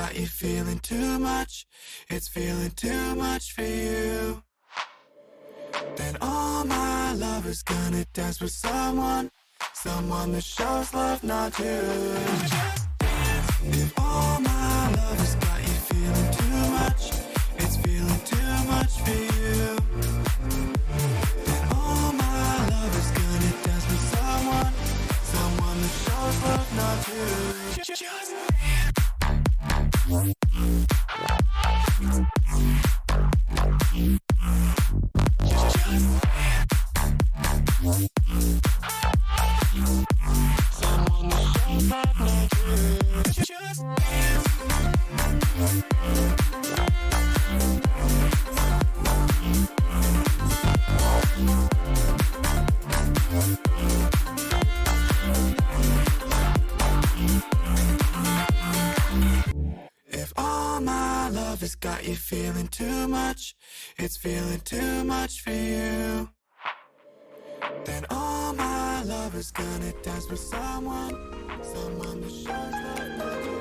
got you feeling too much. It's feeling too much for you. Then all my love is gonna dance with someone that shows love, not you. If all my love has got you feeling too much, it's feeling too much for you. Then all my love is gonna dance with someone that shows love, not you. If all my love has got you feeling too much, it's feeling too much for you. Then all my love is gonna dance with someone that shows love, not you.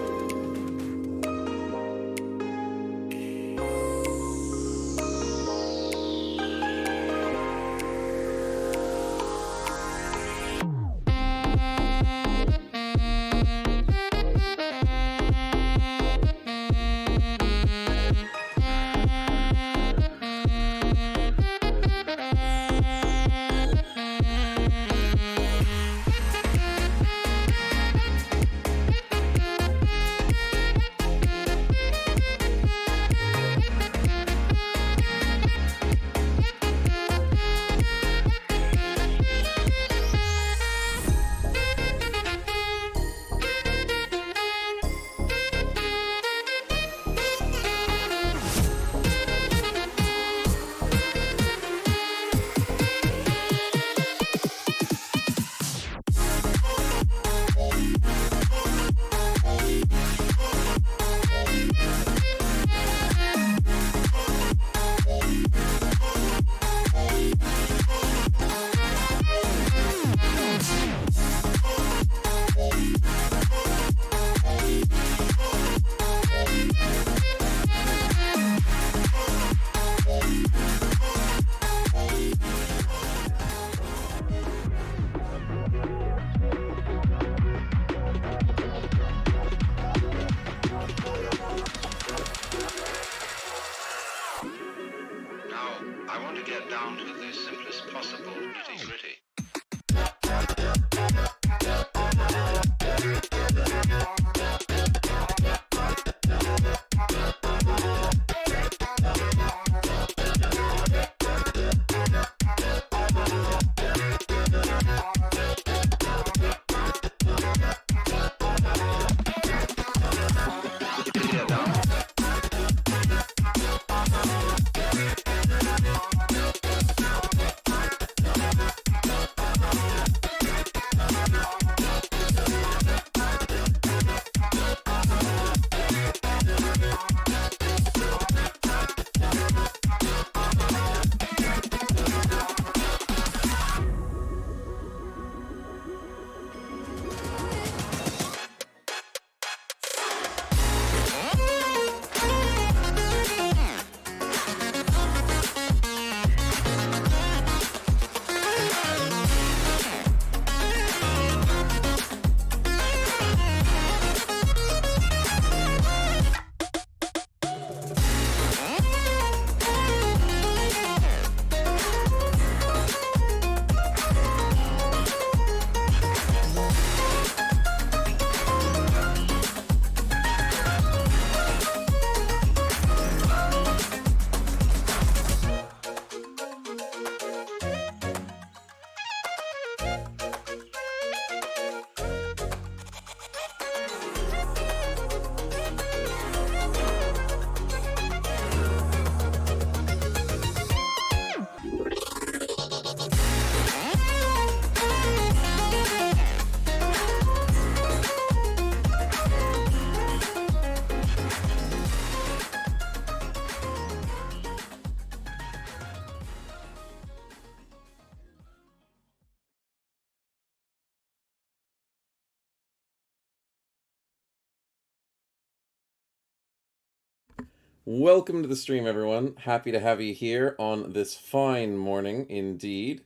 Welcome to the stream, everyone. Happy to have you here on this fine morning indeed.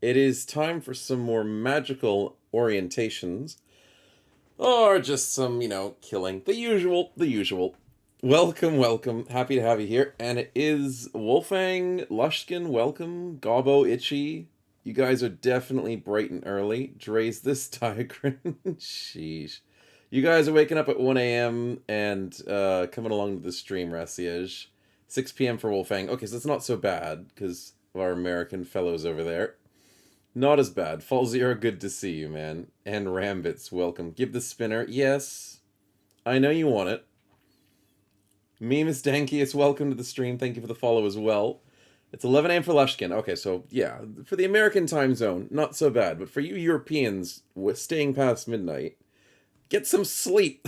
It is time for some more magical orientations. Or just some, killing. The usual, the usual. Welcome, welcome. Happy to have you here. And it is Wolfang, Lushkin, welcome, Gobbo, Itchy. You guys are definitely bright and early. Dre's this diagram. Sheesh. You guys are waking up at 1 a.m. and coming along to the stream, Rassiege. 6 p.m. for Wolfang. Okay, so it's not so bad, because of our American fellows over there. Not as bad. Fall Zero, good to see you, man. And Rambits, welcome. Give the spinner. Yes. I know you want it. Memes Dankius, welcome to the stream. Thank you for the follow as well. It's 11 a.m. for Lushkin. Okay, so yeah, for the American time zone, not so bad. But for you Europeans staying past midnight, get some sleep.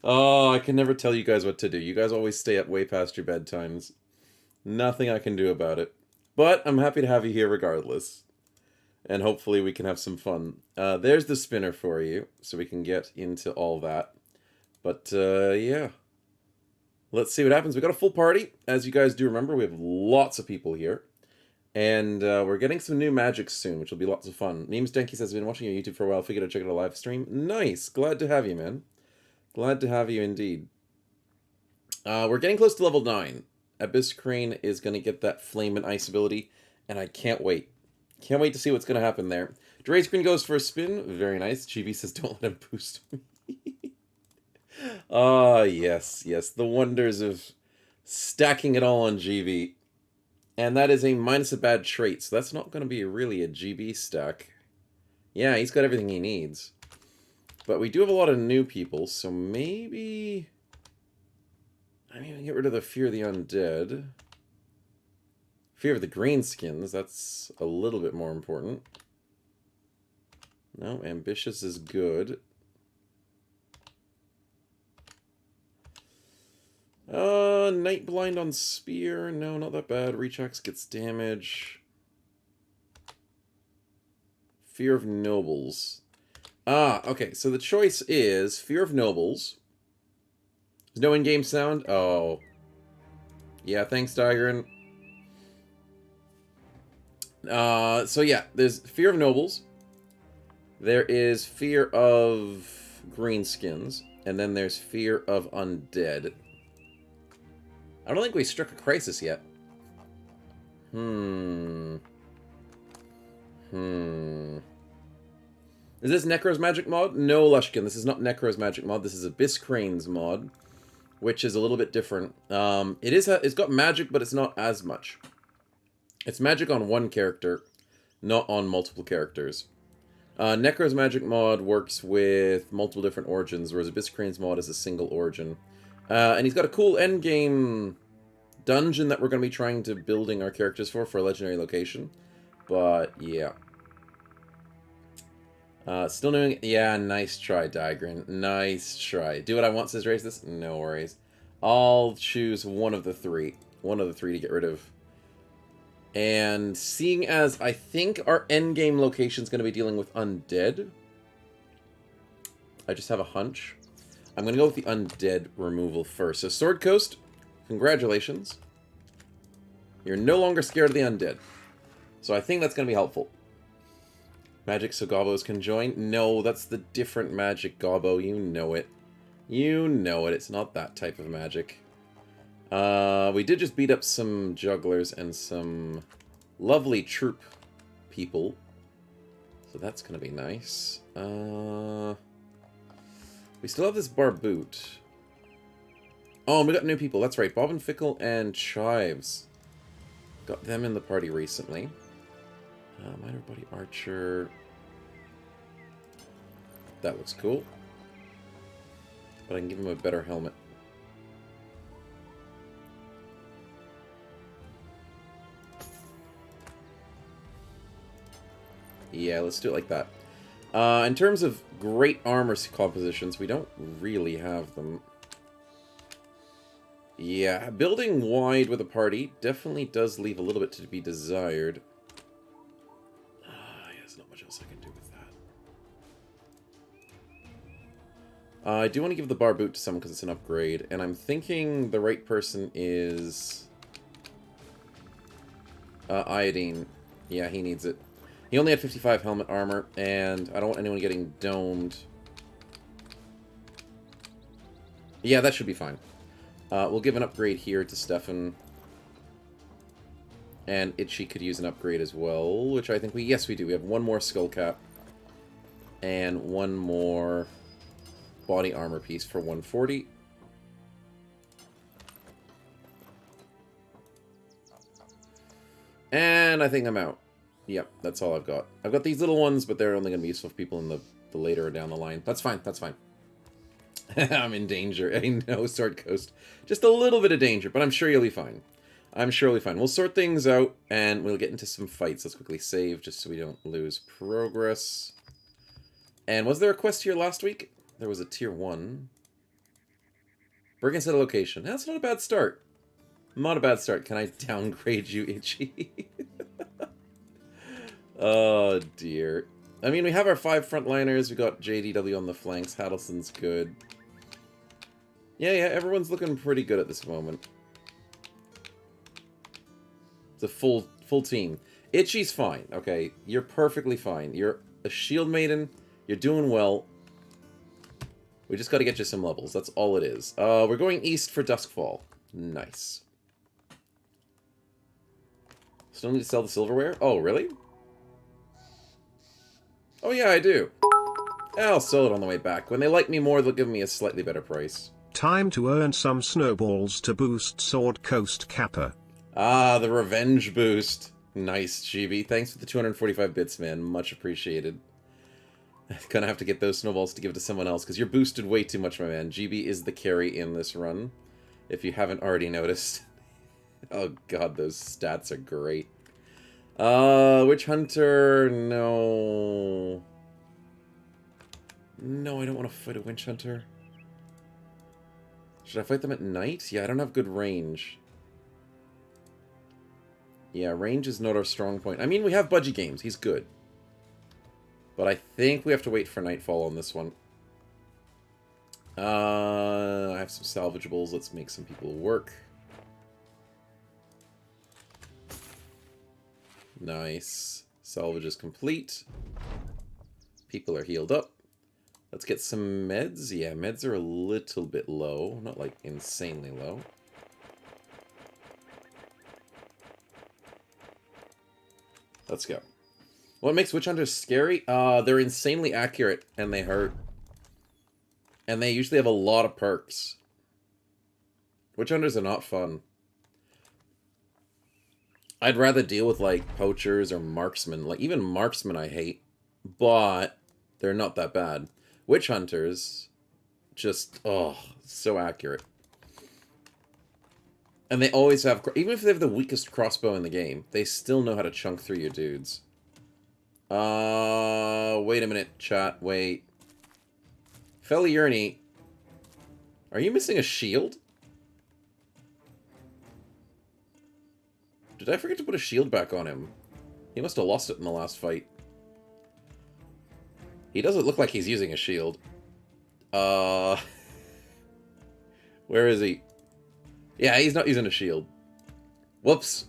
Oh, I can never tell you guys what to do. You guys always stay up way past your bedtimes. Nothing I can do about it. But I'm happy to have you here regardless. And hopefully we can have some fun. There's the spinner for you, so we can get into all that. But, yeah. Let's see what happens. We got a full party. As you guys do remember, we have lots of people here. And we're getting some new magic soon, which will be lots of fun. Neems Denki says, I've been watching your YouTube for a while. Figured I'd check out a live stream. Nice. Glad to have you, man. Glad to have you indeed. We're getting close to level 9. Abyss Crane is going to get that Flame and Ice ability, and I can't wait. Can't wait to see what's going to happen there. Dre Screen goes for a spin. Very nice. GB says, don't let him boost me. Ah, yes, yes. The wonders of stacking it all on GB. And that is a minus a bad trait, so that's not going to be really a GB stack. Yeah, he's got everything he needs. But we do have a lot of new people, so maybe... I mean, we can get rid of the Fear of the Undead. Fear of the Greenskins, that's a little bit more important. No, Ambitious is good. Night Blind on Spear. No, not that bad. Reach Axe gets damage. Fear of Nobles. Ah, okay, so the choice is Fear of Nobles. There's no in-game sound? Oh. Yeah, thanks, Tigran. So yeah, there's Fear of Nobles. There is Fear of Greenskins. And then there's Fear of Undead. I don't think we struck a crisis yet. Is this Necro's Magic mod? No, Lushkin, this is not Necro's Magic mod. This is Abyss Crane's mod, which is a little bit different. It's got magic, but it's not as much. It's magic on one character, not on multiple characters. Necro's Magic mod works with multiple different origins, whereas Abyss Crane's mod is a single origin. And he's got a cool endgame dungeon that we're going to be trying to building our characters for a legendary location. But, yeah. Still doing... Yeah, nice try, Digran. Nice try. Do what I want, says Race this? No worries. I'll choose one of the three. One of the three to get rid of. And seeing as I think our endgame location is going to be dealing with Undead, I just have a hunch. I'm going to go with the Undead removal first. So Sword Coast, congratulations. You're no longer scared of the Undead. So I think that's going to be helpful. Magic so Gobbos can join? No, that's the different magic, Gobbo. You know it. You know it. It's not that type of magic. We did just beat up some jugglers and some lovely troop people. So that's going to be nice. We still have this Barboot. Oh, and we got new people. That's right. Bob and Fickle and Chives. Got them in the party recently. Minor Buddy Archer. That looks cool. But I can give him a better helmet. Yeah, let's do it like that. In terms of great armor compositions, we don't really have them. Yeah, building wide with a party definitely does leave a little bit to be desired. Yeah, there's not much else I can do with I do want to give the bar boot to someone because it's an upgrade, and I'm thinking the right person is... Iodine. Yeah, he needs it. He only had 55 helmet armor, and I don't want anyone getting domed. Yeah, that should be fine. We'll give an upgrade here to Stefan. And Itchy could use an upgrade as well, which I think we... Yes, we do. We have one more skull cap. And one more body armor piece for 140. And I think I'm out. Yep, that's all I've got. I've got these little ones, but they're only going to be useful for people in the later or down the line. That's fine, that's fine. I'm in danger. I know, Sword Coast. Just a little bit of danger, but I'm sure you'll be fine. I'm sure you'll be fine. We'll sort things out, and we'll get into some fights. Let's quickly save, just so we don't lose progress. And was there a quest here last week? There was a tier 1. Bergen set a location. That's not a bad start. Not a bad start. Can I downgrade you, Itchy? Oh, dear. I mean, we have our 5 frontliners. We got JDW on the flanks. Haddleson's good. Yeah, everyone's looking pretty good at this moment. It's a full team. Itchy's fine, okay? You're perfectly fine. You're a shield maiden. You're doing well. We just got to get you some levels. That's all it is. We're going east for Duskfall. Nice. Still need to sell the silverware? Oh, really? Oh, yeah, I do. I'll sell it on the way back. When they like me more, they'll give me a slightly better price. Time to earn some snowballs to boost Sword Coast Kappa. Ah, the revenge boost. Nice, GB. Thanks for the 245 bits, man. Much appreciated. I'm gonna have to get those snowballs to give to someone else, because you're boosted way too much, my man. GB is the carry in this run, if you haven't already noticed. Oh god, those stats are great. Witch Hunter, no. No, I don't want to fight a Witch Hunter. Should I fight them at night? Yeah, I don't have good range. Yeah, range is not our strong point. I mean, we have Budgie Games. He's good. But I think we have to wait for Nightfall on this one. I have some salvageables. Let's make some people work. Nice. Salvage is complete. People are healed up. Let's get some meds. Yeah, meds are a little bit low. Not, like, insanely low. Let's go. What makes Witch Hunters scary? They're insanely accurate, and they hurt. And they usually have a lot of perks. Witch Hunters are not fun. I'd rather deal with, like, poachers or marksmen. Like, even marksmen I hate. But they're not that bad. Witch Hunters, just, oh, so accurate. And they always have, even if they have the weakest crossbow in the game, they still know how to chunk through your dudes. Wait a minute, chat, wait. Feliurni, are you missing a shield? Did I forget to put a shield back on him? He must have lost it in the last fight. He doesn't look like he's using a shield. Where is he? Yeah, he's not using a shield. Whoops.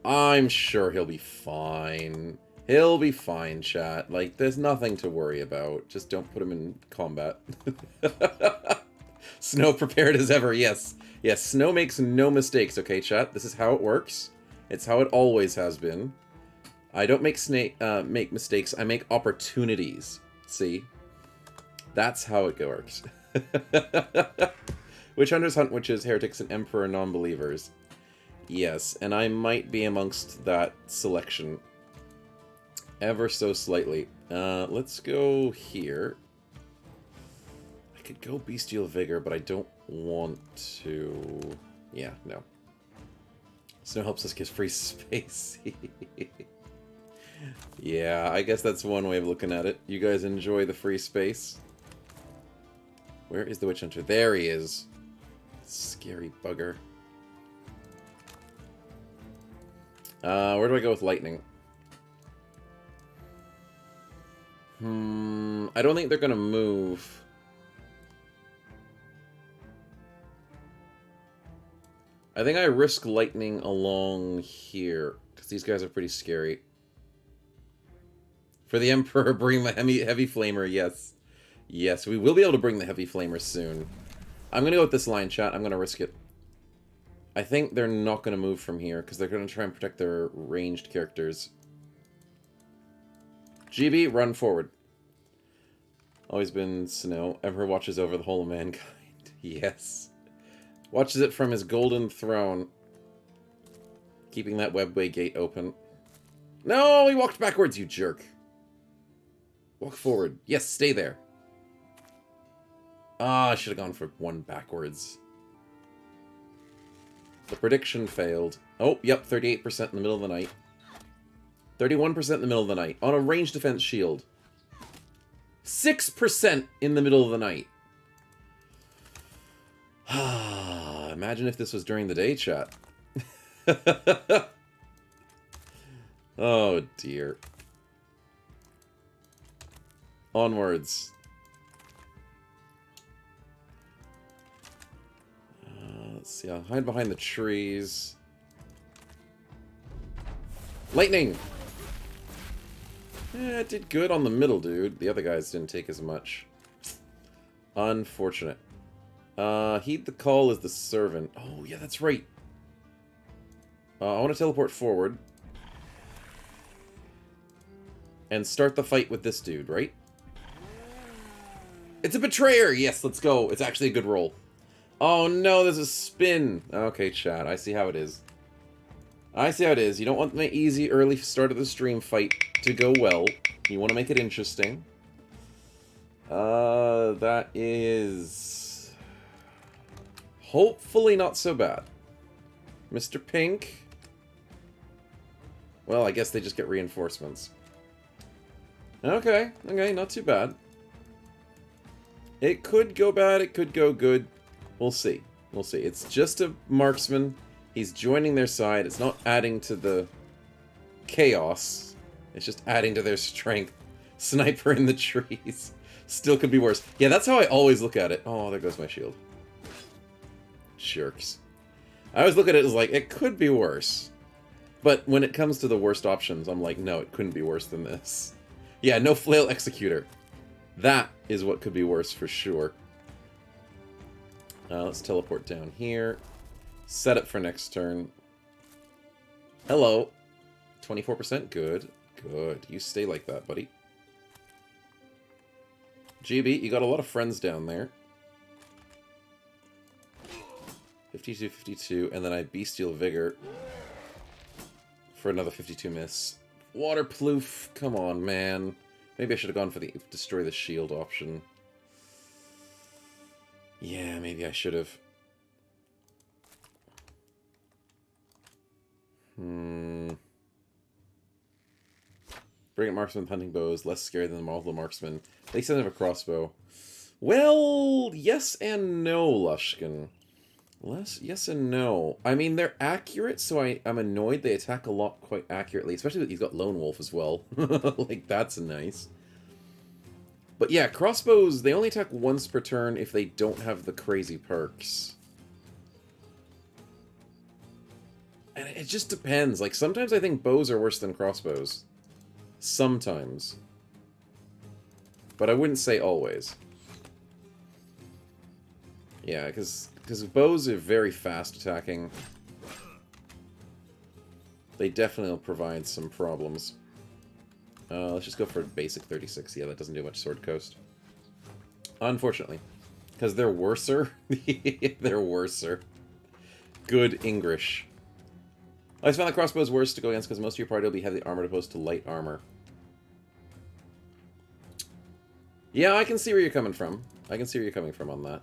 I'm sure he'll be fine. He'll be fine, chat. Like, there's nothing to worry about. Just don't put him in combat. Snow prepared as ever, yes. Yes, Snow makes no mistakes, okay, chat? This is how it works. It's how it always has been. I don't make mistakes, I make opportunities. See? That's how it works. Witch Hunters hunt witches, heretics, and emperor non-believers. Yes, and I might be amongst that selection. Ever so slightly. Let's go here. I could go Bestial Vigor, but I don't want to... Yeah, no. Snow helps us get free space. Yeah, I guess that's one way of looking at it. You guys enjoy the free space. Where is the Witch Hunter? There he is. Scary bugger. Where do I go with lightning? I don't think they're gonna move. I think I risk lightning along here, because these guys are pretty scary. For the Emperor, bring the heavy flamer, yes. Yes, we will be able to bring the heavy flamer soon. I'm going to go with this line, chat. I'm going to risk it. I think they're not going to move from here, because they're going to try and protect their ranged characters. GB, run forward. Always been Snow. Emperor watches over the whole of mankind. Yes. Watches it from his golden throne. Keeping that webway gate open. No, he walked backwards, you jerk. Walk forward. Yes, stay there. Ah, I should have gone for one backwards. The prediction failed. Oh, yep, 38% in the middle of the night. 31% in the middle of the night. On a ranged defense shield. 6% in the middle of the night. Imagine if this was during the day, chat. Oh, dear. Onwards. Let's see. I'll hide behind the trees. Lightning! It did good on the middle, dude. The other guys didn't take as much. Unfortunate. Heed the call as the servant. Oh, yeah, that's right. I want to teleport forward. And start the fight with this dude, right? It's a betrayer! Yes, let's go. It's actually a good roll. Oh no, there's a spin. Okay, chat, I see how it is. I see how it is. You don't want the easy early start of the stream fight to go well. You want to make it interesting. That is... hopefully not so bad. Mr. Pink. Well, I guess they just get reinforcements. Okay, not too bad. It could go bad, it could go good. We'll see. We'll see. It's just a marksman. He's joining their side. It's not adding to the chaos. It's just adding to their strength. Sniper in the trees. Still could be worse. Yeah, that's how I always look at it. Oh, there goes my shield. Jerks. I always look at it as like, it could be worse. But when it comes to the worst options, I'm like, no, it couldn't be worse than this. Yeah, no flail executor. That is what could be worse for sure. Let's teleport down here. Set up for next turn. Hello. 24%? Good. Good. You stay like that, buddy. GB, you got a lot of friends down there. 52, 52, and then I Bestial Vigor for another 52 miss. Waterploof, come on, man. Maybe I should have gone for the destroy the shield option. Yeah, maybe I should have. Brilliant marksman with hunting bows, less scary than the marvel marksman. They still have a crossbow. Well, yes and no, Lushkin. Yes and no. I mean, they're accurate, so I'm annoyed they attack a lot quite accurately. Especially that he's got Lone Wolf as well. Like, that's nice. But yeah, crossbows, they only attack once per turn if they don't have the crazy perks. And it just depends. Like, sometimes I think bows are worse than crossbows. Sometimes. But I wouldn't say always. Yeah, because bows are very fast attacking. They definitely will provide some problems. Let's just go for basic 36. Yeah, that doesn't do much Sword Coast. Unfortunately. Because they're worser. They're worser. Good English. I just found the crossbows worse to go against because most of your party will be heavy armored opposed to light armor. Yeah, I can see where you're coming from. I can see where you're coming from on that.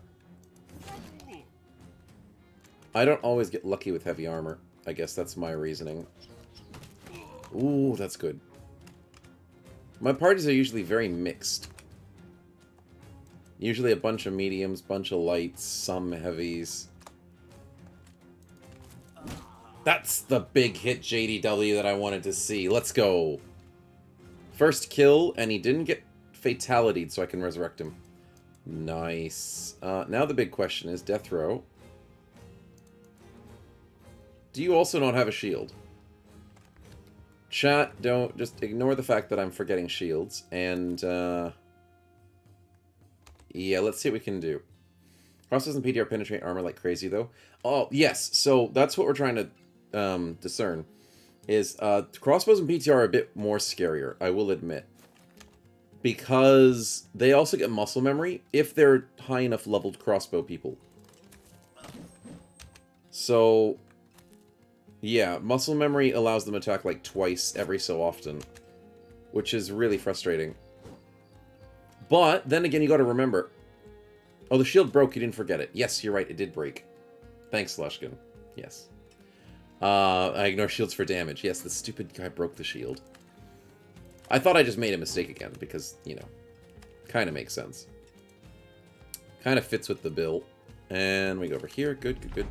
I don't always get lucky with heavy armor. I guess that's my reasoning. Ooh, that's good. My parties are usually very mixed. Usually a bunch of mediums, bunch of lights, some heavies. That's the big hit JDW that I wanted to see. Let's go. First kill, and he didn't get fatality'd, so I can resurrect him. Nice. Now the big question is death row. Do you also not have a shield? Chat, don't... Just ignore the fact that I'm forgetting shields. And, yeah, let's see what we can do. Crossbows and PTR penetrate armor like crazy, though. Oh, yes. So that's what we're trying to discern. Is crossbows and PTR are a bit more scarier, I will admit. Because they also get muscle memory if they're high enough leveled crossbow people. So, yeah, muscle memory allows them to attack like twice every so often. Which is really frustrating. But, then again, you gotta remember... Oh, the shield broke, you didn't forget it. Yes, you're right, it did break. Thanks, Lushkin. Yes. I ignore shields for damage. Yes, the stupid guy broke the shield. I thought I just made a mistake again, because, you know, kind of makes sense. Kind of fits with the bill. And we go over here. Good, good, good.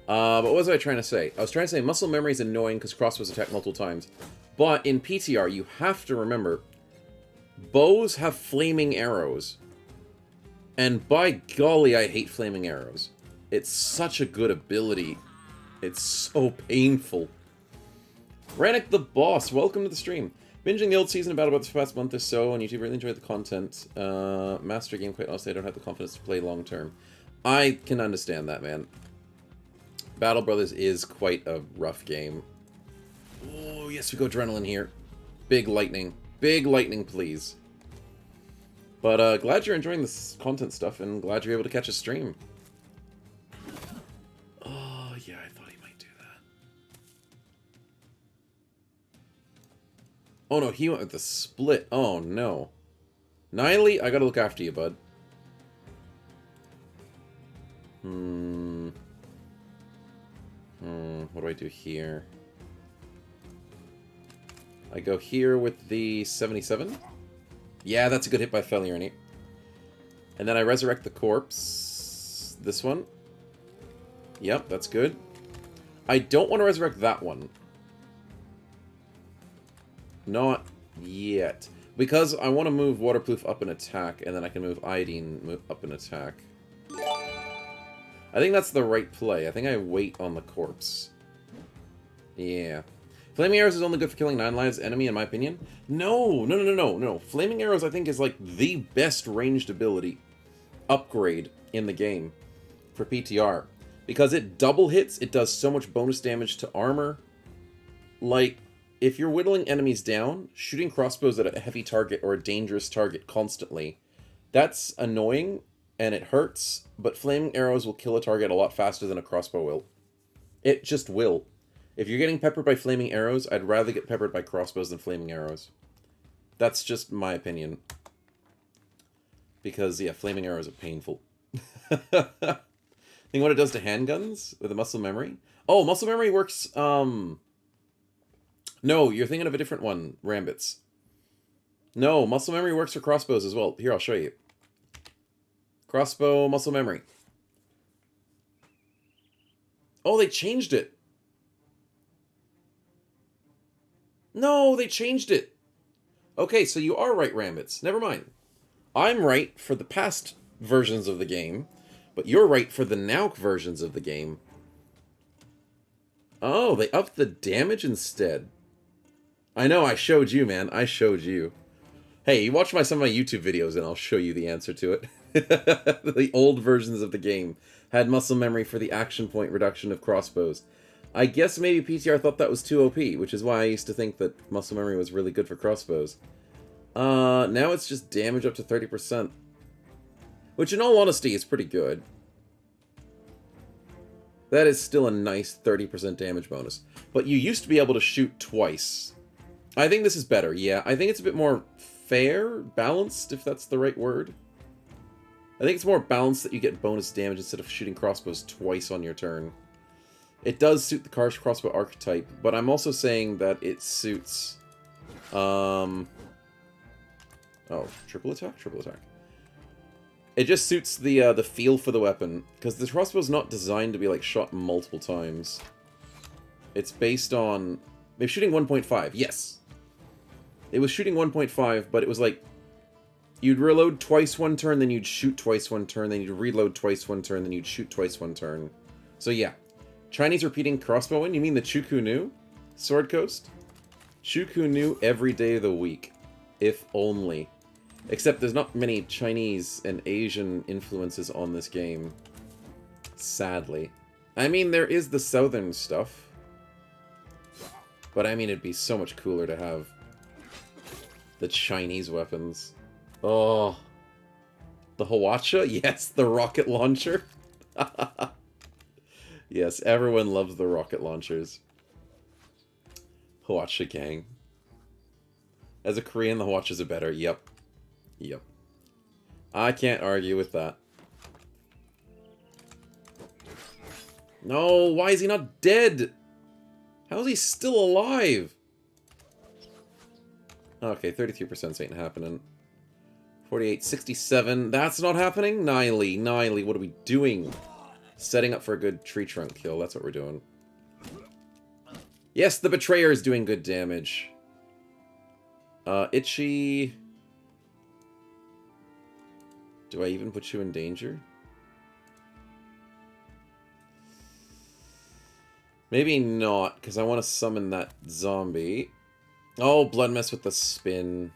But what was I trying to say? I was trying to say muscle memory is annoying because crossbows attack multiple times. But in PTR, you have to remember, bows have flaming arrows. And by golly, I hate flaming arrows. It's such a good ability. It's so painful. Rannick the Boss, welcome to the stream. Binging the old season about the past month or so on YouTube, really enjoyed the content. Master game, quite honestly, I don't have the confidence to play long term. I can understand that, man. Battle Brothers is quite a rough game. Oh, yes, we go adrenaline here. Big lightning. Big lightning, please. But glad you're enjoying this content stuff, and glad you're able to catch a stream. Oh, yeah, I thought he might do that. Oh, no, he went with the split. Oh, no. Niley, I gotta look after you, bud. What do I do here? I go here with the 77. Yeah, that's a good hit by Feliorni. And then I resurrect the corpse. This one. Yep, that's good. I don't want to resurrect that one. Not yet. Because I want to move Waterproof up an attack, and then I can move Iodine up an attack. I think that's the right play. I think I wait on the corpse. Yeah. Flaming Arrows is only good for killing 9 lives enemy, in my opinion. No. Flaming Arrows, I think, is like the best ranged ability upgrade in the game for PTR. Because it double hits, it does so much bonus damage to armor. Like, if you're whittling enemies down, shooting crossbows at a heavy target or a dangerous target constantly, that's annoying and it hurts, but Flaming Arrows will kill a target a lot faster than a crossbow will. It just will. If you're getting peppered by Flaming Arrows, I'd rather get peppered by crossbows than Flaming Arrows. That's just my opinion. Because, yeah, Flaming Arrows are painful. Think what it does to handguns with the muscle memory? Oh, muscle memory works, No, you're thinking of a different one, Rambits. No, muscle memory works for crossbows as well. Here, I'll show you. Crossbow muscle memory. Oh, they changed it. No, they changed it. Okay, so you are right, Rambits. Never mind. I'm right for the past versions of the game, but you're right for the now versions of the game. Oh, they upped the damage instead. I know, I showed you, man. I showed you. Hey, you watch some of my YouTube videos and I'll show you the answer to it. The old versions of the game had muscle memory for the action point reduction of crossbows. I guess maybe PTR thought that was too OP, which is why I used to think that muscle memory was really good for crossbows. Now it's just damage up to 30%. Which, in all honesty, is pretty good. That is still a nice 30% damage bonus. But you used to be able to shoot twice. I think this is better, yeah. I think it's a bit more fair, balanced, if that's the right word. I think it's more balanced that you get bonus damage instead of shooting crossbows twice on your turn. It does suit the crossbow archetype, but I'm also saying that it suits... Oh, triple attack? Triple attack. It just suits the feel for the weapon, because the crossbow's not designed to be, like, shot multiple times. It's based on... Maybe shooting 1.5, yes. It was shooting 1.5, but it was like... You'd reload twice one turn, then you'd shoot twice one turn, then you'd reload twice one turn, then you'd shoot twice one turn. So yeah. Chinese repeating crossbowing? You mean the Chuku Nu? Sword Coast? Chuku Nu every day of the week. If only. Except there's not many Chinese and Asian influences on this game. Sadly. I mean, there is the southern stuff. But I mean, it'd be so much cooler to have the Chinese weapons. Oh. The Hwacha? Yes, the rocket launcher. Yes, everyone loves the rocket launchers. Hwacha gang. As a Korean, the Hwachas are better. Yep. Yep. I can't argue with that. No, why is he not dead? How is he still alive? Okay, 33% ain't happening. 48, 67. That's not happening? Niley, Niley, what are we doing? Setting up for a good tree trunk kill. That's what we're doing. Yes, the Betrayer is doing good damage. Itchy... Do I even put you in danger? Maybe not, because I want to summon that zombie. Oh, Blood Mess with the spin.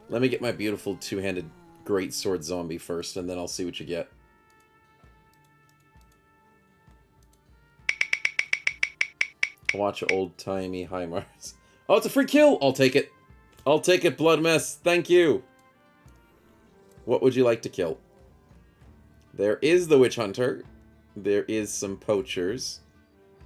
Let me get my beautiful two-handed greatsword zombie first, and then I'll see what you get. Watch old-timey Himars. Oh, it's a free kill! I'll take it. I'll take it, Blood Mess. Thank you. What would you like to kill? There is the Witch Hunter. There is some poachers.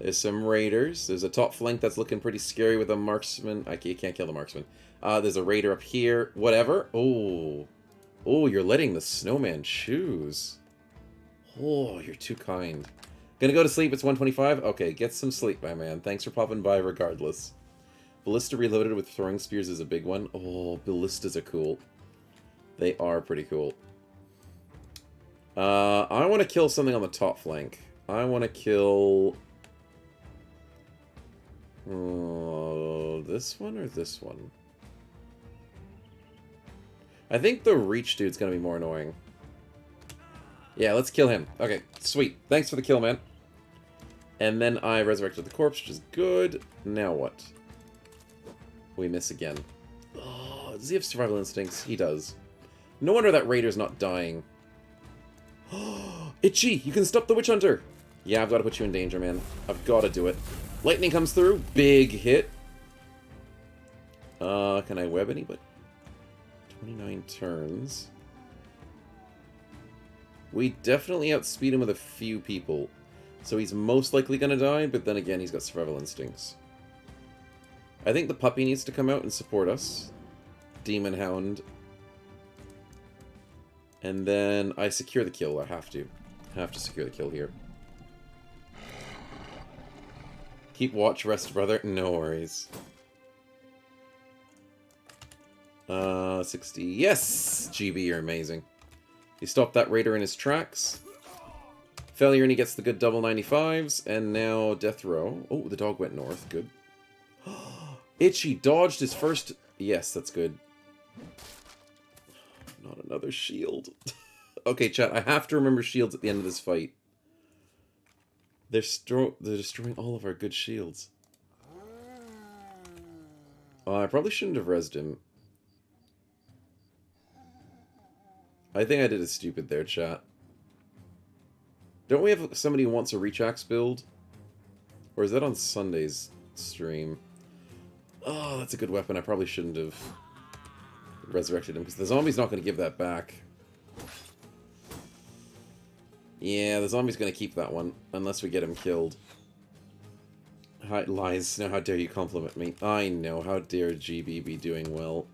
There's some raiders. There's a top flank that's looking pretty scary with a marksman. You can't kill the marksman. There's a raider up here. Whatever. Oh. Oh, you're letting the snowman choose. Oh, you're too kind. Gonna go to sleep. It's 1:25. Okay, get some sleep, my man. Thanks for popping by regardless. Ballista reloaded with throwing spears is a big one. Oh, ballistas are cool. They are pretty cool. I want to kill something on the top flank. I want to kill... this one or this one? I think the Reach dude's gonna be more annoying. Yeah, let's kill him. Okay, sweet. Thanks for the kill, man. And then I resurrected the corpse, which is good. Now what? We miss again. Oh, does he have survival instincts? He does. No wonder that raider's not dying. Itchy! You can stop the Witch Hunter! Yeah, I've got to put you in danger, man. I've got to do it. Lightning comes through. Big hit. Can I web anybody? 29 turns. We definitely outspeed him with a few people. So he's most likely going to die, but then again, he's got survival instincts. I think the puppy needs to come out and support us. Demon Hound. And then I secure the kill. I have to. I have to secure the kill here. Keep watch, rest, brother. No worries. 60. Yes! GB, you're amazing. He stopped that raider in his tracks. Failure and he gets the good double 95s. And now death row. Oh, the dog went north. Good. Itchy dodged his first... Yes, that's good. Not another shield. Okay, chat, I have to remember shields at the end of this fight. They're destroying all of our good shields. I probably shouldn't have rezzed him. I think I did it stupid there, chat. Don't we have somebody who wants a Reach Axe build? Or is that on Sunday's stream? Oh, that's a good weapon. I probably shouldn't have resurrected him, because the zombie's not going to give that back. Yeah, the zombie's going to keep that one, unless we get him killed. Hi, lies. Now, how dare you compliment me? I know. How dare GB be doing well?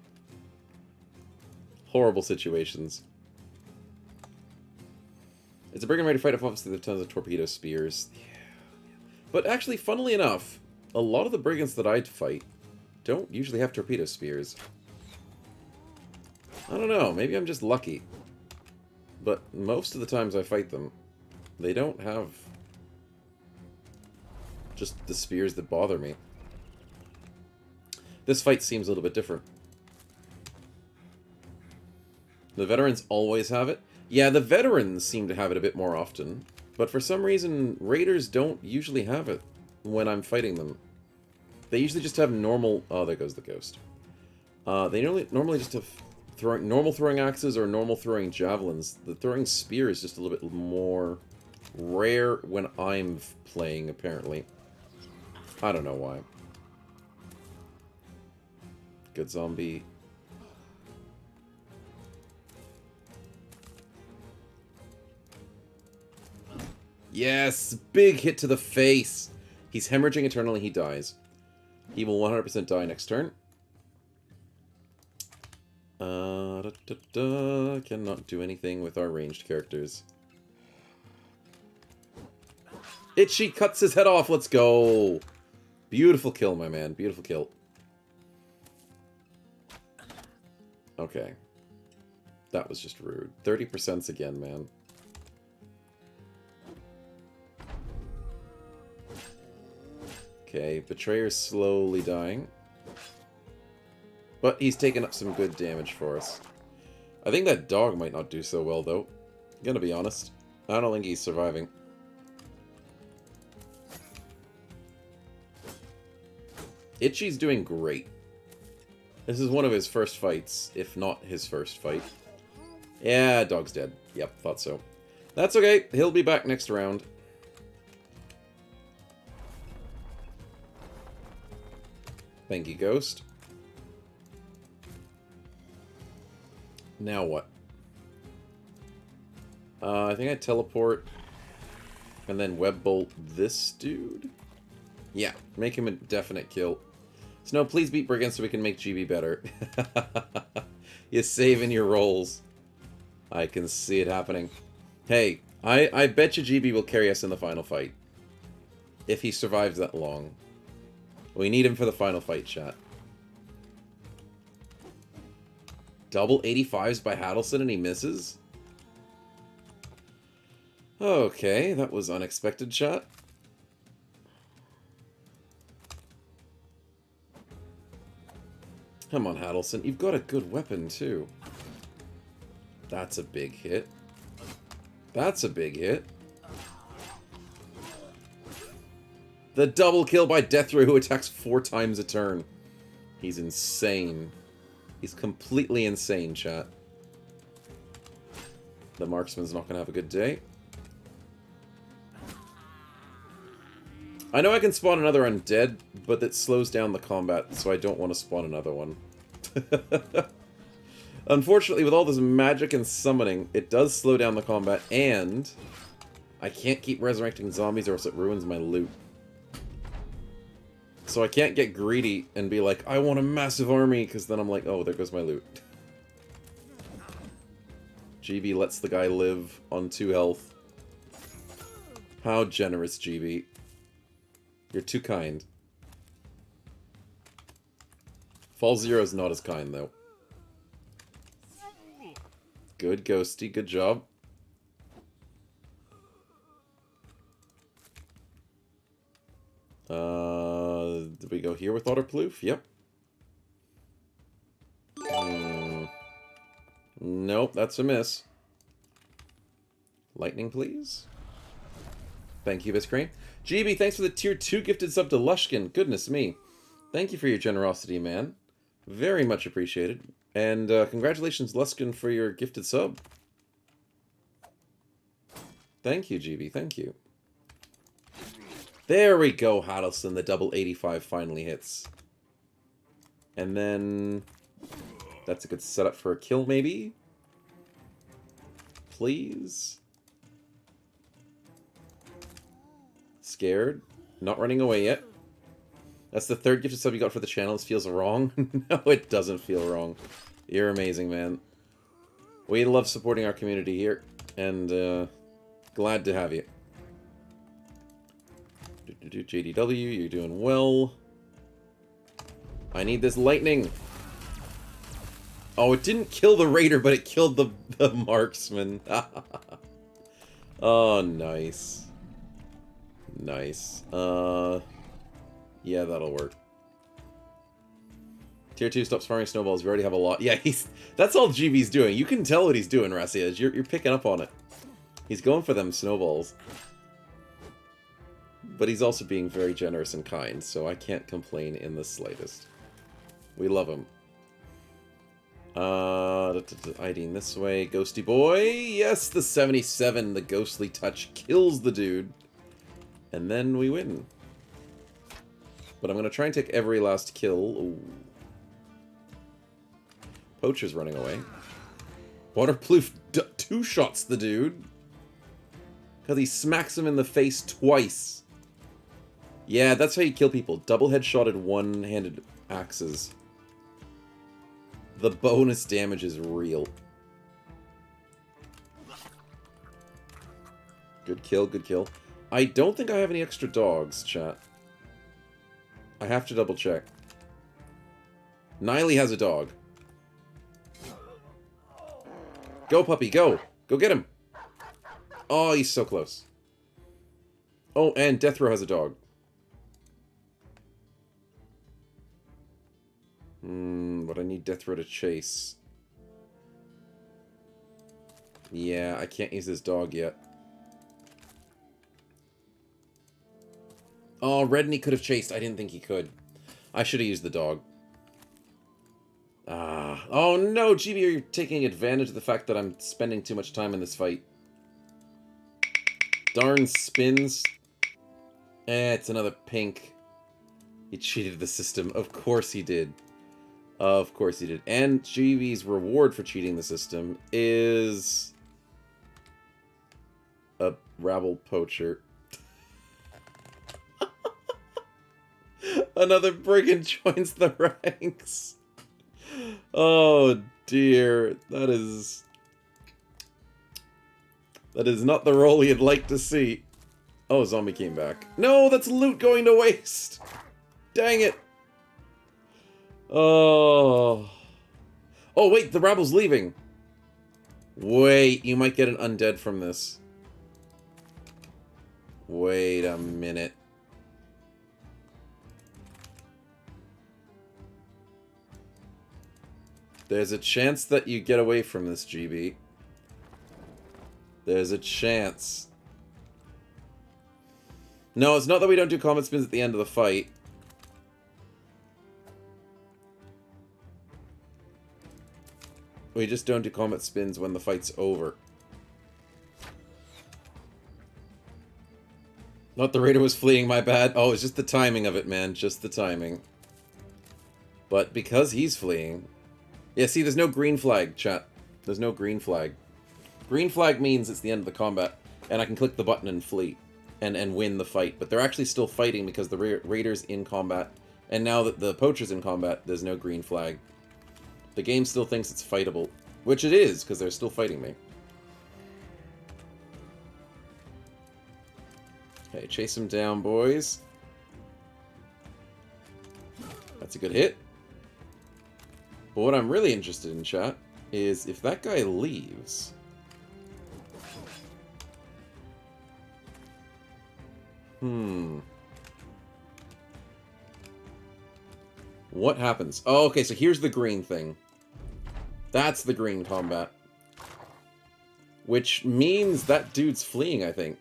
Horrible situations. It's a brigand ready to fight off, obviously, there are tons of torpedo spears. Yeah. But actually, funnily enough, a lot of the brigands that I'd fight don't usually have torpedo spears. I don't know, maybe I'm just lucky. But most of the times I fight them, they don't have just the spears that bother me. This fight seems a little bit different. The veterans always have it. Yeah, the veterans seem to have it a bit more often. But for some reason, raiders don't usually have it when I'm fighting them. They usually just have normal... Oh, there goes the ghost. They normally just have normal throwing axes or normal throwing javelins. The throwing spear is just a little bit more rare when I'm playing, apparently. I don't know why. Good zombie. Yes! Big hit to the face! He's hemorrhaging eternally, he dies. He will 100% die next turn. Cannot do anything with our ranged characters. Itchy cuts his head off, let's go! Beautiful kill, my man, beautiful kill. Okay. That was just rude. 30% again, man. Okay, Betrayer's slowly dying. But he's taking up some good damage for us. I think that dog might not do so well, though. Gonna be honest. I don't think he's surviving. Itchy's doing great. This is one of his first fights, if not his first fight. Yeah, dog's dead. Yep, thought so. That's okay. He'll be back next round. Thank you, Ghost. Now what? I think I teleport and then web bolt this dude. Yeah, make him a definite kill. Snow, please beat Brigand so we can make GB better. You're saving your rolls. I can see it happening. Hey, I bet you GB will carry us in the final fight. If he survives that long. We need him for the final fight, chat. Double 85s by Haddleson and he misses? Okay, that was unexpected, chat. Come on, Haddleson. You've got a good weapon, too. That's a big hit. That's a big hit. The double kill by Deathray, who attacks 4 times a turn. He's insane. He's completely insane, chat. The marksman's not going to have a good day. I know I can spawn another undead, but that slows down the combat, so I don't want to spawn another one. Unfortunately, with all this magic and summoning, it does slow down the combat, and I can't keep resurrecting zombies or else it ruins my loot. So I can't get greedy and be like, I want a massive army, because then I'm like, oh, there goes my loot. GB lets the guy live on 2 health. How generous, GB. You're too kind. Fall Zero's not as kind, though. Good, Ghosty. Good job. Did we go here with Otterploof? Yep. Nope, that's a miss. Lightning, please. Thank you, Biscrane. GB, thanks for the tier 2 gifted sub to Lushkin. Goodness me. Thank you for your generosity, man. Very much appreciated. And congratulations, Lushkin, for your gifted sub. Thank you, GB. Thank you. There we go, Haddleson. The double 85 finally hits. And then... that's a good setup for a kill, maybe? Please? Scared. Not running away yet. That's the 3rd gifted sub you got for the channel. This feels wrong. No, it doesn't feel wrong. You're amazing, man. We love supporting our community here. And glad to have you. JDW, you're doing well. I need this lightning. Oh, it didn't kill the raider, but it killed the marksman. Oh, nice. Nice. Yeah, that'll work. Tier 2, stop firing snowballs. We already have a lot. Yeah, that's all GB's doing. You can tell what he's doing, Rassias. You're picking up on it. He's going for them snowballs. But he's also being very generous and kind, so I can't complain in the slightest. We love him. IDing this way. Ghosty boy. Yes, the 77. The ghostly touch kills the dude. And then we win. But I'm going to try and take every last kill. Ooh. Poacher's running away. Waterproof two-shots the dude. Because he smacks him in the face twice. Yeah, that's how you kill people. Double headshotted one-handed axes. The bonus damage is real. Good kill, good kill. I don't think I have any extra dogs, chat. I have to double check. Niley has a dog. Go, puppy, go! Go get him! Oh, he's so close. Oh, and Death Row has a dog. But I need Death Row to chase. Yeah, I can't use this dog yet. Oh, Redney could have chased. I didn't think he could. I should have used the dog. Ah. Oh no, GB, you're taking advantage of the fact that I'm spending too much time in this fight. Darn spins. It's another pink. He cheated the system. Of course he did. Of course he did. And GV's reward for cheating the system is a rabble poacher. Another brigand joins the ranks. Oh dear. That is not the role you'd like to see. Oh, zombie came back. No, that's loot going to waste. Dang it. Oh. Oh, wait, the rabble's leaving. Wait, you might get an undead from this. Wait a minute. There's a chance that you get away from this, GB. There's a chance. No, it's not that we don't do combat spins at the end of the fight. We just don't do combat spins when the fight's over. Not the raider was fleeing, my bad. Oh, it's just the timing of it, man. Just the timing. But because he's fleeing... Yeah, see, there's no green flag, chat. There's no green flag. Green flag means it's the end of the combat, and I can click the button and flee, and win the fight. But they're actually still fighting because the raider's in combat, and now that the poacher's in combat, there's no green flag. The game still thinks it's fightable, which it is, because they're still fighting me. Okay, chase him down, boys. That's a good hit. But what I'm really interested in, chat, is if that guy leaves... What happens? Oh, okay, so here's the green thing. That's the green combat. Which means that dude's fleeing, I think.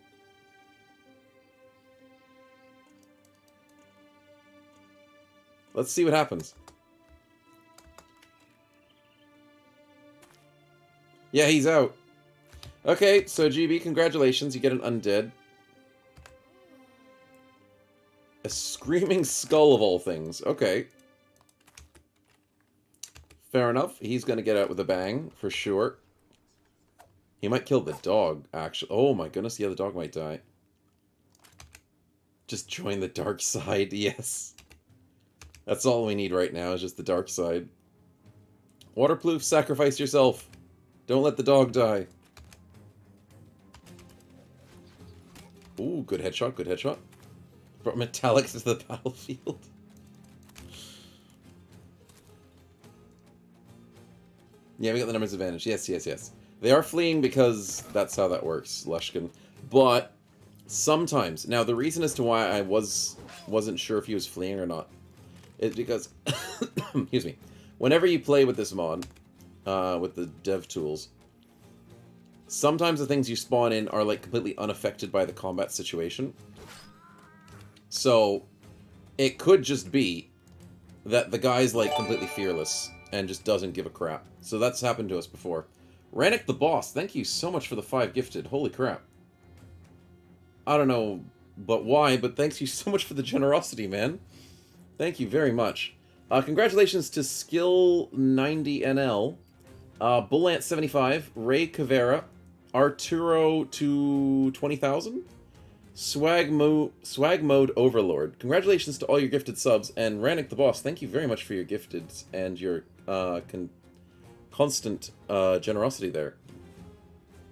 Let's see what happens. Yeah, he's out. Okay, so GB, congratulations. You get an undead. A screaming skull of all things. Okay. Fair enough. He's going to get out with a bang, for sure. He might kill the dog, actually. Oh my goodness, yeah, the dog might die. Just join the dark side, yes. That's all we need right now, is just the dark side. Waterproof, sacrifice yourself. Don't let the dog die. Ooh, good headshot, good headshot. Brought metallic to the battlefield. Yeah, we got the numbers advantage. Yes, yes, yes. They are fleeing because that's how that works, Lushkin. But sometimes... Now, the reason as to why I wasn't sure if he was fleeing or not is because... excuse me. Whenever you play with this mod, with the dev tools, sometimes the things you spawn in are like completely unaffected by the combat situation. So it could just be that the guy's like completely fearless and just doesn't give a crap. So that's happened to us before. Rannick the Boss, thank you so much for the 5 gifted. Holy crap. I don't know but why, but thanks you so much for the generosity, man. Thank you very much. Congratulations to Skill90NL, Bullant75, Ray Cavera, Arturo to 20,000, Swag Mode Overlord. Congratulations to all your gifted subs, and Rannick the Boss, thank you very much for your gifted and your constant generosity there.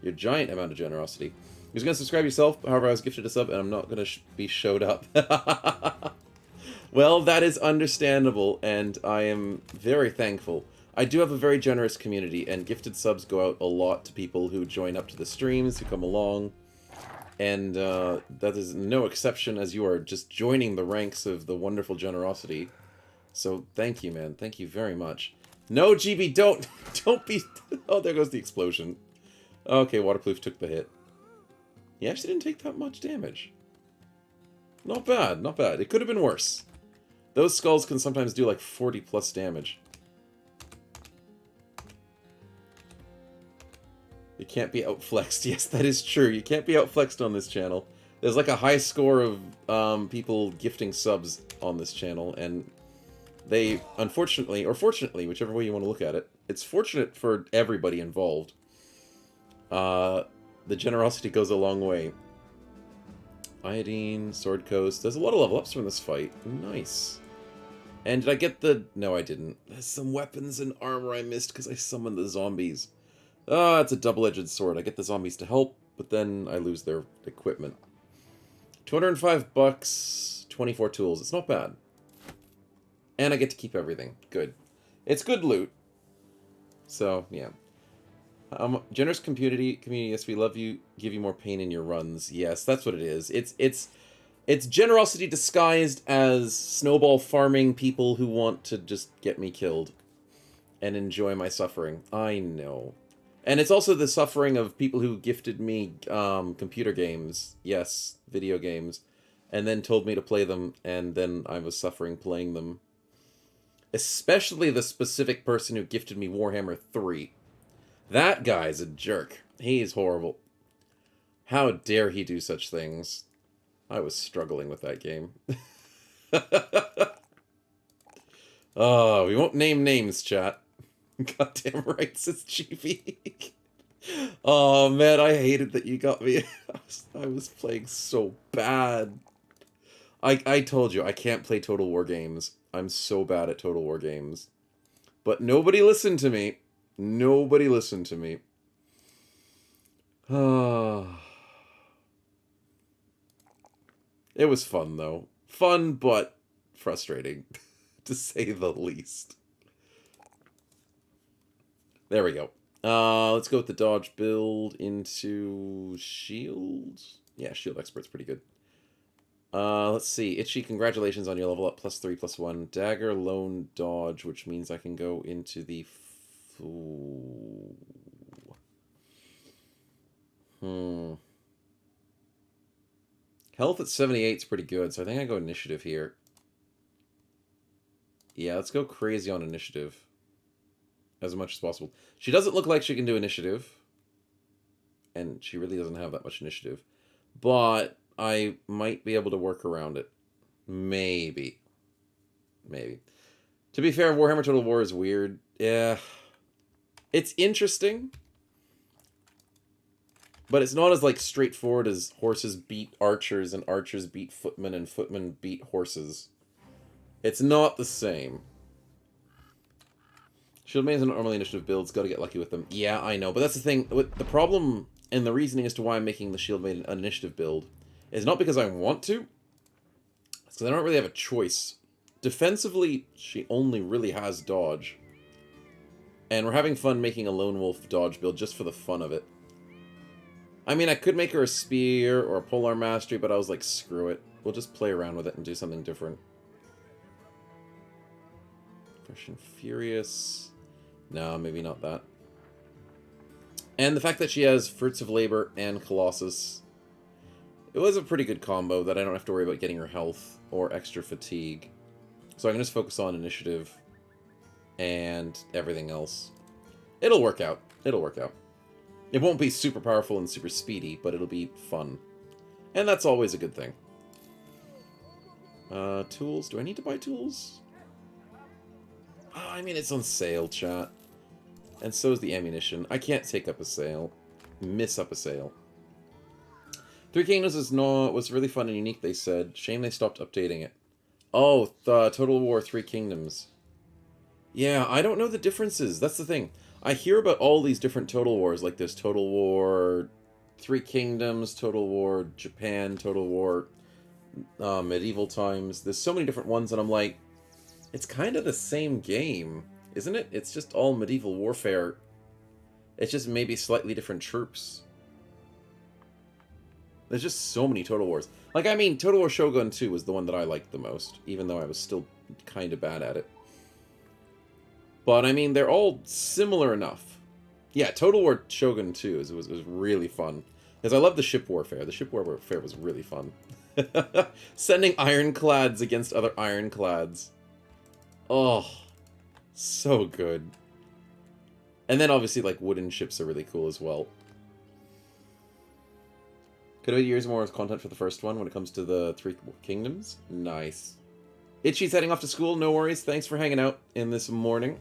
Your giant amount of generosity. You're going to subscribe yourself, however I was gifted a sub, and I'm not going to be showed up. Well, that is understandable, and I am very thankful. I do have a very generous community, and gifted subs go out a lot to people who join up to the streams, who come along. And that is no exception, as you are just joining the ranks of the wonderful generosity. So thank you, man. Thank you very much. No, GB, don't be... Oh, there goes the explosion. Okay, Waterproof took the hit. He actually didn't take that much damage. Not bad, not bad. It could have been worse. Those skulls can sometimes do like 40 plus damage. You can't be outflexed. Yes, that is true. You can't be outflexed on this channel. There's like a high score of people gifting subs on this channel, and they, unfortunately, or fortunately, whichever way you want to look at it, it's fortunate for everybody involved. The generosity goes a long way. Iodine, Sword Coast. There's a lot of level ups from this fight. Nice. And did I get the... No, I didn't. There's some weapons and armor I missed because I summoned the zombies. Ah, it's a double-edged sword. I get the zombies to help, but then I lose their equipment. 205 bucks, 24 tools. It's not bad. And I get to keep everything. Good. It's good loot. So, yeah. Generous community, yes, we love you, give you more pain in your runs. Yes, that's what it is. It's generosity disguised as snowball farming people who want to just get me killed and enjoy my suffering. I know. And it's also the suffering of people who gifted me computer games. Yes, video games. And then told me to play them, and then I was suffering playing them. Especially the specific person who gifted me Warhammer 3. That guy's a jerk. He's horrible. How dare he do such things? I was struggling with that game. Oh, we won't name names, chat. Goddamn right, says Chiefy. Oh, man, I hated that you got me. I was playing so bad. I told you, I can't play Total War games. I'm so bad at Total War games. But nobody listened to me. Nobody listened to me. It was fun, though. Fun, but frustrating, to say the least. There we go. Let's go with the dodge build into shield. Yeah, shield expert's pretty good. Let's see. Itchy, congratulations on your level up. +3, +1. Dagger, lone, dodge, which means I can go into the... Health at 78 is pretty good, so I think I go initiative here. Yeah, let's go crazy on initiative. As much as possible. She doesn't look like she can do initiative. And she really doesn't have that much initiative. But I might be able to work around it. Maybe. Maybe. To be fair, Warhammer Total War is weird. Yeah. It's interesting. But it's not as, like, straightforward as horses beat archers and archers beat footmen and footmen beat horses. It's not the same. Shield mains and normally initiative builds, gotta get lucky with them. Yeah, I know, but that's the thing. The problem and the reasoning as to why I'm making the shield main an initiative build is not because I want to. It's because I don't really have a choice. Defensively, she only really has dodge. And we're having fun making a lone wolf dodge build just for the fun of it. I mean, I could make her a spear or a polearm mastery, but I was like, screw it. We'll just play around with it and do something different. Fresh and Furious. No, maybe not that. And the fact that she has Fruits of Labor and Colossus, it was a pretty good combo that I don't have to worry about getting her health or extra fatigue. So I can just focus on initiative and everything else. It'll work out. It'll work out. It won't be super powerful and super speedy, but it'll be fun. And that's always a good thing. Tools. Do I need to buy tools? Oh, I mean, it's on sale, chat. And so is the ammunition. I can't take up a sale. Miss up a sale. Three Kingdoms was really fun and unique, they said. Shame they stopped updating it. Oh, the Total War Three Kingdoms. Yeah, I don't know the differences. That's the thing. I hear about all these different Total Wars, like this Total War Three Kingdoms, Total War Japan, Total War Medieval Times. There's so many different ones, and I'm like, it's kind of the same game, isn't it? It's just all medieval warfare. It's just maybe slightly different troops. There's just so many Total Wars. Like, I mean, Total War Shogun 2 was the one that I liked the most, even though I was still kind of bad at it. But, I mean, they're all similar enough. Yeah, Total War Shogun 2 was really fun. Because I love the ship warfare. The ship warfare was really fun. Sending ironclads against other ironclads. Oh, so good. And then, obviously, like, wooden ships are really cool as well. Could have used more content for the first one when it comes to the Three Kingdoms. Nice. Itchy's heading off to school. No worries. Thanks for hanging out in this morning.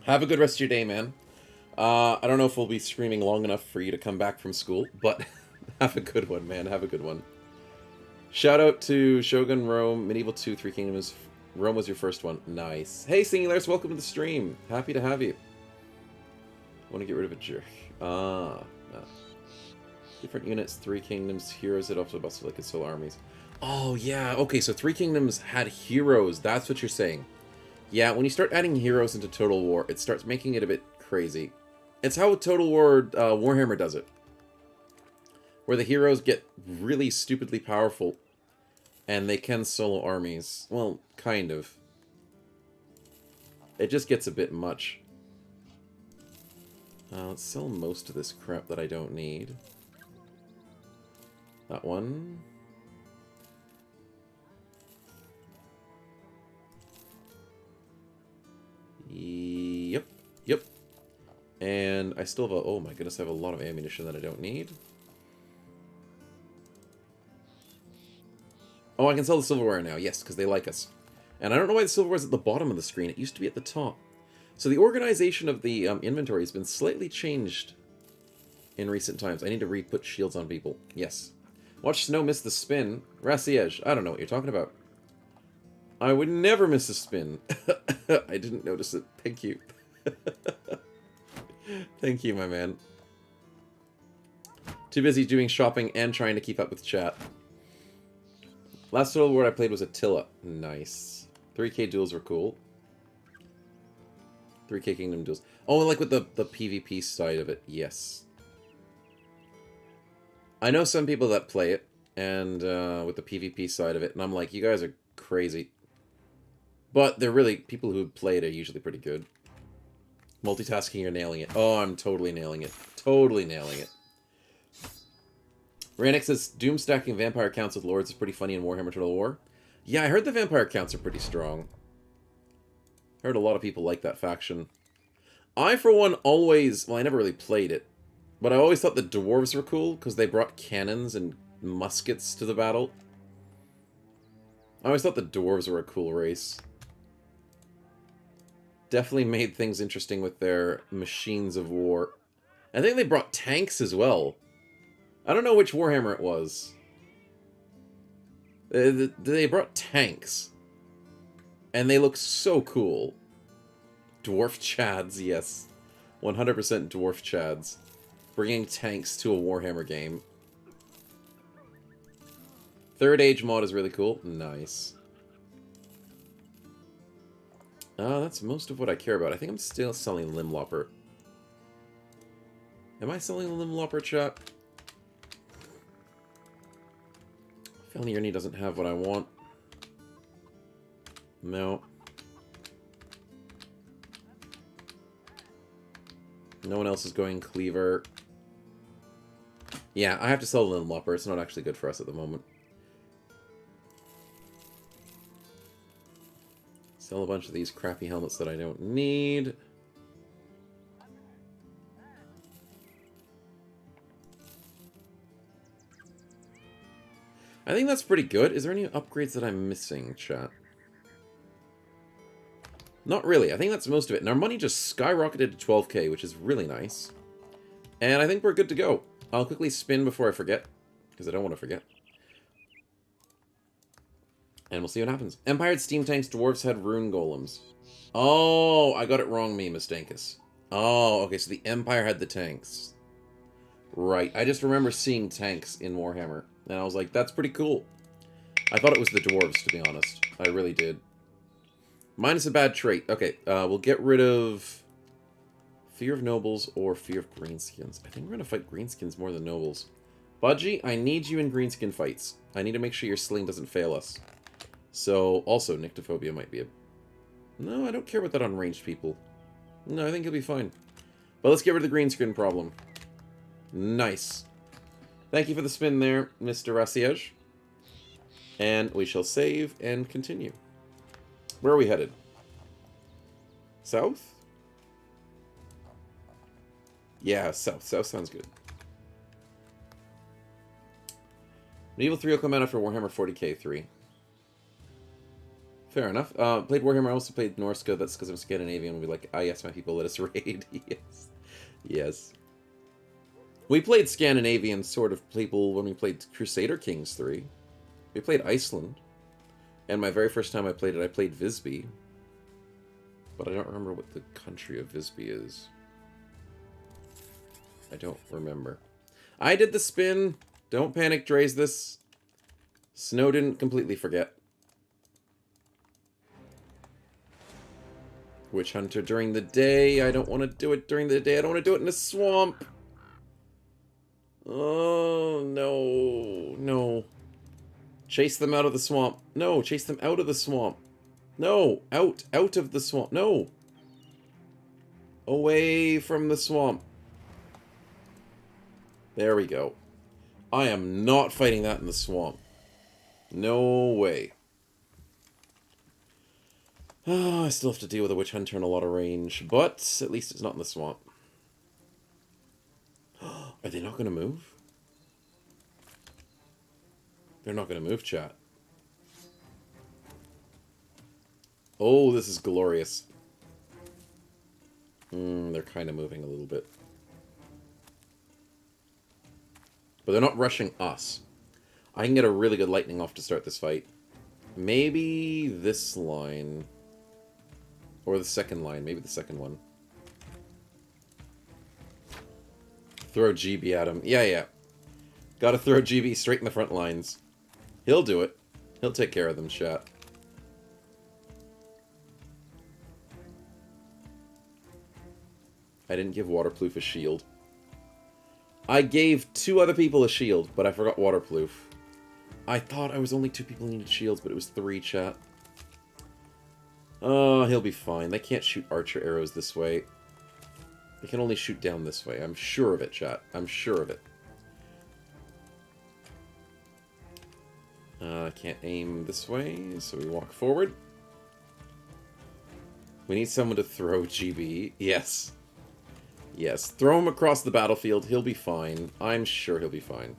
Have a good rest of your day, man. I don't know if we'll be streaming long enough for you to come back from school, but have a good one, man. Have a good one. Shout out to Shogun Rome, Medieval 2, Three Kingdoms. Rome was your first one. Nice. Hey, Singulars, welcome to the stream. Happy to have you. Want to get rid of a jerk. Different units, Three Kingdoms, heroes that also busted like soul armies. Oh, yeah. Okay, so Three Kingdoms had heroes. That's what you're saying. Yeah, when you start adding heroes into Total War, it starts making it a bit crazy. It's how Total War Warhammer does it. Where the heroes get really stupidly powerful. And they can solo armies. Well, kind of. It just gets a bit much. Let's sell most of this crap that I don't need. That one. Yep. Yep. And I still have a... Oh my goodness, I have a lot of ammunition that I don't need. Oh, I can sell the silverware now. Yes, because they like us. And I don't know why the silverware is at the bottom of the screen. It used to be at the top. So the organization of the inventory has been slightly changed in recent times. I need to re-put shields on people. Yes. Watch Snow miss the spin. Rassiege. I don't know what you're talking about. I would never miss a spin. I didn't notice it. Thank you. Thank you, my man. Too busy doing shopping and trying to keep up with chat. Last Total War I played was Attila. Nice. 3K duels were cool. 3K Kingdom duels. Oh, like with the PvP side of it. Yes. I know some people that play it, and with the PvP side of it, and I'm like, you guys are crazy. But they're really, people who play it are usually pretty good. Multitasking, you're nailing it. Oh, I'm totally nailing it. Totally nailing it. Ranik says, Doom stacking vampire counts with lords is pretty funny in Warhammer Total War. Yeah, I heard the vampire counts are pretty strong. Heard a lot of people like that faction. I, for one, always... Well, I never really played it. But I always thought the dwarves were cool, because they brought cannons and muskets to the battle. I always thought the dwarves were a cool race. Definitely made things interesting with their machines of war. I think they brought tanks as well. I don't know which Warhammer it was. They brought tanks. And they look so cool. Dwarf Chads, yes. 100% Dwarf Chads. Bringing tanks to a Warhammer game. Third Age mod is really cool. Nice. That's most of what I care about. I think I'm still selling Limblopper. Am I selling Limblopper, chat? Felnierny doesn't have what I want. No. No one else is going Cleaver. Yeah, I have to sell the Little Lupper. It's not actually good for us at the moment. Sell a bunch of these crappy helmets that I don't need. I think that's pretty good. Is there any upgrades that I'm missing, chat? Not really. I think that's most of it. And our money just skyrocketed to 12k, which is really nice. And I think we're good to go. I'll quickly spin before I forget, because I don't want to forget. And we'll see what happens. Empire had steam tanks, dwarves had rune golems. Oh, I got it wrong, me, Mistankus. Oh, okay, so the Empire had the tanks. Right, I just remember seeing tanks in Warhammer. And I was like, that's pretty cool. I thought it was the dwarves, to be honest. I really did. Minus a bad trait. Okay, we'll get rid of Fear of Nobles or Fear of Greenskins. I think we're going to fight Greenskins more than Nobles. Budgie, I need you in Greenskin fights. I need to make sure your sling doesn't fail us. So, also, Nyctophobia might be a... No, I don't care about that on ranged people. No, I think he'll be fine. But let's get rid of the green screen problem. Nice. Thank you for the spin there, Mr. Rassiege. And we shall save and continue. Where are we headed? South? Yeah, south. South sounds good. Medieval 3 will come out after Warhammer 40k 3. Fair enough. Played Warhammer, I also played Norska. That's because I'm Scandinavian. We'll be like, ah, yes, my people, let us raid. Yes. Yes. We played Scandinavian sort of people when we played Crusader Kings 3. We played Iceland. And my very first time I played it, I played Visby. But I don't remember what the country of Visby is. I don't remember. I did the spin. Don't panic, Draze this. Snow didn't completely forget. Witch Hunter during the day. I don't want to do it during the day. I don't want to do it in a swamp. Oh, no. No. Chase them out of the swamp. No, chase them out of the swamp. No, out of the swamp. No. Away from the swamp. There we go. I am not fighting that in the swamp. No way. Oh, I still have to deal with a Witch Hunter in a lot of range, but at least it's not in the swamp. Are they not going to move? They're not going to move, chat. Oh, this is glorious. They're kind of moving a little bit. But they're not rushing us. I can get a really good lightning off to start this fight. Maybe this line. Or the second line. Maybe the second one. Throw GB at him. Yeah. Gotta throw GB straight in the front lines. He'll do it. He'll take care of them, chat. I didn't give Waterproof a shield. I gave 2 other people a shield, but I forgot Waterproof. I thought I was only 2 people who needed shields, but it was 3, chat. Oh, he'll be fine. They can't shoot archer arrows this way. They can only shoot down this way. I'm sure of it, chat. I'm sure of it. I can't aim this way, so we walk forward. We need someone to throw GB. Yes. Yes. Throw him across the battlefield. He'll be fine. I'm sure he'll be fine.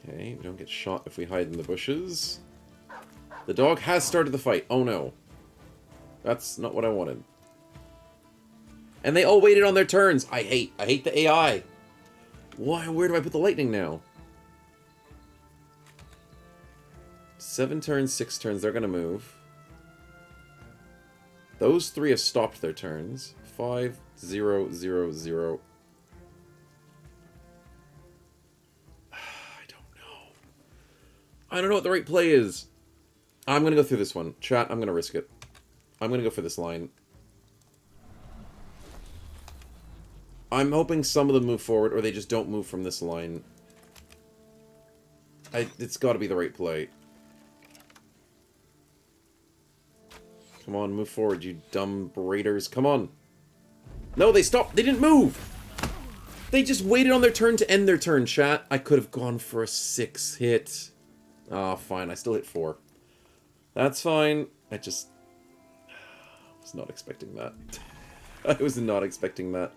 Okay, we don't get shot if we hide in the bushes. The dog has started the fight. Oh no. That's not what I wanted. And they all waited on their turns. I hate the AI. Why? Where do I put the lightning now? 7 turns, 6 turns. They're going to move. Those 3 have stopped their turns. 5, 0, 0, 0. I don't know what the right play is. I'm going to go through this one. Chat, I'm going to risk it. I'm going to go for this line. I'm hoping some of them move forward, or they just don't move from this line. It's got to be the right play. Come on, move forward, you dumb raiders. Come on. No, they stopped. They didn't move. They just waited on their turn to end their turn, chat. I could have gone for a 6 hit. Oh, fine. I still hit 4. That's fine. I just was not expecting that. I was not expecting that.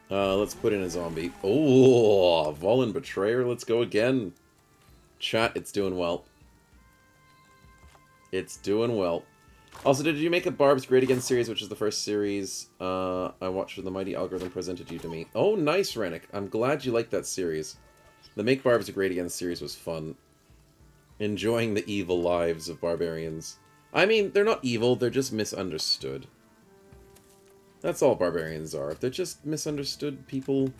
Let's put in a zombie. Oh, Volin Betrayer. Let's go again. Chat, it's doing well. It's doing well. Also, did you make a Barb's Great Again series, which is the first series I watched when the mighty algorithm presented you to me? Oh, nice, Rennick. I'm glad you liked that series. The Make Barbs Great Again series was fun. Enjoying the evil lives of barbarians. I mean, they're not evil, they're just misunderstood. That's all barbarians are. They're just misunderstood people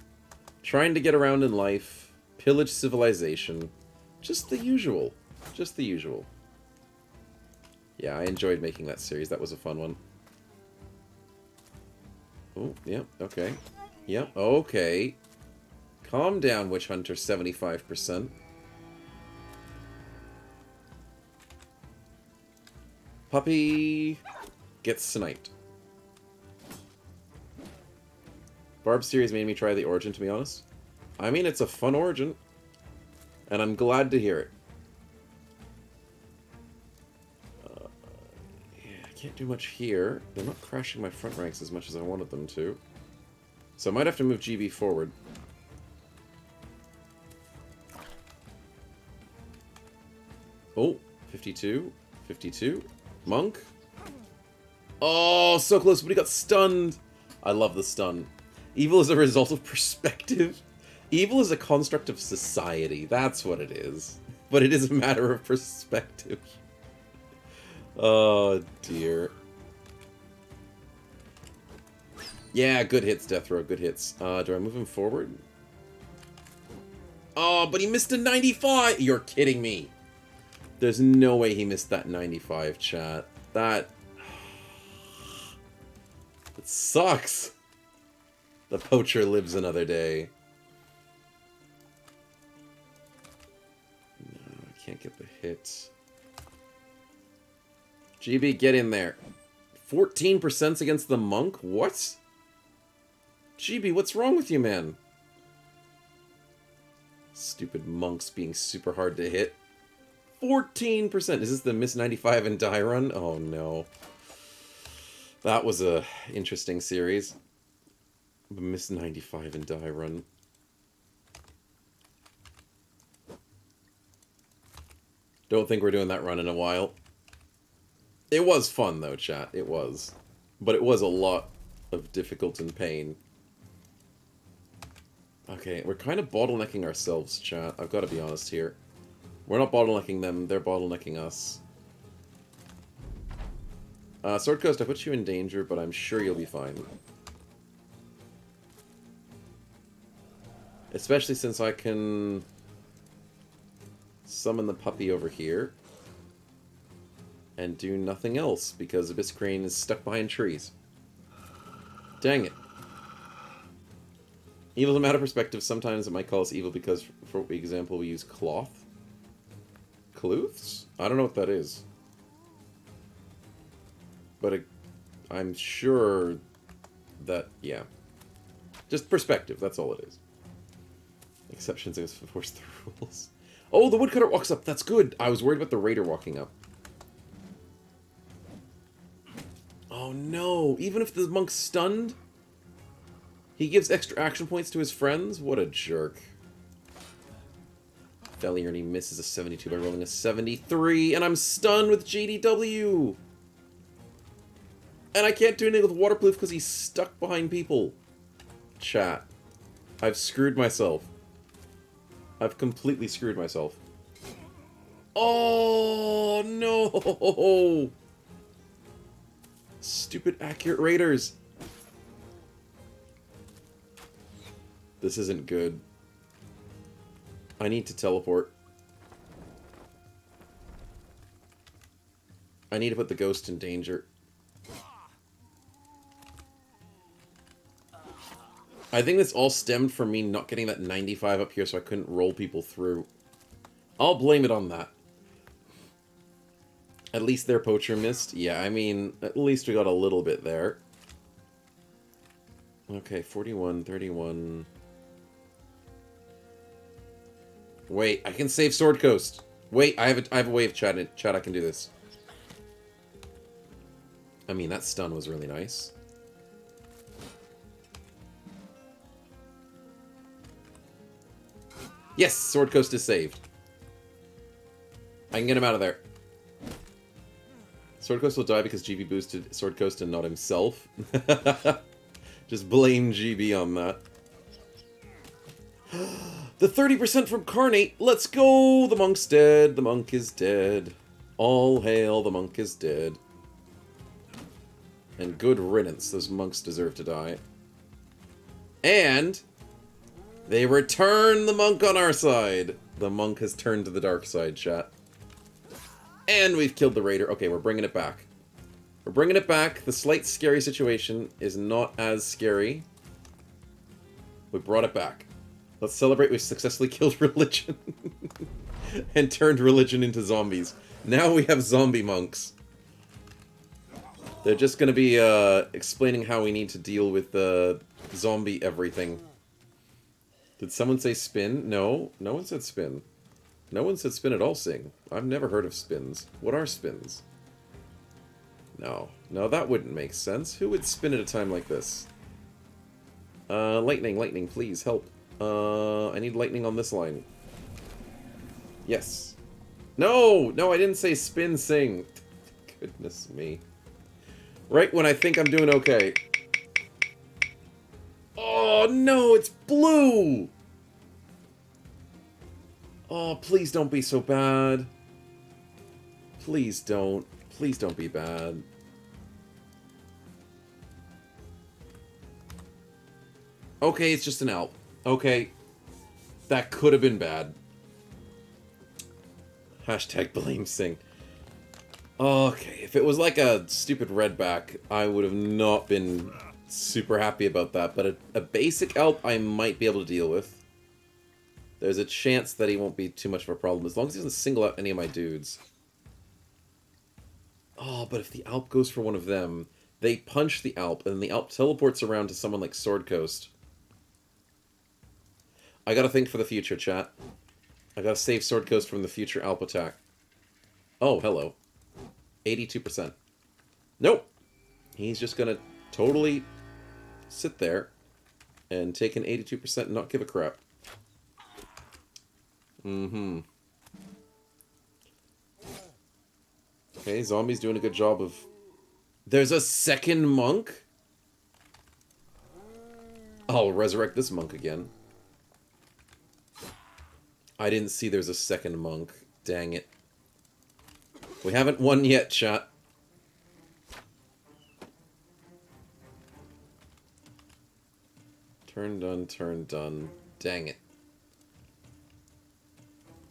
trying to get around in life, pillage civilization. Just the usual. Just the usual. Yeah, I enjoyed making that series. That was a fun one. Oh, yeah, okay. Yeah, okay. Calm down, Witch Hunter 75%. Puppy gets sniped. Barb series made me try the origin, to be honest. I mean, it's a fun origin. And I'm glad to hear it. Yeah, I can't do much here. They're not crashing my front ranks as much as I wanted them to. So I might have to move GB forward. Oh, 52. 52. Monk. Oh, so close, but he got stunned. I love the stun. Evil is a result of perspective. Evil is a construct of society. That's what it is. But it is a matter of perspective. Oh, dear. Yeah, good hits, Death Row. Good hits. Do I move him forward? Oh, but he missed a 95! You're kidding me. There's no way he missed that 95, chat. That sucks. The poacher lives another day. No, I can't get the hit. GB, get in there. 14% against the monk? What? GB, what's wrong with you, man? Stupid monks being super hard to hit. 14%! Is this the Miss 95 and die run? Oh no. That was a interesting series. Miss 95 and die run. Don't think we're doing that run in a while. It was fun though, chat. It was. But it was a lot of difficult and pain. Okay, we're kind of bottlenecking ourselves, chat. I've got to be honest here. We're not bottlenecking them, they're bottlenecking us. Sword Coast, I put you in danger, but I'm sure you'll be fine. Especially since I can summon the puppy over here. And do nothing else, because Abyss Crane is stuck behind trees. Dang it. Evil is a matter of perspective. Sometimes it might call us evil because, for example, we use cloth. Clothes? I don't know what that is. But I'm sure that, yeah. Just perspective, that's all it is. Exceptions enforce the rules. Oh, the woodcutter walks up. That's good. I was worried about the raider walking up. Oh no. Even if the monk's stunned, he gives extra action points to his friends? What a jerk. Felierny misses a 72 by rolling a 73, and I'm stunned with GDW! And I can't do anything with Waterproof because he's stuck behind people. Chat. I've screwed myself. I've completely screwed myself. Oh, no! Stupid accurate raiders. This isn't good. I need to teleport. I need to put the ghost in danger. I think this all stemmed from me not getting that 95 up here so I couldn't roll people through. I'll blame it on that. At least their poacher missed. Yeah, I mean, at least we got a little bit there. Okay, 41, 31. Wait, I can save Sword Coast. Wait, I have a way of chat. Chat, I can do this. I mean, that stun was really nice. Yes, Sword Coast is saved. I can get him out of there. Sword Coast will die because GB boosted Sword Coast and not himself. Just blame GB on that. The 30% from Carnate! Let's go! The monk's dead. The monk is dead. All hail, the monk is dead. And good riddance. Those monks deserve to die. And they return the monk on our side. The monk has turned to the dark side, chat. And we've killed the raider. Okay, we're bringing it back. We're bringing it back. The slight scary situation is not as scary. We brought it back. Let's celebrate we've successfully killed religion. And turned religion into zombies. Now we have zombie monks. They're just going to be explaining how we need to deal with zombie everything. Did someone say spin? No. No one said spin. No one said spin at all, Sing. I've never heard of spins. What are spins? No. No, that wouldn't make sense. Who would spin at a time like this? Lightning, please, help. I need lightning on this line. Yes. No! No, I didn't say spin, Sing. Goodness me. Right when I think I'm doing okay. Oh, no, it's blue! Oh, please don't be so bad. Please don't. Please don't be bad. Okay, it's just an Alp. Okay. That could have been bad. Hashtag blame Sing. Okay, if it was like a stupid redback, I would have not been super happy about that. But a basic Alp I might be able to deal with. There's a chance that he won't be too much of a problem, as long as he doesn't single out any of my dudes. Oh, but if the Alp goes for one of them, they punch the Alp, and the Alp teleports around to someone like Sword Coast. I gotta think for the future, chat. I gotta save Sword Coast from the future Alp attack. Oh, hello. 82%. Nope! He's just gonna totally sit there and take an 82% and not give a crap. Mm-hmm. Okay, zombie's doing a good job of... There's a second monk? I'll resurrect this monk again. I didn't see there's a second monk. Dang it. We haven't won yet, chat. Turn done, turn done. Dang it.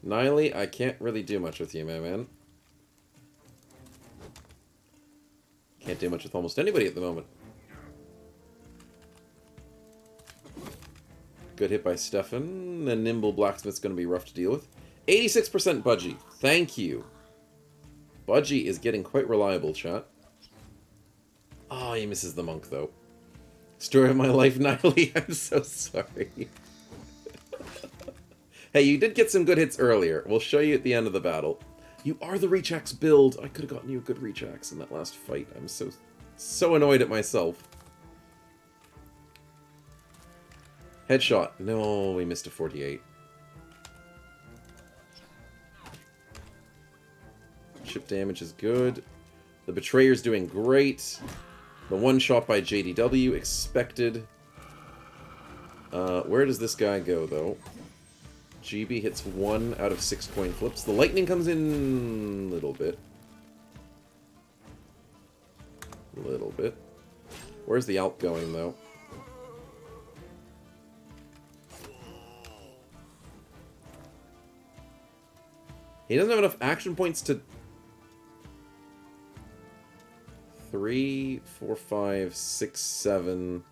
Niley, I can't really do much with you, my man. Can't do much with almost anybody at the moment. Good hit by Stefan. The Nimble Blacksmith's going to be rough to deal with. 86% Budgie. Thank you. Budgie is getting quite reliable, chat. Oh, he misses the monk, though. Story of my life, Niley. I'm so sorry. Hey, you did get some good hits earlier. We'll show you at the end of the battle. You are the Reach Axe build. I could have gotten you a good Reach Axe in that last fight. I'm so annoyed at myself. Headshot. No, we missed a 48. Chip damage is good. The Betrayer's doing great. The one shot by JDW, expected. Where does this guy go, though? GB hits 1 out of 6 coin flips. The lightning comes in a little bit. Little bit. Where's the Alp going, though? He doesn't have enough action points to... 3, 4, 5, 6, 7...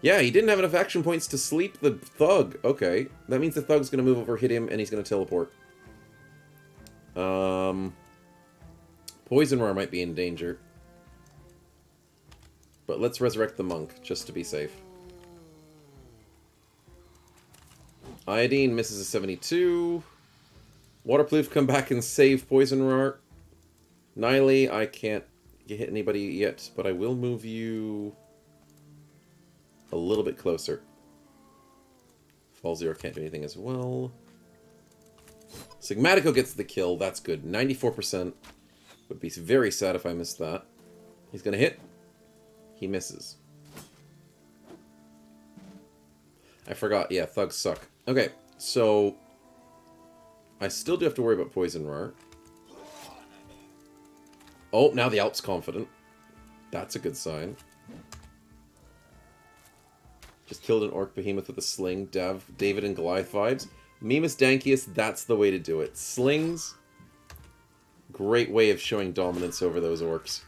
Yeah, he didn't have enough action points to sleep the thug. Okay. That means the thug's going to move over, hit him, and he's going to teleport. Poison Roar might be in danger. But let's resurrect the monk, just to be safe. Iodine misses a 72. Waterproof, come back and save Poison Roar. Niley, I can't hit anybody yet, but I will move you a little bit closer. Fall Zero can't do anything as well. Sigmatico gets the kill. That's good. 94%. Would be very sad if I missed that. He's going to hit. He misses. I forgot. Yeah, thugs suck. Okay, so I still do have to worry about Poison Roar. Oh, now the Alp's confident. That's a good sign. Just killed an Orc Behemoth with a sling. David and Goliath vibes. Mimas Dankius, that's the way to do it. Slings. Great way of showing dominance over those orcs.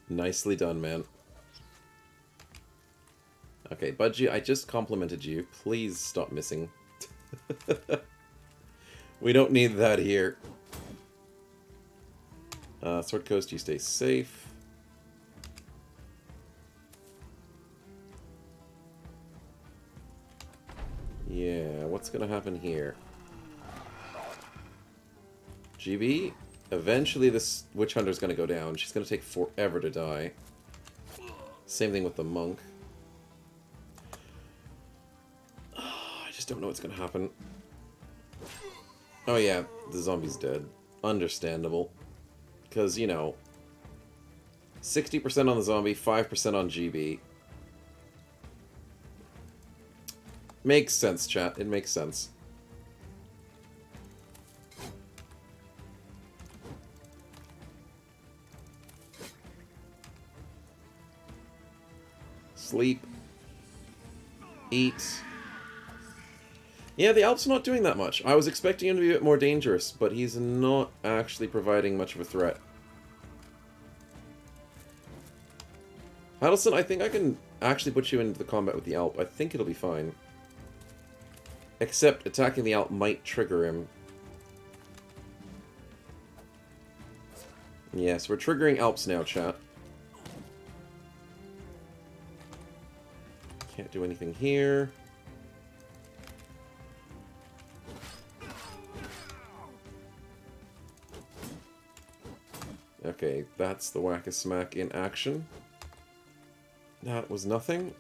Nicely done, man. Okay, Budgie, I just complimented you. Please stop missing. We don't need that here. Sword Coast, you stay safe. Yeah, what's gonna happen here? GB, eventually this Witch Hunter's gonna go down. She's gonna take forever to die. Same thing with the Monk. I just don't know what's gonna happen. Oh yeah, the zombie's dead. Understandable. Because, you know, 60% on the zombie, 5% on GB. Makes sense, chat. It makes sense. Sleep. Eat. Yeah, the Alp's not doing that much. I was expecting him to be a bit more dangerous, but he's not actually providing much of a threat. Adelson, I think I can actually put you into the combat with the Alp. I think it'll be fine. Except attacking the Alp might trigger him. Yes, we're triggering Alps now, chat. Can't do anything here. Okay, that's the Whack-a-Smack in action. That was nothing.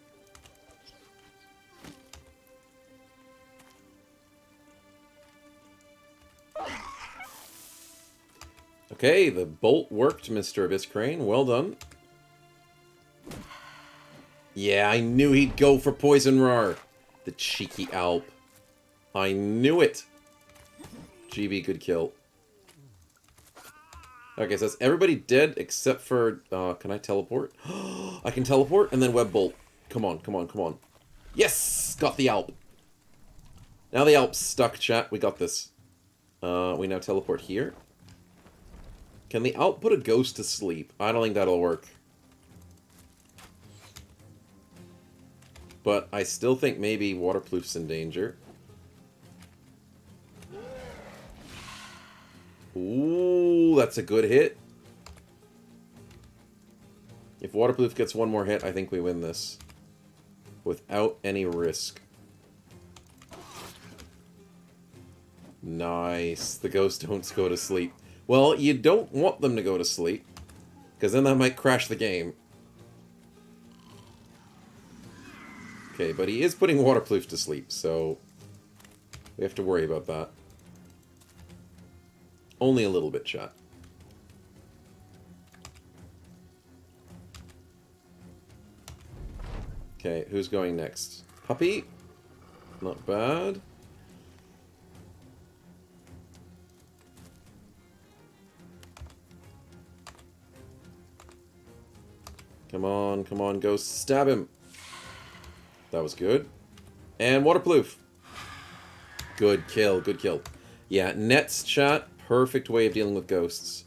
Okay, the bolt worked, Mr. Abyss Crane. Well done. Yeah, I knew he'd go for Poison Roar. The cheeky Alp. I knew it. GB, good kill. Okay, so that's everybody dead except for... can I teleport? I can teleport and then web bolt. Come on, come on, come on. Yes! Got the Alp. Now the Alp's stuck, chat. We got this. We now teleport here. Can the Alp put a ghost to sleep? I don't think that'll work. But I still think maybe Waterproof's in danger. Ooh, that's a good hit. If Waterproof gets one more hit, I think we win this. Without any risk. Nice. The ghosts don't go to sleep. Well, you don't want them to go to sleep. Because then that might crash the game. Okay, but he is putting Waterproof to sleep, so... we have to worry about that. Only a little bit, chat. Okay, who's going next? Puppy? Not bad. Come on, ghost. Stab him. That was good. And Waterproof. Good kill, good kill. Yeah, nets, chat. Perfect way of dealing with ghosts.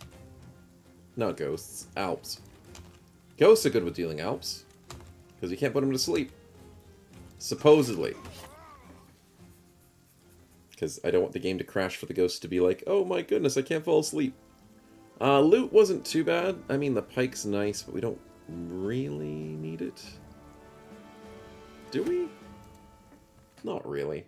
Not ghosts, Alps. Ghosts are good with dealing Alps. Because you can't put them to sleep. Supposedly. Because I don't want the game to crash for the ghost to be like, oh my goodness, I can't fall asleep. Loot wasn't too bad. I mean, the pike's nice, but we don't really need it. Do we? Not really.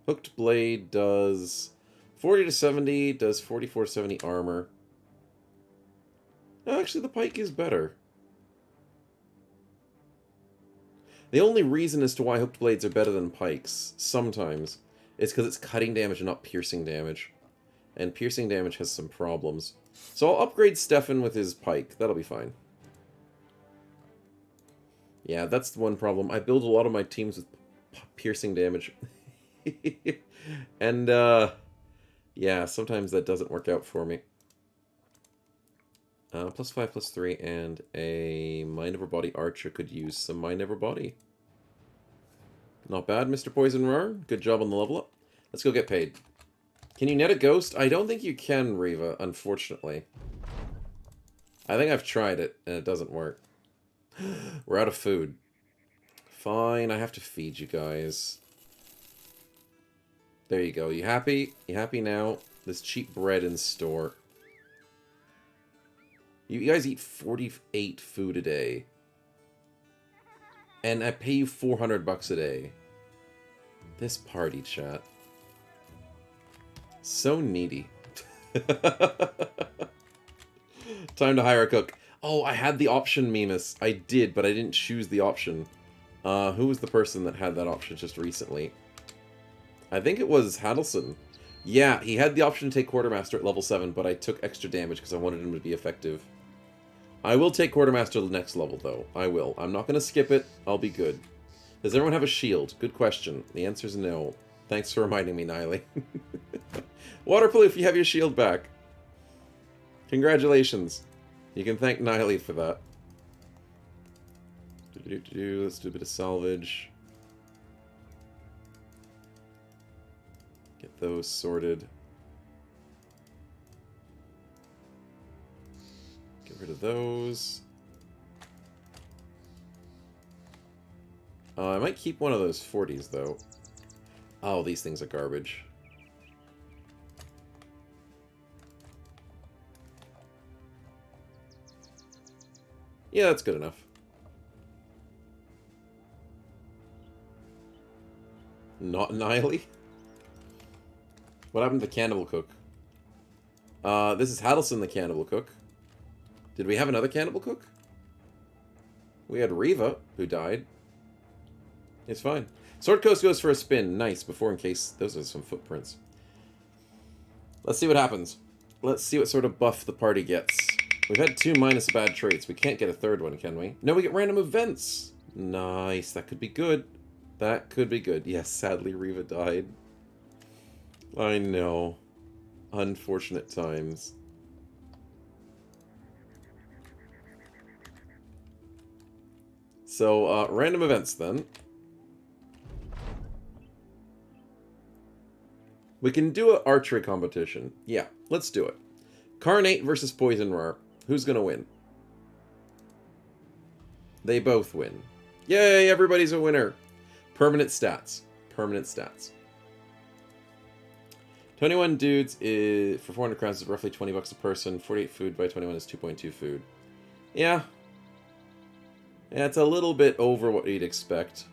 Hooked blade does 40 to 70, does 44 to 70 armor. Actually, the pike is better. The only reason as to why hooked blades are better than pikes, sometimes, is because it's cutting damage and not piercing damage. And piercing damage has some problems. So I'll upgrade Stefan with his pike. That'll be fine. Yeah, that's the one problem. I build a lot of my teams with piercing damage. And, yeah, sometimes that doesn't work out for me. +5, +3, and a Mind Over Body Archer could use some Mind Over Body. Not bad, Mr. Poison Roar. Good job on the level up. Let's go get paid. Can you net a ghost? I don't think you can, Riva, unfortunately. I think I've tried it, and it doesn't work. We're out of food. Fine, I have to feed you guys. There you go. You happy? You happy now? There's cheap bread in store. You guys eat 48 food a day. And I pay you 400 bucks a day. This party chat. So needy. Time to hire a cook. Oh, I had the option, Mimus. I did, but I didn't choose the option. Who was the person that had that option just recently? I think it was Hadelson. Yeah, he had the option to take Quartermaster at level 7, but I took extra damage because I wanted him to be effective. I will take Quartermaster to the next level, though. I will. I'm not going to skip it. I'll be good. Does everyone have a shield? Good question. The answer is no. Thanks for reminding me, Niley. Waterproof, you have your shield back. Congratulations. You can thank Niley for that. Let's do a bit of salvage. Get those sorted. Get rid of those. I might keep one of those 40s, though. Oh, these things are garbage. Yeah, that's good enough. Not Niley? What happened to the Cannibal Cook? This is Hadelson the Cannibal Cook. Did we have another Cannibal Cook? We had Riva, who died. It's fine. Sword Coast goes for a spin. Nice, before in case... Those are some footprints. Let's see what happens. Let's see what sort of buff the party gets. We've had 2 minus bad traits. We can't get a third one, can we? No, we get random events. Nice. That could be good. That could be good. Yes, sadly, Riva died. I know. Unfortunate times. So, random events, then. We can do an archery competition. Yeah, let's do it. Carnate versus Poison Roar. Who's gonna win? They both win. Yay, everybody's a winner. Permanent stats. Permanent stats. 21 dudes is, for 400 crowns is roughly 20 bucks a person. 48 food by 21 is 2.2 food. Yeah. Yeah, it's a little bit over what you'd expect.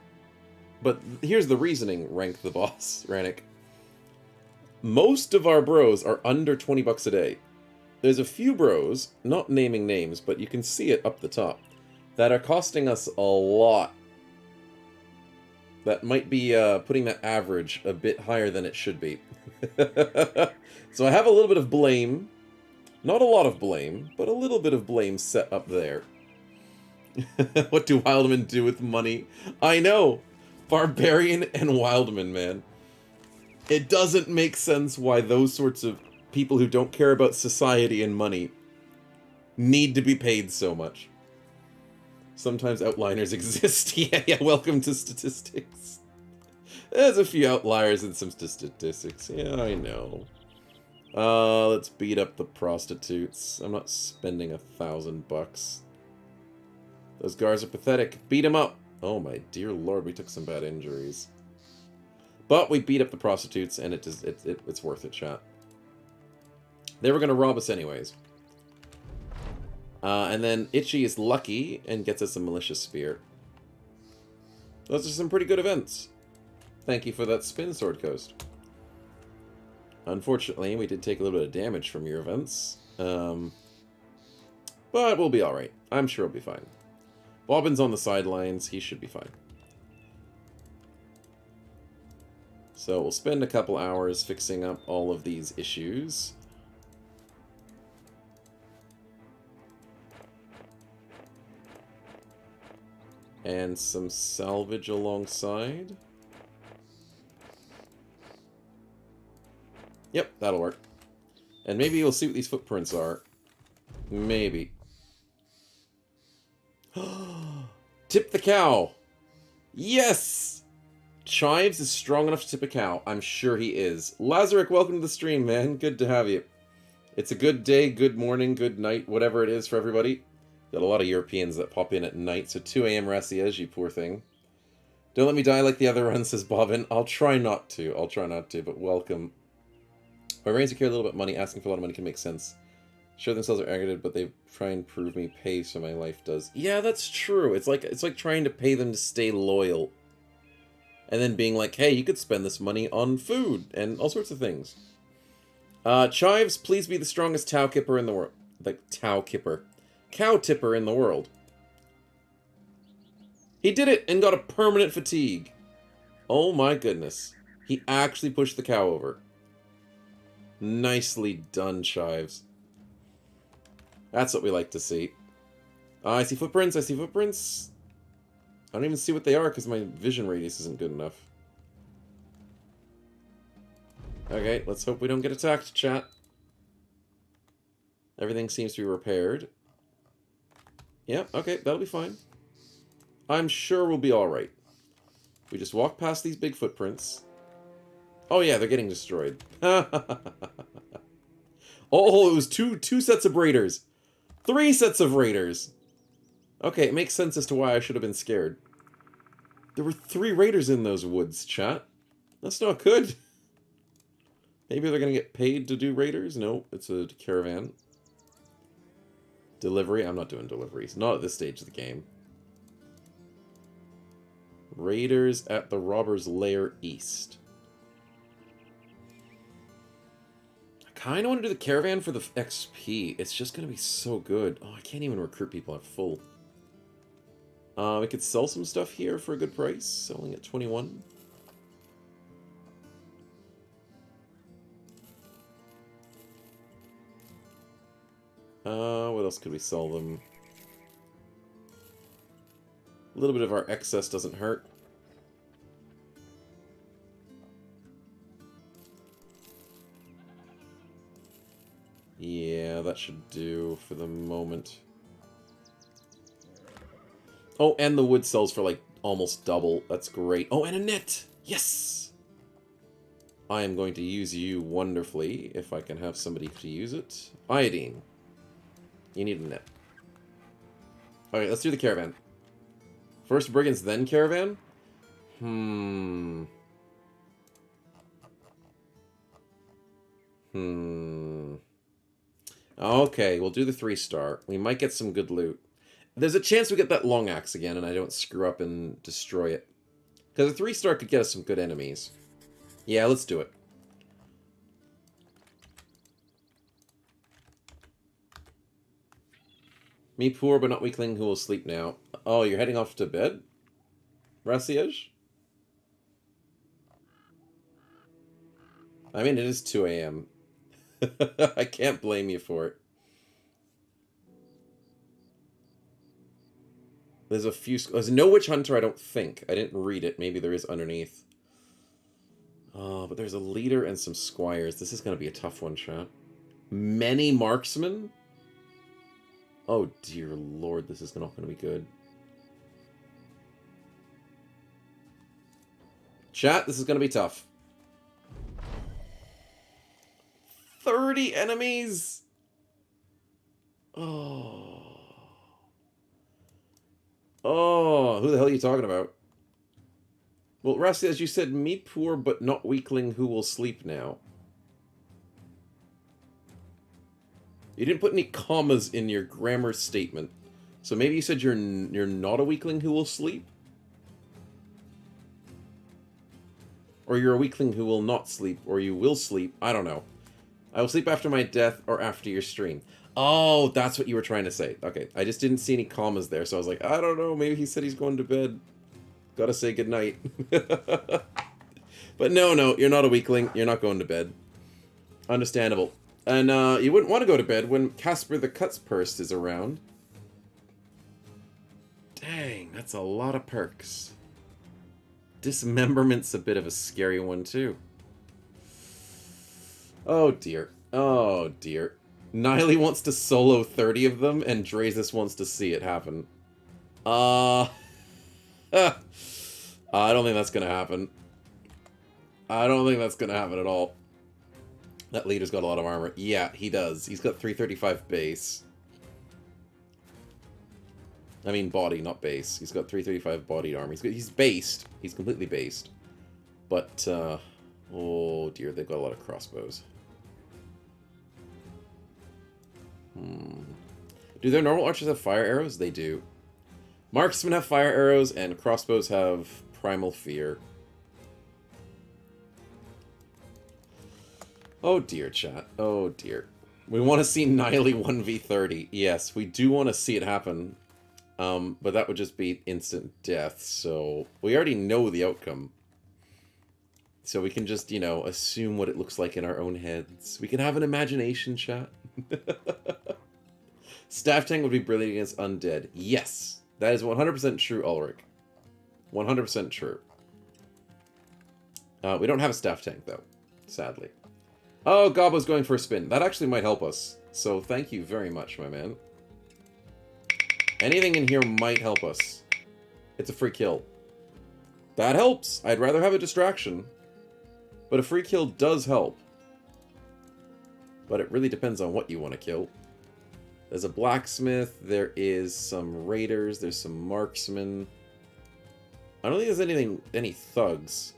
But here's the reasoning, Rank the Boss, Rannick. Most of our bros are under 20 bucks a day. There's a few bros, not naming names, but you can see it up the top, that are costing us a lot. That might be putting that average a bit higher than it should be. So I have a little bit of blame. Not a lot of blame, but a little bit of blame set up there. What do Wildmen do with money? I know! Barbarian and Wildman, man. It doesn't make sense why those sorts of people who don't care about society and money need to be paid so much. Sometimes outliners exist. Yeah, welcome to statistics. There's a few outliers in some statistics. Yeah, I know. Let's beat up the prostitutes. I'm not spending $1,000. Those guards are pathetic. Beat them up. Oh my dear lord, we took some bad injuries. But we beat up the prostitutes, and it's worth it, chat. They were going to rob us anyways. And then Itchy is lucky and gets us a malicious spear. Those are some pretty good events. Thank you for that spin, Sword Coast. Unfortunately, we did take a little bit of damage from your events. But we'll be alright. I'm sure we'll be fine. Bobbin's on the sidelines. He should be fine. So we'll spend a couple hours fixing up all of these issues. And some salvage alongside. Yep, that'll work. And maybe we'll see what these footprints are. Maybe. Tip the cow! Yes! Chives is strong enough to tip a cow. I'm sure he is. Lazaric, welcome to the stream, man. Good to have you. It's a good day, good morning, good night, whatever it is for everybody. Got a lot of Europeans that pop in at night, so 2 a.m. Rassiege, you poor thing. Don't let me die like the other run, says Bobbin. I'll try not to. I'll try not to, but welcome. My brains care a little bit money. Asking for a lot of money can make sense. Sure, themselves are aggravated, but they try and prove me pay, so my life does. Yeah, that's true. It's like trying to pay them to stay loyal. And then being like, hey, you could spend this money on food and all sorts of things. Chives, please be the strongest Tau Kipper in the world. The Tau Kipper. Cow tipper in the world. He did it and got a permanent fatigue. Oh my goodness. He actually pushed the cow over. Nicely done, Chives. That's what we like to see. I see footprints, I see footprints. I don't even see what they are because my vision radius isn't good enough. Okay, let's hope we don't get attacked, chat. Everything seems to be repaired. Yeah, okay, that'll be fine. I'm sure we'll be alright. We just walk past these big footprints. Oh yeah, they're getting destroyed. Oh, it was two sets of raiders. 3 sets of raiders. Okay, it makes sense as to why I should have been scared. There were 3 raiders in those woods, chat. That's not good. Maybe they're going to get paid to do raiders? No, it's a caravan. Delivery? I'm not doing deliveries. Not at this stage of the game. Raiders at the Robber's Lair East. I kind of want to do the caravan for the XP. It's just going to be so good. Oh, I can't even recruit people at full. We could sell some stuff here for a good price. Selling at 21. What else could we sell them? A little bit of our excess doesn't hurt. Yeah, that should do for the moment. Oh, and the wood sells for like almost double. That's great. Oh, and a net! Yes! I am going to use you wonderfully if I can have somebody to use it. Iodine. You need a net. Okay, let's do the caravan. First brigands, then caravan? Okay, we'll do the 3-star. We might get some good loot. There's a chance we get that long axe again and I don't screw up and destroy it. Because a 3-star could get us some good enemies. Yeah, let's do it. Me poor but not weakling who will sleep now. Oh, you're heading off to bed? Rassiege? I mean, it is 2 a.m. I can't blame you for it. There's a few... There's no Witch Hunter, I don't think. I didn't read it. Maybe there is underneath. Oh, but there's a leader and some squires. This is going to be a tough one, chat. Many marksmen? Oh, dear lord, this is not going to be good. Chat, this is going to be tough. 30 enemies! Oh. Oh, who the hell are you talking about? Well, Rusty, as you said, me poor but not weakling who will sleep now. You didn't put any commas in your grammar statement. So maybe you said you're not a weakling who will sleep? Or you're a weakling who will not sleep, or you will sleep. I don't know. I will sleep after my death or after your stream. Oh, that's what you were trying to say. Okay, I just didn't see any commas there, so I was like, I don't know, maybe he said he's going to bed. Gotta say goodnight. But no, you're not a weakling. You're not going to bed. Understandable. And you wouldn't want to go to bed when Casper the Cutspursed is around. Dang, that's a lot of perks. Dismemberment's a bit of a scary one, too. Oh, dear. Oh, dear. Niley wants to solo 30 of them, and Drazus wants to see it happen. I don't think that's gonna happen. I don't think that's gonna happen at all. That leader's got a lot of armor. Yeah, he does. He's got 335 base. I mean body, not base. He's got 335 body armor. He's based. He's completely based. But, oh dear, they've got a lot of crossbows. Do their normal archers have fire arrows? They do. Marksmen have fire arrows, and crossbows have primal fear. Oh dear, chat. Oh dear. We want to see Niley 1v30. Yes, we do want to see it happen. But that would just be instant death, so we already know the outcome. So we can just, you know, assume what it looks like in our own heads. We can have an imagination, chat. Staff tank would be brilliant against undead. Yes, that is 100% true, Ulrich. 100% true. We don't have a staff tank, though, sadly. Oh, Gobbo's going for a spin. That actually might help us. So thank you very much, my man. Anything in here might help us. It's a free kill. That helps. I'd rather have a distraction. But a free kill does help. But it really depends on what you want to kill. There's a blacksmith. There is some raiders. There's some marksmen. I don't think there's any thugs.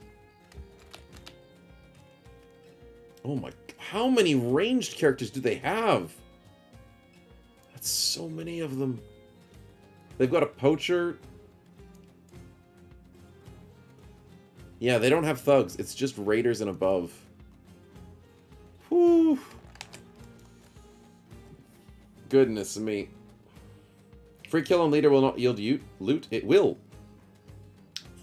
Oh my... How many ranged characters do they have? That's so many of them. They've got a poacher. Yeah, they don't have thugs. It's just raiders and above. Whew. Goodness me. Free kill on leader will not yield you loot. It will.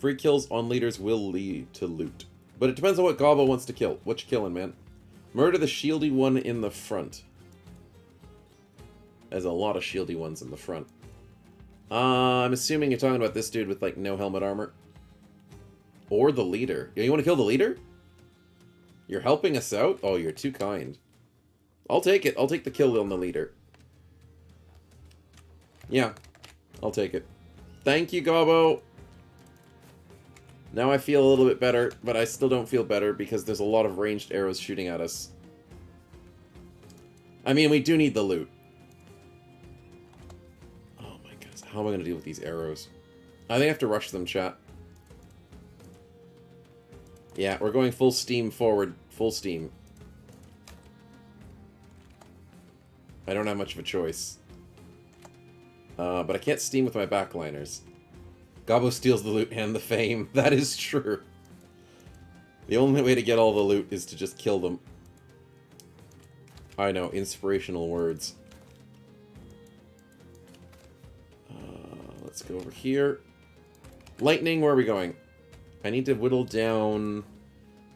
Free kills on leaders will lead to loot. But it depends on what Gobbo wants to kill. What you killing, man? Murder the shieldy one in the front. There's a lot of shieldy ones in the front. I'm assuming you're talking about this dude with, like, no helmet armor. Or the leader. You want to kill the leader? You're helping us out? Oh, you're too kind. I'll take it. I'll take the kill on the leader. Yeah, I'll take it. Thank you, Gobbo. Now I feel a little bit better, but I still don't feel better because there's a lot of ranged arrows shooting at us. I mean, we do need the loot. Oh my goodness, how am I going to deal with these arrows? I think I have to rush them, chat. Yeah, we're going full steam forward. Full steam. I don't have much of a choice. But I can't steam with my backliners. Gobbo steals the loot and the fame. That is true. The only way to get all the loot is to just kill them. I know, inspirational words. Let's go over here. Lightning, where are we going? I need to whittle down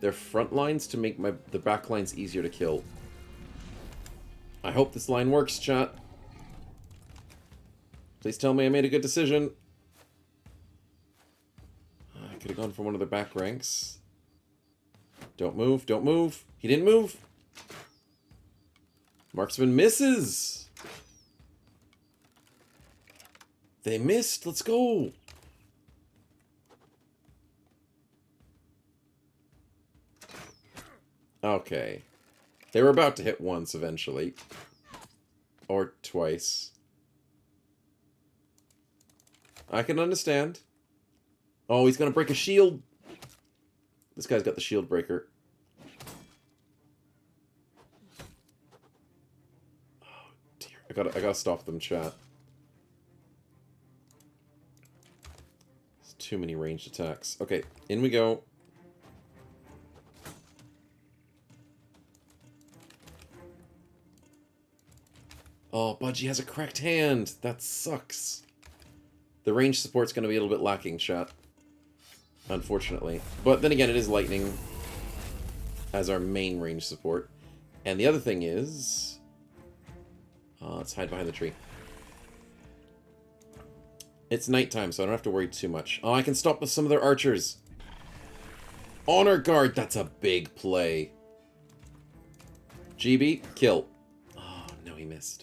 their front lines to make the back lines easier to kill. I hope this line works, chat. Please tell me I made a good decision. I could have gone for one of the back ranks. Don't move, don't move. He didn't move. Marksman misses. They missed. Let's go. Okay. They were about to hit once eventually. Or twice. I can understand. Oh, he's gonna break a shield. This guy's got the shield breaker. Oh dear. I gotta stop them, chat. It's too many ranged attacks. Okay, in we go. Oh, Budgie has a cracked hand. That sucks. The range support's going to be a little bit lacking, chat. Unfortunately. But then again, it is lightning as our main range support. And the other thing is... let's hide behind the tree. It's nighttime, so I don't have to worry too much. Oh, I can stop with some of their archers. Honor Guard, that's a big play. GB, kill. Oh, no, he missed.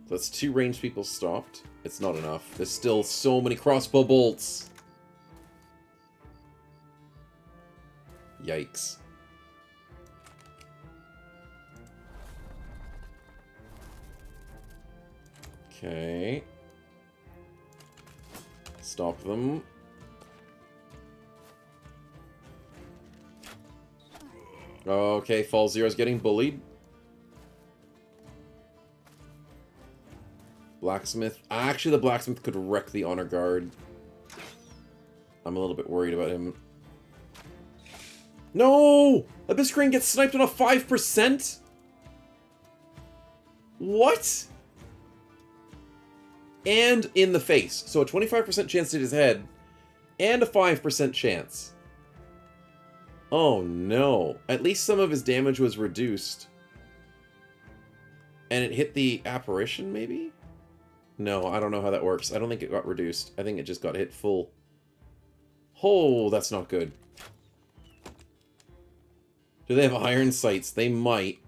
So that's 2 ranged people stopped. It's not enough. There's still so many crossbow bolts. Yikes. Okay. Stop them. Okay, Fall Zero's getting bullied. Blacksmith. Actually, the blacksmith could wreck the honor guard. I'm a little bit worried about him. No! Abyss Crane gets sniped on a 5%? What? And in the face. So a 25% chance to hit his head. And a 5% chance. Oh no. At least some of his damage was reduced. And it hit the apparition, maybe? No, I don't know how that works. I don't think it got reduced. I think it just got hit full. Oh, that's not good. Do they have iron sights? They might.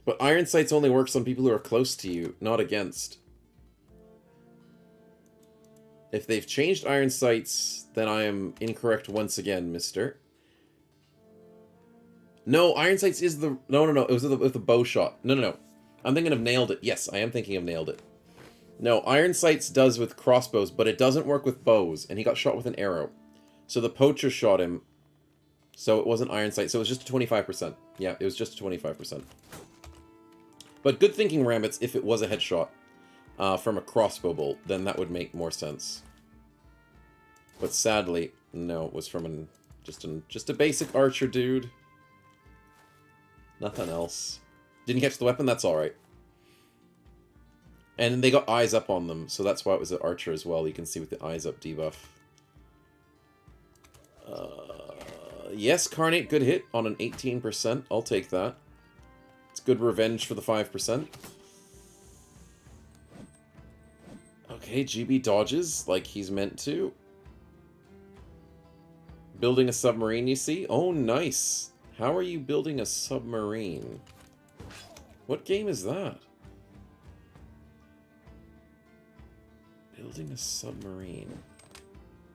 But iron sights only works on people who are close to you, not against. If they've changed iron sights, then I am incorrect once again, mister. No, iron sights is the... No. It was with the bow shot. No. I'm thinking of nailed it. Yes, I am thinking of nailed it. No, iron sights does with crossbows, but it doesn't work with bows, and he got shot with an arrow. So the poacher shot him, so it wasn't iron sight, so it was just a 25%. Yeah, it was just a 25%. But good thinking, Rambits, if it was a headshot from a crossbow bolt, then that would make more sense. But sadly, no, it was from just a basic archer dude. Nothing else. Didn't catch the weapon? That's alright. And they got eyes up on them, so that's why it was an archer as well. You can see with the eyes up debuff. Yes, Carnate, good hit on an 18%. I'll take that. It's good revenge for the 5%. Okay, GB dodges like he's meant to. Building a submarine, you see? Oh, nice. How are you building a submarine? What game is that? Building a submarine.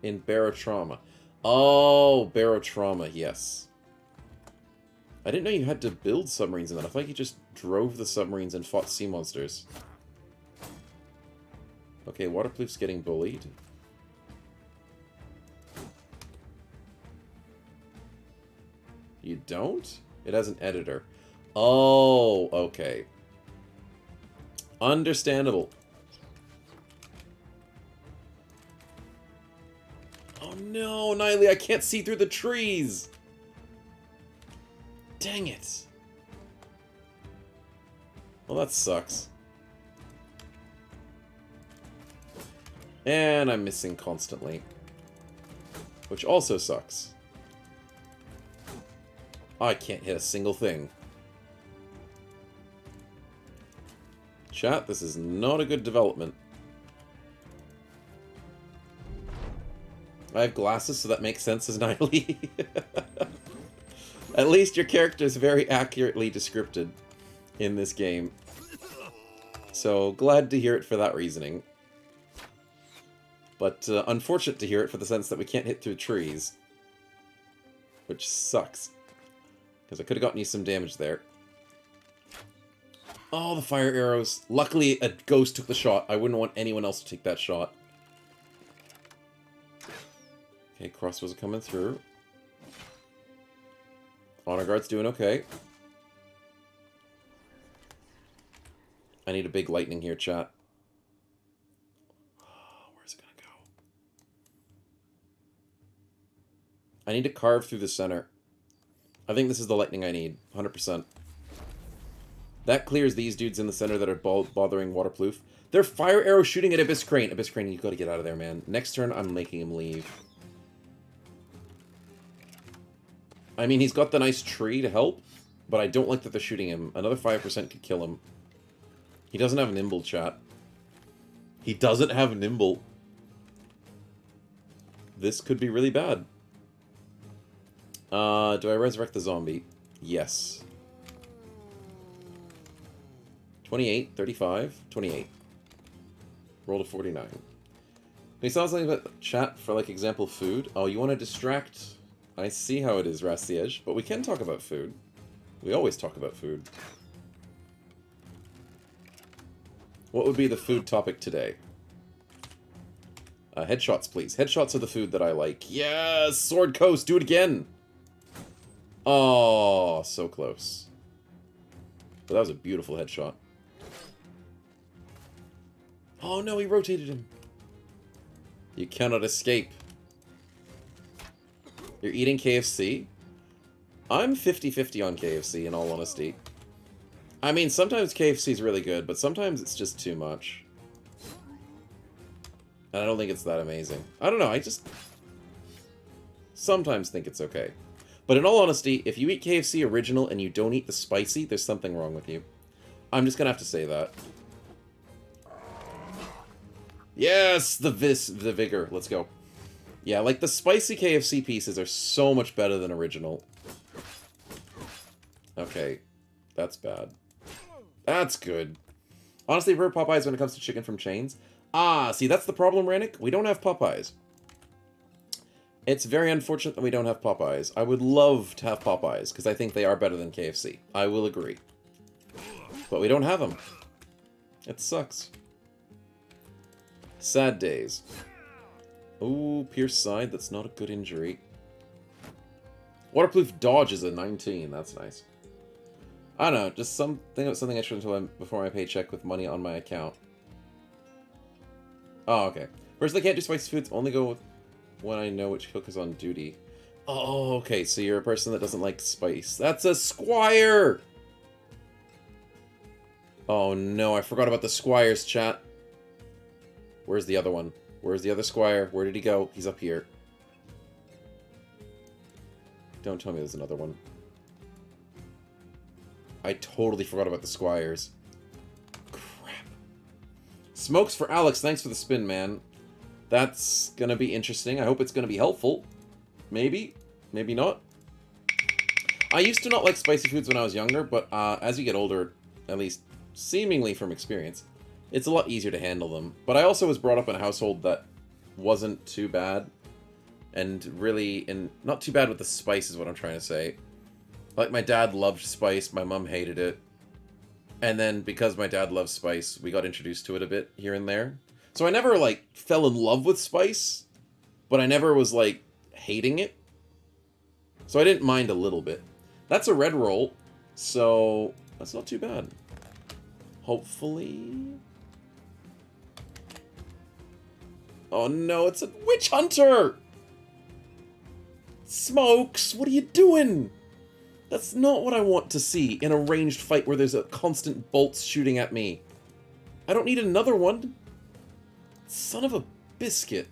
In Barotrauma. Oh, Barotrauma, yes. I didn't know you had to build submarines in that. I thought you just drove the submarines and fought sea monsters. Okay, Waterproof's getting bullied. You don't? It has an editor. Oh, okay. Understandable. Oh no, Niley, I can't see through the trees! Dang it. Well, that sucks. And I'm missing constantly. Which also sucks. I can't hit a single thing. Chat, this is not a good development. I have glasses, so that makes sense as Niley. At least your character is very accurately descripted in this game. So, glad to hear it for that reasoning. But unfortunate to hear it for the sense that we can't hit through trees. Which sucks. Because I could have gotten you some damage there. Oh, the fire arrows. Luckily, a ghost took the shot. I wouldn't want anyone else to take that shot. Okay, crossbows are coming through. Honor Guard's doing okay. I need a big lightning here, chat. Where's it gonna go? I need to carve through the center. I think this is the lightning I need, 100%. That clears these dudes in the center that are bothering Waterproof. They're fire arrow shooting at Abyss Crane. Abyss Crane, you gotta get out of there, man. Next turn, I'm making him leave. I mean, he's got the nice tree to help, but I don't like that they're shooting him. Another 5% could kill him. He doesn't have Nimble, chat. He doesn't have Nimble. This could be really bad. Do I resurrect the zombie? Yes. 28, 35, 28. Roll to 49. Can you tell us something about chat for, like, example, food? Oh, you want to distract? I see how it is, Rastiej, but we can talk about food. We always talk about food. What would be the food topic today? Headshots, please. Headshots are the food that I like. Yes! Sword Coast, do it again! Oh, so close. But that was a beautiful headshot. Oh no, he rotated him. You cannot escape. You're eating KFC? I'm 50-50 on KFC, in all honesty. I mean, sometimes KFC is really good, but sometimes it's just too much. And I don't think it's that amazing. I don't know, I just sometimes think it's okay. But in all honesty, if you eat KFC original and you don't eat the spicy, there's something wrong with you. I'm just gonna have to say that. Yes! The vigor. Let's go. Yeah, like, the spicy KFC pieces are so much better than original. Okay. That's bad. That's good. Honestly, I prefer Popeyes when it comes to chicken from chains. Ah, see, that's the problem, Rannick. We don't have Popeyes. It's very unfortunate that we don't have Popeyes. I would love to have Popeyes, because I think they are better than KFC. I will agree. But we don't have them. It sucks. Sad days. Ooh, pierced side. That's not a good injury. Waterproof dodge is a 19. That's nice. I don't know. Just something I should until before my paycheck with money on my account. Oh, okay. Personally, can't do spicy foods. Only go with when I know which cook is on duty. Oh, okay. So you're a person that doesn't like spice. That's a squire! Oh, no. I forgot about the squires, chat. Where's the other one? Where's the other squire? Where did he go? He's up here. Don't tell me there's another one. I totally forgot about the squires. Crap. Smokes for Alex. Thanks for the spin, man. That's gonna be interesting. I hope it's gonna be helpful. Maybe. Maybe not. I used to not like spicy foods when I was younger, but as you get older, at least seemingly from experience, it's a lot easier to handle them. But I also was brought up in a household that wasn't too bad. And really, not too bad with the spice is what I'm trying to say. Like, my dad loved spice, my mom hated it. And then, because my dad loves spice, we got introduced to it a bit here and there. So I never, like, fell in love with spice, but I never was, like, hating it. So I didn't mind a little bit. That's a red roll, so that's not too bad. Hopefully... Oh no, it's a witch hunter! Smokes, what are you doing? That's not what I want to see in a ranged fight where there's a constant bolts shooting at me. I don't need another one. Son of a biscuit.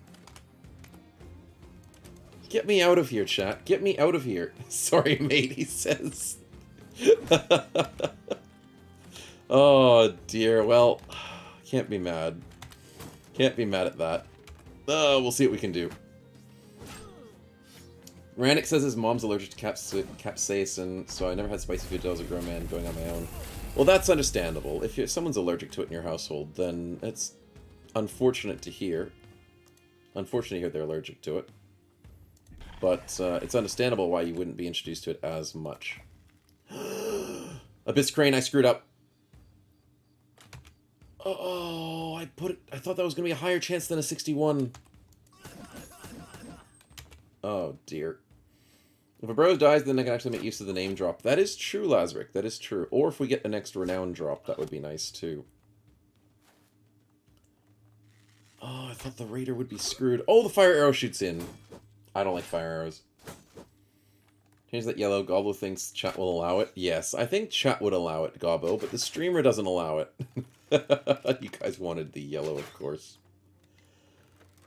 Get me out of here, chat. Get me out of here. Sorry, mate, he says. Oh, dear. Well, can't be mad. Can't be mad at that. We'll see what we can do. Rannick says his mom's allergic to capsaicin, so I never had spicy food until I was a grown man going on my own. Well, that's understandable. If someone's allergic to it in your household, then it's unfortunate to hear. Unfortunate to hear they're allergic to it. But it's understandable why you wouldn't be introduced to it as much. Abyss Crane, I screwed up. Oh, I thought that was going to be a higher chance than a 61. Oh, dear. If a bro dies, then I can actually make use of the name drop. That is true, Lazarick. That is true. Or if we get the next renown drop, that would be nice, too. Oh, I thought the raider would be screwed. Oh, the fire arrow shoots in. I don't like fire arrows. Change that yellow. Gobbo thinks chat will allow it. Yes, I think chat would allow it, Gobbo, but the streamer doesn't allow it. You guys wanted the yellow, of course.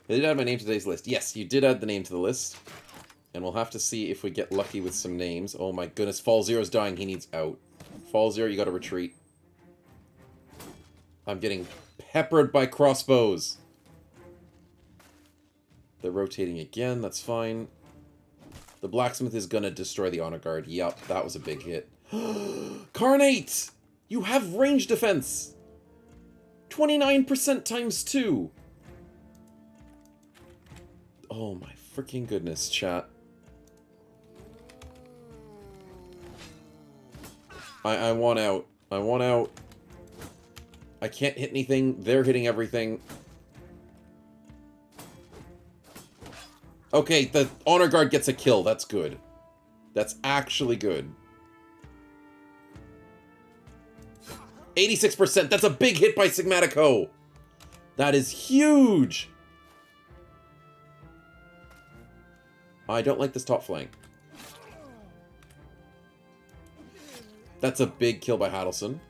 I did add my name to today's list. Yes, you did add the name to the list. And we'll have to see if we get lucky with some names. Oh my goodness, Fall Zero's dying. He needs out. Fall Zero, you gotta retreat. I'm getting peppered by crossbows. They're rotating again, that's fine. The blacksmith is gonna destroy the honor guard. Yup, that was a big hit. Carnate! You have range defense! 29% times 2! Oh my freaking goodness, chat. I want out. I want out. I can't hit anything. They're hitting everything. Okay, the honor guard gets a kill. That's good. That's actually good. 86%. That's a big hit by Sigmatico. That is huge. I don't like this top flank. That's a big kill by Hadelson.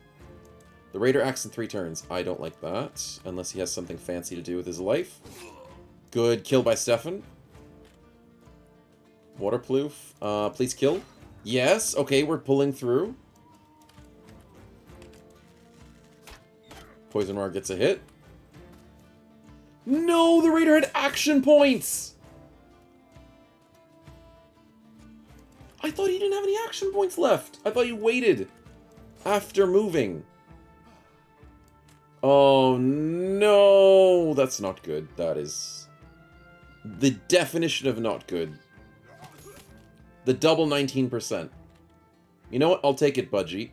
The Raider acts in 3 turns. I don't like that. Unless he has something fancy to do with his life. Good kill by Stefan. Waterproof. Please kill. Yes. Okay, we're pulling through. Poison Roar gets a hit. No! The Raider had action points! I thought he didn't have any action points left. I thought he waited after moving. Oh, no. That's not good. That is the definition of not good. The double 19%. You know what? I'll take it, Budgie.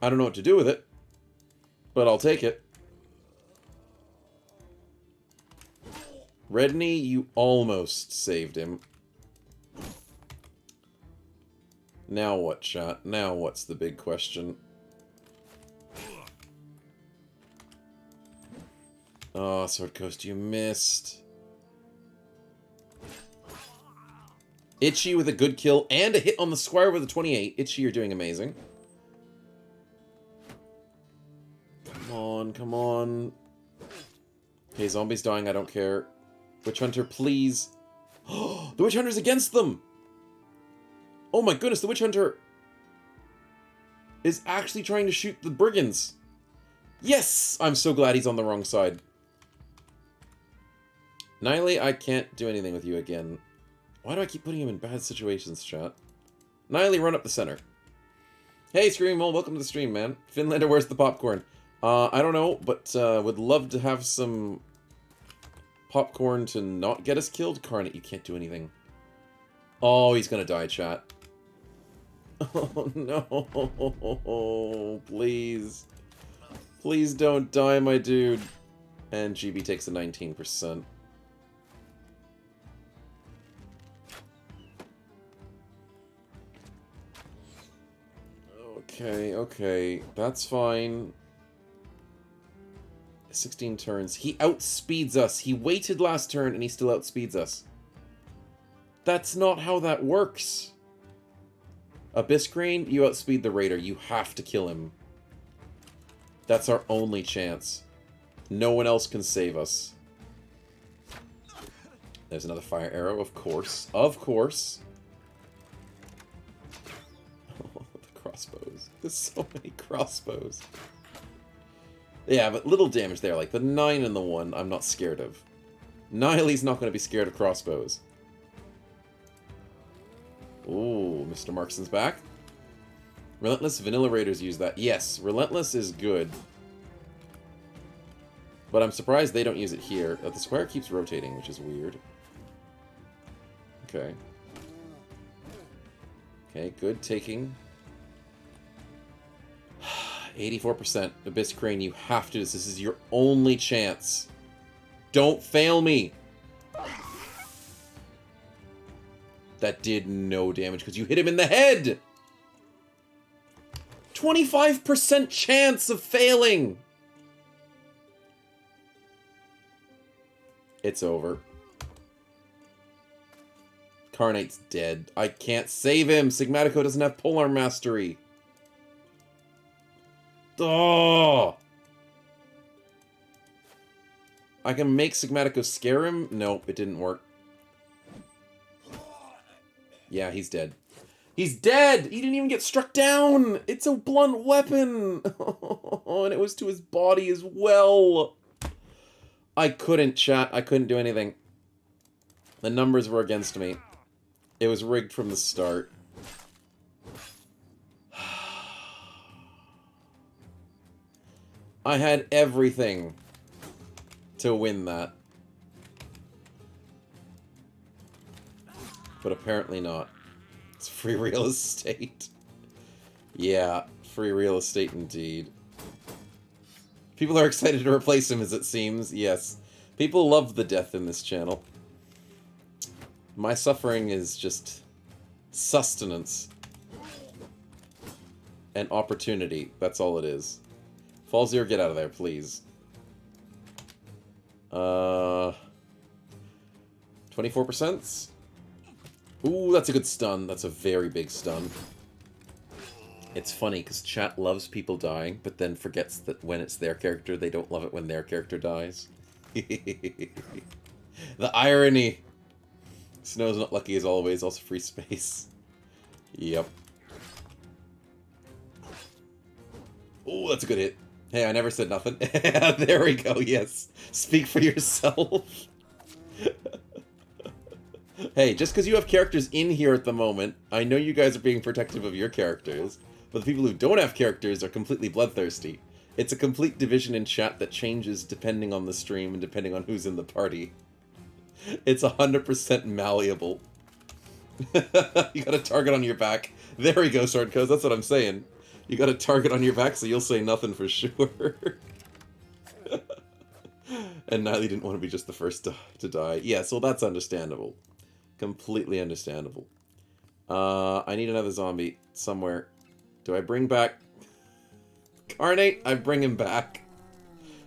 I don't know what to do with it, but I'll take it. Redney, you almost saved him. Now what, chat? Now what's the big question? Oh, Sword Coast, you missed. Itchy with a good kill and a hit on the Squire with a 28. Itchy, you're doing amazing. Come on, come on. Okay, zombies dying, I don't care. Witch Hunter, please. Oh, the Witch Hunter's against them! Oh my goodness, the Witch Hunter is actually trying to shoot the brigands. Yes! I'm so glad he's on the wrong side. Niley, I can't do anything with you again. Why do I keep putting him in bad situations, chat? Niley, run up the center. Hey, Screaming Mole, welcome to the stream, man. Finlander, where's the popcorn? I don't know, but would love to have some popcorn to not get us killed. Carnate, you can't do anything. Oh, he's gonna die, chat. Oh, no. Please. Please don't die, my dude. And GB takes a 19%. Okay, okay. That's fine. 16 turns. He outspeeds us. He waited last turn and he still outspeeds us. That's not how that works. Abysscrane, you outspeed the Raider. You have to kill him. That's our only chance. No one else can save us. There's another fire arrow, of course. Of course. Oh, the crossbows. There's so many crossbows. Yeah, but little damage there. Like the 9 and the 1, I'm not scared of. Niley's not going to be scared of crossbows. Ooh, Mr. Markson's back. Relentless Vanilla Raiders use that. Yes, Relentless is good. But I'm surprised they don't use it here. The square keeps rotating, which is weird. Okay. Okay, good taking. 84%. Abyss Crane, you have to do this. This is your only chance. Don't fail me. That did no damage because you hit him in the head! 25% chance of failing! It's over. Carnate's dead. I can't save him! Sigmatico doesn't have Polar Mastery. Oh! I can make Sigmatico scare him? Nope, it didn't work. Yeah, he's dead. He's dead! He didn't even get struck down! It's a blunt weapon! And it was to his body as well. I couldn't, chat. I couldn't do anything. The numbers were against me. It was rigged from the start. I had everything to win that. But apparently not. It's free real estate. Yeah, free real estate indeed. People are excited to replace him, as it seems. Yes. People love the death in this channel. My suffering is just sustenance. And opportunity. That's all it is. Fall Zero, get out of there, please. 24%? Ooh, that's a good stun. That's a very big stun. It's funny, because chat loves people dying, but then forgets that when it's their character, they don't love it when their character dies. The irony! Snow's not lucky as always, also free space. Yep. Ooh, that's a good hit. Hey, I never said nothing. There we go, yes. Speak for yourself. Hey, just because you have characters in here at the moment, I know you guys are being protective of your characters, but the people who don't have characters are completely bloodthirsty. It's a complete division in chat that changes depending on the stream and depending on who's in the party. It's 100% malleable. You got a target on your back. There we go, Swordcoast, that's what I'm saying. You got a target on your back, so you'll say nothing for sure. And Niley didn't want to be just the first to die. Yeah, so that's understandable. Completely understandable. I need another zombie somewhere. Do I bring back Carnate? I bring him back.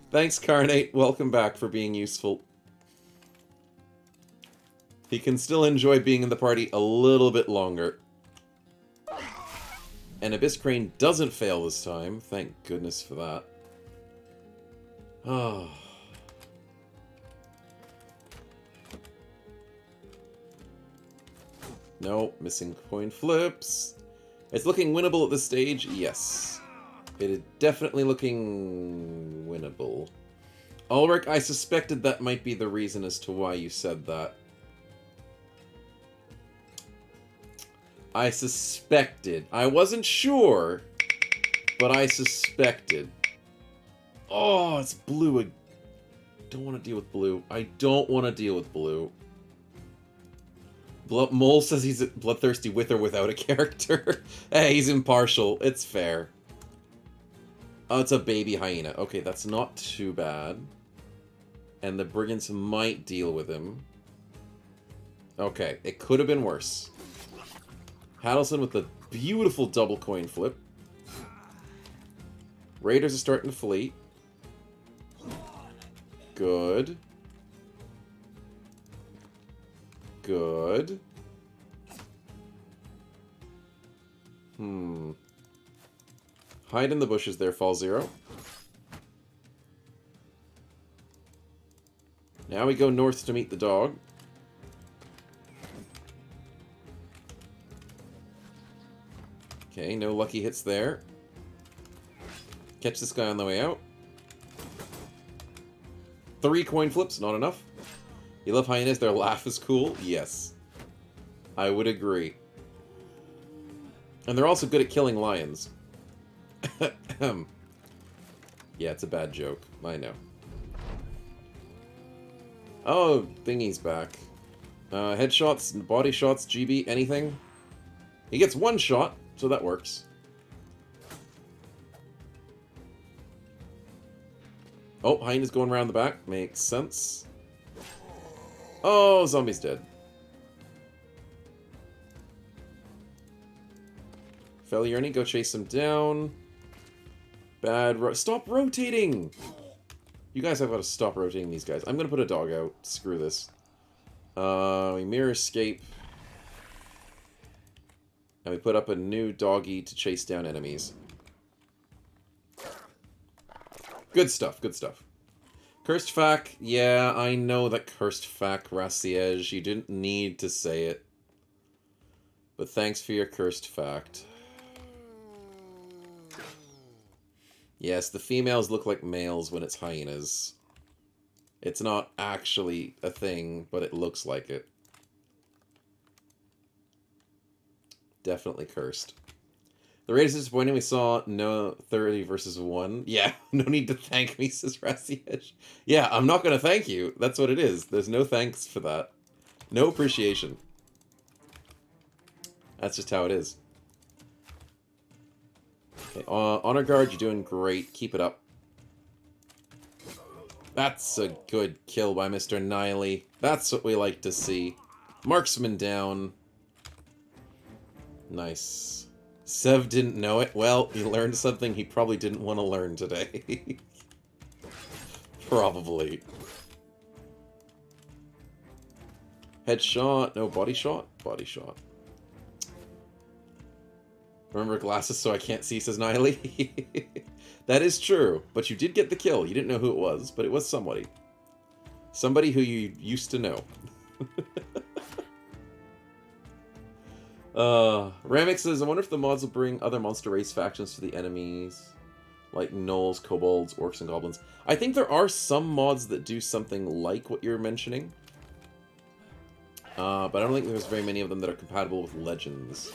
Thanks, Carnate. Welcome back for being useful. He can still enjoy being in the party a little bit longer. And Abyss Crane doesn't fail this time. Thank goodness for that. Oh. No, missing coin flips. It's looking winnable at this stage, yes. It is definitely looking winnable. Ulrich, I suspected that might be the reason as to why you said that. I suspected. I wasn't sure, but I suspected. Oh, it's blue. I don't want to deal with blue. I don't want to deal with blue. Mole says he's bloodthirsty with or without a character. Hey, he's impartial. It's fair. Oh, it's a baby hyena. Okay, that's not too bad. And the brigands might deal with him. Okay, it could have been worse. Hadelson with the beautiful double coin flip. Raiders are starting to flee. Good. Good. Hide in the bushes there, Fall Zero. Now we go north to meet the dog. Okay, no lucky hits there. Catch this guy on the way out. 3 coin flips, not enough. You love hyenas, their laugh is cool? Yes. I would agree. And they're also good at killing lions. Yeah, it's a bad joke. I know. Oh, Thingy's back. Headshots, body shots, GB, anything? He gets 1 shot, so that works. Oh, hyena's going around the back. Makes sense. Oh, zombie's dead. Failure, go chase him down. Stop rotating! You guys have got to stop rotating these guys. I'm going to put a dog out. Screw this. We mirror escape. And we put up a new doggy to chase down enemies. Good stuff, good stuff. Cursed Fac. Yeah, I know that Cursed Fac, Rassiege. You didn't need to say it. But thanks for your Cursed Fact. Yes, the females look like males when it's hyenas. It's not actually a thing, but it looks like it. Definitely cursed. The raid is disappointing. We saw no 30 versus 1. Yeah, no need to thank me, says Rassiege. Yeah, I'm not going to thank you. That's what it is. There's no thanks for that. No appreciation. That's just how it is. Okay, Honor Guard, you're doing great. Keep it up. That's a good kill by Mr. Niley. That's what we like to see. Marksman down. Nice. Sev didn't know it. Well, he learned something he probably didn't want to learn today. Probably. Headshot. No, body shot? Body shot. Remember glasses so I can't see, says Niley. That is true, but you did get the kill. You didn't know who it was, but it was somebody. Somebody who you used to know. Ramix says, I wonder if the mods will bring other monster race factions to the enemies. Like gnolls, kobolds, orcs, and goblins. I think there are some mods that do something like what you're mentioning. But I don't think there's very many of them that are compatible with legends.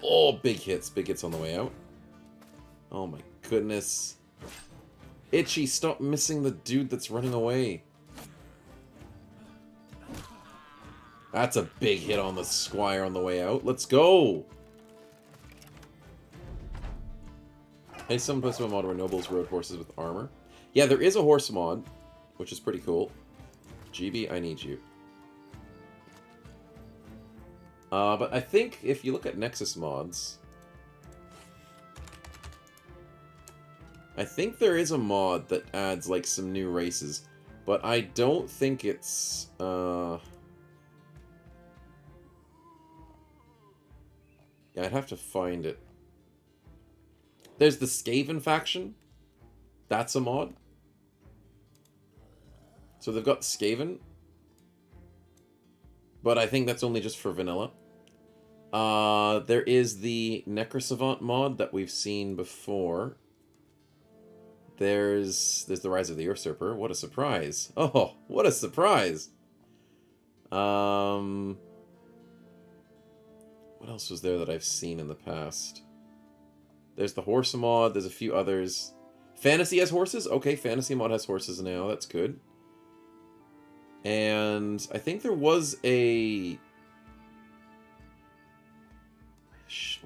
Oh, big hits. Big hits on the way out. Oh my goodness. Itchy, stop missing the dude that's running away. That's a big hit on the Squire on the way out. Let's go! Hey, some place of a mod where nobles rode horses with armor. Yeah, there is a horse mod, which is pretty cool. GB, I need you. But I think if you look at Nexus mods, I think there is a mod that adds like some new races, but I don't think it's yeah, I'd have to find it. There's the Skaven faction. That's a mod. So they've got Skaven, but I think that's only just for vanilla. There is the Necrosavant mod that we've seen before. There's the Rise of the Usurper. What a surprise. Oh, what a surprise. What else was there that I've seen in the past? There's the horse mod. There's a few others. Fantasy has horses? Okay, Fantasy mod has horses now. That's good. And I think there was a...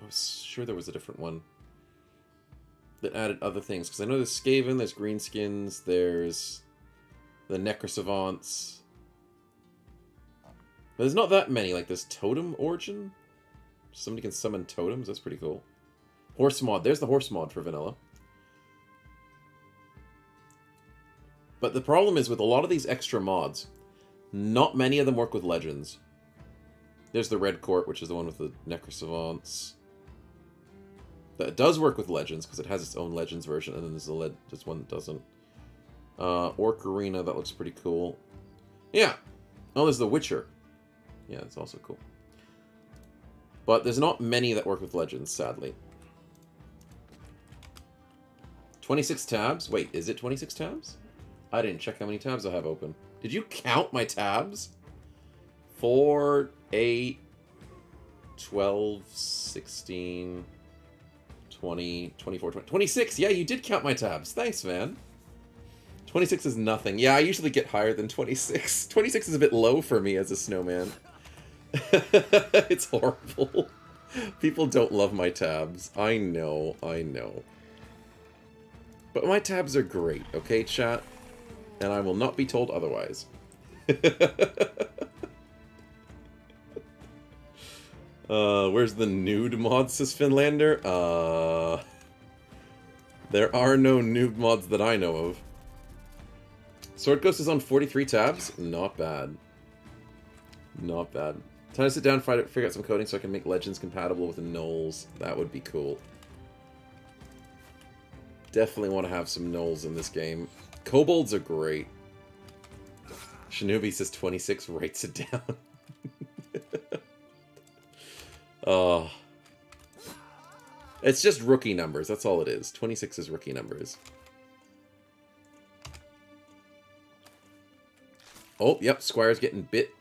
I was sure there was a different one that added other things. Because I know there's Skaven, there's Greenskins, there's the Necrosavants. But there's not that many. Like, there's Totem Origin. Somebody can summon totems. That's pretty cool. Horse mod. There's the horse mod for vanilla. But the problem is with a lot of these extra mods, not many of them work with legends. There's the Red Court, which is the one with the Necrosavants. That does work with legends, because it has its own legends version, and then there's there's one that doesn't. Orc Arena, that looks pretty cool. Yeah. Oh, there's the Witcher. Yeah, it's also cool. But there's not many that work with legends, sadly. 26 tabs? Wait, is it 26 tabs? I didn't check how many tabs I have open. Did you count my tabs? 4, 8, 12, 16, 20, 24, 20, 26! Yeah, you did count my tabs. Thanks, man. 26 is nothing. Yeah, I usually get higher than 26. 26 is a bit low for me as a snowman. It's horrible. People don't love my tabs. I know, I know. But my tabs are great, okay, chat? And I will not be told otherwise. Where's the nude mod, says Finlander? There are no nude mods that I know of. Sword Ghost is on 43 tabs? Not bad. Not bad. Time to sit down and figure out some coding so I can make legends compatible with the gnolls. That would be cool. Definitely want to have some gnolls in this game. Kobolds are great. Shinobi says 26, writes it down. Oh. It's just rookie numbers, that's all it is. 26 is rookie numbers. Oh, yep, Squire's getting bit.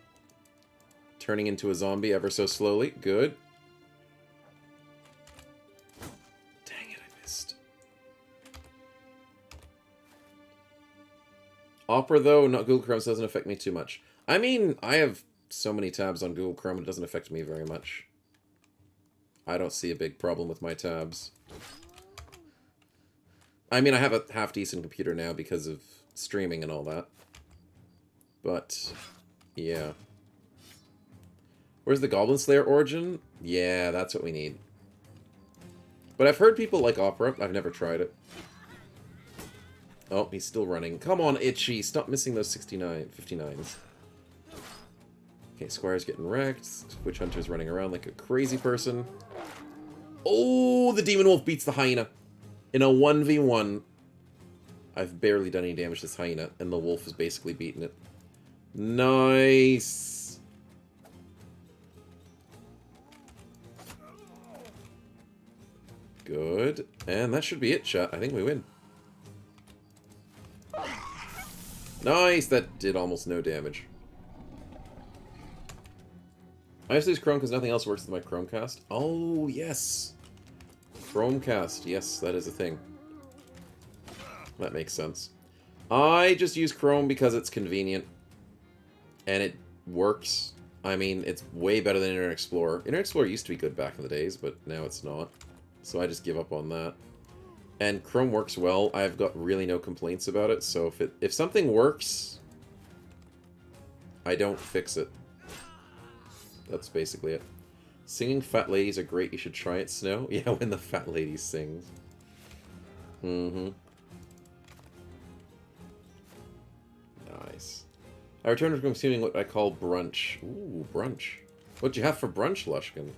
Turning into a zombie ever so slowly. Good. Dang it, I missed. Opera, though, not Google Chrome, doesn't affect me too much. I mean, I have so many tabs on Google Chrome, it doesn't affect me very much. I don't see a big problem with my tabs. I mean, I have a half-decent computer now because of streaming and all that. But, yeah. Where's the Goblin Slayer origin? Yeah, that's what we need. But I've heard people like Opera. I've never tried it. Oh, he's still running. Come on, Itchy. Stop missing those 59s. Okay, Squire's getting wrecked. Witch Hunter's running around like a crazy person. Oh, the Demon Wolf beats the Hyena. In a 1v1. I've barely done any damage to this Hyena, and the Wolf has basically beaten it. Nice. Good. And that should be it, chat. I think we win. Nice! That did almost no damage. I just use Chrome because nothing else works with my Chromecast. Oh, yes! Chromecast. Yes, that is a thing. That makes sense. I just use Chrome because it's convenient. And it works. I mean, it's way better than Internet Explorer. Internet Explorer used to be good back in the days, but now it's not. So I just give up on that. And Chrome works well. I've got really no complaints about it. So if something works, I don't fix it. That's basically it. Singing fat ladies are great. You should try it, Snow. Yeah, when the fat lady sings. Mm-hmm. Nice. I returned from consuming what I call brunch. Ooh, brunch. What'd you have for brunch, Lushkin?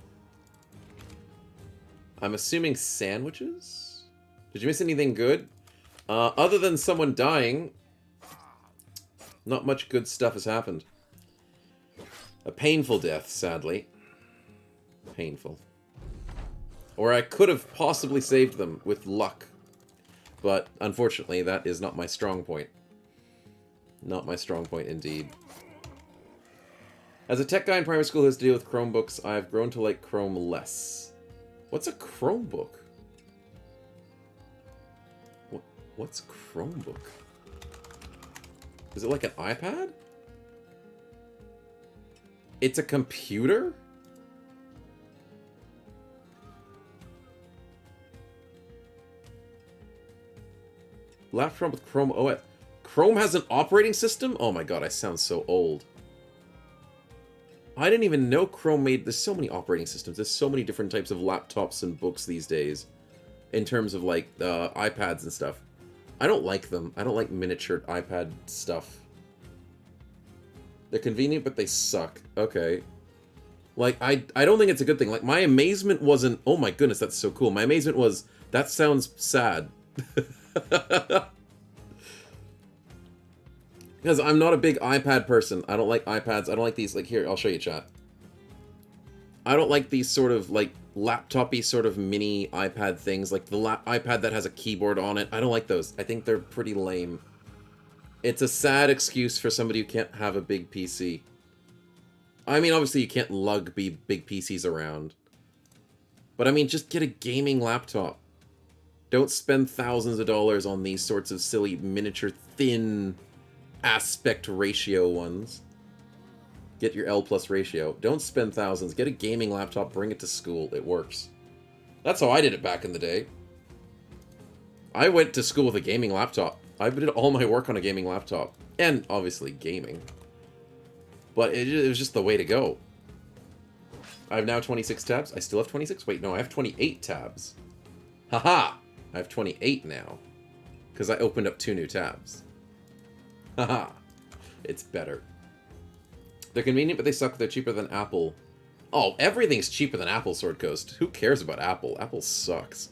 I'm assuming sandwiches? Did you miss anything good? Other than someone dying, not much good stuff has happened. A painful death, sadly. Painful. Or I could have possibly saved them with luck. But, unfortunately, that is not my strong point. Not my strong point, indeed. As a tech guy in primary school who has to deal with Chromebooks, I've grown to like Chrome less. What's a Chromebook? What's Chromebook? Is it like an iPad? It's a computer? Laptop with Chrome OS. Chrome has an operating system? Oh my god, I sound so old. I didn't even know Chrome made... There's so many operating systems. There's so many different types of laptops and books these days. In terms of, like, iPads and stuff. I don't like them. I don't like miniature iPad stuff. They're convenient, but they suck. Okay. Like, I don't think it's a good thing. Like, my amazement wasn't... Oh my goodness, that's so cool. My amazement was... That sounds sad. Because I'm not a big iPad person. I don't like iPads. I don't like these, like, here, I'll show you, chat. I don't like these sort of, like, laptop-y sort of mini iPad things. Like, the iPad that has a keyboard on it. I don't like those. I think they're pretty lame. It's a sad excuse for somebody who can't have a big PC. I mean, obviously you can't lug big PCs around. But, I mean, just get a gaming laptop. Don't spend thousands of dollars on these sorts of silly miniature thin... aspect ratio ones. Get your L+ ratio. Don't spend thousands. Get a gaming laptop, bring it to school. It works. That's how I did it back in the day. I went to school with a gaming laptop. I did all my work on a gaming laptop. And, obviously, gaming. But it was just the way to go. I have now 26 tabs. I still have 26? Wait, no, I have 28 tabs. Haha! I have 28 now. Because I opened up 2 new tabs. Haha! It's better. They're convenient, but they suck. They're cheaper than Apple. Oh, everything's cheaper than Apple, Sword Coast. Who cares about Apple? Apple sucks.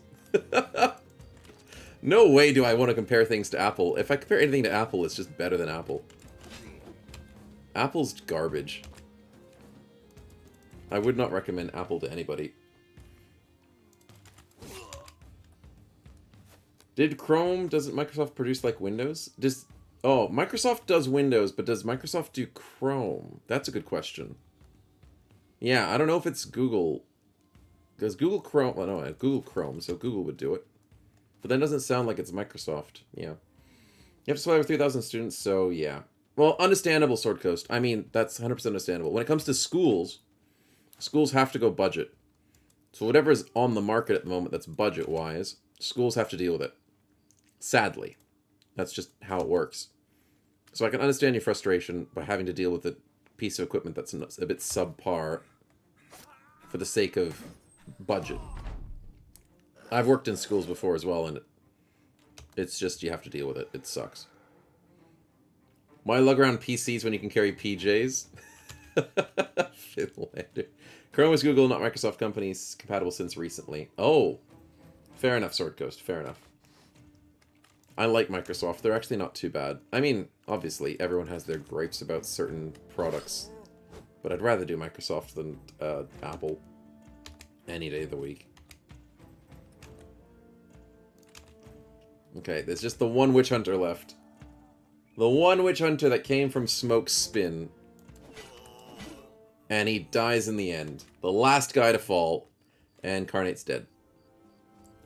No way do I want to compare things to Apple. If I compare anything to Apple, it's just better than Apple. Apple's garbage. I would not recommend Apple to anybody. Doesn't Microsoft produce like Windows? Oh, Microsoft does Windows, but does Microsoft do Chrome? That's a good question. Yeah, I don't know if it's Google. Because Google Chrome... Well, no, Google Chrome, so Google would do it. But that doesn't sound like it's Microsoft. Yeah. You have to supply with 3,000 students, so yeah. Well, understandable, Sword Coast. I mean, that's 100% understandable. When it comes to schools, schools have to go budget. So whatever is on the market at the moment that's budget-wise, schools have to deal with it. Sadly. That's just how it works. So I can understand your frustration by having to deal with a piece of equipment that's a bit subpar for the sake of budget. I've worked in schools before as well, and it's just you have to deal with it. It sucks. Why lug around PCs when you can carry PJs? Finlander. Chrome is Google, not Microsoft companies, compatible since recently. Oh, fair enough, Sword Coast. Fair enough. I like Microsoft. They're actually not too bad. I mean, obviously, everyone has their gripes about certain products. But I'd rather do Microsoft than Apple any day of the week. Okay, there's just the one witch hunter left. The one witch hunter that came from Smoke's spin. And he dies in the end. The last guy to fall. And Carnate's dead.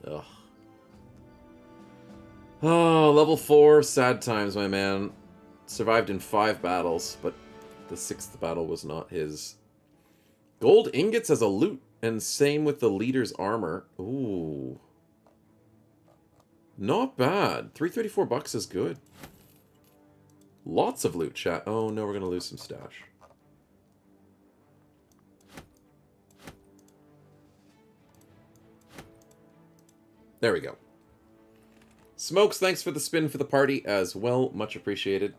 Ugh. Oh, level 4, sad times, my man. Survived in 5 battles, but the 6th battle was not his. Gold ingots as a loot, and same with the leader's armor. Ooh. Not bad. 334 bucks is good. Lots of loot, chat. Oh no, we're gonna lose some stash. There we go. Smokes, thanks for the spin for the party as well. Much appreciated.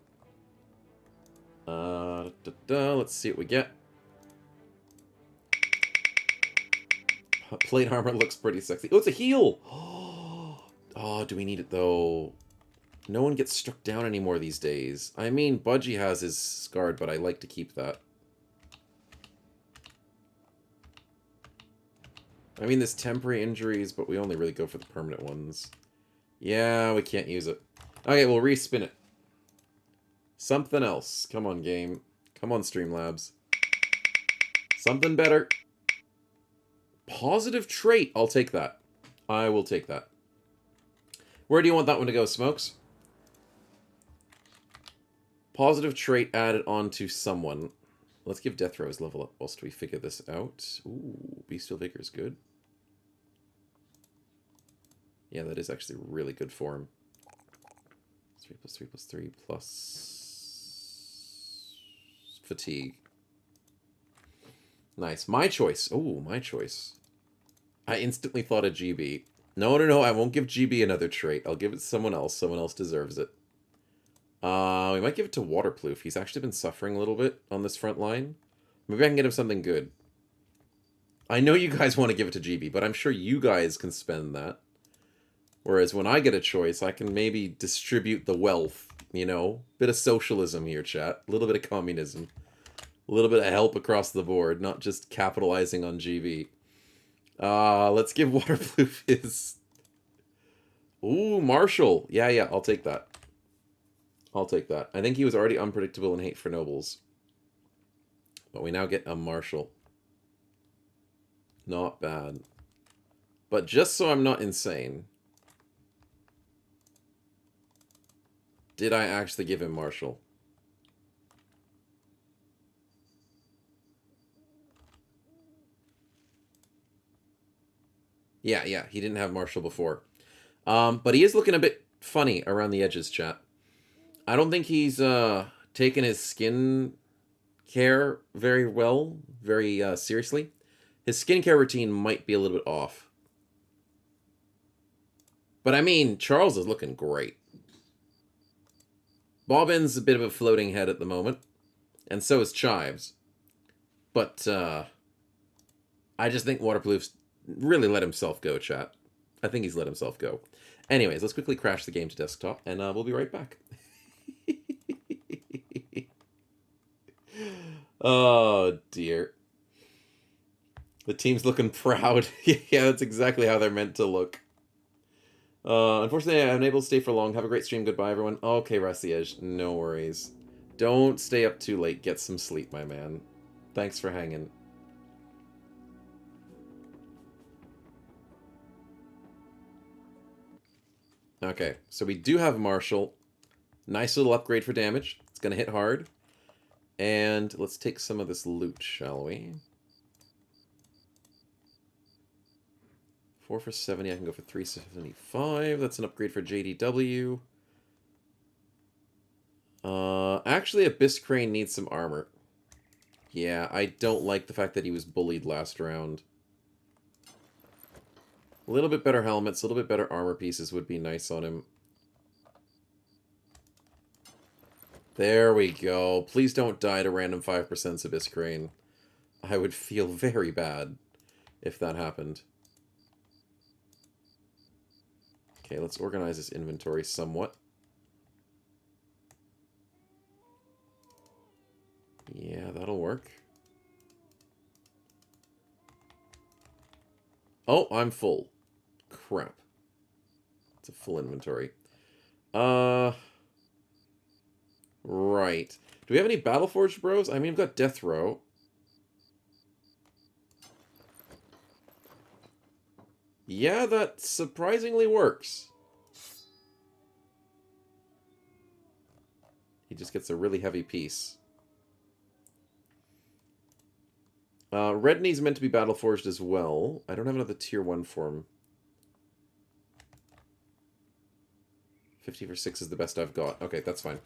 Let's see what we get. Plate armor looks pretty sexy. Oh, it's a heal! Oh, do we need it though? No one gets struck down anymore these days. I mean, Budgie has his scarred, but I like to keep that. I mean, there's temporary injuries, but we only really go for the permanent ones. Yeah, we can't use it. Okay, we'll respin it. Something else. Come on, game. Come on, Streamlabs. Something better. Positive trait. I'll take that. I will take that. Where do you want that one to go, Smokes? Positive trait added onto someone. Let's give Death Rose level up whilst we figure this out. Ooh, Bestial Vigor is good. Yeah, that is actually really good for him. 3 plus 3 plus 3 plus... fatigue. Nice. My choice. Oh, my choice. I instantly thought of GB. No, no, no. I won't give GB another trait. I'll give it to someone else. Someone else deserves it. We might give it to Waterproof. He's actually been suffering a little bit on this front line. Maybe I can get him something good. I know you guys want to give it to GB, but I'm sure you guys can spend that. Whereas when I get a choice, I can maybe distribute the wealth, you know? Bit of socialism here, chat. A little bit of communism. A little bit of help across the board, not just capitalizing on GB. Let's give Waterproof his... Ooh, Marshall. Yeah, yeah, I'll take that. I'll take that. I think he was already unpredictable and hate for nobles. But we now get a Marshall. Not bad. But just so I'm not insane... Did I actually give him Marshall? Yeah, yeah, he didn't have Marshall before. But he is looking a bit funny around the edges, chat. I don't think he's taken his skin care very well, very seriously. His skincare routine might be a little bit off. But I mean, Charles is looking great. Bobbin's a bit of a floating head at the moment. And so is Chives. But, I just think Waterproof's really let himself go, chat. I think he's let himself go. Anyways, let's quickly crash the game to desktop, and we'll be right back. Oh, dear. The team's looking proud. Yeah, that's exactly how they're meant to look. Unfortunately, I'm unable to stay for long. Have a great stream. Goodbye, everyone. Okay, Rassiege. No worries. Don't stay up too late. Get some sleep, my man. Thanks for hanging. Okay, so we do have Marshall. Nice little upgrade for damage. It's going to hit hard. And let's take some of this loot, shall we? 4 for 70. I can go for 375. That's an upgrade for JDW. Actually, Abyss Crane needs some armor. Yeah, I don't like the fact that he was bullied last round. A little bit better helmets, a little bit better armor pieces would be nice on him. There we go. Please don't die to random 5% Abyss Crane. I would feel very bad if that happened. Okay, let's organize this inventory somewhat. Yeah, that'll work. Oh, I'm full. Crap. It's a full inventory. Right. Do we have any Battleforged bros? I mean, we've got Death Row. Yeah, that surprisingly works. He just gets a really heavy piece. Redney's meant to be Battleforged as well. I don't have another tier 1 for him. 50 for 6 is the best I've got. Okay, that's fine.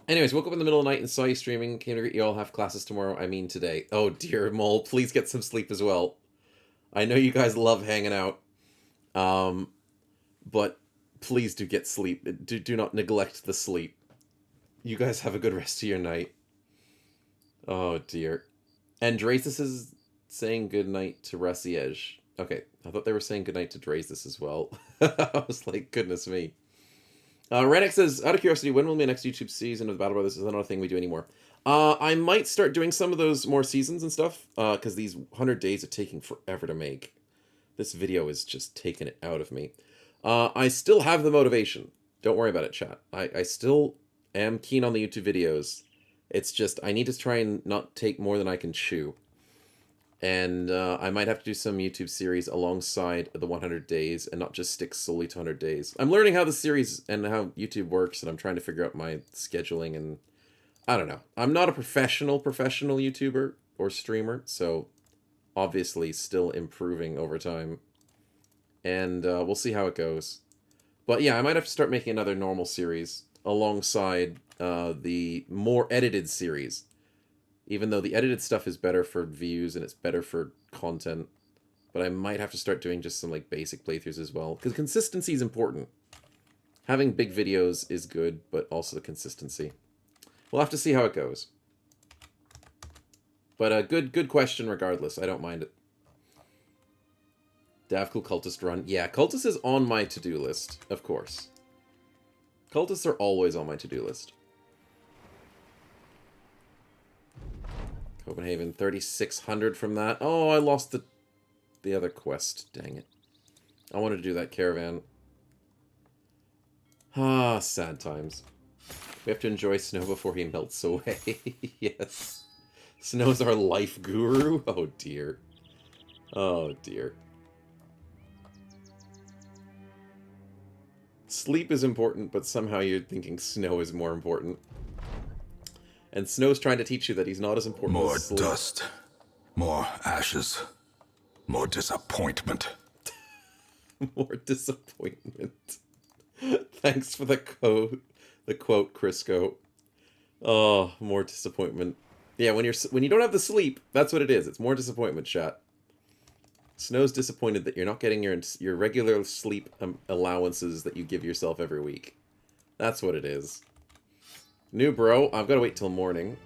Anyways, woke up in the middle of the night and saw you streaming. Came to greet you all. Have classes tomorrow. I mean today. Oh dear, Mole. Please get some sleep as well. I know you guys love hanging out. But please do get sleep. Do not neglect the sleep. You guys have a good rest of your night. Oh dear. And Dracis is saying goodnight to Rassiege. Okay, I thought they were saying goodnight to Dracis as well. I was like, goodness me. Renix says, out of curiosity, when will my next YouTube season of Battle Brothers? Is that not a thing we do anymore? I might start doing some of those more seasons and stuff, because these 100 days are taking forever to make. This video is just taking it out of me. I still have the motivation. Don't worry about it, chat. I still am keen on the YouTube videos. It's just, I need to try and not take more than I can chew. And I might have to do some YouTube series alongside the 100 days and not just stick solely to 100 days. I'm learning how the series and how YouTube works, and I'm trying to figure out my scheduling, and I don't know. I'm not a professional YouTuber or streamer, so obviously still improving over time. And we'll see how it goes. But yeah, I might have to start making another normal series alongside the more edited series. Even though the edited stuff is better for views and it's better for content. But I might have to start doing just some like basic playthroughs as well. Because consistency is important. Having big videos is good, but also the consistency. We'll have to see how it goes. But a good question regardless. I don't mind it. Davcool Cultist run. Yeah, Cultist is on my to-do list, of course. Cultists are always on my to-do list. Copenhagen, 3,600 from that. Oh, I lost the other quest. Dang it. I wanted to do that caravan. Ah, sad times. We have to enjoy snow before he melts away. Yes. Snow's our life guru? Oh, dear. Oh, dear. Sleep is important, but somehow you're thinking snow is more important. And Snow's trying to teach you that he's not as important as sleep. More dust, more ashes, more disappointment. More disappointment. Thanks for the quote, Crisco. Oh, more disappointment. Yeah, when you don't have the sleep, that's what it is. It's more disappointment, chat. Snow's disappointed that you're not getting your regular sleep allowances that you give yourself every week. That's what it is. New bro, I've got to wait till morning.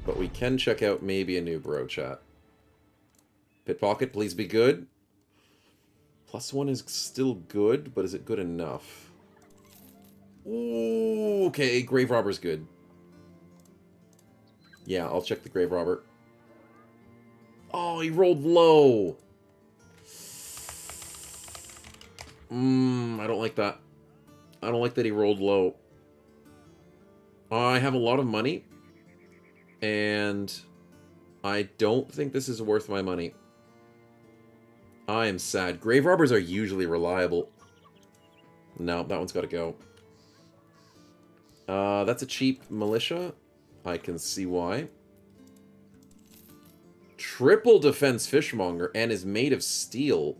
But we can check out maybe a new bro, chat. Pitpocket, please be good. +1 is still good, but is it good enough? Ooh, okay, Grave Robber's good. Yeah, I'll check the Grave Robber. Oh, he rolled low. I don't like that. I don't like that he rolled low. I have a lot of money, and I don't think this is worth my money. I am sad. Grave Robbers are usually reliable. No, that one's got to go. That's a cheap militia. I can see why. Triple defense fishmonger and is made of steel,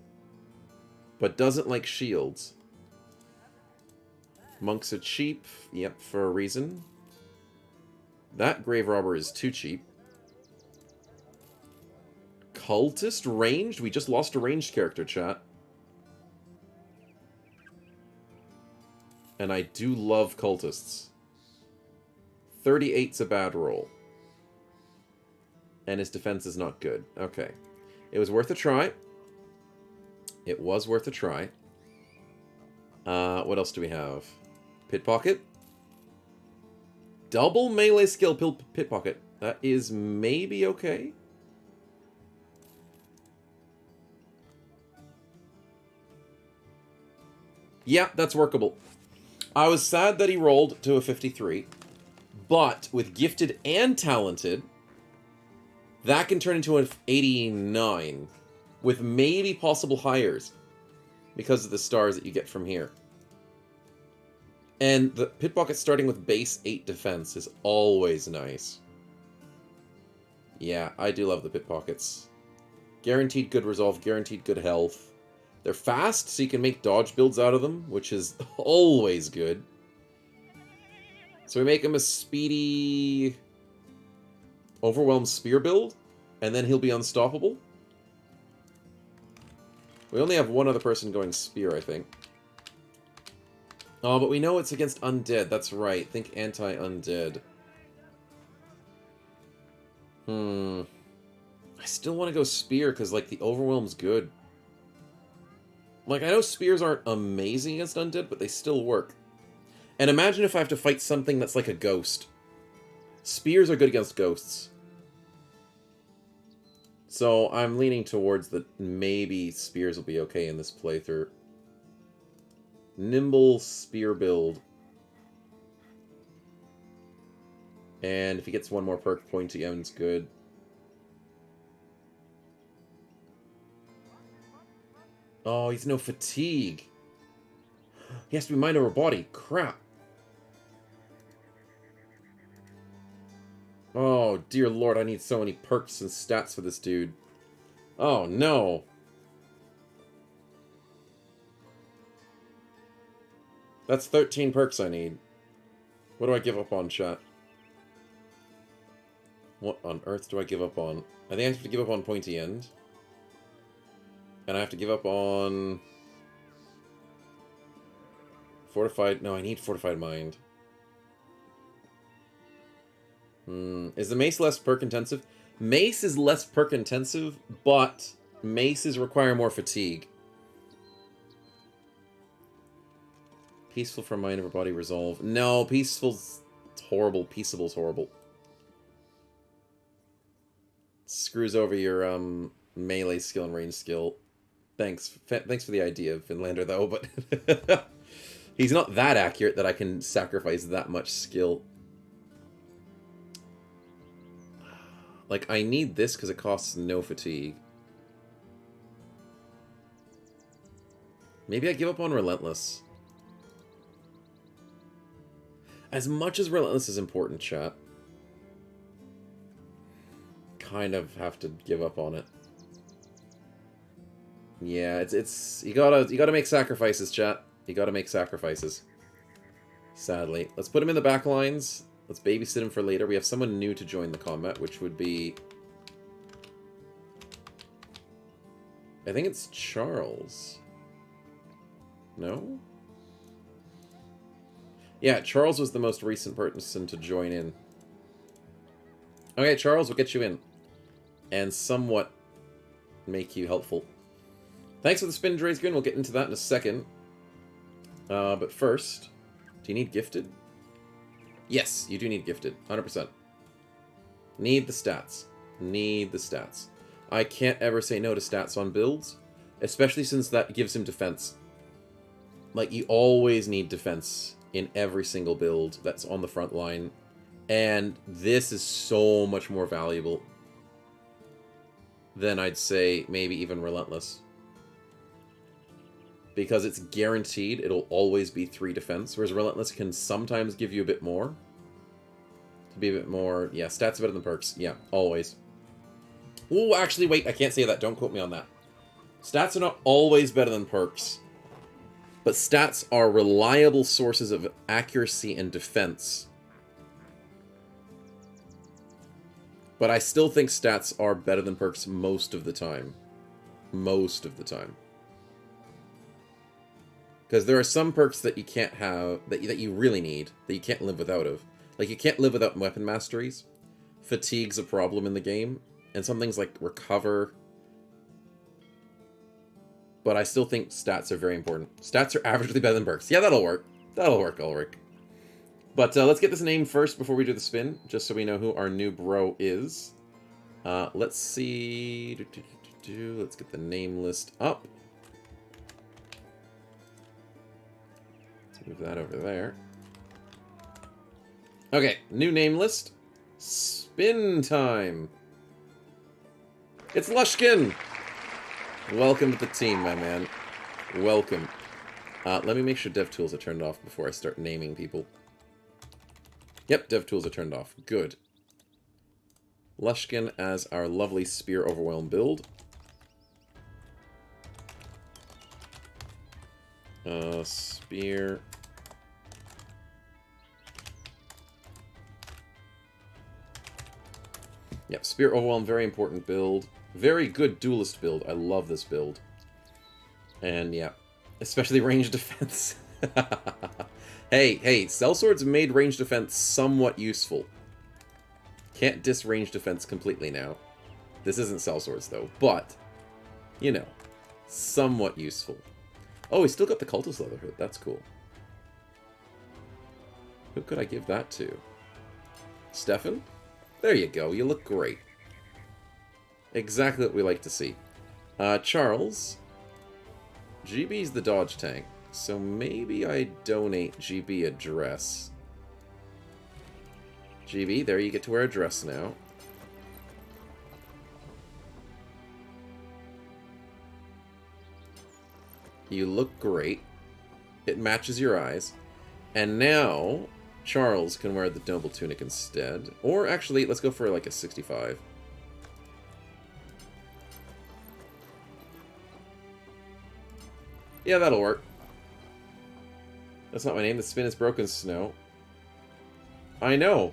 but doesn't like shields. Monks are cheap. Yep, for a reason. That grave robber is too cheap. Cultist ranged? We just lost a ranged character, chat. And I do love cultists. 38's a bad roll. And his defense is not good. Okay. It was worth a try. It was worth a try. What else do we have? Pitpocket. Double melee skill Pitpocket. That is maybe okay. Yeah, that's workable. I was sad that he rolled to a 53. But with gifted and talented, that can turn into an 89. With maybe possible hires. Because of the stars that you get from here. And the Pitpocket starting with base 8 defense is always nice. Yeah, I do love the Pitpockets. Guaranteed good resolve, guaranteed good health. They're fast, so you can make dodge builds out of them, which is always good. So we make him a speedy Overwhelm Spear build, and then he'll be unstoppable. We only have one other person going Spear, I think. Oh, but we know it's against Undead. That's right. Think anti-Undead. I still want to go Spear, because, like, the Overwhelm's good. Like, I know Spears aren't amazing against Undead, but they still work. And imagine if I have to fight something that's like a ghost. Spears are good against ghosts. So I'm leaning towards that maybe Spears will be okay in this playthrough. Nimble Spear build. And if he gets one more perk, Pointy End's good. Oh, he's no fatigue. He has to be mind over body. Crap. Oh, dear lord, I need so many perks and stats for this dude. Oh, no. That's 13 perks I need. What do I give up on, chat? What on earth do I give up on? I think I have to give up on Pointy End. And I have to give up on... Fortified... No, I need Fortified Mind. Is the Mace less perk intensive? Mace is less perk intensive, but Maces require more fatigue. Peaceful for mind over body resolve. No, peaceful's horrible. Peaceable's horrible. Screws over your melee skill and range skill. Thanks. Thanks for the idea, Finlander, though, but he's not that accurate that I can sacrifice that much skill. Like, I need this because it costs no fatigue. Maybe I give up on Relentless. As much as Relentless is important, chat, kind of have to give up on it. Yeah, it's you gotta make sacrifices, chat. You gotta make sacrifices. Sadly. Let's put him in the back lines. Let's babysit him for later. We have someone new to join the combat, which would be... I think it's Charles. No? Yeah, Charles was the most recent person to join in. Okay, Charles, we'll get you in. And somewhat make you helpful. Thanks for the spin, Draysgrin. We'll get into that in a second. But first, do you need gifted? Yes, you do need gifted. 100%. Need the stats. Need the stats. I can't ever say no to stats on builds. Especially since that gives him defense. Like, you always need defense in every single build that's on the front line. And this is so much more valuable than I'd say maybe even Relentless. Because it's guaranteed it'll always be 3 defense, whereas Relentless can sometimes give you a bit more. To be a bit more... Yeah, stats better than perks. Yeah, always. Ooh, actually, wait, I can't say that. Don't quote me on that. Stats are not always better than perks. But stats are reliable sources of accuracy and defense. But I still think stats are better than perks most of the time. Most of the time. Because there are some perks that you can't have, that you really need, that you can't live without of. Like, you can't live without weapon masteries. Fatigue's a problem in the game. And some things like recover. But I still think stats are very important. Stats are averagely better than perks. Yeah, that'll work. That'll work, Ulrich. But let's get this name first before we do the spin, just so we know who our new bro is. Let's see... Let's get the name list up. Let's move that over there. Okay, new name list. Spin time. It's Lushkin! Welcome to the team, my man. Welcome. Let me make sure DevTools are turned off before I start naming people. Yep, DevTools are turned off. Good. Lushkin as our lovely Spear Overwhelm build. Spear... Yep, Spear Overwhelm, very important build. Very good duelist build. I love this build. And yeah, especially range defense. Hey, sellswords made range defense somewhat useful. Can't diss range defense completely now. This isn't sellswords though, but, you know, somewhat useful. Oh, we still got the Cultist Leatherhood. That's cool. Who could I give that to? Stefan? There you go. You look great. Exactly what we like to see. Charles. GB's the dodge tank, so maybe I donate GB a dress. GB, there you get to wear a dress now. You look great. It matches your eyes. And now, Charles can wear the noble tunic instead. Or actually, let's go for like a 65. Yeah, that'll work. That's not my name. The spin is Broken Snow. I know.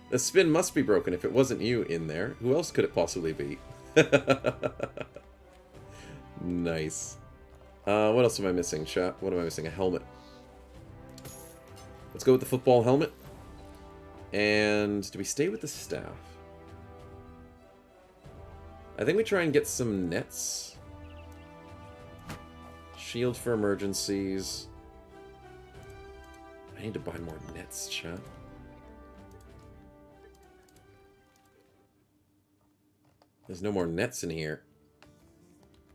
The spin must be broken if it wasn't you in there. Who else could it possibly be? Nice. What else am I missing, chat? What am I missing? A helmet. Let's go with the football helmet. And do we stay with the staff? I think we try and get some nets. Shield for emergencies. I need to buy more nets, chat. There's no more nets in here.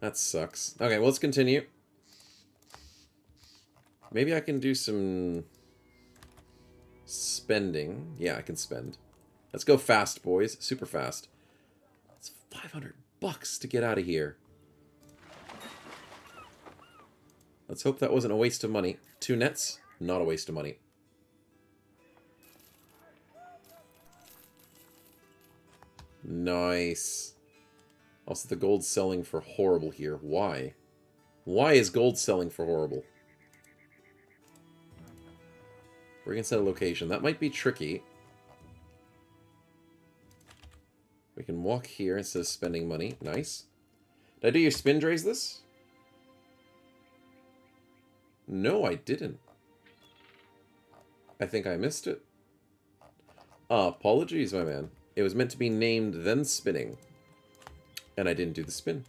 That sucks. Okay, well, let's continue. Maybe I can do some spending. Yeah, I can spend. Let's go fast, boys. Super fast. It's $500 to get out of here. Let's hope that wasn't a waste of money. 2 nets, not a waste of money. Nice. Also, the gold's selling for horrible here. Why? Why is gold selling for horrible? We're going to set a location. That might be tricky. We can walk here instead of spending money. Nice. Did I do your spin drays this? No, I didn't. I think I missed it. Ah, apologies, my man. It was meant to be named then spinning. And I didn't do the spin.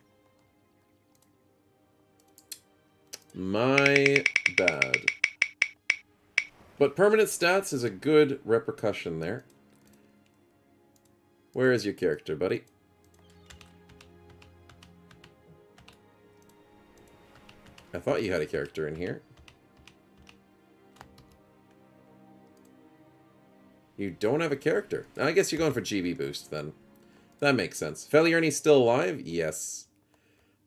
My bad. But permanent stats is a good repercussion there. Where is your character, buddy? I thought you had a character in here. You don't have a character. I guess you're going for GB boost then. That makes sense. Feliarni's still alive? Yes.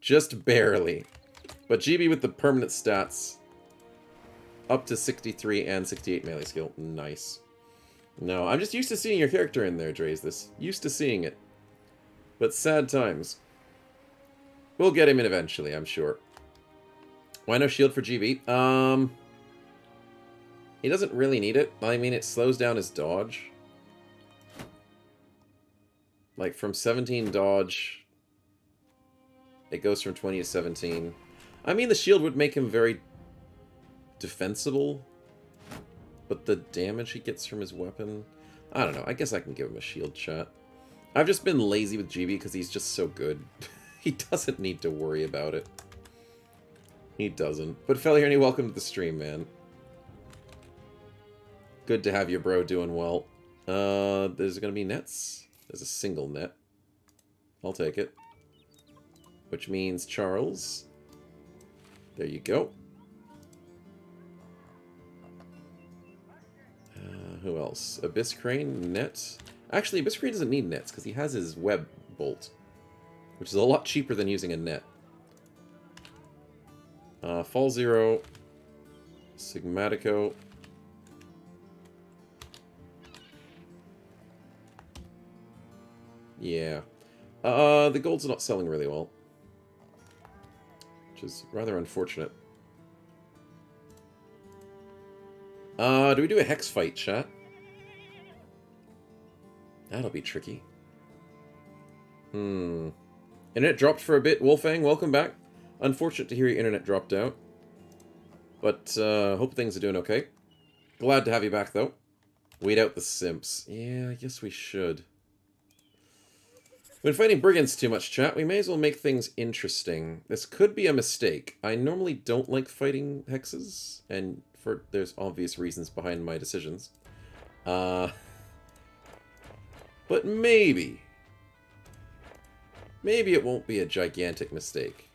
Just barely. But GB with the permanent stats. Up to 63 and 68 melee skill. Nice. No, I'm just used to seeing your character in there, Dre's this. Used to seeing it. But sad times. We'll get him in eventually, I'm sure. Why no shield for GB? He doesn't really need it. I mean, it slows down his dodge. Like, from 17 dodge, it goes from 20 to 17. I mean, the shield would make him very defensible. But the damage he gets from his weapon... I don't know. I guess I can give him a shield shot. I've just been lazy with GB because he's just so good. He doesn't need to worry about it. He doesn't. But Feliarni, welcome to the stream, man. Good to have your bro doing well. There's going to be nets. There's a single net. I'll take it. Which means Charles. There you go. Who else? Abyss Crane, net. Actually, Abyss Crane doesn't need nets because he has his web bolt. Which is a lot cheaper than using a net. Fall Zero. Sigmatico. Yeah. The gold's not selling really well. Which is rather unfortunate. Do we do a hex fight, chat? That'll be tricky. Internet dropped for a bit. Wolfang, welcome back. Unfortunate to hear your internet dropped out. But, hope things are doing okay. Glad to have you back, though. Wait out the simps. Yeah, I guess we should. When fighting brigands too much, chat, we may as well make things interesting. This could be a mistake. I normally don't like fighting hexes, and there's obvious reasons behind my decisions. But maybe. Maybe it won't be a gigantic mistake.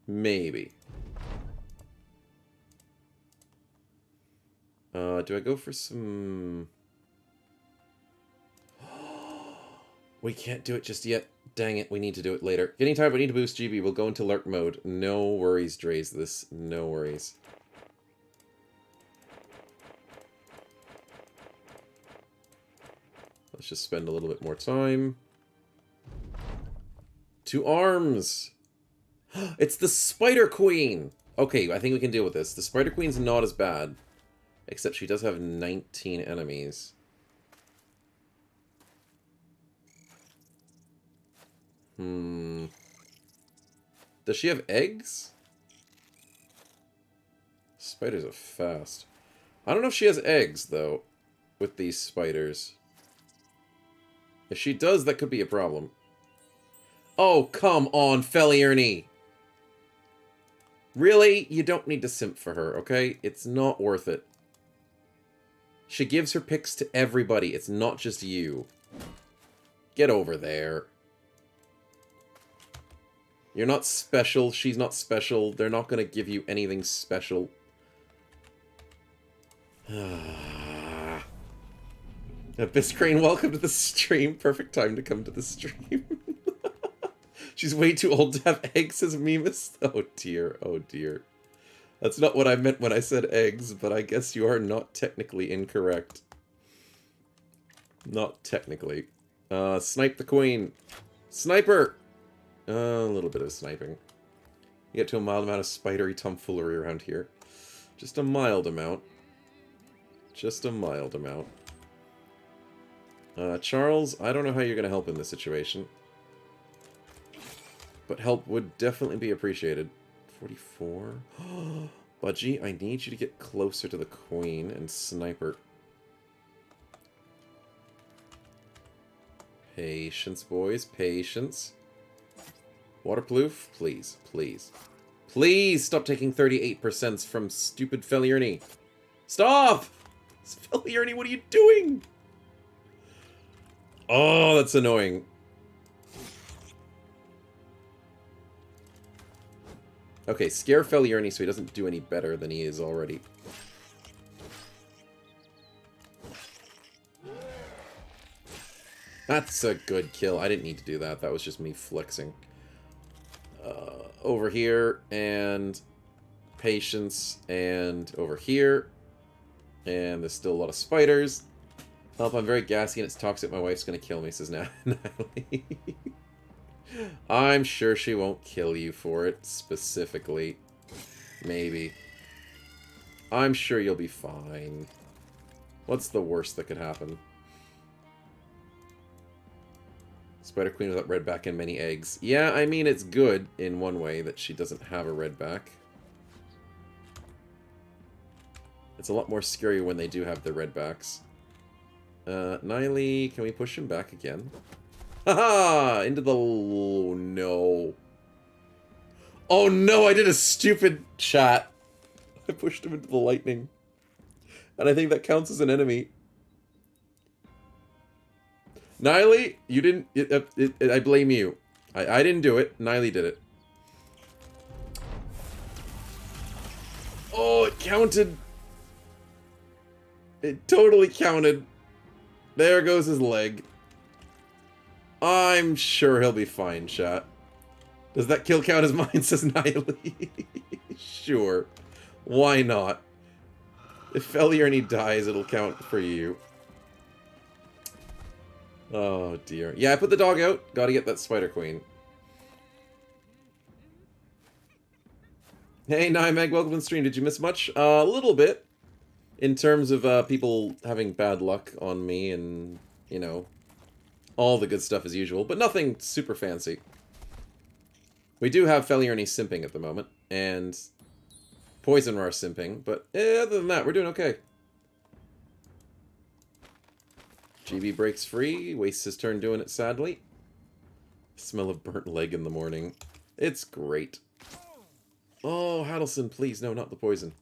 Maybe. Do I go for some... We can't do it just yet. Dang it, we need to do it later. Getting tired, we need to boost GB. We'll go into lurk mode. No worries, Dre's this. No worries. Let's just spend a little bit more time. 2 arms! It's the Spider Queen! Okay, I think we can deal with this. The Spider Queen's not as bad. Except she does have 19 enemies. Does she have eggs? Spiders are fast. I don't know if she has eggs, though, with these spiders. If she does, that could be a problem. Oh, come on, Feliarni! Really? You don't need to simp for her, okay? It's not worth it. She gives her picks to everybody. It's not just you. Get over there. You're not special. She's not special. They're not going to give you anything special. Abyss Crane, welcome to the stream. Perfect time to come to the stream. She's way too old to have eggs, says Mimas. Oh dear, oh dear. That's not what I meant when I said eggs, but I guess you are not technically incorrect. Not technically. Snipe the queen. Sniper! A little bit of sniping. You get to a mild amount of spidery tomfoolery around here. Just a mild amount. Just a mild amount. Charles, I don't know how you're going to help in this situation. But help would definitely be appreciated. 44. Budgie, I need you to get closer to the queen and sniper. Patience, boys. Patience. Waterproof, please, please. Please stop taking 38% from stupid Feliurni. Stop! Feliurni, what are you doing? Oh, that's annoying. Okay, scare Feliurni so he doesn't do any better than he is already. That's a good kill. I didn't need to do that. That was just me flexing. Over here, and patience, and over here. And there's still a lot of spiders. Help, I'm very gassy and it's toxic. My wife's gonna kill me, says Natalie. I'm sure she won't kill you for it, specifically. Maybe. I'm sure you'll be fine. What's the worst that could happen? Spider Queen without red back and many eggs. Yeah, I mean, it's good in one way that she doesn't have a red back. It's a lot more scary when they do have the red backs. Niley, can we push him back again? Haha! Into the... Oh, no. Oh, no, I did a stupid chat. I pushed him into the lightning. And I think that counts as an enemy. Niley, you didn't... I blame you. I didn't do it. Niley did it. Oh, it counted. It totally counted. There goes his leg. I'm sure he'll be fine, chat. Does that kill count as mine, says Niley? Sure. Why not? If Feliurni dies, it'll count for you. Oh, dear. Yeah, I put the dog out. Gotta get that Spider Queen. Hey, Nymeg, welcome to the stream. Did you miss much? A little bit. In terms of people having bad luck on me and, you know, all the good stuff as usual. But nothing super fancy. We do have Feliurni simping at the moment. And Poison Rar simping. But other than that, we're doing okay. GB breaks free. Wastes his turn doing it, sadly. Smell of burnt leg in the morning. It's great. Oh, Hadelson, please. No, not the poison.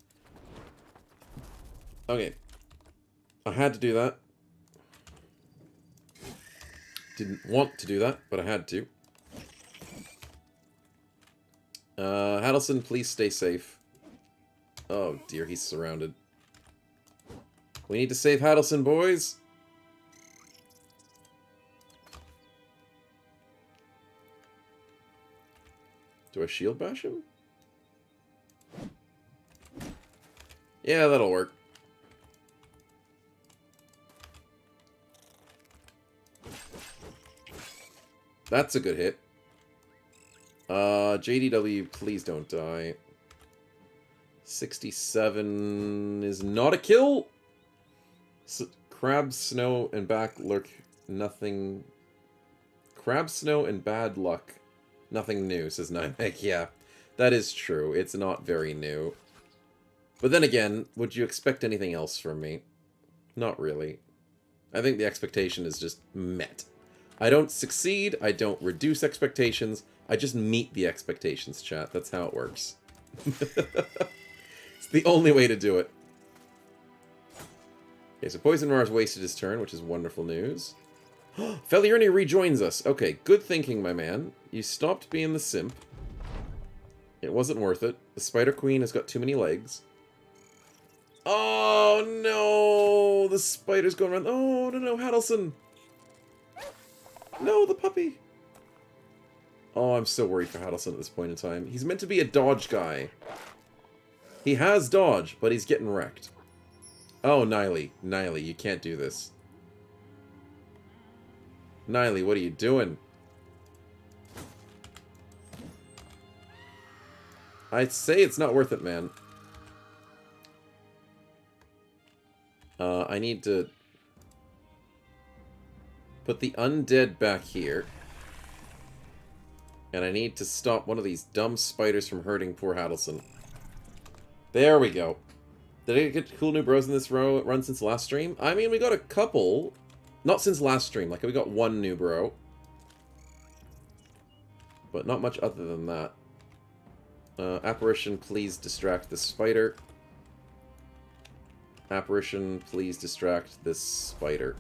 Okay. I had to do that. Didn't want to do that, but I had to. Hadelson, please stay safe. Oh, dear, he's surrounded. We need to save Hadelson, boys. Do I shield bash him? Yeah, that'll work. That's a good hit. JDW, please don't die. 67 is not a kill. Crab, snow, and back lurk. Nothing. Crab, snow, and bad luck. Nothing new, says Nymek. Yeah, that is true. It's not very new. But then again, would you expect anything else from me? Not really. I think the expectation is just met. I don't succeed, I don't reduce expectations, I just meet the expectations, chat. That's how it works. It's the only way to do it. Okay, so Poison Rar's wasted his turn, which is wonderful news. Feliurni rejoins us. Okay, good thinking, my man. You stopped being the simp. It wasn't worth it. The Spider Queen has got too many legs. Oh, no! The spider's going around. Oh, no, Hadelson! No, the puppy! Oh, I'm so worried for Hadelson at this point in time. He's meant to be a dodge guy. He has dodge, but he's getting wrecked. Oh, Niley. Niley, you can't do this. Niley, what are you doing? I'd say it's not worth it, man. I need to put the undead back here. And I need to stop one of these dumb spiders from hurting poor Hadelson. There we go. Did I get cool new bros in this run since last stream? I mean, we got a couple. Not since last stream. Like, we got one new bro. But not much other than that. Apparition, please distract the spider. Apparition, please distract this spider.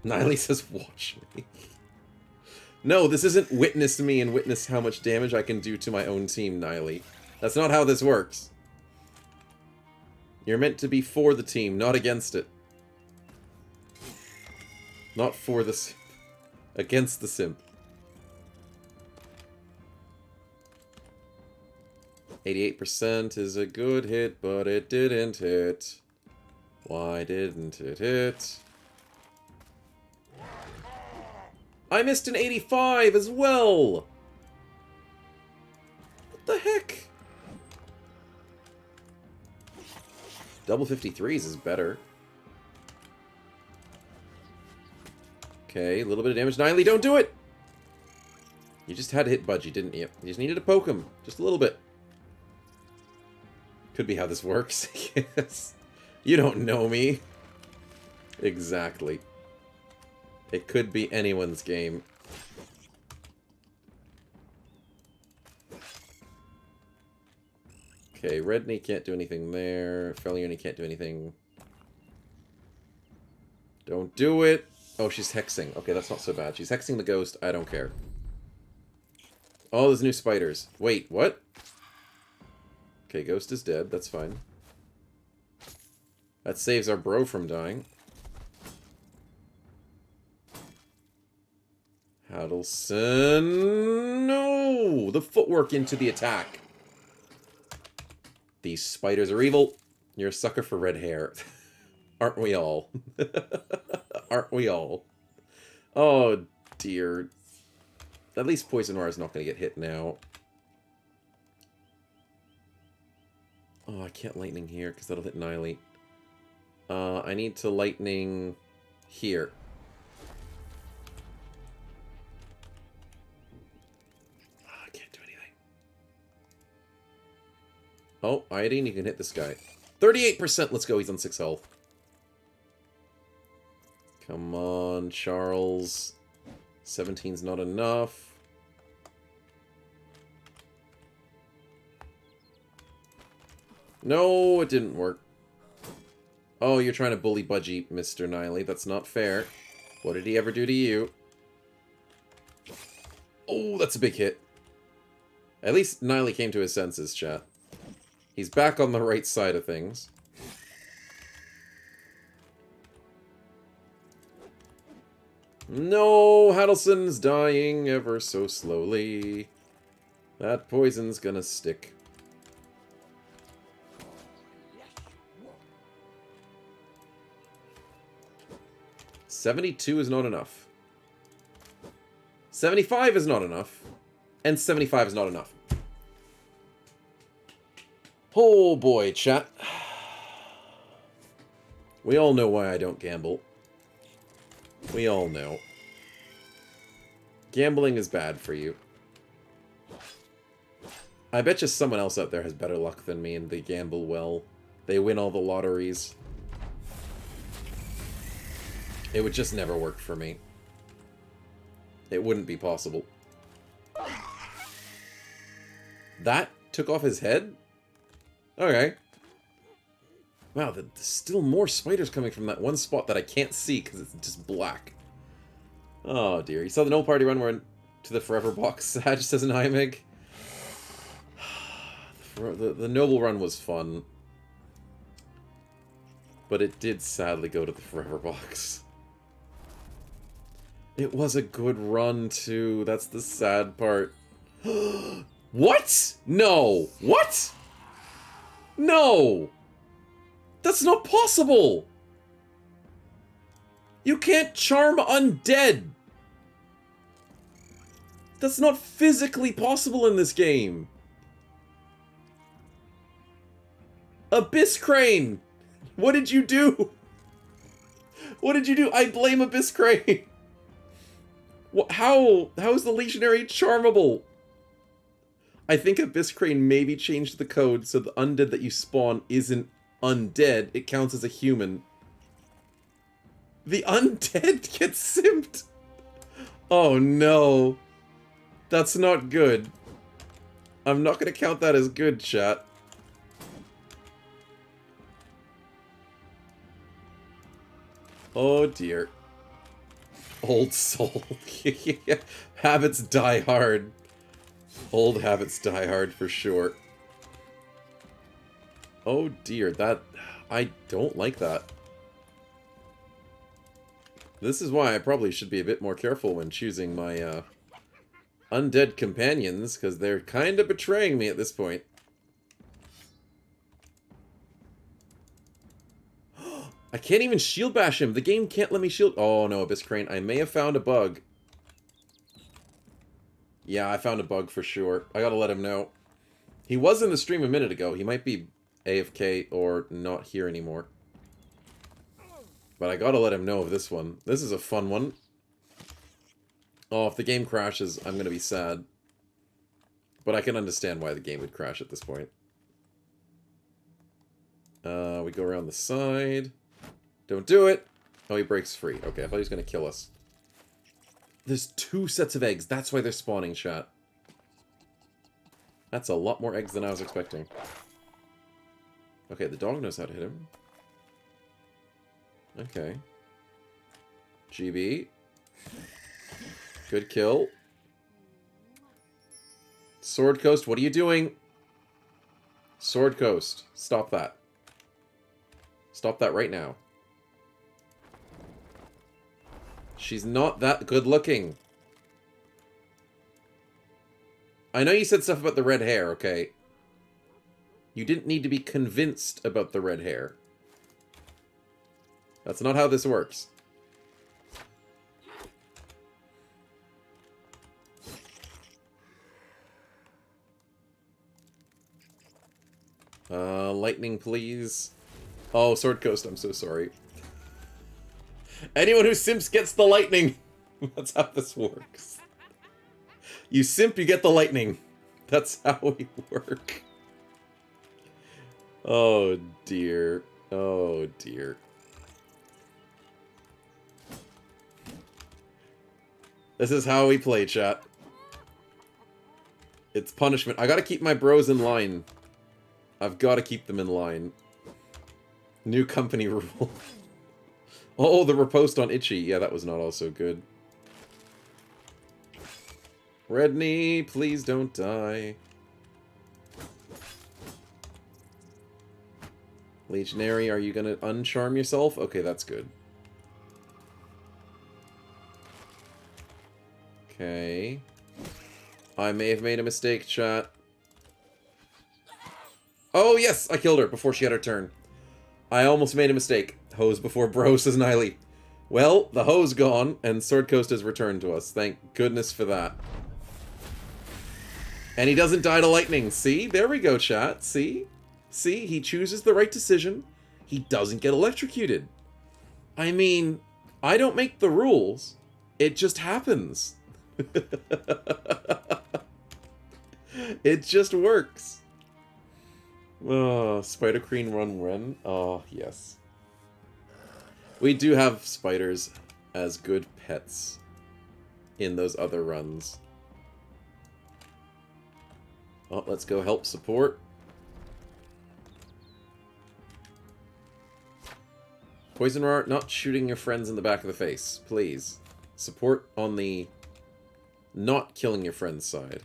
Niley says, watch me. No, this isn't witness me and witness how much damage I can do to my own team, Niley. That's not how this works. You're meant to be for the team, not against it. Not for the simp. Against the simp. 88% is a good hit, but it didn't hit. Why didn't it hit? I missed an 85 as well! What the heck? Double 53s is better. Okay, a little bit of damage. Niley, don't do it! You just had to hit Budgie, didn't you? You just needed to poke him. Just a little bit. Could be how this works. Yes. You don't know me. Exactly. It could be anyone's game. Okay, Redney can't do anything there. Felioni can't do anything. Don't do it! Oh, she's hexing. Okay, that's not so bad. She's hexing the ghost. I don't care. Oh, there's new spiders. Wait, what? Okay, ghost is dead. That's fine. That saves our bro from dying. Hadelson... No! The footwork into the attack. These spiders are evil. You're a sucker for red hair. Aren't we all? Aren't we all? Oh, dear. At least Poison Noir is not going to get hit now. Oh, I can't lightning here because that'll hit Niley. I need to lightning here. I can't do anything. Oh, Iodine, you can hit this guy. 38%! Let's go, he's on 6 health. Come on, Charles. 17's not enough. No, it didn't work. Oh, you're trying to bully Budgie, Mr. Niley. That's not fair. What did he ever do to you? Oh, that's a big hit. At least Niley came to his senses, chat. He's back on the right side of things. No, Hadelson's dying ever so slowly. That poison's gonna stick. $72 is not enough. 75 is not enough. And 75 is not enough. Oh boy, chat. We all know why I don't gamble. We all know. Gambling is bad for you. I bet you someone else out there has better luck than me and they gamble well. They win all the lotteries. It would just never work for me. It wouldn't be possible. That took off his head? Okay. Wow, there's still more spiders coming from that one spot that I can't see because it's just black. Oh dear. You saw the Noble Party run where to the Forever box. Sag says an IMEG. The Noble run was fun. But it did sadly go to the Forever box. It was a good run too. That's the sad part. What? No. What? No. That's not possible! You can't charm undead! That's not physically possible in this game! Abyss Crane! What did you do? What did you do? I blame Abyss Crane. How is the Legionary charmable? I think Abyss Crane maybe changed the code so the undead that you spawn isn't undead. It counts as a human. The undead gets simped. Oh no. That's not good. I'm not going to count that as good, chat. Oh dear. Old soul. Habits die hard. Old habits die hard for sure. Oh dear, that... I don't like that. This is why I probably should be a bit more careful when choosing my undead companions, because they're kind of betraying me at this point. I can't even shield bash him. The game can't let me shield... Oh no, Abyss Crane. I may have found a bug. Yeah, I found a bug for sure. I gotta let him know. He was in the stream a minute ago. He might be AFK or not here anymore. But I gotta let him know of this one. This is a fun one. Oh, if the game crashes, I'm gonna be sad. But I can understand why the game would crash at this point. We go around the side. Don't do it! Oh, he breaks free. Okay, I thought he was gonna kill us. There's 2 sets of eggs. That's why they're spawning, chat. That's a lot more eggs than I was expecting. Okay, the dog knows how to hit him. Okay. GB. Good kill. Sword Coast, what are you doing? Sword Coast, stop that. Stop that right now. She's not that good looking. I know you said stuff about the red hair, okay? You didn't need to be convinced about the red hair. That's not how this works. Lightning, please. Oh, Sword Coast, I'm so sorry. Anyone who simps gets the lightning. That's how this works. You simp, you get the lightning. That's how we work. Oh, dear. Oh, dear. This is how we play, chat. It's punishment. I gotta keep my bros in line. I've gotta keep them in line. New company rule. Oh, the riposte on Itchy. Yeah, that was not also good. Redney, please don't die. Legionary, are you gonna uncharm yourself? Okay, that's good. Okay. I may have made a mistake, chat. Oh, yes! I killed her before she had her turn. I almost made a mistake. Hose before bro, says Niley. Well, the hose gone, and Sword Coast has returned to us. Thank goodness for that. And he doesn't die to lightning. See? There we go, chat. See? See? He chooses the right decision. He doesn't get electrocuted. I mean, I don't make the rules. It just happens. It just works. Oh, Spider Queen run. Oh, yes. We do have spiders as good pets in those other runs. Oh, let's go help support. Poison Rar, not shooting your friends in the back of the face. Please. Support on the not killing your friends side.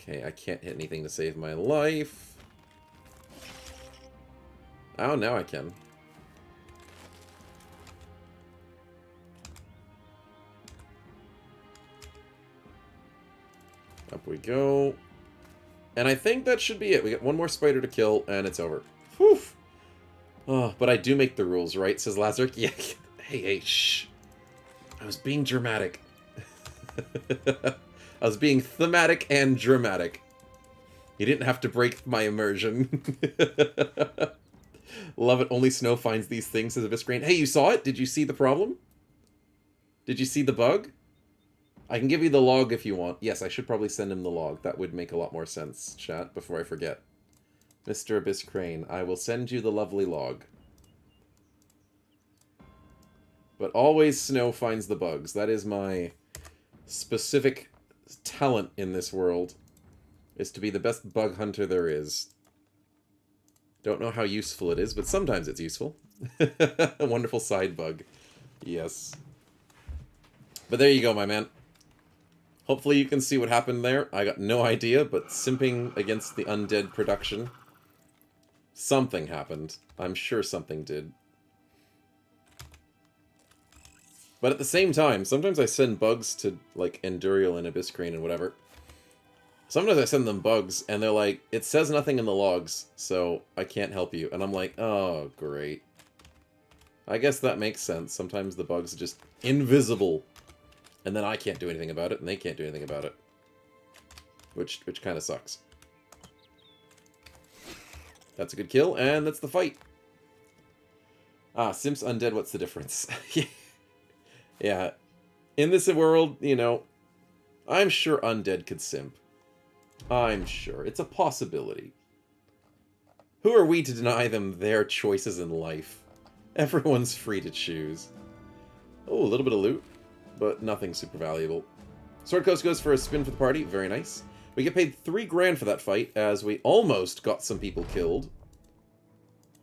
Okay, I can't hit anything to save my life. Oh, now I can. Up we go. And I think that should be it. We got one more spider to kill, and it's over. Whew. Oh, but I do make the rules, right? Says Lazarus. Yeah. Hey, shh. I was being dramatic. I was being thematic and dramatic. You didn't have to break my immersion. Love it. Only Snow finds these things, says Abyss Grain. Hey, you saw it? Did you see the problem? Did you see the bug? I can give you the log if you want. Yes, I should probably send him the log. That would make a lot more sense, chat, before I forget. Mr. Abyss Crane, I will send you the lovely log. But always Snow finds the bugs. That is my specific talent in this world, is to be the best bug hunter there is. Don't know how useful it is, but sometimes it's useful. A wonderful side bug. Yes. But there you go, my man. Hopefully you can see what happened there. I got no idea, but simping against the undead production. Something happened. I'm sure something did. But at the same time, sometimes I send bugs to, like, Endurial and Abyss Crane and whatever. Sometimes I send them bugs, and they're like, it says nothing in the logs, so I can't help you. And I'm like, oh, great. I guess that makes sense. Sometimes the bugs are just invisible. And then I can't do anything about it, and they can't do anything about it. Which kind of sucks. That's a good kill, and that's the fight. Ah, Simps Undead, what's the difference? Yeah. In this world, you know, I'm sure Undead could simp. I'm sure. It's a possibility. Who are we to deny them their choices in life? Everyone's free to choose. Oh, a little bit of loot, but nothing super valuable. Sword Coast goes for a spin for the party. Very nice. We get paid 3 grand for that fight, as we almost got some people killed.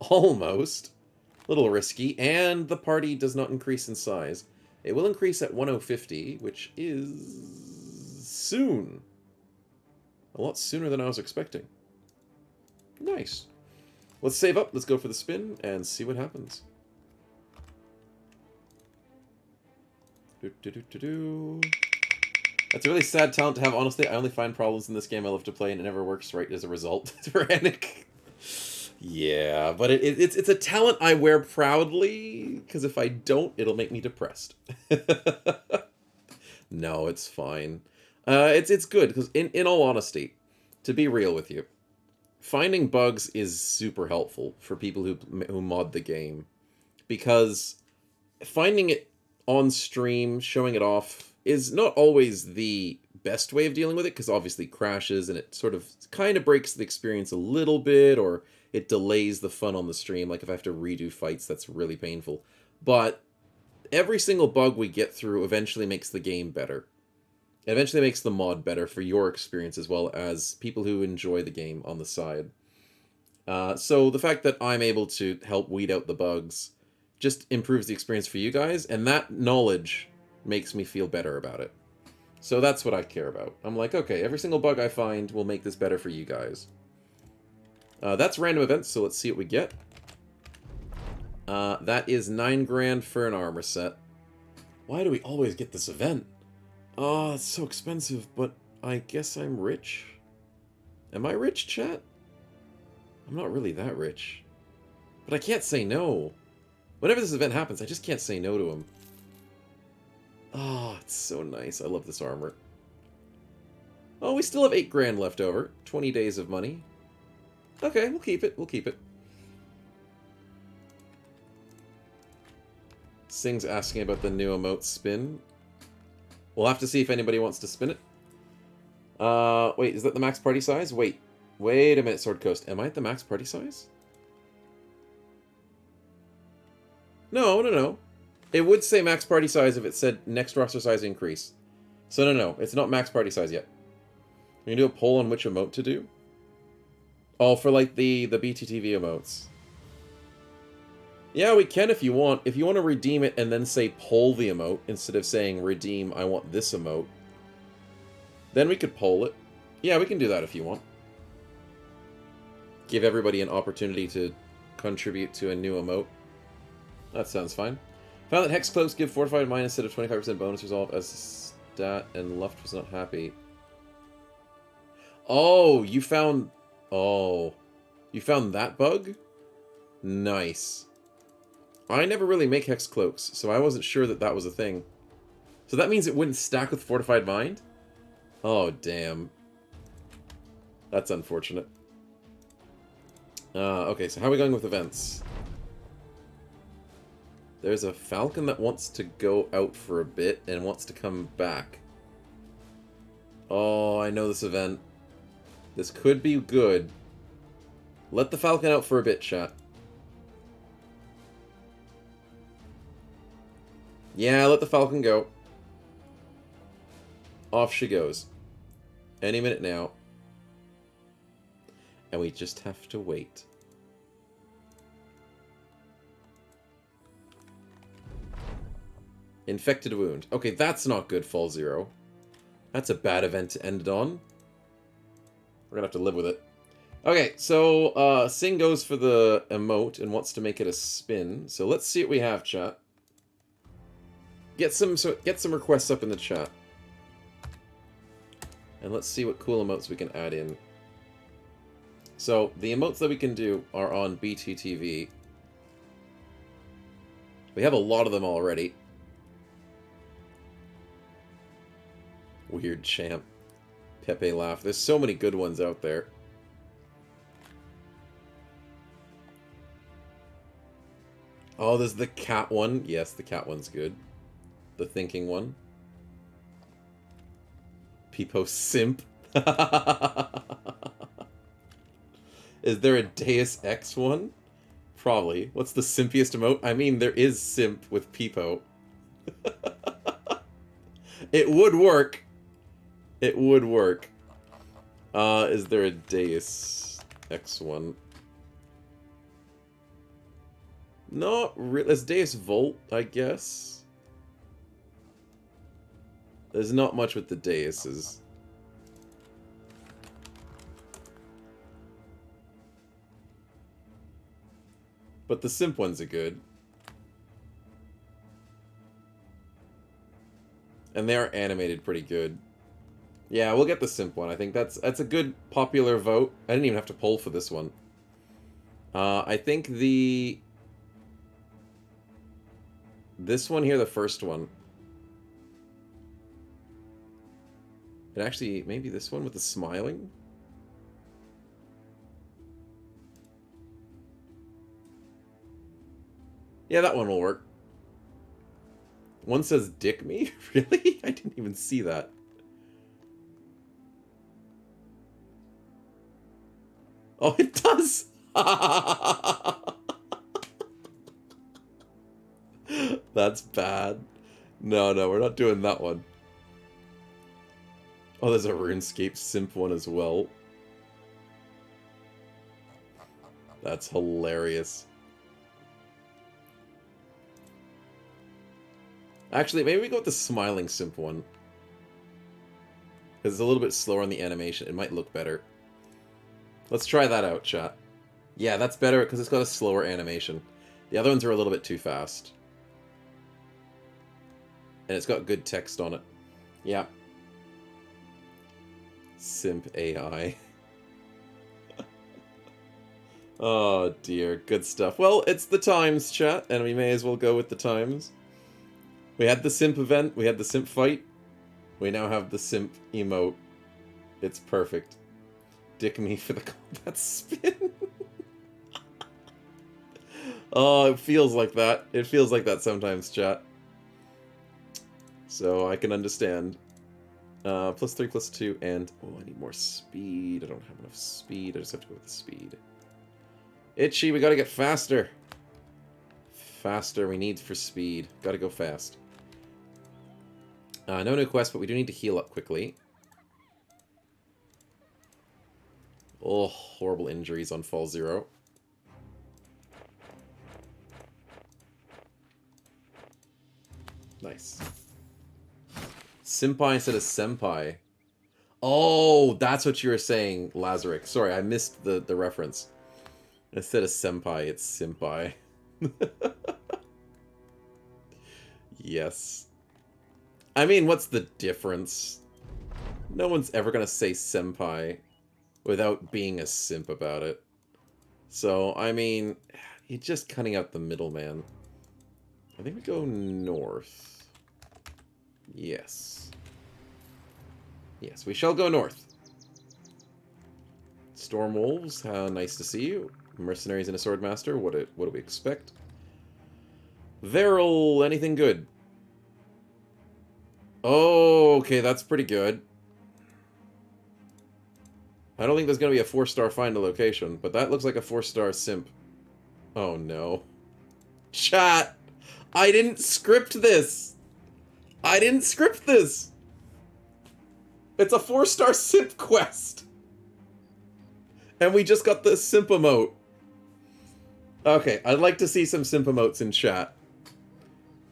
Almost. A little risky, and the party does not increase in size. It will increase at 1050, which is soon. A lot sooner than I was expecting. Nice. Let's save up, let's go for the spin, and see what happens. That's a really sad talent to have, honestly. I only find problems in this game I love to play, and it never works right as a result. Tyrannic. Yeah, but it's a talent I wear proudly, because if I don't, it'll make me depressed. No, it's fine. It's good, because in all honesty, to be real with you, finding bugs is super helpful for people who mod the game. Because finding it on stream, showing it off, is not always the best way of dealing with it, because obviously crashes, and it sort of kind of breaks the experience a little bit, or it delays the fun on the stream. Like if I have to redo fights, that's really painful. But every single bug we get through eventually makes the game better. It eventually makes the mod better for your experience as well as people who enjoy the game on the side. So the fact that I'm able to help weed out the bugs just improves the experience for you guys, and that knowledge makes me feel better about it. So that's what I care about. I'm like, okay, every single bug I find will make this better for you guys. That's random events, so let's see what we get. That is 9 grand for an armor set. Why do we always get this event? Oh, it's so expensive, but I guess I'm rich. Am I rich, chat? I'm not really that rich. But I can't say no. Whenever this event happens, I just can't say no to him. Oh, it's so nice. I love this armor. Oh, we still have 8 grand left over. 20 days of money. Okay, we'll keep it. We'll keep it. Sing's asking about the new emote spin. We'll have to see if anybody wants to spin it. Wait, is that the max party size? Wait a minute, Sword Coast. Am I at the max party size? No. It would say max party size if it said next roster size increase. So no, it's not max party size yet. We're gonna do a poll on which emote to do. Oh, for like the BTTV emotes. Yeah, we can if you want. If you want to redeem it and then say poll the emote instead of saying redeem, I want this emote, then we could poll it. Yeah, we can do that if you want. Give everybody an opportunity to contribute to a new emote. That sounds fine. Found that Hex Cloaks give Fortified Mind instead of 25% bonus resolve as a stat, and Luft was not happy. Oh, you found... Oh. You found that bug? Nice. I never really make Hex Cloaks, so I wasn't sure that that was a thing. So that means it wouldn't stack with Fortified Mind? Oh, damn. That's unfortunate. Okay, so how are we going with events? There's a falcon that wants to go out for a bit and wants to come back. Oh, I know this event. This could be good. Let the falcon out for a bit, chat. Yeah, let the falcon go. Off she goes. Any minute now. And we just have to wait. Infected wound. Okay, that's not good, Fall Zero. That's a bad event to end it on. We're gonna have to live with it. Okay, so Sing goes for the emote and wants to make it a spin. So let's see what we have, chat. Get some requests up in the chat. And let's see what cool emotes we can add in. So the emotes that we can do are on BTTV. We have a lot of them already. Weird champ. Pepe laugh. There's so many good ones out there. Oh, there's the cat one. Yes, the cat one's good. The thinking one. Peepo simp. Is there a Deus Ex one? Probably. What's the simpiest emote? I mean, there is simp with Peepo. It would work. It would work. Is there a Deus Ex one? Not really. There's Deus Volt, I guess. There's not much with the Deuses. But the simp ones are good. And they are animated pretty good. Yeah, we'll get the simp one. I think that's a good popular vote. I didn't even have to poll for this one. I think this one here, the first one. And actually, maybe this one with the smiling? Yeah, that one will work. One says dick me? Really? I didn't even see that. Oh, it does! That's bad. No, we're not doing that one. Oh, there's a RuneScape simp one as well. That's hilarious. Actually, maybe we go with the smiling simp one. Because it's a little bit slower on the animation. It might look better. Let's try that out, chat. Yeah, that's better because it's got a slower animation. The other ones are a little bit too fast. And it's got good text on it. Yeah. Simp AI. Oh dear, good stuff. Well, it's the times, chat, and we may as well go with the times. We had the simp event, we had the simp fight. We now have the simp emote. It's perfect. Dick me for the combat spin. Oh, it feels like that. It feels like that sometimes, chat. So I can understand. +3, +2, and... Oh, I need more speed. I don't have enough speed. I just have to go with the speed. Itchy, we gotta get faster. Faster we need for speed. Gotta go fast. No new quest, but we do need to heal up quickly. Oh, horrible injuries on Fall Zero. Nice. Senpai instead of senpai. Oh, that's what you were saying, Lazaric. Sorry, I missed the reference. Instead of senpai, it's senpai. Yes. I mean, what's the difference? No one's ever gonna say senpai without being a simp about it. So, I mean, you're just cutting out the middleman. I think we go north. Yes. Yes, we shall go north. Storm Wolves, how nice to see you. Mercenaries and a Swordmaster, what do we expect? Veril, anything good? Oh, okay, that's pretty good. I don't think there's going to be a 4-star find a location, but that looks like a 4-star simp. Oh no. Chat! I didn't script this! I didn't script this! It's a 4-star simp quest! And we just got the simp emote. Okay, I'd like to see some simp emotes in chat.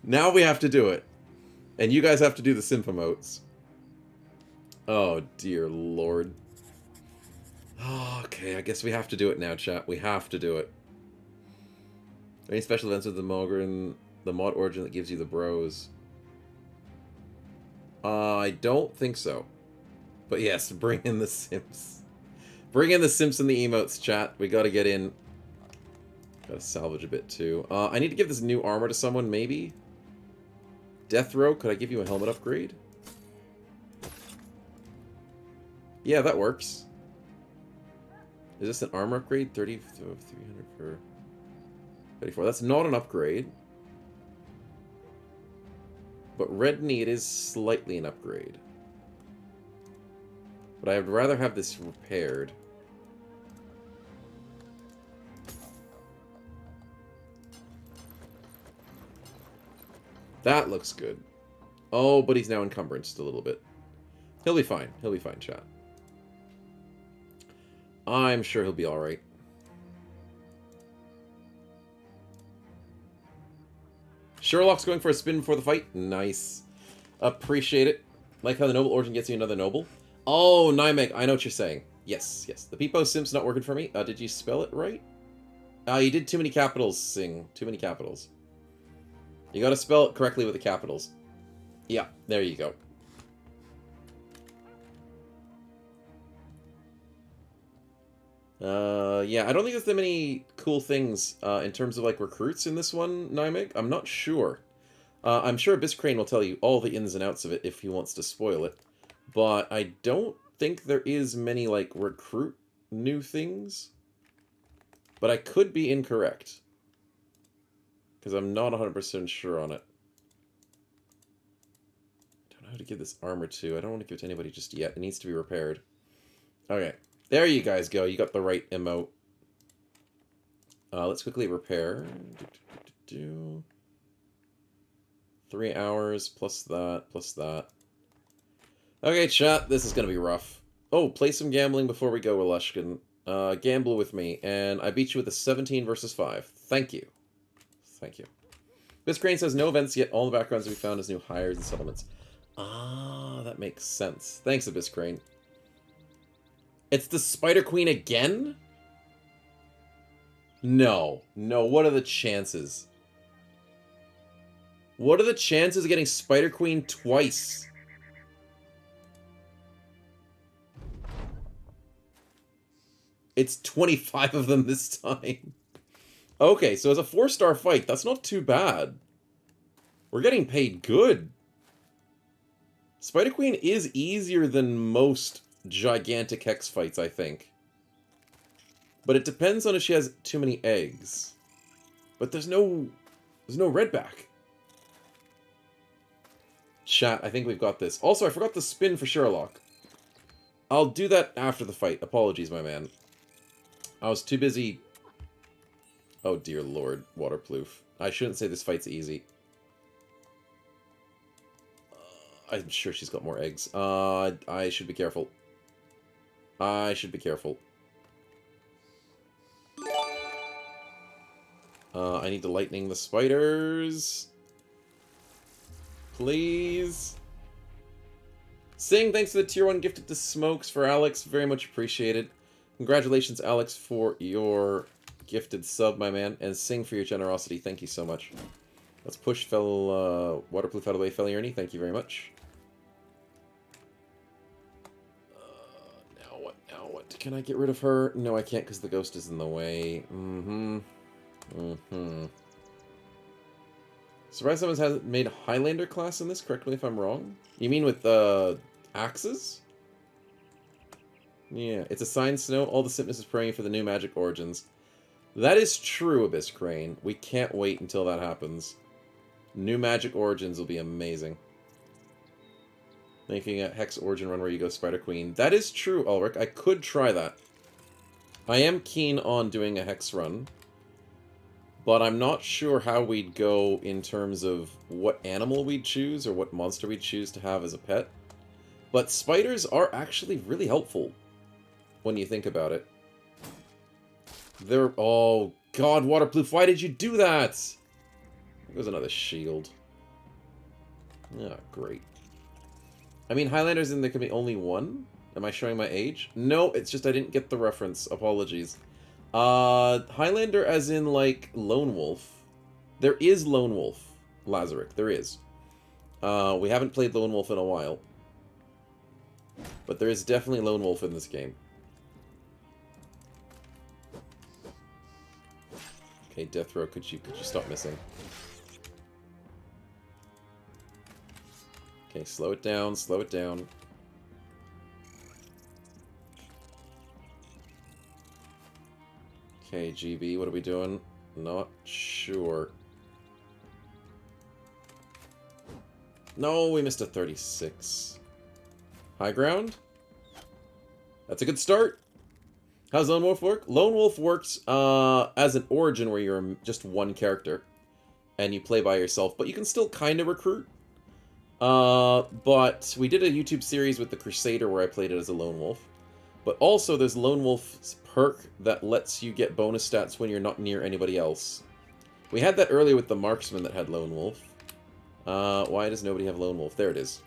Now we have to do it. And you guys have to do the simp emotes. Oh, dear lord. Okay, I guess we have to do it now, chat. We have to do it. Any special events with the Mogren, the mod origin that gives you the bros? I don't think so. But yes, bring in the simps. Bring in the simps and the emotes, chat. We gotta get in. Gotta salvage a bit, too. I need to give this new armor to someone, maybe? Death Row, could I give you a helmet upgrade? Yeah, that works. Is this an armor upgrade? 300 for 34. That's not an upgrade. But Red Need is slightly an upgrade. But I would rather have this repaired. That looks good. Oh, but he's now encumbranceed a little bit. He'll be fine. He'll be fine, chat. I'm sure he'll be alright. Sherlock's going for a spin before the fight. Nice. Appreciate it. Like how the Noble Origin gets you another Noble. Oh, Nymek, I know what you're saying. Yes, yes. The Peepo Simp's not working for me. Did you spell it right? You did too many capitals, Sing. Too many capitals. You gotta spell it correctly with the capitals. Yeah, there you go. Yeah, I don't think there's that many cool things in terms of, like, recruits in this one, Nymek. I'm not sure. I'm sure Abyss Crane will tell you all the ins and outs of it if he wants to spoil it. But I don't think there is many, like, recruit new things. But I could be incorrect. Because I'm not 100% sure on it. I don't know how to give this armor to. I don't want to give it to anybody just yet. It needs to be repaired. Okay. There you guys go. You got the right emote. Let's quickly repair. 3 hours, plus that, plus that. Okay, chat, this is going to be rough. Oh, play some gambling before we go, Walushkin. Gamble with me, and I beat you with a 17 versus 5. Thank you. Thank you. Miss Crane says, no events yet. All the backgrounds we found as new hires and settlements. Ah, that makes sense. Thanks, Abyss Crane. It's the Spider Queen again? No. No, what are the chances? What are the chances of getting Spider Queen twice? It's 25 of them this time. Okay, so it's a 4-star fight. That's not too bad. We're getting paid good. Spider Queen is easier than most gigantic hex fights, I think. But it depends on if she has too many eggs. But there's no redback. Chat, I think we've got this. Also, I forgot the spin for Sherlock. I'll do that after the fight. Apologies, my man. I was too busy... Oh, dear lord. Waterploof. I shouldn't say this fight's easy. I'm sure she's got more eggs. I should be careful. I should be careful. I need to lightning the spiders. Please. Sing, thanks for the tier 1 gifted to Smokes for Alex. Very much appreciated. Congratulations, Alex, for your gifted sub, my man. And Sing for your generosity. Thank you so much. Let's push Waterproof out of the way, Felierne. Thank you very much. Now what? Now what? Can I get rid of her? No, I can't because the ghost is in the way. Surprised someone hasn't made a Highlander class in this. Correct me if I'm wrong. You mean with axes? Yeah, it's a sign snow. All the Simpness is praying for the new magic origins. That is true, Abyss Crane. We can't wait until that happens. New magic origins will be amazing. Making a Hex Origin run where you go Spider Queen. That is true, Ulrich. I could try that. I am keen on doing a Hex run. But I'm not sure how we'd go in terms of what animal we'd choose or what monster we'd choose to have as a pet. But spiders are actually really helpful when you think about it. They're... Oh, God, Waterproof, why did you do that? There goes another shield. Ah, great. I mean, Highlanders and there can be only one? Am I showing my age? No, it's just I didn't get the reference. Apologies. Highlander as in, like, Lone Wolf. There is Lone Wolf, Lazaric. There is. We haven't played Lone Wolf in a while. But there is definitely Lone Wolf in this game. Okay, Death Row, could you stop missing? Okay, slow it down, slow it down. Okay, GB, what are we doing? Not sure. No, we missed a 36. High ground? That's a good start. How's Lone Wolf work? Lone Wolf works as an origin where you're just one character. And you play by yourself, but you can still kind of recruit. But we did a YouTube series with the Crusader where I played it as a Lone Wolf. But also there's Lone Wolf's perk that lets you get bonus stats when you're not near anybody else. We had that earlier with the Marksman that had Lone Wolf. Why does nobody have Lone Wolf? There it is.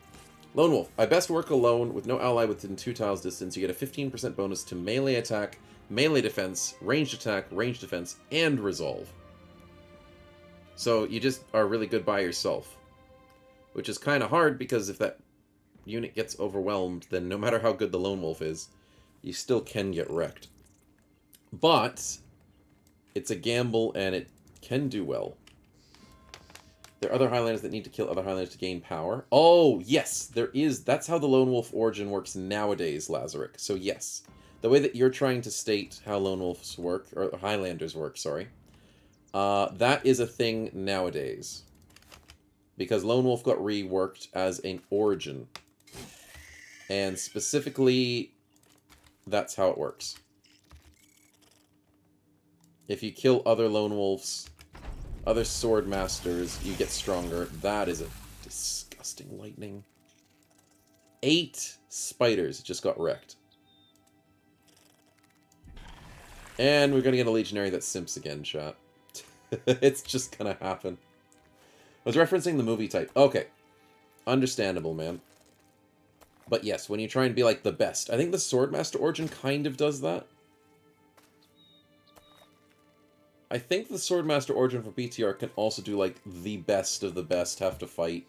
Lone Wolf. I best work alone with no ally within 2 tiles distance. You get a 15% bonus to melee attack, melee defense, ranged attack, ranged defense, and resolve. So you just are really good by yourself. Which is kind of hard because if that unit gets overwhelmed, then no matter how good the Lone Wolf is, you still can get wrecked. But it's a gamble and it can do well. There are other Highlanders that need to kill other Highlanders to gain power. Oh, yes, there is. That's how the Lone Wolf origin works nowadays, Lazaric. So yes, the way that you're trying to state how Lone Wolves work, or Highlanders work, sorry, that is a thing nowadays. Because Lone Wolf got reworked as an origin. And specifically, that's how it works. If you kill other Lone Wolves, other Sword Masters, you get stronger. That is a disgusting lightning. 8 spiders just got wrecked. And we're going to get a Legionary that simps again, chat. It's just going to happen. I was referencing the movie type. Okay. Understandable, man. But yes, when you try and be like the best. I think the Swordmaster origin kind of does that. I think the Swordmaster origin for BTR can also do like the best of the best have to fight.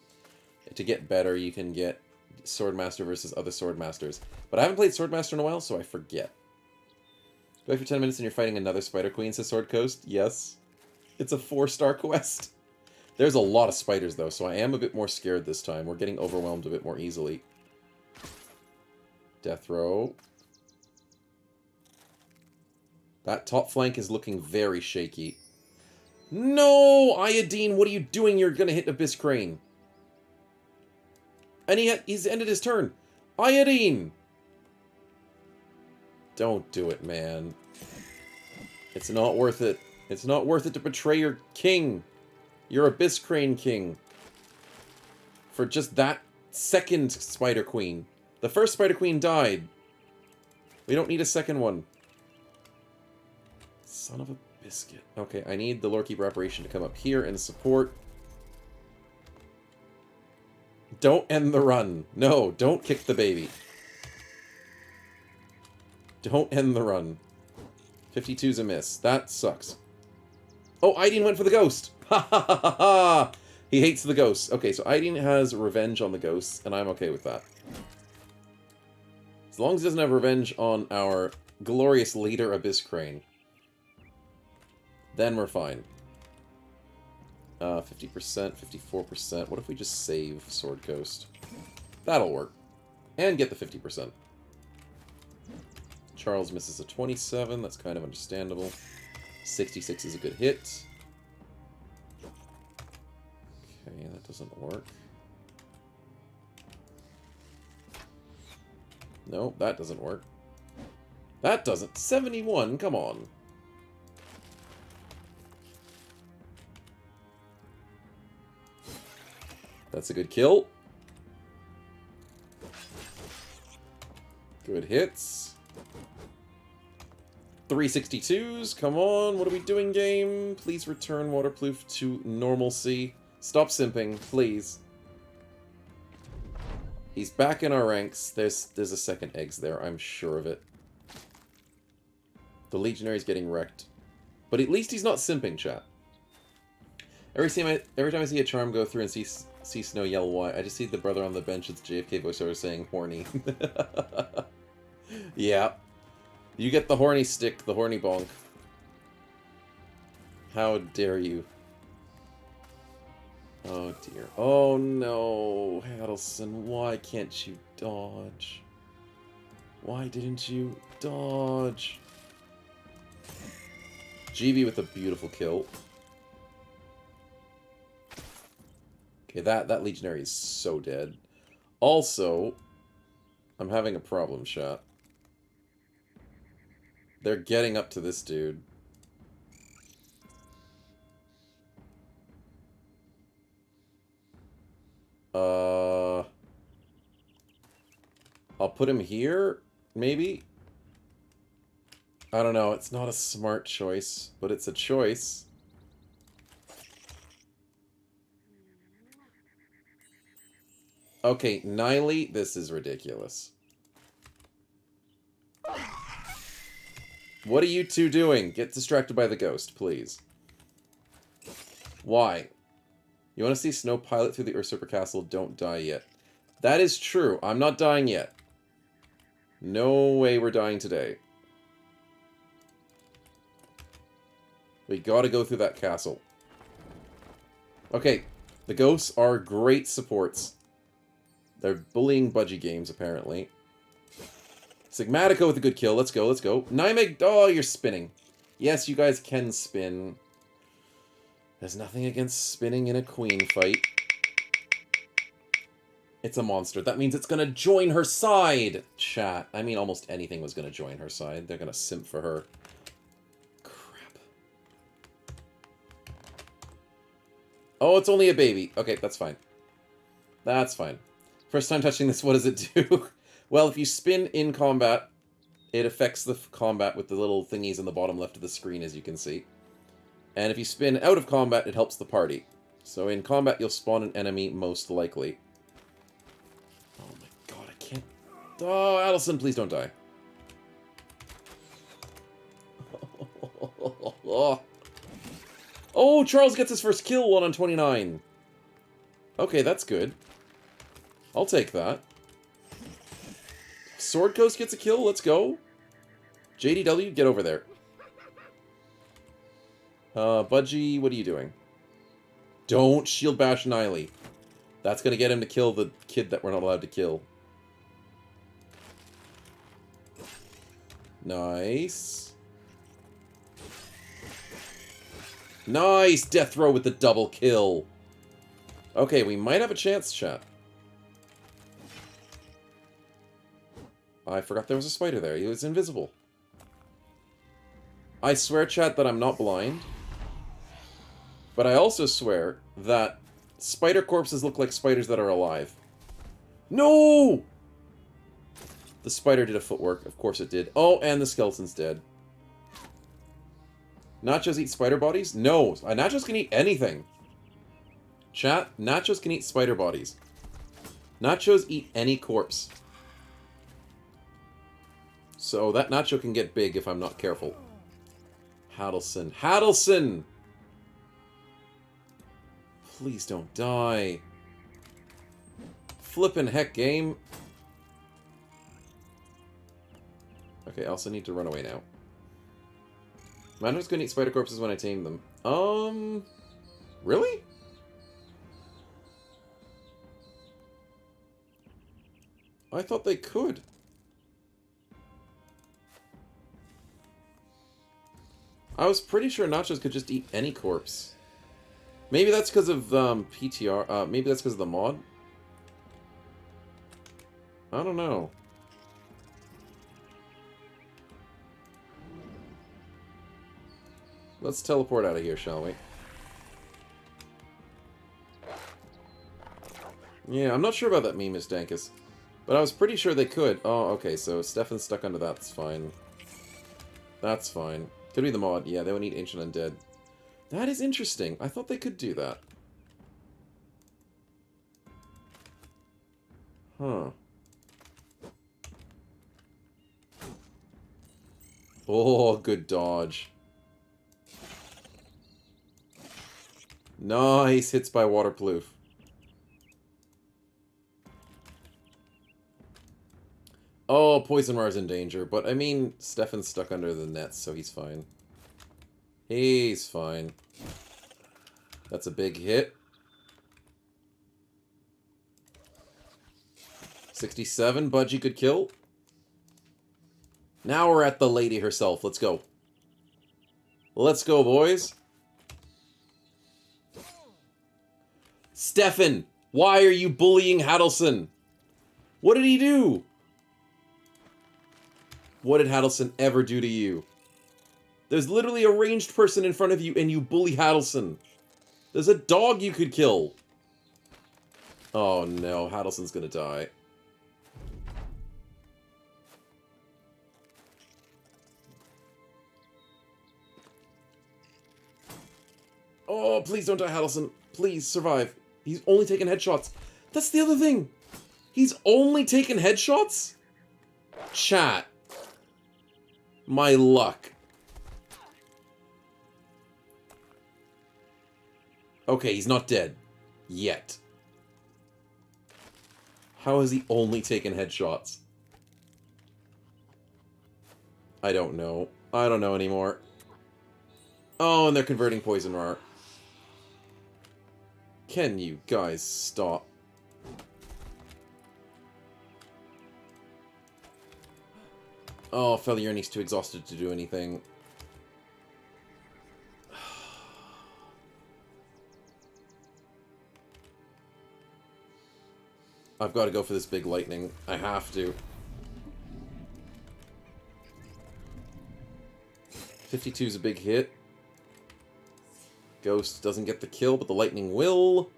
To get better, you can get Swordmaster versus other Swordmasters. But I haven't played Swordmaster in a while, so I forget. Go for 10 minutes and you're fighting another Spider Queen, says Sword Coast. Yes. It's a 4-star quest. There's a lot of spiders, though, so I am a bit more scared this time. We're getting overwhelmed a bit more easily. Death Row. That top flank is looking very shaky. No! Iodine, what are you doing? You're gonna hit Abyss Crane. And he's ended his turn. Iodine! Don't do it, man. It's not worth it. It's not worth it to betray your king. Your Abyss Crane king. For just that second Spider Queen. The first Spider Queen died. We don't need a second one. Son of a biscuit. Okay, I need the Lorekeeper Operation to come up here and support. Don't end the run. No, don't kick the baby. Don't end the run. 52's a miss. That sucks. Oh, Aideen went for the ghost. Ha ha ha ha ha. He hates the ghosts. Okay, so Aideen has revenge on the ghosts, and I'm okay with that. As long as he doesn't have revenge on our glorious leader, Abyss Crane. Then we're fine. 50%, 54%. What if we just save Sword Coast? That'll work. And get the 50%. Charles misses a 27. That's kind of understandable. 66 is a good hit. Okay, that doesn't work. No, that doesn't work. That doesn't. 71, come on. That's a good kill. Good hits. 362s, come on, what are we doing, game? Please return Waterproof to normalcy. Stop simping, please. He's back in our ranks. There's a second eggs there, I'm sure of it. The Legionary's getting wrecked. But at least he's not simping, chat. Every time I see a charm go through and see Snow yell why, I just see the brother on the bench with the JFK voiceover saying horny. Yeah. You get the horny stick, the horny bonk. How dare you. Oh dear. Oh no, Adelson, why can't you dodge? Why didn't you dodge? GB with a beautiful kill. Okay, that Legionary is so dead. Also, I'm having a problem, chat. They're getting up to this dude. I'll put him here, maybe? I don't know, it's not a smart choice, but it's a choice. Okay, Niley, this is ridiculous. What are you two doing? Get distracted by the ghost, please. Why? You want to see Snow pilot through the Usurper Castle? Don't die yet. That is true. I'm not dying yet. No way we're dying today. We gotta go through that castle. Okay, the ghosts are great supports. They're bullying budgie games, apparently. Sigmatica with a good kill. Let's go, let's go. Nymeg, oh, you're spinning. Yes, you guys can spin. There's nothing against spinning in a queen fight. It's a monster. That means it's gonna join her side! Chat. I mean, almost anything was gonna join her side. They're gonna simp for her. Crap. Oh, it's only a baby. Okay, that's fine. That's fine. First time touching this, what does it do? Well, if you spin in combat, it affects the combat with the little thingies in the bottom left of the screen, as you can see. And if you spin out of combat, it helps the party. So in combat, you'll spawn an enemy, most likely. Oh my god, I can't... Oh, Allison, please don't die. Oh, Charles gets his first kill, 1 on 29. Okay, that's good. I'll take that. Sword Coast gets a kill, let's go. JDW, get over there. Budgie, what are you doing? Don't shield bash Niley. That's gonna get him to kill the kid that we're not allowed to kill. Nice. Nice! Death throw with the double kill. Okay, we might have a chance, chat. I forgot there was a spider there. He was invisible. I swear, chat, that I'm not blind. But I also swear that spider corpses look like spiders that are alive. No! The spider did a footwork. Of course it did. Oh, and the skeleton's dead. Nachos eat spider bodies? No. Nachos can eat anything. Chat, Nachos can eat spider bodies. Nachos eat any corpse. So that Nacho can get big if I'm not careful. Hadelson. Hadelson! Please don't die. Flippin' heck, game. Okay, I also need to run away now. Mandra's gonna eat spider corpses when I tame them. Really? I thought they could. I was pretty sure nachos could just eat any corpse. Maybe that's because of PTR. Maybe that's because of the mod. I don't know. Let's teleport out of here, shall we? Yeah, I'm not sure about that meme, Miss Dankus. But I was pretty sure they could. Oh, okay, so Stefan's stuck under that. That's fine. That's fine. Could be the mod. Yeah, they would need Ancient Undead. That is interesting. I thought they could do that. Huh. Oh, good dodge. Nice hits by Waterproof. Oh, Poison Mar's in danger, but I mean, Stefan's stuck under the nets, so he's fine. He's fine. That's a big hit. 67, Budgie could kill. Now we're at the lady herself. Let's go. Let's go, boys. Stefan, why are you bullying Hadelson? What did he do? What did Hadelson ever do to you? There's literally a ranged person in front of you and you bully Hadelson. There's a dog you could kill. Oh no, Hadelson's gonna die. Oh, please don't die, Hadelson. Please, survive. He's only taken headshots. That's the other thing. He's only taken headshots? Chat. My luck. Okay, he's not dead. Yet. How has he only taken headshots? I don't know. I don't know anymore. Oh, and they're converting Poison Rar. Can you guys stop? Oh, Feliurni's too exhausted to do anything. I've got to go for this big lightning. I have to. 52 is a big hit. Ghost doesn't get the kill, but the lightning will.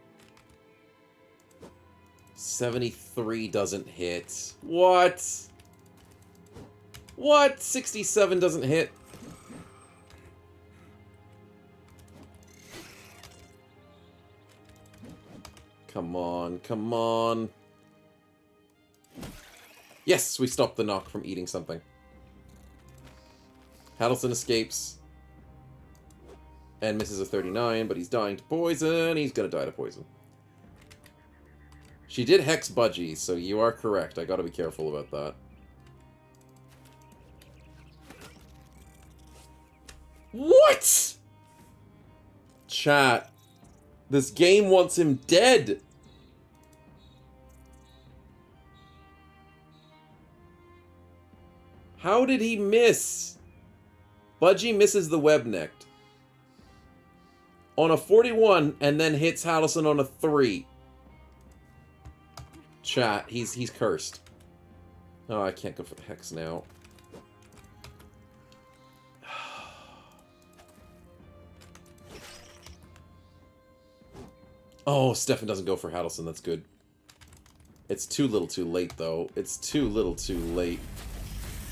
73 doesn't hit. What? What? 67 doesn't hit. Come on, come on. Yes, we stopped the knock from eating something. Hadelson escapes. And misses a 39, but he's dying to poison. He's gonna die to poison. She did hex Budgie, so you are correct. I gotta be careful about that. What? Chat. This game wants him dead. How did he miss? Budgie misses the web necked. On a 41, and then hits Hadelson on a 3. Chat, he's cursed. Oh, I can't go for the hex now. Oh, Stefan doesn't go for Hadelson, that's good. It's too little too late, though. It's too little too late.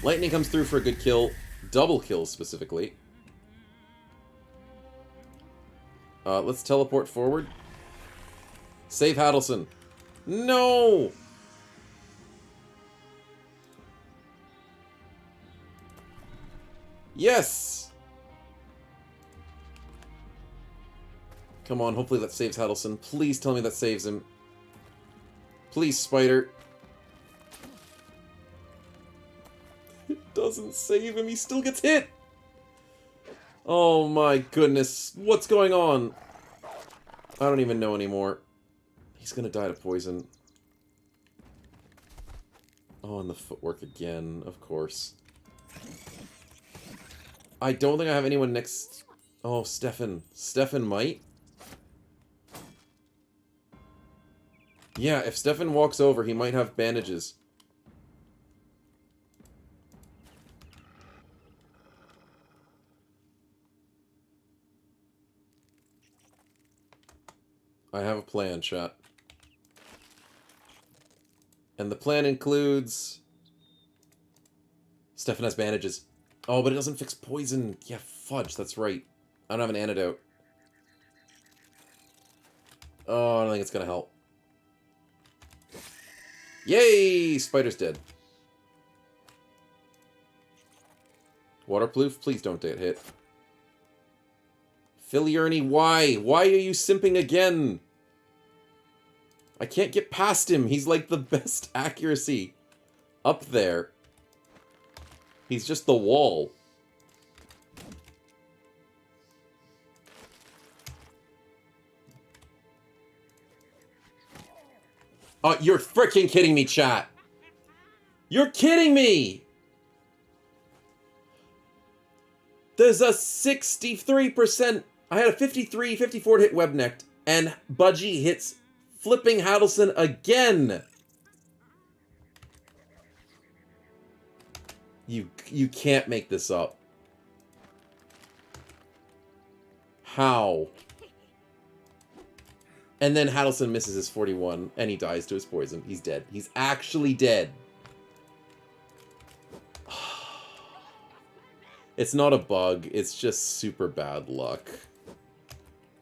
Lightning comes through for a good kill. Double kill, specifically. Let's teleport forward. Save Hadelson. No! Yes! Come on, hopefully that saves Hadelson. Please tell me that saves him. Please, Spider. It doesn't save him. He still gets hit. Oh my goodness. What's going on? I don't even know anymore. He's gonna die to poison. Oh, and the footwork again, of course. I don't think I have anyone next... Oh, Stefan. Stefan might? Yeah, if Stefan walks over, he might have bandages. I have a plan, chat. And the plan includes... Stefan has bandages. Oh, but it doesn't fix poison. Yeah, fudge, that's right. I don't have an antidote. Oh, I don't think it's gonna help. Yay! Spider's dead. Waterproof? Please don't get hit. Filiurny, why? Why are you simping again? I can't get past him. He's like the best accuracy up there. He's just the wall. Oh, you're freaking kidding me, chat. You're kidding me! There's a 63%... I had a 53, 54 to hit Webnecked, and Budgie hits flipping Hadelson again! You can't make this up. How? And then Hadelson misses his 41, and he dies to his poison. He's dead. He's actually dead. It's not a bug. It's just super bad luck.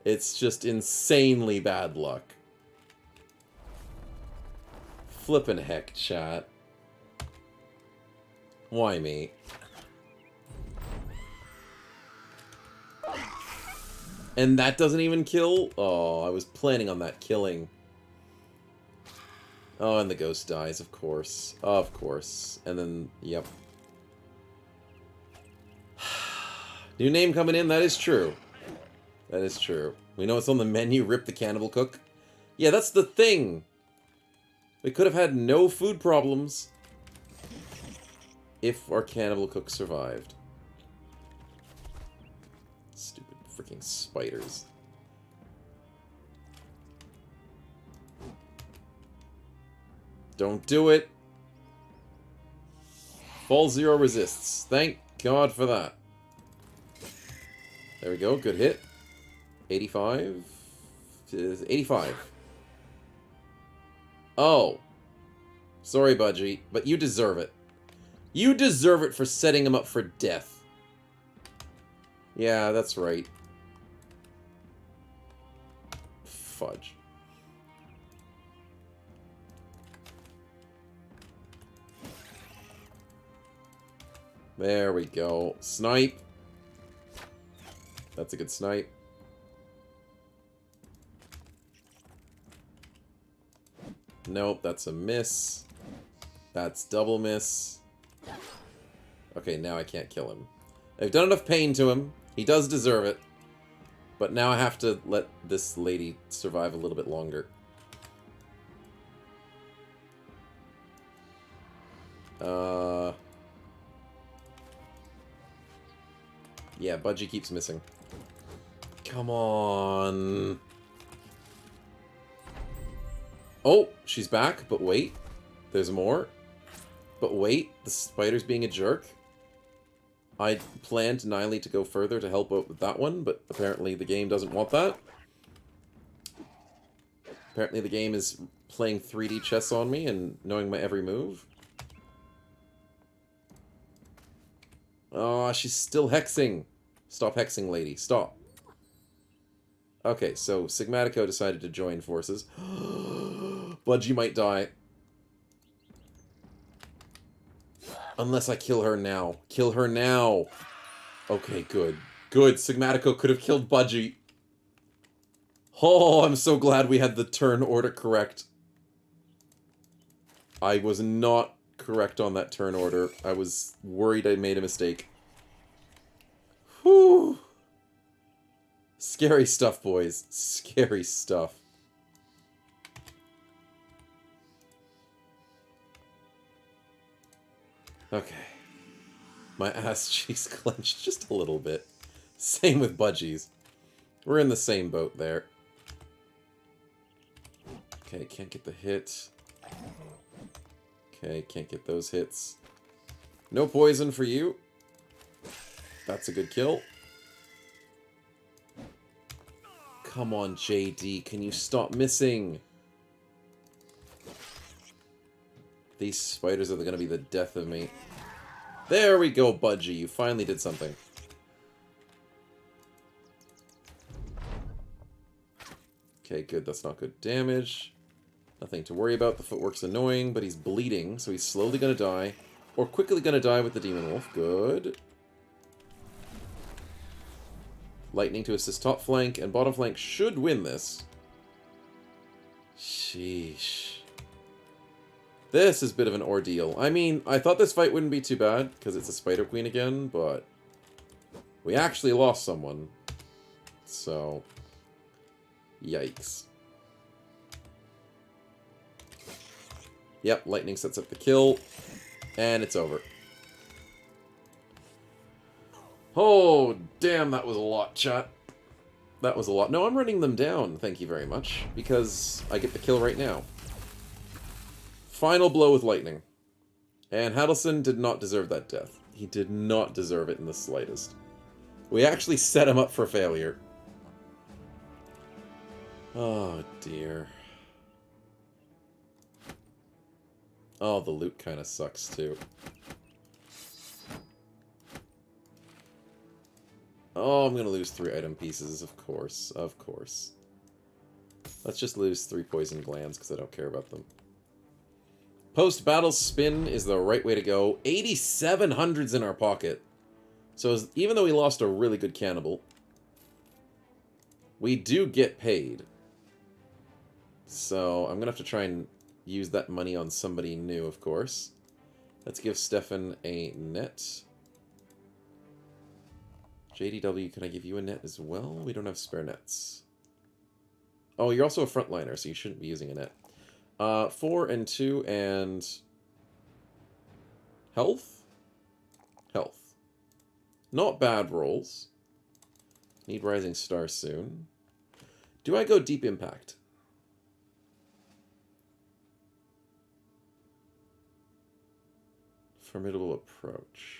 It's just insanely bad luck. Flippin' heck, chat. Why me? And that doesn't even kill? Oh, I was planning on that killing. Oh, and the ghost dies, of course. Of course. And then, yep. New name coming in, that is true. That is true. We know it's on the menu, Rip the Cannibal Cook. Yeah, that's the thing. We could have had no food problems if our Cannibal Cook survived. Stupid freaking spiders. Don't do it. Fall 0 resists. Thank God for that. There we go. Good hit. 85. 85. Oh. Sorry, Budgie, but you deserve it. You deserve it for setting him up for death. Yeah, that's right. Fudge. There we go. Snipe. That's a good snipe. Nope, that's a miss. That's double miss. Okay, now I can't kill him. I've done enough pain to him. He does deserve it. But now I have to let this lady survive a little bit longer. Yeah, Budgie keeps missing. Come on. Oh, she's back, but wait. There's more. But wait, the spider's being a jerk. I planned Niley to go further to help out with that one, but apparently the game doesn't want that. Apparently the game is playing 3D chess on me and knowing my every move. Oh, she's still hexing. Stop hexing, lady. Stop. Okay, so Sigmatico decided to join forces. Budgie might die. Unless I kill her now. Kill her now. Okay, good. Good. Sigmatico could have killed Budgie. Oh, I'm so glad we had the turn order correct. I was not correct on that turn order. I was worried I made a mistake. Whew. Scary stuff, boys. Scary stuff. Okay. My ass cheeks clenched just a little bit. Same with budgies. We're in the same boat there. Okay, can't get the hit. Okay, can't get those hits. No poison for you. That's a good kill. Come on, JD. Can you stop missing? These spiders are going to be the death of me. There we go, Budgie. You finally did something. Okay, good. That's not good damage. Nothing to worry about. The footwork's annoying, but he's bleeding, so he's slowly going to die. Or quickly going to die with the Demon Wolf. Good. Lightning to assist top flank, and bottom flank should win this. Sheesh. This is a bit of an ordeal. I mean, I thought this fight wouldn't be too bad, because it's a Spider Queen again, but we actually lost someone. So, yikes. Yep, lightning sets up the kill, and it's over. Oh, damn, that was a lot, chat. That was a lot. No, I'm running them down, thank you very much, because I get the kill right now. Final blow with lightning. And Hadelson did not deserve that death. He did not deserve it in the slightest. We actually set him up for failure. Oh, dear. Oh, the loot kind of sucks, too. Oh, I'm going to lose 3 item pieces, of course. Of course. Let's just lose 3 poison glands, because I don't care about them. Post-battle spin is the right way to go. 8,700's in our pocket. So even though we lost a really good cannibal, we do get paid. So I'm going to have to try and use that money on somebody new, of course. Let's give Stefan a net. JDW, can I give you a net as well? We don't have spare nets. Oh, you're also a frontliner, so you shouldn't be using a net. 4 and 2 and... Health? Health. Not bad rolls. Need Rising Star soon. Do I go Deep Impact? Formidable Approach.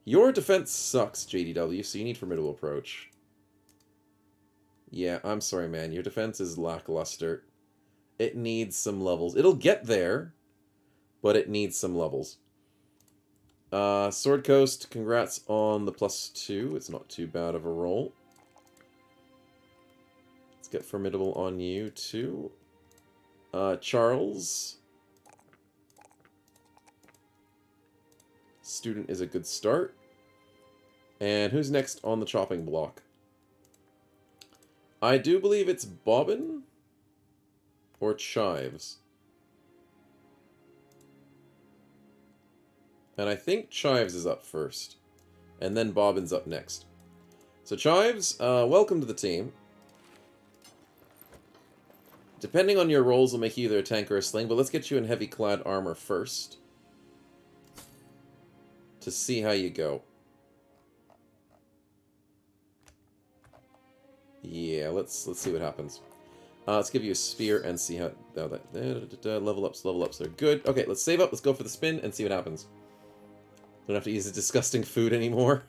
Your defense sucks, JDW, so you need Formidable Approach. Yeah, I'm sorry, man. Your defense is lackluster. It needs some levels. It'll get there, but it needs some levels. Sword Coast, congrats on the +2. It's not too bad of a roll. Let's get Formidable on you, too. Charles. Student is a good start. And who's next on the chopping block? I do believe it's Bobbin or Chives. And I think Chives is up first. And then Bobbin's up next. So Chives, welcome to the team. Depending on your rolls, will make you either a tank or a sling, but let's get you in heavy clad armor first. To see how you go. Yeah, let's see what happens. Let's give you a spear and see how level ups, they're good. Okay, let's save up, let's go for the spin and see what happens. Don't have to use the disgusting food anymore.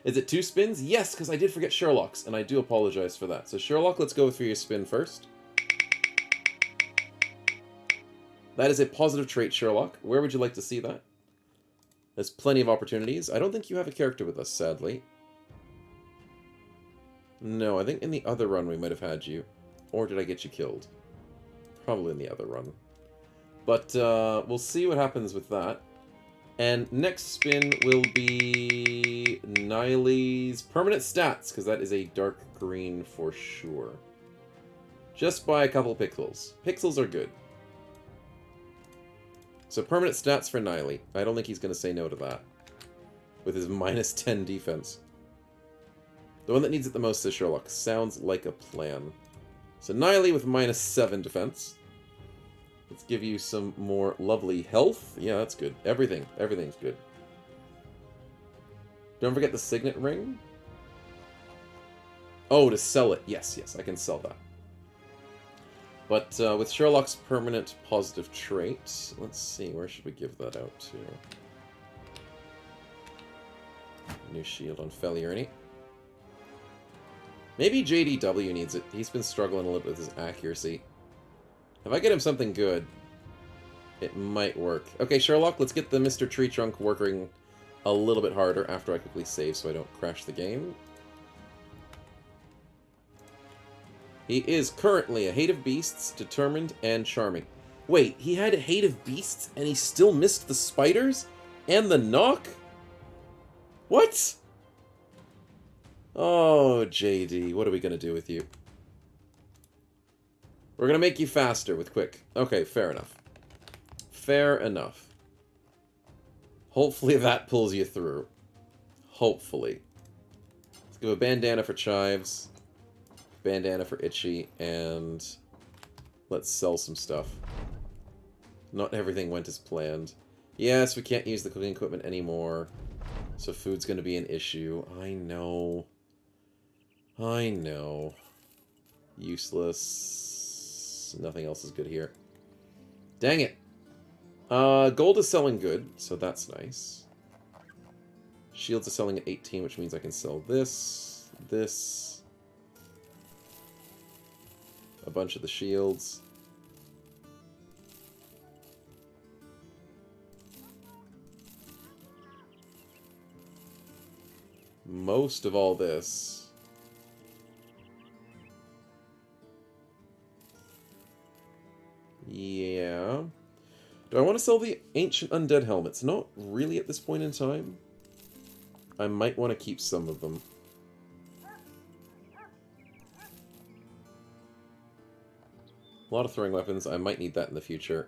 Is it 2 spins? Yes, because I did forget Sherlock's, and I do apologize for that. So Sherlock, let's go for your spin first. That is a positive trait, Sherlock. Where would you like to see that? There's plenty of opportunities. I don't think you have a character with us, sadly. No, I think in the other run we might have had you. Or did I get you killed? Probably in the other run. But we'll see what happens with that. And next spin will be Niley's permanent stats, because that is a dark green for sure. Just by a couple pixels. Pixels are good. So permanent stats for Niley. I don't think he's going to say no to that. With his -10 defense. The one that needs it the most is Sherlock. Sounds like a plan. So Niley with -7 defense. Let's give you some more lovely health. Yeah, that's good. Everything's good. Don't forget the signet ring. Oh, to sell it. Yes, I can sell that. But with Sherlock's permanent positive trait, let's see, where should we give that out to? New shield on Feliurni. Maybe JDW needs it. He's been struggling a little bit with his accuracy. If I get him something good, it might work. Okay, Sherlock, let's get the Mr. Tree Trunk working a little bit harder after I quickly save so I don't crash the game. He is currently a Hate of Beasts, determined, and charming. Wait, he had a Hate of Beasts and he still missed the spiders? And the knock? What? Oh, JD, what are we going to do with you? We're going to make you faster with quick. Okay, fair enough. Fair enough. Hopefully that pulls you through. Hopefully. Let's give a bandana for Chives. Bandana for Itchy, and let's sell some stuff. Not everything went as planned. Yes, we can't use the cooking equipment anymore, so food's going to be an issue. I know. I know. Useless. Nothing else is good here. Dang it. Gold is selling good, so that's nice. Shields are selling at 18, which means I can sell this, this, a bunch of the shields. Most of all this. Yeah. Do I want to sell the ancient undead helmets? Not really at this point in time. I might want to keep some of them. A lot of throwing weapons. I might need that in the future.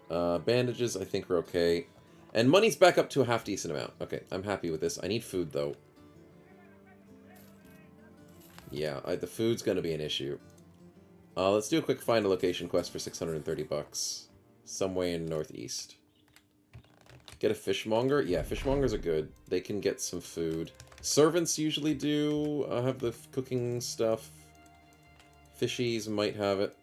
Bandages, I think, are okay. And money's back up to a half-decent amount. Okay, I'm happy with this. I need food, though. Yeah, the food's going to be an issue. Let's do a quick find a location quest for 630 bucks. Somewhere in northeast. Get a fishmonger? Yeah, fishmongers are good. They can get some food. Servants usually do have the cooking stuff. Fishies might have it.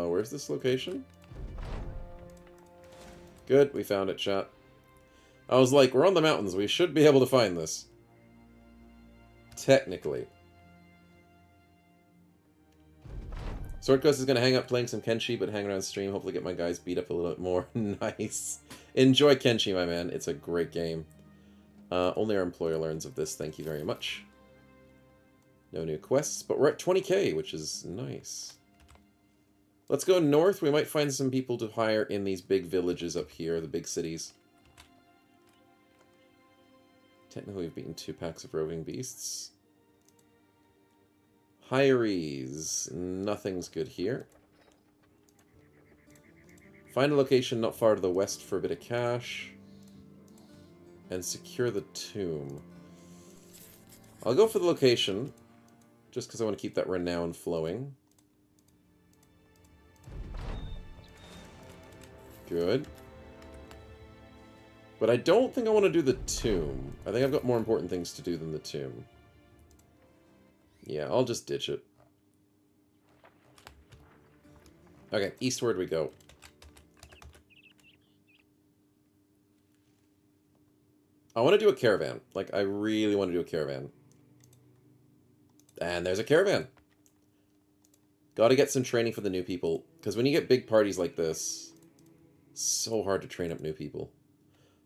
Where's this location? Good, we found it, chat. I was like, we're on the mountains. We should be able to find this. Technically. Swordcoast is going to hang up playing some Kenshi, but hang around stream. Hopefully get my guys beat up a little bit more. Nice. Enjoy Kenshi, my man. It's a great game. Only our employer learns of this. Thank you very much. No new quests, but we're at 20k, which is nice. Let's go north. We might find some people to hire in these big villages up here, the big cities. Technically, we've beaten 2 packs of roving beasts. Hirees. Nothing's good here. Find a location not far to the west for a bit of cash. And secure the tomb. I'll go for the location, just because I want to keep that renown flowing. Good. But I don't think I want to do the tomb. I think I've got more important things to do than the tomb. Yeah, I'll just ditch it. Okay, eastward we go. I want to do a caravan. Like, I really want to do a caravan. And there's a caravan. Gotta get some training for the new people. Because when you get big parties like this, it's so hard to train up new people.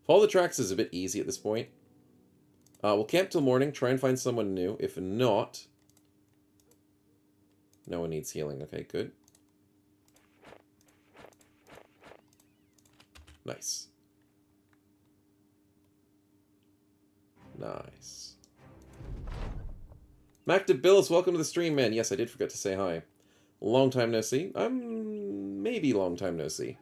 Follow the tracks is a bit easy at this point. We'll camp till morning, try and find someone new. If not... No one needs healing. Okay, good. Nice. Nice. Mactive Billis, welcome to the stream, man. Yes, I did forget to say hi. Long time no see. Maybe long time no see.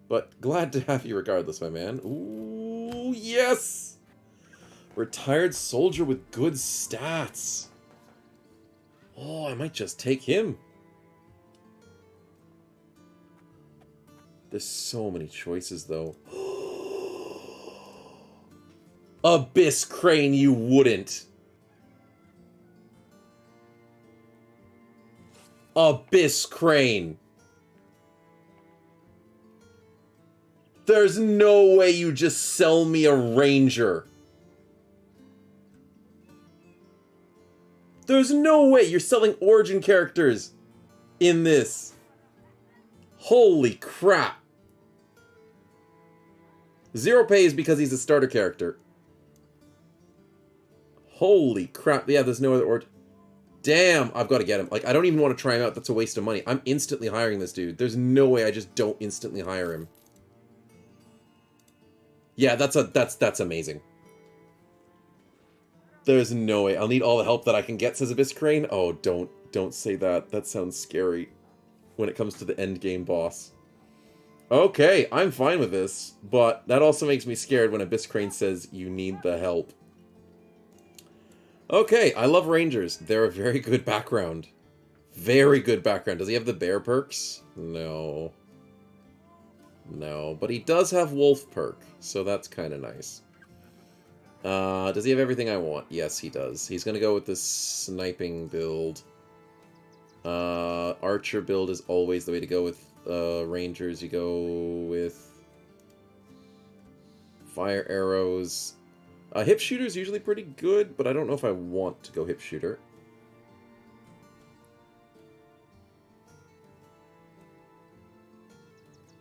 But glad to have you regardless, my man. Ooh, yes! Retired soldier with good stats. Oh, I might just take him. There's so many choices, though. Abyss Crane, you wouldn't. Abyss Crane. There's no way you just sell me a ranger. There's no way you're selling origin characters in this. Holy crap. Zero pays because he's a starter character. Holy crap. Yeah, there's no other origin. Damn, I've got to get him. Like, I don't even want to try him out. That's a waste of money. I'm instantly hiring this dude. There's no way I just don't instantly hire him. Yeah, that's amazing. There's no way. I'll need all the help that I can get, says Abyss Crane. Oh, don't say that. That sounds scary when it comes to the end game boss. Okay, I'm fine with this, but that also makes me scared when Abyss Crane says you need the help. Okay, I love Rangers. They're a very good background. Very good background. Does he have the bear perks? No. No, but he does have wolf perk, so that's kind of nice. Does he have everything I want? Yes, he does. He's going to go with this sniping build. Archer build is always the way to go with Rangers. You go with fire arrows. Hip shooter is usually pretty good, but I don't know if I want to go hip shooter.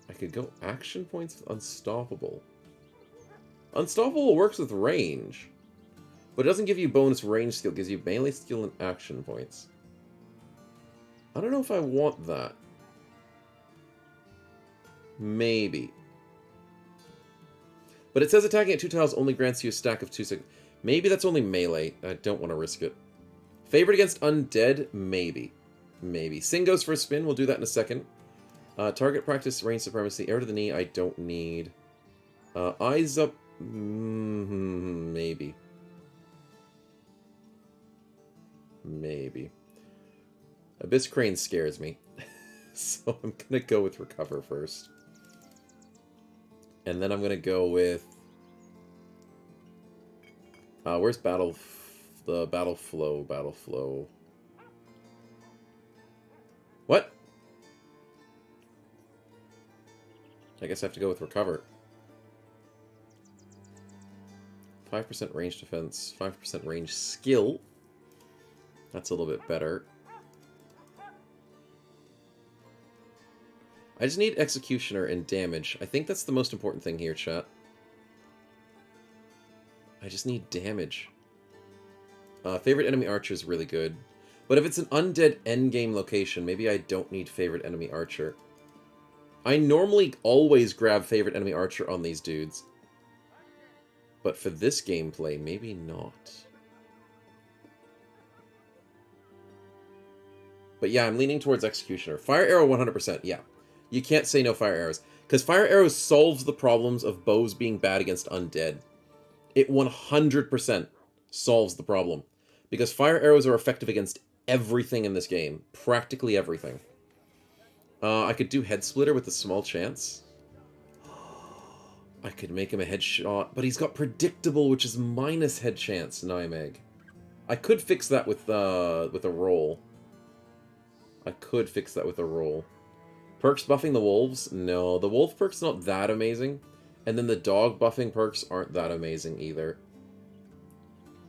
I could go action points with Unstoppable. Unstoppable works with range, but it doesn't give you bonus range skill. It gives you melee skill and action points. I don't know if I want that. Maybe. But it says attacking at 2 tiles only grants you a stack of 2 Maybe that's only melee. I don't want to risk it. Favorite against undead? Maybe. Maybe. Sing goes for a spin. We'll do that in a second. Target practice, range supremacy, air to the knee, I don't need. Eyes up, maybe. Maybe. Abyss Crane scares me. So I'm gonna go with Recover first. And then I'm gonna go with... where's Battle Flow? What? I guess I have to go with Recover. 5% range defense, 5% range skill. That's a little bit better. I just need Executioner and damage. I think that's the most important thing here, chat. I just need damage. Favorite enemy archer is really good. But if it's an undead endgame location, maybe I don't need favorite enemy archer. I normally always grab favorite enemy archer on these dudes. But for this gameplay, maybe not. But yeah, I'm leaning towards Executioner. Fire Arrow 100%, yeah. You can't say no Fire Arrows. Because Fire Arrows solves the problems of bows being bad against undead. It 100% solves the problem. Because Fire Arrows are effective against everything in this game. Practically everything. I could do Head Splitter with a small chance. I could make him a headshot, but he's got Predictable, which is minus head chance, Nymeg. I could fix that with a roll. I could fix that with a roll. Perks buffing the wolves? No, the wolf perk's not that amazing. And then the dog buffing perks aren't that amazing either.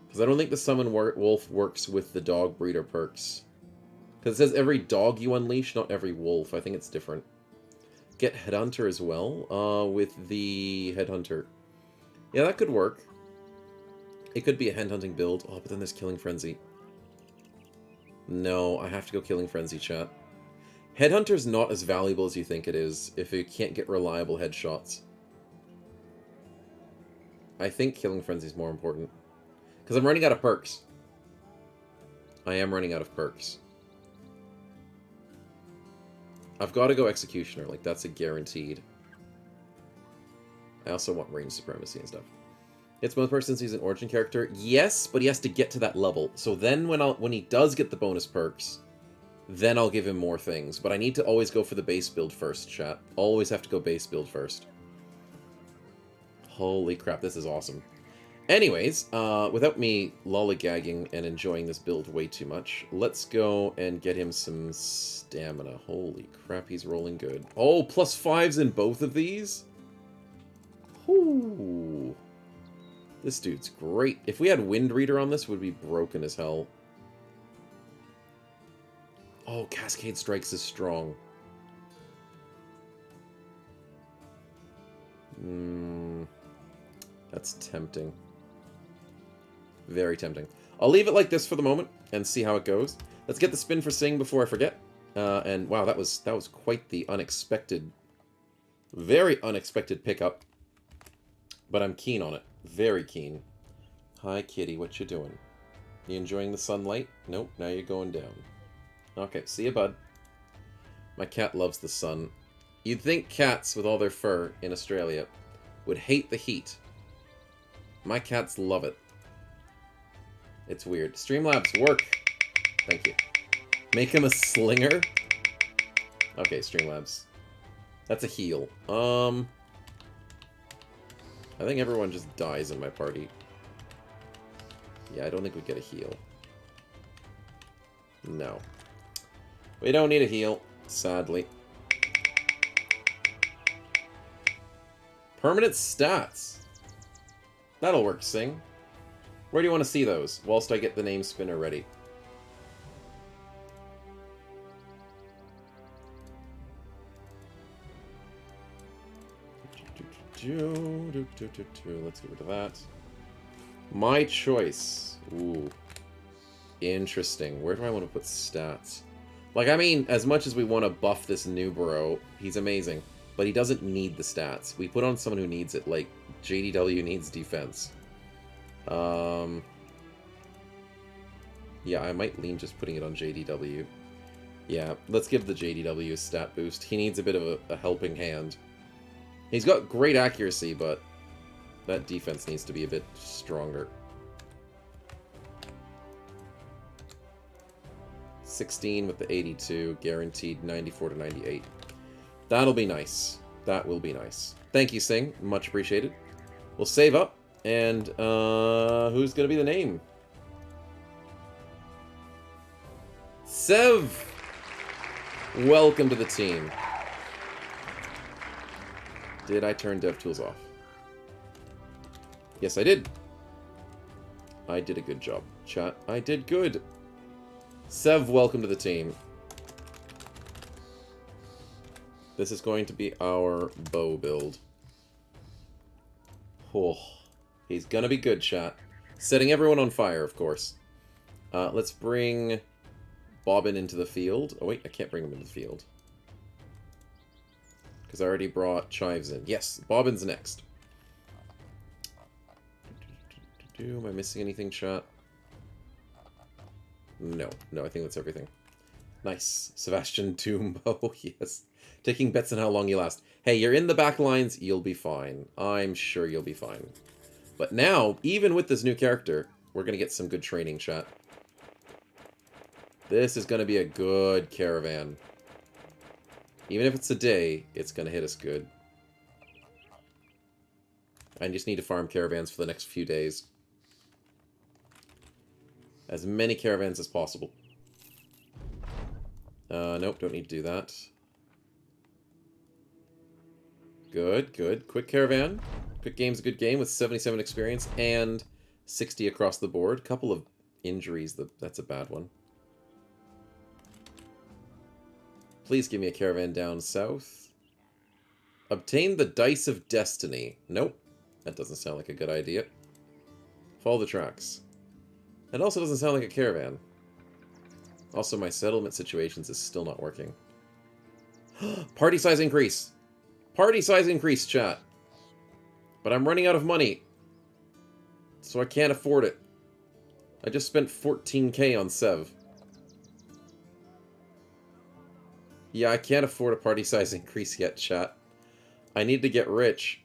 Because I don't think the summon wolf works with the dog breeder perks. Because it says every dog you unleash, not every wolf. I think it's different. Get Headhunter as well, with the Headhunter. Yeah, that could work. It could be a headhunting build. Oh, but then there's Killing Frenzy. No, I have to go Killing Frenzy, chat. Headhunter's not as valuable as you think it is, if you can't get reliable headshots. I think Killing Frenzy's more important. Because I'm running out of perks. I am running out of perks. I've got to go Executioner, like that's a guaranteed. I also want range supremacy and stuff. It's both since he's an origin character. Yes, but he has to get to that level. So then when he does get the bonus perks, then I'll give him more things. But I need to always go for the base build first, chat. Always have to go base build first. Holy crap, this is awesome. Anyways, without me lollygagging and enjoying this build way too much, let's go and get him some stamina. Holy crap, he's rolling good. Oh, +5s in both of these? Ooh. This dude's great. If we had Wind Reader on this, we'd be broken as hell. Oh, Cascade Strikes is strong. That's tempting. Very tempting. I'll leave it like this for the moment and see how it goes. Let's get the spin for Sing before I forget. And wow, that was quite the unexpected, very unexpected pickup. But I'm keen on it. Very keen. Hi, kitty. What you doing? You enjoying the sunlight? Nope. Now you're going down. Okay. See you, bud. My cat loves the sun. You'd think cats, with all their fur in Australia, would hate the heat. My cats love it. It's weird. Streamlabs, work! Thank you. Make him a slinger? Okay, Streamlabs. That's a heal. I think everyone just dies in my party. Yeah, I don't think we get a heal. No. We don't need a heal, sadly. Permanent stats. That'll work, Sing. Where do you want to see those, whilst I get the name spinner ready? Let's get rid of that. My choice. Ooh. Interesting. Where do I want to put stats? Like, I mean, as much as we want to buff this new bro, he's amazing. But he doesn't need the stats. We put on someone who needs it, like JDW needs defense. Yeah, I might lean just putting it on JDW. Yeah, let's give the JDW a stat boost. He needs a bit of a helping hand. He's got great accuracy, but that defense needs to be a bit stronger. 16 with the 82, guaranteed 94 to 98. That'll be nice. That will be nice. Thank you, Sing. Much appreciated. We'll save up, and who's going to be the name? Sev! Welcome to the team. Did I turn DevTools off? Yes, I did. I did a good job. Chat, I did good. Sev, welcome to the team. This is going to be our bow build. Oh, he's gonna be good, chat. Setting everyone on fire, of course. Let's bring Bobbin into the field. Oh, wait, I can't bring him into the field. Because I already brought Chives in. Yes, Bobbin's next. Am I missing anything, chat? No. No, I think that's everything. Nice. Sebastian Toombo, yes. Taking bets on how long you last. Hey, you're in the back lines, you'll be fine. I'm sure you'll be fine. But now, even with this new character, we're going to get some good training, chat. This is going to be a good caravan. Even if it's a day, it's going to hit us good. I just need to farm caravans for the next few days. As many caravans as possible. Nope, don't need to do that. Good, good. Quick caravan. Quick game's a good game with 77 experience and 60 across the board. Couple of injuries, that's a bad one. Please give me a caravan down south. Obtain the Dice of Destiny. Nope. That doesn't sound like a good idea. Follow the tracks. That also doesn't sound like a caravan. Also, my settlement situations is still not working. Party size increase! Party size increase, chat! But I'm running out of money. So I can't afford it. I just spent 14k on Sev. Yeah, I can't afford a party size increase yet, chat. I need to get rich.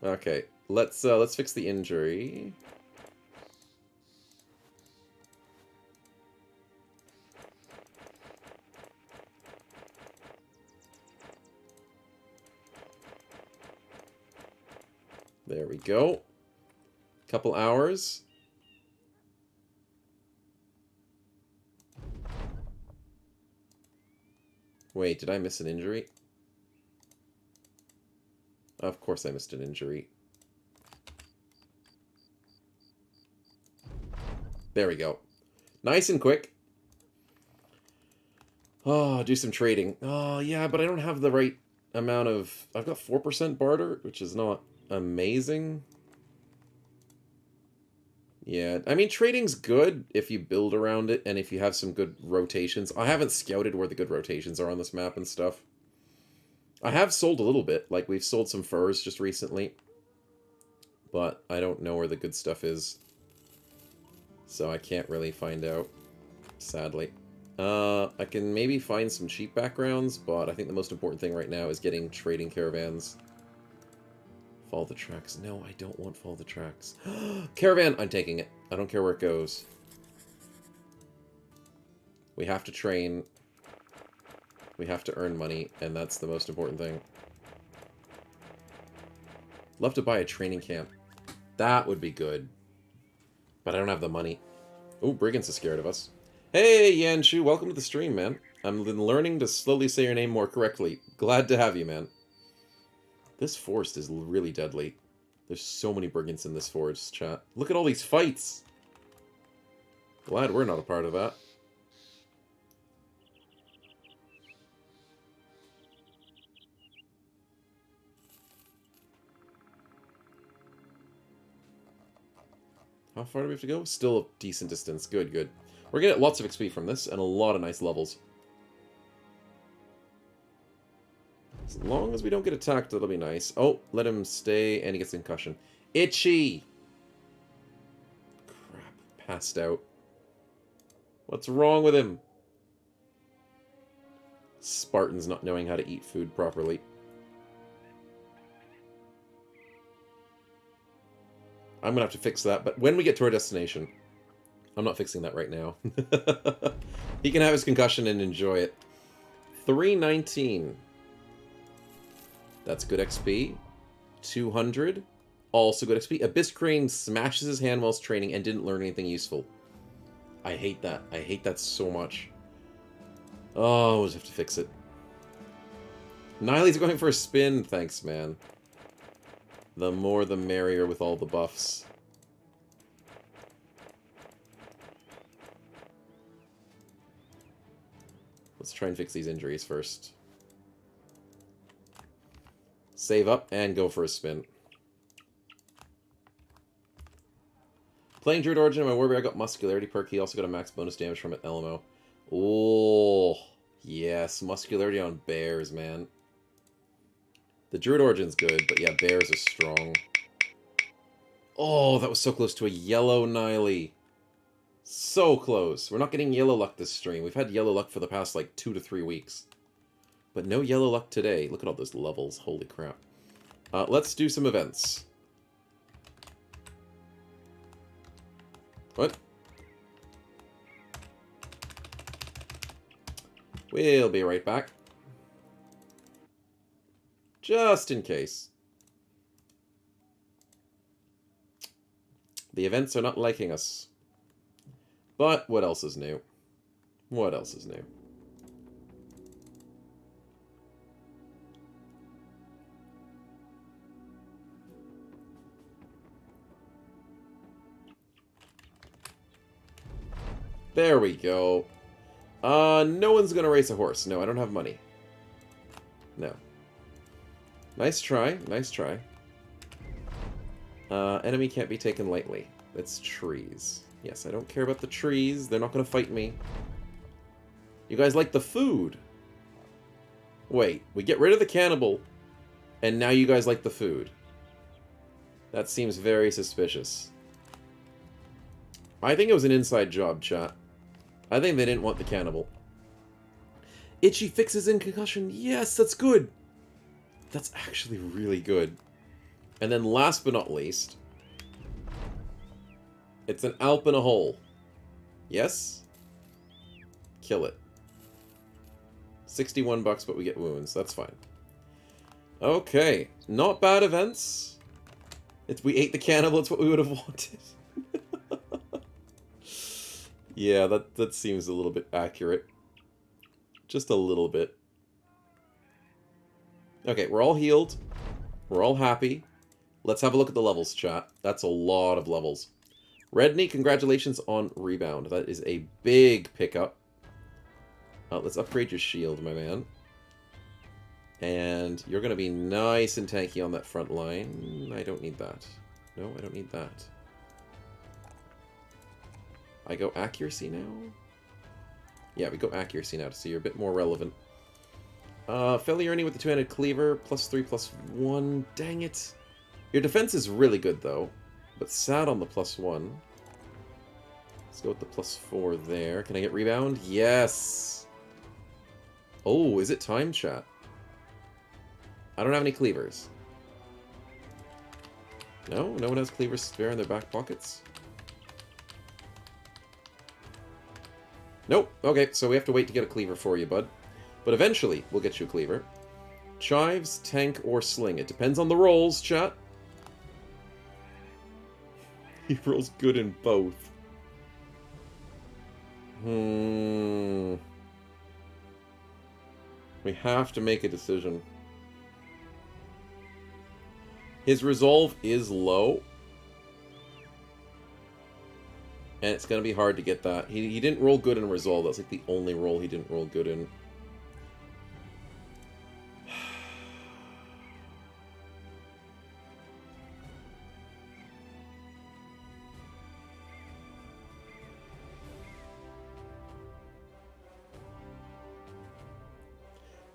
Okay, let's fix the injury. There we go. Couple hours. Wait, did I miss an injury? Of course I missed an injury. There we go. Nice and quick. Oh, do some trading. Oh, yeah, but I don't have the right amount of... I've got 4% barter, which is not amazing. Yeah, I mean, trading's good if you build around it and if you have some good rotations. I haven't scouted where the good rotations are on this map and stuff. I have sold a little bit. Like, we've sold some furs just recently. But I don't know where the good stuff is. So I can't really find out, sadly. I can maybe find some cheap backgrounds, but I think the most important thing right now is getting trading caravans. Follow the tracks. No, I don't want follow the tracks. Caravan! I'm taking it. I don't care where it goes. We have to train. We have to earn money, and that's the most important thing. Love to buy a training camp. That would be good. But I don't have the money. Oh, Brigance is scared of us. Hey, Yanshu, welcome to the stream, man. I'm learning to slowly say your name more correctly. Glad to have you, man. This forest is really deadly. There's so many brigands in this forest, chat. Look at all these fights! Glad we're not a part of that. How far do we have to go? Still a decent distance. Good, good. We're getting lots of XP from this, and a lot of nice levels. As long as we don't get attacked, that'll be nice. Oh, let him stay, and he gets concussion. Itchy! Crap, passed out. What's wrong with him? Spartans not knowing how to eat food properly. I'm gonna have to fix that, but when we get to our destination... I'm not fixing that right now. He can have his concussion and enjoy it. 319. That's good XP. 200. Also good XP. Abyss Crane smashes his hand whilst training and didn't learn anything useful. I hate that. I hate that so much. Oh, we'll just have to fix it. Niley's going for a spin. Thanks, man. The more the merrier with all the buffs. Let's try and fix these injuries first. Save up and go for a spin. Playing Druid Origin, my Warbear got Muscularity perk. He also got a max bonus damage from it, LMO. Oh, yes. Muscularity on bears, man. The Druid Origin's good, but yeah, bears are strong. Oh, that was so close to a yellow Niley. So close. We're not getting yellow luck this stream. We've had yellow luck for the past, like, 2 to 3 weeks. But no yellow luck today. Look at all those levels. Holy crap. Let's do some events. What? We'll be right back. Just in case. The events are not liking us. But what else is new? What else is new? There we go. No one's gonna race a horse. No, I don't have money. No. Nice try. Nice try. Enemy can't be taken lightly. It's trees. Yes, I don't care about the trees. They're not gonna fight me. You guys like the food. Wait, we get rid of the cannibal, and now you guys like the food. That seems very suspicious. I think it was an inside job, chat. I think they didn't want the cannibal. Itchy fixes in concussion. Yes, that's good. That's actually really good. And then last but not least, it's an Alp in a hole. Yes? Kill it. 61 bucks, but we get wounds. That's fine. Okay. Not bad events. If we ate the cannibal, it's what we would have wanted. Yeah, that seems a little bit accurate. Just a little bit. Okay, we're all healed. We're all happy. Let's have a look at the levels, chat. That's a lot of levels. Redney, congratulations on Rebound. That is a big pickup. Let's upgrade your shield, my man. And you're going to be nice and tanky on that front line. I don't need that. No, I don't need that. I go accuracy now? Yeah, we go accuracy now to see you're a bit more relevant. Failure with the two-handed cleaver. +3/+1. Dang it. Your defense is really good, though. But sad on the +1. Let's go with the +4 there. Can I get rebound? Yes! Oh, is it time, chat? I don't have any cleavers. No? No one has cleavers spare in their back pockets? Nope. Okay, so we have to wait to get a cleaver for you, bud. But eventually, we'll get you a cleaver. Chives, tank, or sling. It depends on the rolls, chat. He rolls good in both. We have to make a decision. His resolve is low. And it's going to be hard to get that. He didn't roll good in resolve. That's like the only roll he didn't roll good in.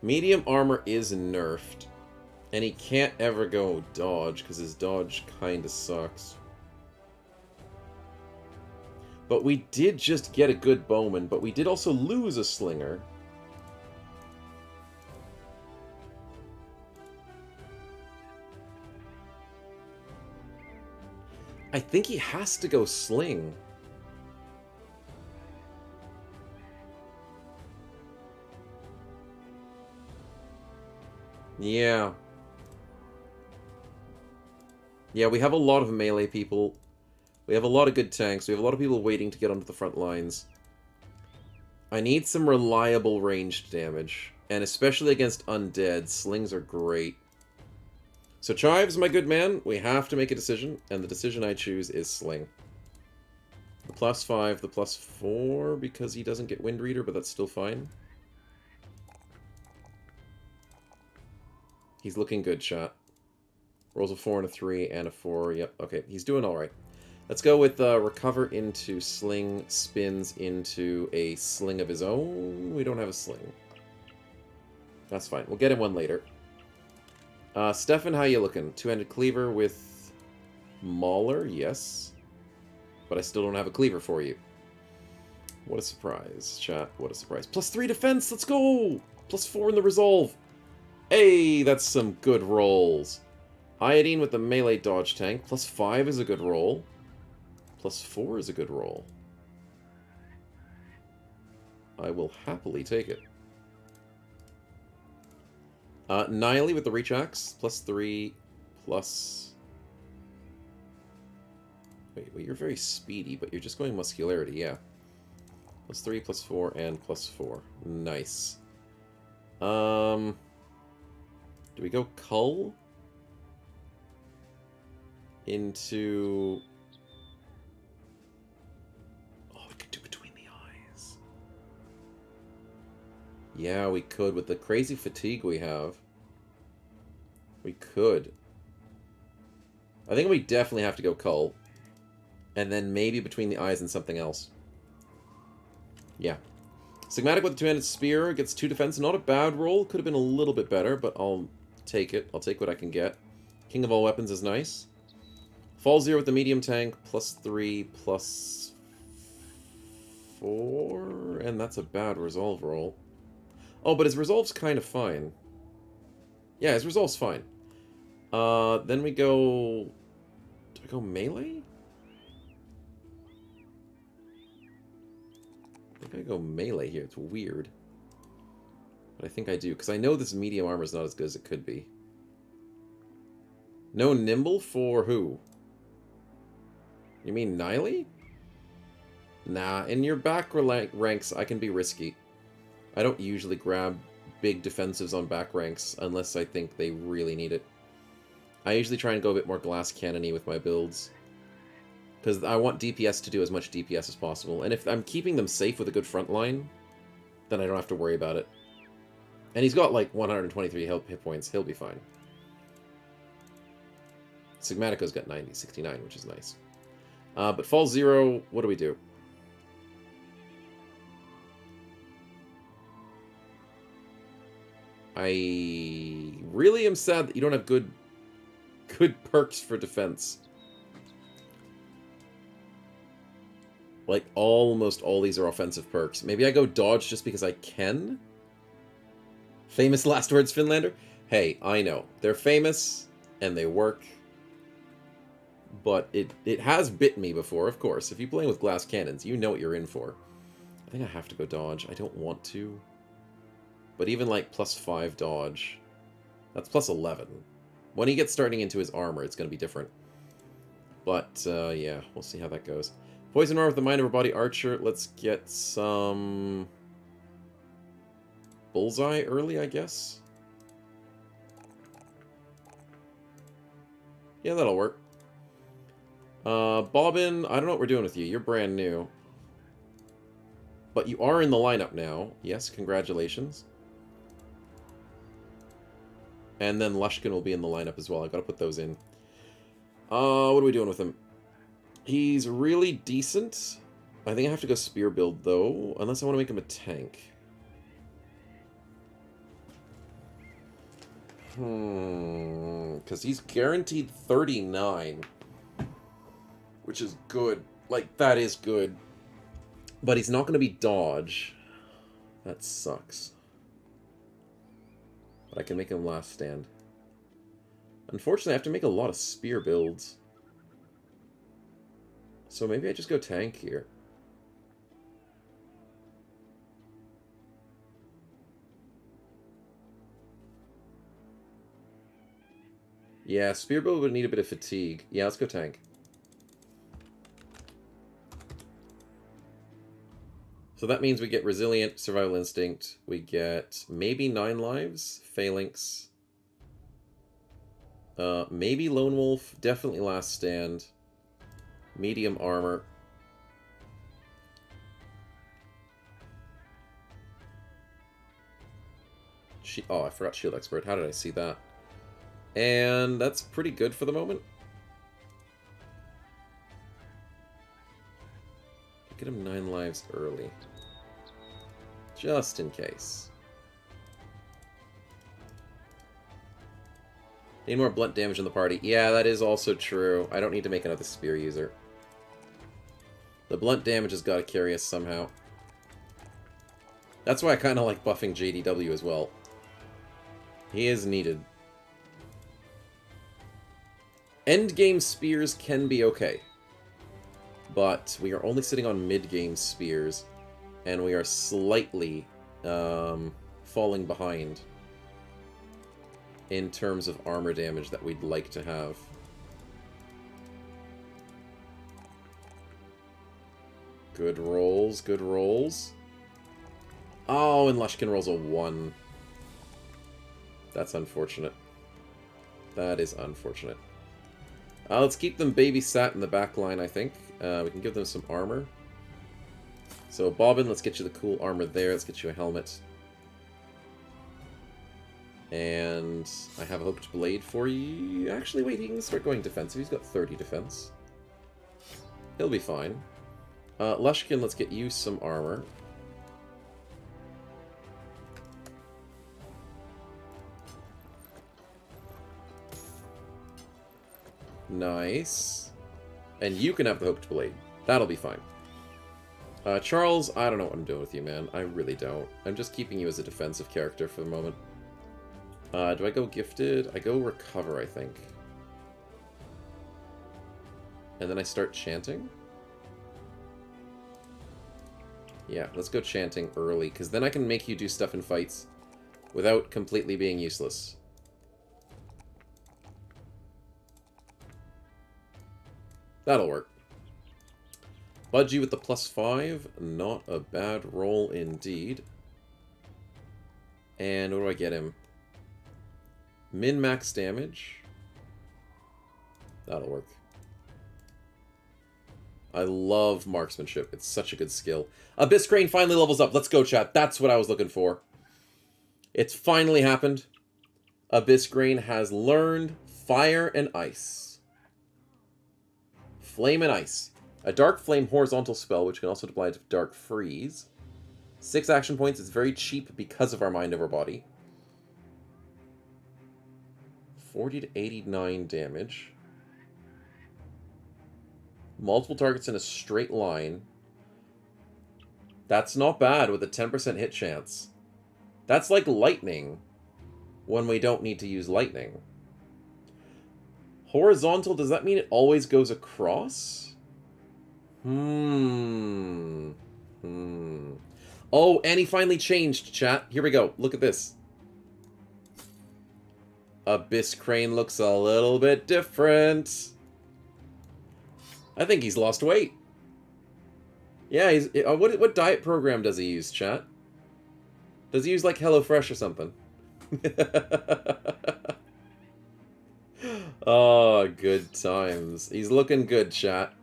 Medium armor is nerfed. And he can't ever go dodge, because his dodge kinda sucks. But we did just get a good bowman, but we did also lose a slinger. I think he has to go sling. Yeah. Yeah, we have a lot of melee people. We have a lot of good tanks. We have a lot of people waiting to get onto the front lines. I need some reliable ranged damage. And especially against undead, slings are great. So Chives, my good man, we have to make a decision. And the decision I choose is sling. The +5, the +4, because he doesn't get Wind Reader, but that's still fine. He's looking good, chat. Rolls a 4 and a 3 and a 4. Yep, okay. He's doing alright. Let's go with recover into sling, spins into a sling of his own. We don't have a sling. That's fine. We'll get him one later. Stefan, how you looking? Two-handed cleaver with Mauler? Yes. But I still don't have a cleaver for you. What a surprise, chat. What a surprise. +3 defense! Let's go! +4 in the resolve. Hey, that's some good rolls. Iodine with the melee dodge tank. +5 is a good roll. +4 is a good roll. I will happily take it. Niley with the reach axe. +3, plus... Wait, well, you're very speedy, but you're just going muscularity, yeah. +3, +4, and +4. Nice. Do we go Cull? Into... Oh, we could do between the eyes. Yeah, we could. With the crazy fatigue we have. We could. I think we definitely have to go Cull. And then maybe between the eyes and something else. Yeah. Sigmatic with the two-handed spear gets 2 defense. Not a bad roll. Could have been a little bit better, but I'll take it. I'll take what I can get. King of all weapons is nice. Fall 0 with the medium tank. +3, +4. And that's a bad resolve roll. Oh, but his resolve's kind of fine. Yeah, his resolve's fine. Then we go... Do I go melee? I think I go melee here. It's weird. But I think I do, because I know this medium armor is not as good as it could be. No nimble for who? You mean Niley? Nah, in your back ranks, I can be risky. I don't usually grab big defensives on back ranks unless I think they really need it. I usually try and go a bit more glass cannon-y with my builds. Because I want DPS to do as much DPS as possible. And if I'm keeping them safe with a good front line, then I don't have to worry about it. And he's got like 123 hit points. He'll be fine. Sigmatico's got 69, which is nice. But Fall Zero, what do we do? I really am sad that you don't have good perks for defense. Like, almost all these are offensive perks. Maybe I go dodge just because I can? Famous last words, Finlander? Hey, I know. They're famous, and they work. But it has bit me before, of course. If you're playing with glass cannons, you know what you're in for. I think I have to go dodge. I don't want to. But even, like, +5 dodge, that's +11. When he gets starting into his armor, it's going to be different. But, yeah, we'll see how that goes. Poison armor with the mind of a body archer. Let's get some... bullseye early, I guess? Yeah, that'll work. Bobbin, I don't know what we're doing with you. You're brand new. But you are in the lineup now. Yes, congratulations. And then Lushkin will be in the lineup as well. I've got to put those in. What are we doing with him? He's really decent. I think I have to go spear build, though. Unless I want to make him a tank. Because he's guaranteed 39. Which is good. Like, that is good. But he's not going to be dodge. That sucks. But I can make him last stand. Unfortunately, I have to make a lot of spear builds. So maybe I just go tank here. Yeah, spear build would need a bit of fatigue. Yeah, let's go tank. So that means we get Resilient, Survival Instinct, we get maybe 9 lives, Phalanx, maybe Lone Wolf, definitely Last Stand, medium armor. Oh, I forgot Shield Expert, how did I see that? And that's pretty good for the moment. Get him 9 lives early. Just in case. Need more blunt damage in the party. Yeah, that is also true. I don't need to make another spear user. The blunt damage has got to carry us somehow. That's why I kind of like buffing JDW as well. He is needed. Endgame spears can be okay. But we are only sitting on mid-game spears, and we are slightly falling behind in terms of armor damage that we'd like to have. Good rolls, good rolls. Oh, and Lushkin rolls a 1. That's unfortunate. That is unfortunate. Let's keep them babysat in the back line, I think. We can give them some armor. So, Bobbin, let's get you the cool armor there. Let's get you a helmet. And I have a hooked blade for you. Actually, wait, he can start going defensive. He's got 30 defense. He'll be fine. Lushkin, let's get you some armor. Nice. And you can have the hooked blade. That'll be fine. Charles, I don't know what I'm doing with you, man. I really don't. I'm just keeping you as a defensive character for the moment. Do I go gifted? I go recover, I think. And then I start chanting? Yeah, let's go chanting early, because then I can make you do stuff in fights without completely being useless. That'll work. Budgie with the +5. Not a bad roll indeed. And what do I get him? Min-max damage. That'll work. I love marksmanship. It's such a good skill. Abyss Crane finally levels up. Let's go, chat. That's what I was looking for. It's finally happened. Abyss Crane has learned Fire and Ice. Flame and Ice. A Dark Flame horizontal spell, which can also apply to Dark Freeze. 6 action points. It's very cheap because of our Mind Over Body. 40 to 89 damage. Multiple targets in a straight line. That's not bad with a 10% hit chance. That's like lightning when we don't need to use lightning. Horizontal, does that mean it always goes across? Oh, and he finally changed, chat. Here we go. Look at this. Abyss Crane looks a little bit different. I think he's lost weight. Yeah, he's... What diet program does he use, chat? Does he use, like, HelloFresh or something? Oh, good times. He's looking good, chat.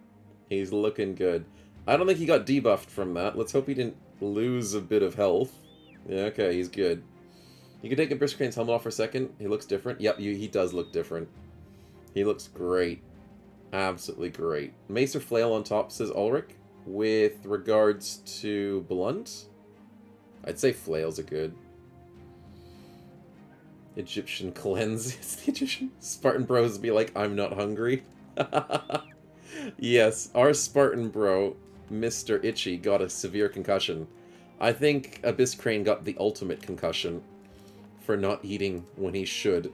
He's looking good. I don't think he got debuffed from that. Let's hope he didn't lose a bit of health. Yeah, okay, he's good. You can take a Abyss Crane's helmet off for a second. He looks different. Yep, he does look different. He looks great. Absolutely great. Mace or Flail on top, says Ulrich. With regards to Blunt, I'd say Flail's a good. Egyptian Cleanse. It's the Egyptian. Spartan Bros be like, I'm not hungry. Yes, our Spartan Bro, Mr. Itchy, got a severe concussion. I think Abyss Crane got the ultimate concussion for not eating when he should.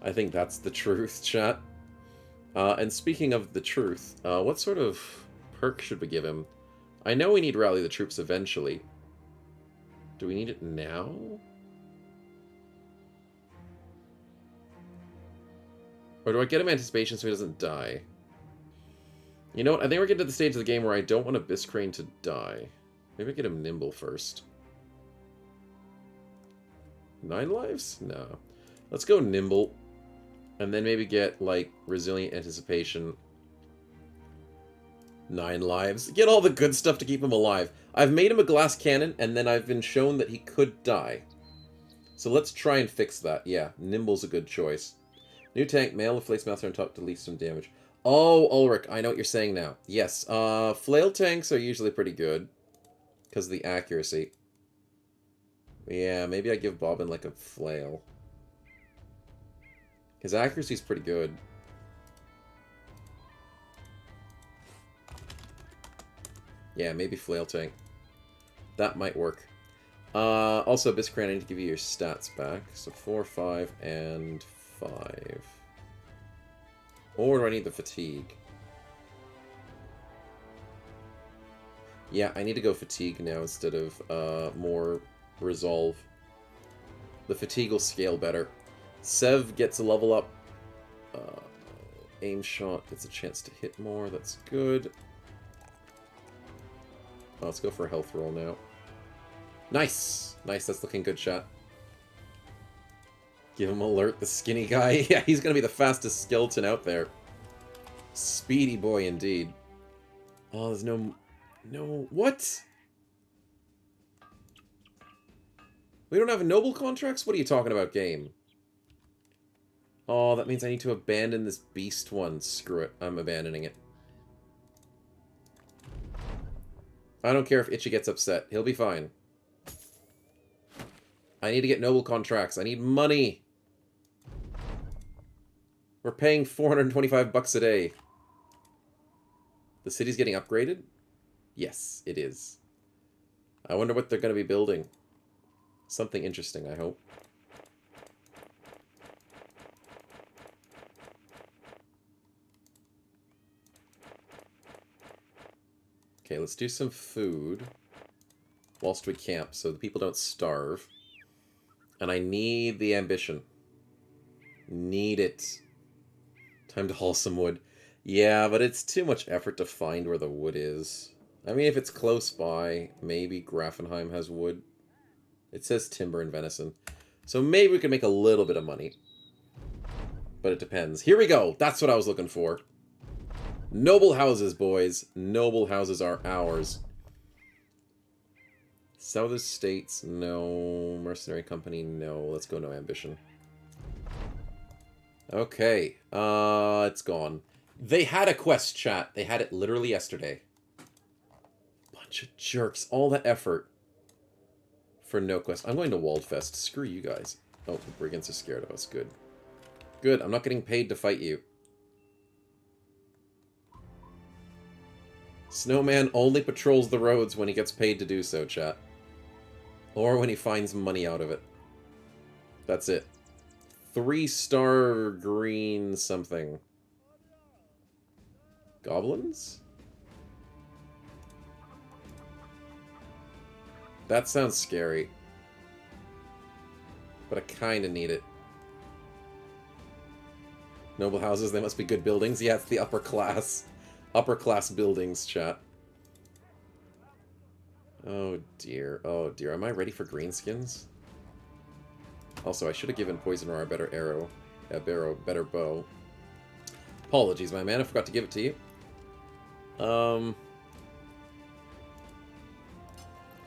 I think that's the truth, chat. And speaking of the truth, what sort of perk should we give him? I know we need Rally the Troops eventually. Do we need it now? Or do I get him Anticipation so he doesn't die? You know what? I think we're getting to the stage of the game where I don't want Abyss Crane to die. Maybe I get him Nimble first. 9 lives? No. Let's go Nimble. And then maybe get, like, Resilient Anticipation. 9 lives. Get all the good stuff to keep him alive. I've made him a glass cannon, and then I've been shown that he could die. So let's try and fix that. Yeah, Nimble's a good choice. New tank, male inflates mouth on top, deletes some damage. Oh, Ulrich, I know what you're saying now. Yes, flail tanks are usually pretty good. Because of the accuracy. Yeah, maybe I give Bobbin, like, a flail. His accuracy's pretty good. Yeah, maybe Flail Tank. That might work. Also, Abyss Crane, I need to give you your stats back. So 4, 5, and 5. Or do I need the Fatigue? Yeah, I need to go Fatigue now instead of more Resolve. The Fatigue will scale better. Sev gets a level up. Aim shot gets a chance to hit more. That's good. Let's go for a health roll now. Nice! Nice, that's looking good, chat. Give him alert, the skinny guy. Yeah, he's gonna be the fastest skeleton out there. Speedy boy, indeed. Oh, there's no... What? We don't have noble contracts? What are you talking about, game? Oh, that means I need to abandon this beast one. Screw it. I'm abandoning it. I don't care if Itchy gets upset. He'll be fine. I need to get noble contracts. I need money. We're paying 425 bucks a day. The city's getting upgraded? Yes, it is. I wonder what they're going to be building. Something interesting, I hope. Okay, let's do some food whilst we camp so the people don't starve. And I need the ambition. Need it. Time to haul some wood. Yeah, but it's too much effort to find where the wood is. I mean, if it's close by, maybe Grafenheim has wood. It says timber and venison. So maybe we could make a little bit of money. But it depends. Here we go! That's what I was looking for. Noble houses, boys. Noble houses are ours. Southern States, no. Mercenary Company, no. Let's go no ambition. Okay. It's gone. They had a quest, chat. They had it literally yesterday. Bunch of jerks. All that effort for no quest. I'm going to Waldfest. Screw you guys. Oh, the brigands are scared of us. Good. Good. I'm not getting paid to fight you. Snowman only patrols the roads when he gets paid to do so, chat. Or when he finds money out of it. That's it. 3-star green something. Goblins? That sounds scary. But I kinda need it. Noble houses, they must be good buildings. Yeah, it's the upper class. Upper class buildings, chat. Oh dear. Oh dear. Am I ready for greenskins? Also, I should have given Poison Roar a better arrow. A better bow. Apologies, my man. I forgot to give it to you.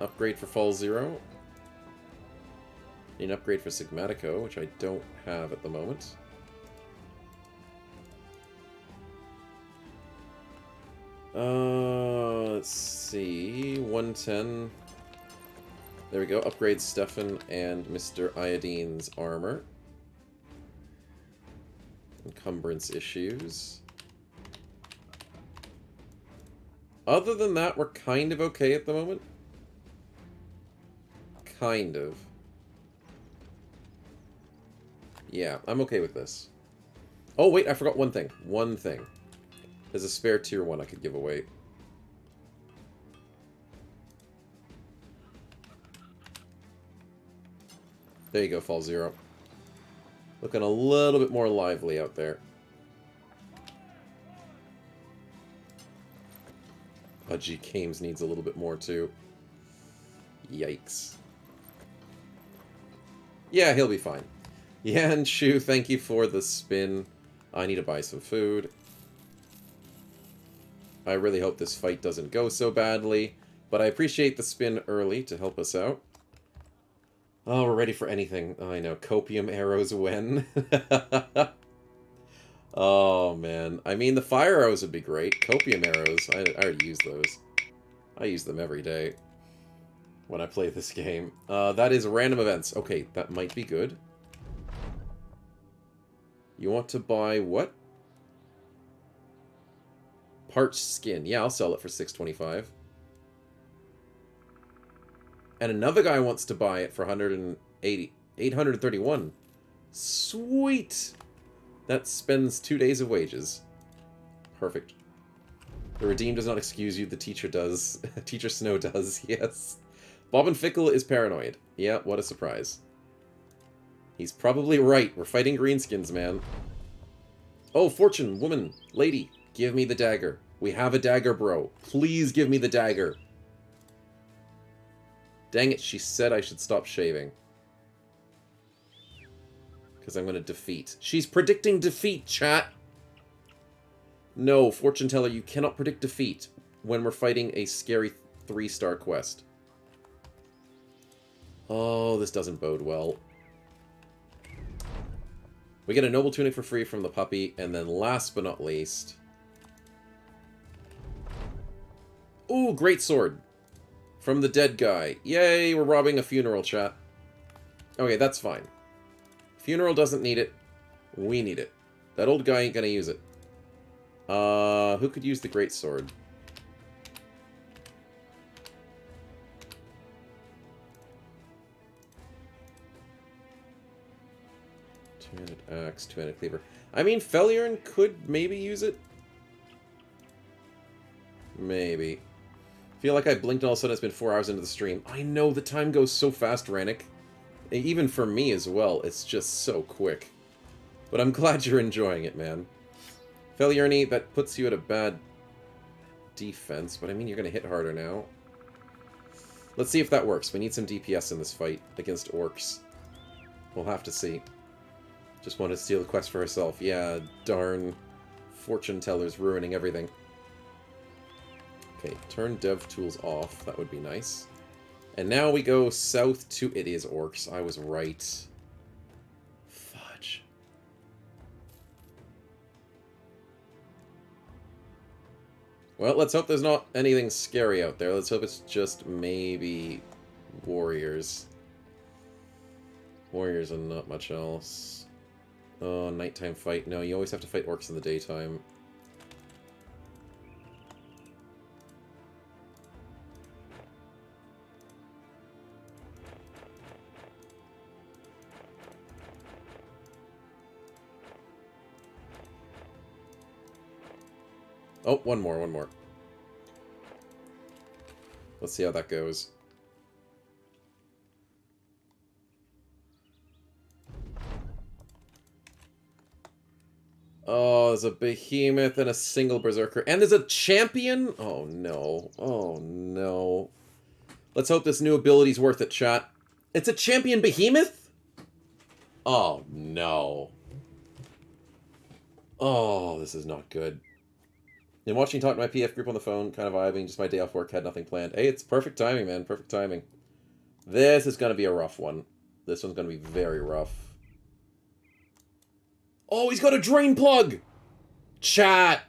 Upgrade for Fall Zero. Need an upgrade for Sigmatico, which I don't have at the moment. Let's see. 110. There we go. Upgrade Stefan and Mr. Iodine's armor. Encumbrance issues. Other than that, we're kind of okay at the moment. Kind of. Yeah, I'm okay with this. Oh, wait, I forgot one thing. One thing. There's a spare tier 1 I could give away. There you go, Fall Zero. Looking a little bit more lively out there. Pudgy Kames needs a little bit more, too. Yikes. Yeah, he'll be fine. Yan Shu, thank you for the spin. I need to buy some food. I really hope this fight doesn't go so badly, but I appreciate the spin early to help us out. Oh, we're ready for anything. I know. Copium arrows when? Oh, man. I mean, the fire arrows would be great. Copium arrows, I already use those. I use them every day when I play this game. That is random events. Okay, that might be good. You want to buy what? Parched skin. Yeah, I'll sell it for $6.25. And another guy wants to buy it for 831. Sweet! That spends 2 days of wages. Perfect. The redeem does not excuse you, the teacher does. Teacher Snow does, yes. Bobbin Fickle is paranoid. Yeah, what a surprise. He's probably right. We're fighting greenskins, man. Oh, fortune, woman, lady, give me the dagger. We have a dagger, bro. Please give me the dagger. Dang it, she said I should stop shaving. Because I'm going to defeat. She's predicting defeat, chat! No, fortune teller, you cannot predict defeat when we're fighting a scary 3-star quest. Oh, this doesn't bode well. We get a noble tunic for free from the puppy, and then last but not least... Ooh, great sword! From the dead guy. Yay, we're robbing a funeral, chat. Okay, that's fine. Funeral doesn't need it. We need it. That old guy ain't gonna use it. Who could use the great sword? Two-handed axe, two-handed cleaver. I mean, Feliorn could maybe use it. Maybe. Feel like I blinked and all of a sudden it's been 4 hours into the stream. I know, the time goes so fast, Rannick. Even for me as well, it's just so quick. But I'm glad you're enjoying it, man. Failurny, that puts you at a bad defense, but I mean, you're going to hit harder now. Let's see if that works. We need some DPS in this fight against orcs. We'll have to see. Just wanted to steal the quest for herself. Yeah, darn fortune teller's ruining everything. Okay, turn dev tools off. That would be nice. And now we go south to... It is orcs. I was right. Fudge. Well, let's hope there's not anything scary out there. Let's hope it's just maybe warriors. Warriors and not much else. Oh, nighttime fight. No, you always have to fight orcs in the daytime. Oh, one more, one more. Let's see how that goes. Oh, there's a behemoth and a single berserker. And there's a champion? Oh, no. Oh, no. Let's hope this new ability's worth it, chat. It's a champion behemoth? Oh, no. Oh, this is not good. And watching talk to my PF group on the phone, kind of vibing, just my day off work, had nothing planned. Hey, it's perfect timing, man. Perfect timing. This is going to be a rough one. This one's going to be very rough. Oh, he's got a drain plug! Chat!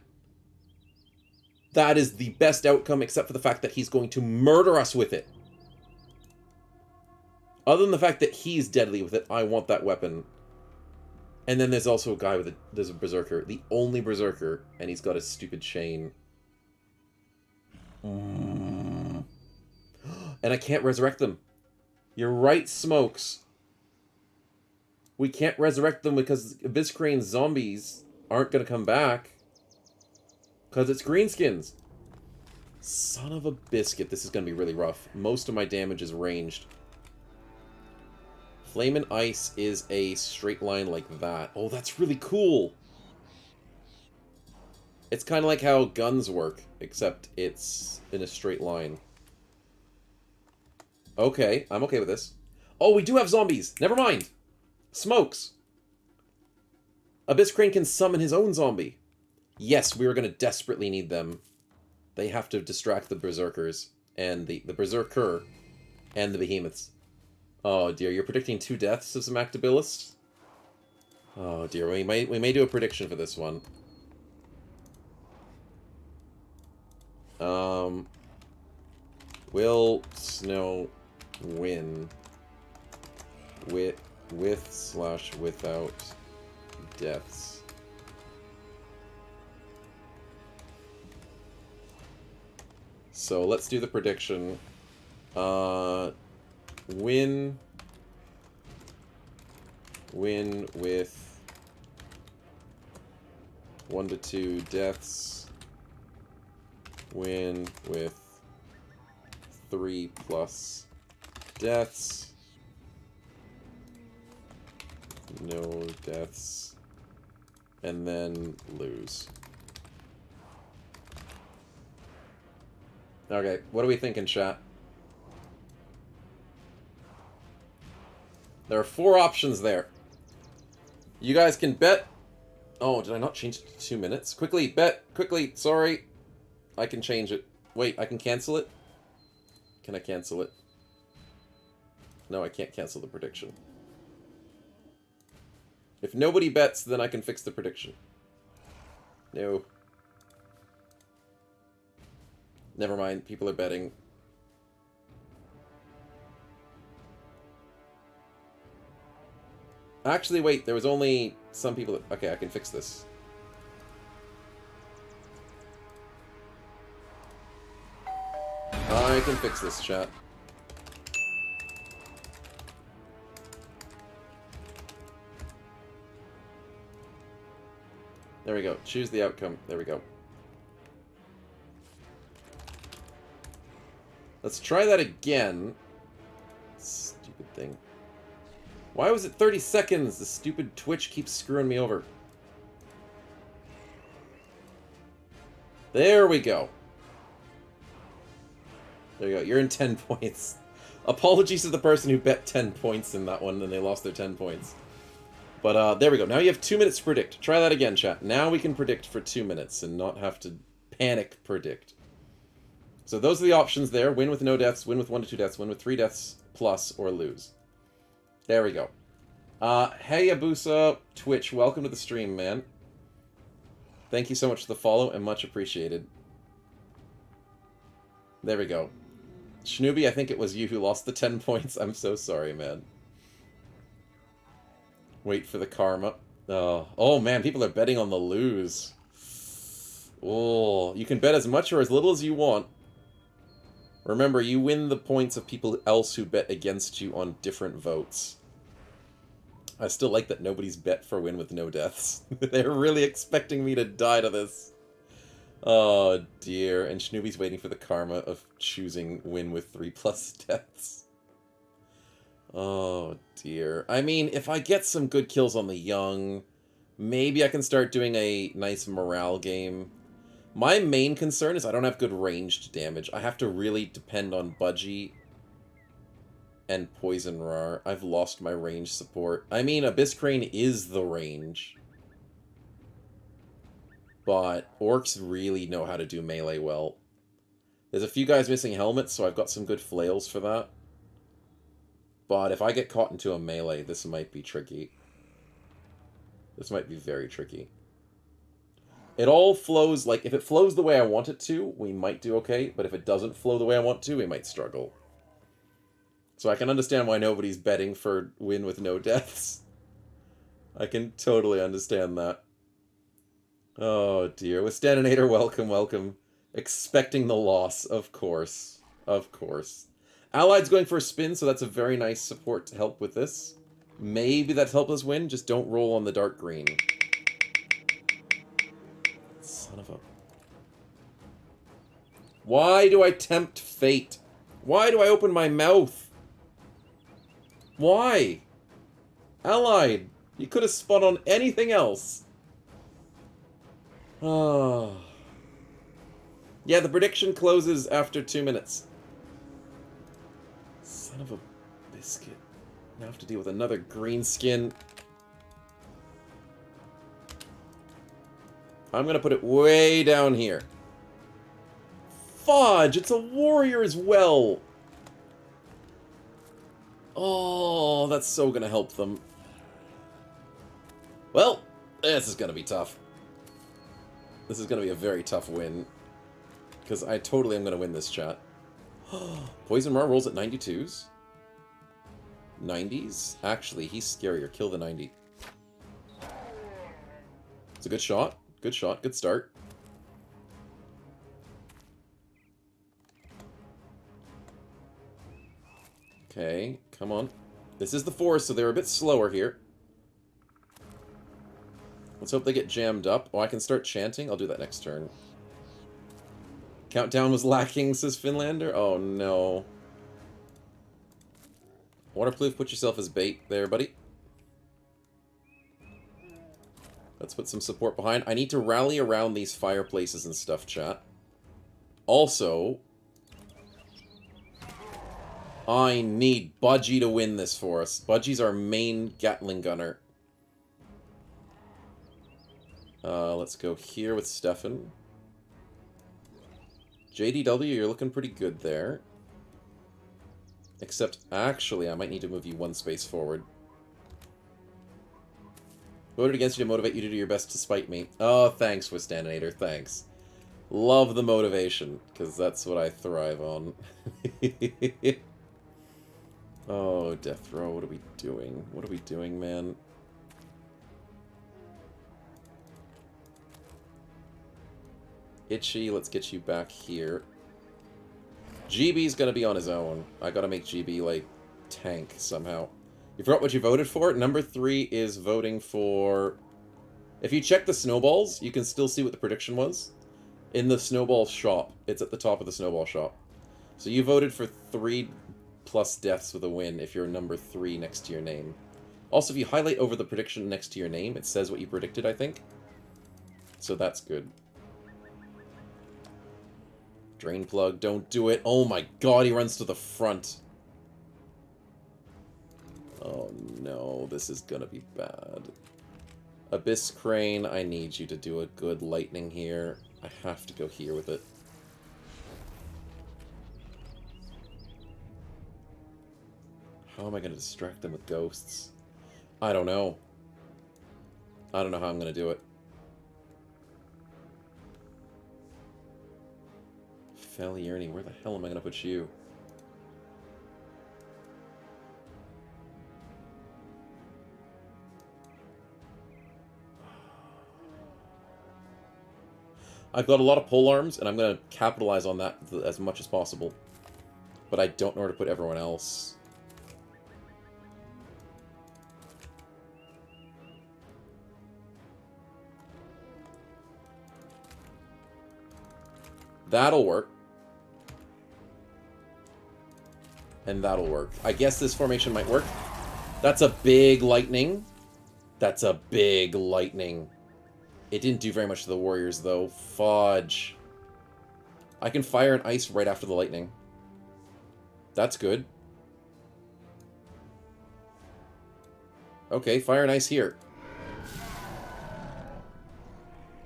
That is the best outcome, except for the fact that he's going to murder us with it. Other than the fact that he's deadly with it, I want that weapon. And then there's also a guy with a... There's a berserker. The only berserker. And he's got a stupid chain. And I can't resurrect them. You're right, Smokes. We can't resurrect them because Abysscrane zombies aren't going to come back. Because it's greenskins. Son of a biscuit. This is going to be really rough. Most of my damage is ranged. Flame and Ice is a straight line like that. Oh, that's really cool. It's kind of like how guns work, except it's in a straight line. Okay, I'm okay with this. Oh, we do have zombies. Never mind. Smokes. Abysscrane can summon his own zombie. Yes, we are going to desperately need them. They have to distract the berserkers and the berserker and the behemoths. Oh dear, you're predicting 2 deaths of some Actabilists? Oh dear, we may do a prediction for this one. Will Snow win with/without deaths? So let's do the prediction. Win with 1 to 2 deaths. Win with 3+ deaths. No deaths. And then lose. Okay, what are we thinking, chat? There are 4 options there. You guys can bet... Oh, did I not change it to 2 minutes? Quickly, bet. Quickly, sorry. I can change it. Wait, I can cancel it? Can I cancel it? No, I can't cancel the prediction. If nobody bets, then I can fix the prediction. No. Never mind, people are betting. Actually, wait, there was only some people that... Okay, I can fix this. I can fix this, chat. There we go. Choose the outcome. There we go. Let's try that again. Stupid thing. Why was it 30 seconds? The stupid Twitch keeps screwing me over. There we go. There you go. You're in 10 points. Apologies to the person who bet 10 points in that one and they lost their 10 points. But there we go. Now you have 2 minutes to predict. Try that again, chat. Now we can predict for 2 minutes and not have to panic predict. So those are the options there. Win with no deaths, win with 1 to 2 deaths, win with 3 deaths plus, or lose. There we go. Hey Abusa, Twitch, welcome to the stream, man. Thank you so much for the follow, and much appreciated. There we go. Schnooby, I think it was you who lost the 10 points. I'm so sorry, man. Wait for the karma. Oh man, people are betting on the lose. Oh, you can bet as much or as little as you want. Remember, you win the points of people else who bet against you on different votes. I still like that nobody's bet for win with no deaths. They're really expecting me to die to this. Oh dear, and Schnooby's waiting for the karma of choosing win with 3+ deaths. Oh dear. I mean, if I get some good kills on the young, maybe I can start doing a nice morale game. My main concern is I don't have good ranged damage. I have to really depend on Budgie and Poison Rar. I've lost my range support. I mean, Abyss Crane is the range. But orcs really know how to do melee well. There's a few guys missing helmets, so I've got some good flails for that. But if I get caught into a melee, this might be tricky. This might be very tricky. It all flows, like, if it flows the way I want it to, we might do okay. But if it doesn't flow the way I want to, we might struggle. So I can understand why nobody's betting for win with no deaths. I can totally understand that. Oh dear. Withstandinator, welcome, welcome. Expecting the loss, of course. Of course. Allied's going for a spin, so that's a very nice support to help with this. Maybe that's helped us win, just don't roll on the dark green. Son of a... Why do I tempt fate? Why do I open my mouth? Why? Allied, you could have spun on anything else. Oh. Yeah, the prediction closes after 2 minutes. Son of a biscuit. Now I have to deal with another green skin. I'm gonna put it way down here. Fudge! It's a warrior as well! Oh, that's so gonna help them. Well, this is gonna be tough. This is gonna be a very tough win. Because I totally am gonna win this, chat. Poison Mar rolls at 92s. 90s? Actually, he's scarier. Kill the 90. It's a good shot. Good shot. Good start. Okay, come on. This is the forest, so they're a bit slower here. Let's hope they get jammed up. Oh, I can start chanting? I'll do that next turn. Countdown was lacking, says Finlander. Oh, no. Waterproof, put yourself as bait there, buddy. Let's put some support behind. I need to rally around these fireplaces and stuff, chat. Also, I need Budgie to win this for us. Budgie's our main Gatling gunner. Let's go here with Stefan. JDW, you're looking pretty good there. Except, actually, I might need to move you one space forward. Voted against you to motivate you to do your best to spite me. Oh, thanks, Withstandinator, thanks. Love the motivation, because that's what I thrive on. Oh, Death Row, what are we doing? What are we doing, man? Itchy, let's get you back here. GB's gonna be on his own. I gotta make GB, like, tank somehow. You forgot what you voted for? Number 3 is voting for... If you check the snowballs, you can still see what the prediction was. In the snowball shop. It's at the top of the snowball shop. So you voted for 3+ deaths with a win if you're number 3 next to your name. Also, if you highlight over the prediction next to your name, it says what you predicted, I think. So that's good. Drain plug, don't do it. Oh my god, he runs to the front. Oh no, this is gonna be bad. Abyss Crane, I need you to do a good lightning here. I have to go here with it. How am I gonna distract them with ghosts? I don't know. I don't know how I'm gonna do it. Felierne, where the hell am I gonna put you? I've got a lot of pole arms, and I'm gonna capitalize on that as much as possible. But I don't know where to put everyone else. That'll work. And that'll work. I guess this formation might work. That's a big lightning. That's a big lightning. It didn't do very much to the warriors, though. Fudge. I can fire and ice right after the lightning. That's good. Okay, fire and ice here.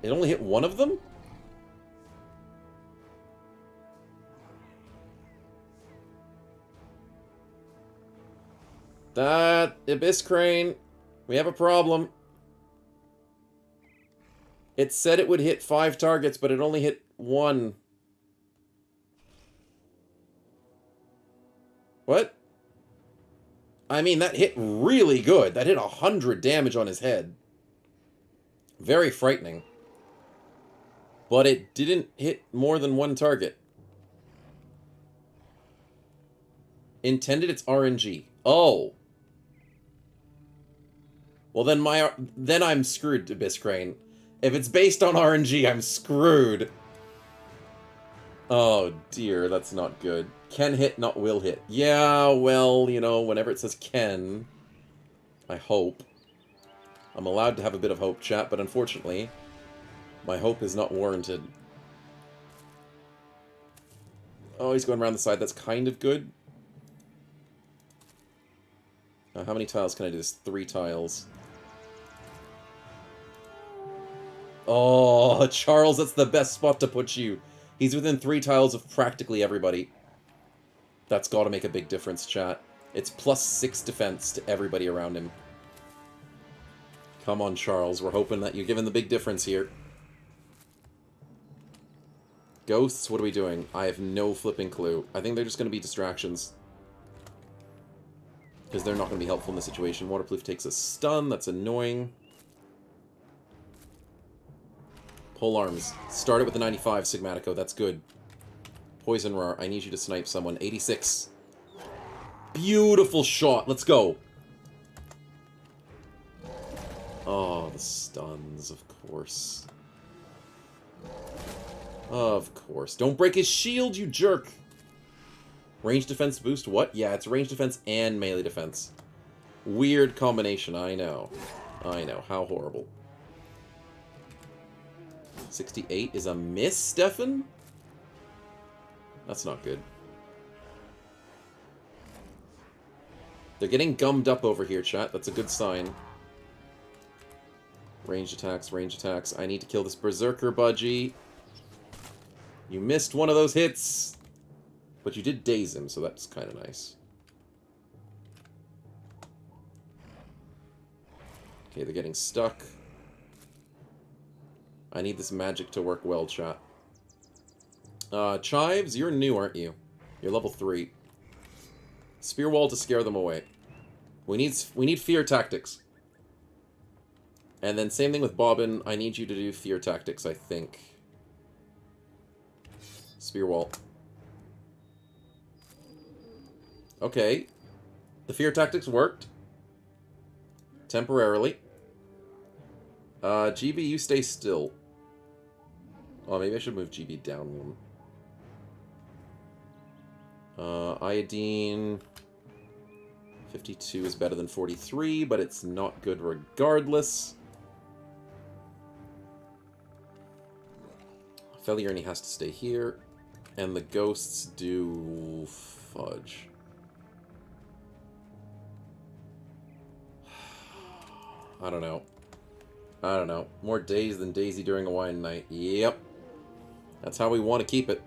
It only hit one of them? That Abyss Crane, we have a problem. It said it would hit 5 targets, but it only hit 1. What? I mean, that hit really good. That hit 100 damage on his head. Very frightening. But it didn't hit more than 1 target. Intended, it's RNG. Oh. Well, then I'm screwed, Abyss Crane. If it's based on RNG, I'm screwed. Oh dear, that's not good. Can hit, not will hit. Yeah, well, you know, whenever it says can, I hope. I'm allowed to have a bit of hope, chat, but unfortunately, my hope is not warranted. Oh, he's going around the side. That's kind of good. How many tiles can I do this? 3 tiles. Oh, Charles, that's the best spot to put you. He's within 3 tiles of practically everybody. That's got to make a big difference, chat. It's +6 defense to everybody around him. Come on, Charles. We're hoping that you're giving the big difference here. Ghosts, what are we doing? I have no flipping clue. I think they're just going to be distractions. Because they're not going to be helpful in this situation. Waterproof takes a stun. That's annoying. Pole arms. Start it with the 95, Sigmatico. That's good. Poison Roar. I need you to snipe someone. 86. Beautiful shot. Let's go. Oh, the stuns, of course. Of course. Don't break his shield, you jerk! Range defense boost, what? Yeah, it's range defense and melee defense. Weird combination, I know. I know, how horrible. 68 is a miss, Stefan? That's not good. They're getting gummed up over here, chat. That's a good sign. Ranged attacks, ranged attacks. I need to kill this Berserker budgie. You missed one of those hits. But you did daze him, so that's kind of nice. Okay, they're getting stuck. I need this magic to work well, chat. Chives, you're new, aren't you? You're level 3. Spear wall to scare them away. We need fear tactics. And then same thing with Bobbin. I need you to do fear tactics, I think. Spear wall. Okay. The fear tactics worked. Temporarily. GB, you stay still. Oh, maybe I should move GB down one. Iodine. 52 is better than 43, but it's not good regardless. Feliarni has to stay here. And the ghosts do... fudge. I don't know. I don't know. More days than Daisy during a wine night. Yep. That's how we want to keep it.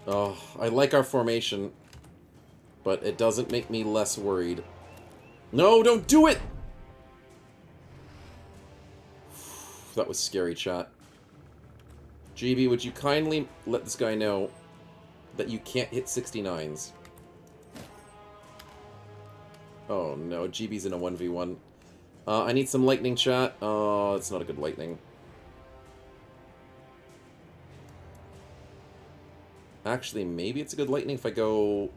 Oh, I like our formation, but it doesn't make me less worried. No, don't do it! That was scary, chat. GB, would you kindly let this guy know that you can't hit 69s? Oh no, GB's in a 1v1. I need some lightning, chat. Oh, it's not a good lightning. Actually, maybe it's a good lightning if I go...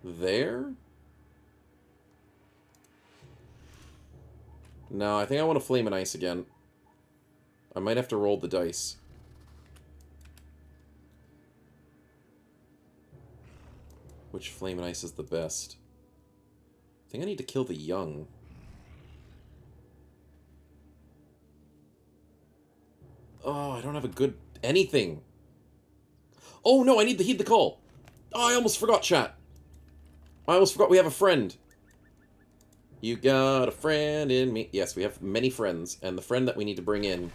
there? No, I think I want to Flame and Ice again. I might have to roll the dice. Which Flame and Ice is the best? I think I need to kill the young. Oh, I don't have a good... anything. Oh, no, I need to heed the call. Oh, I almost forgot, chat. I almost forgot we have a friend. You got a friend in me. Yes, we have many friends, and the friend that we need to bring in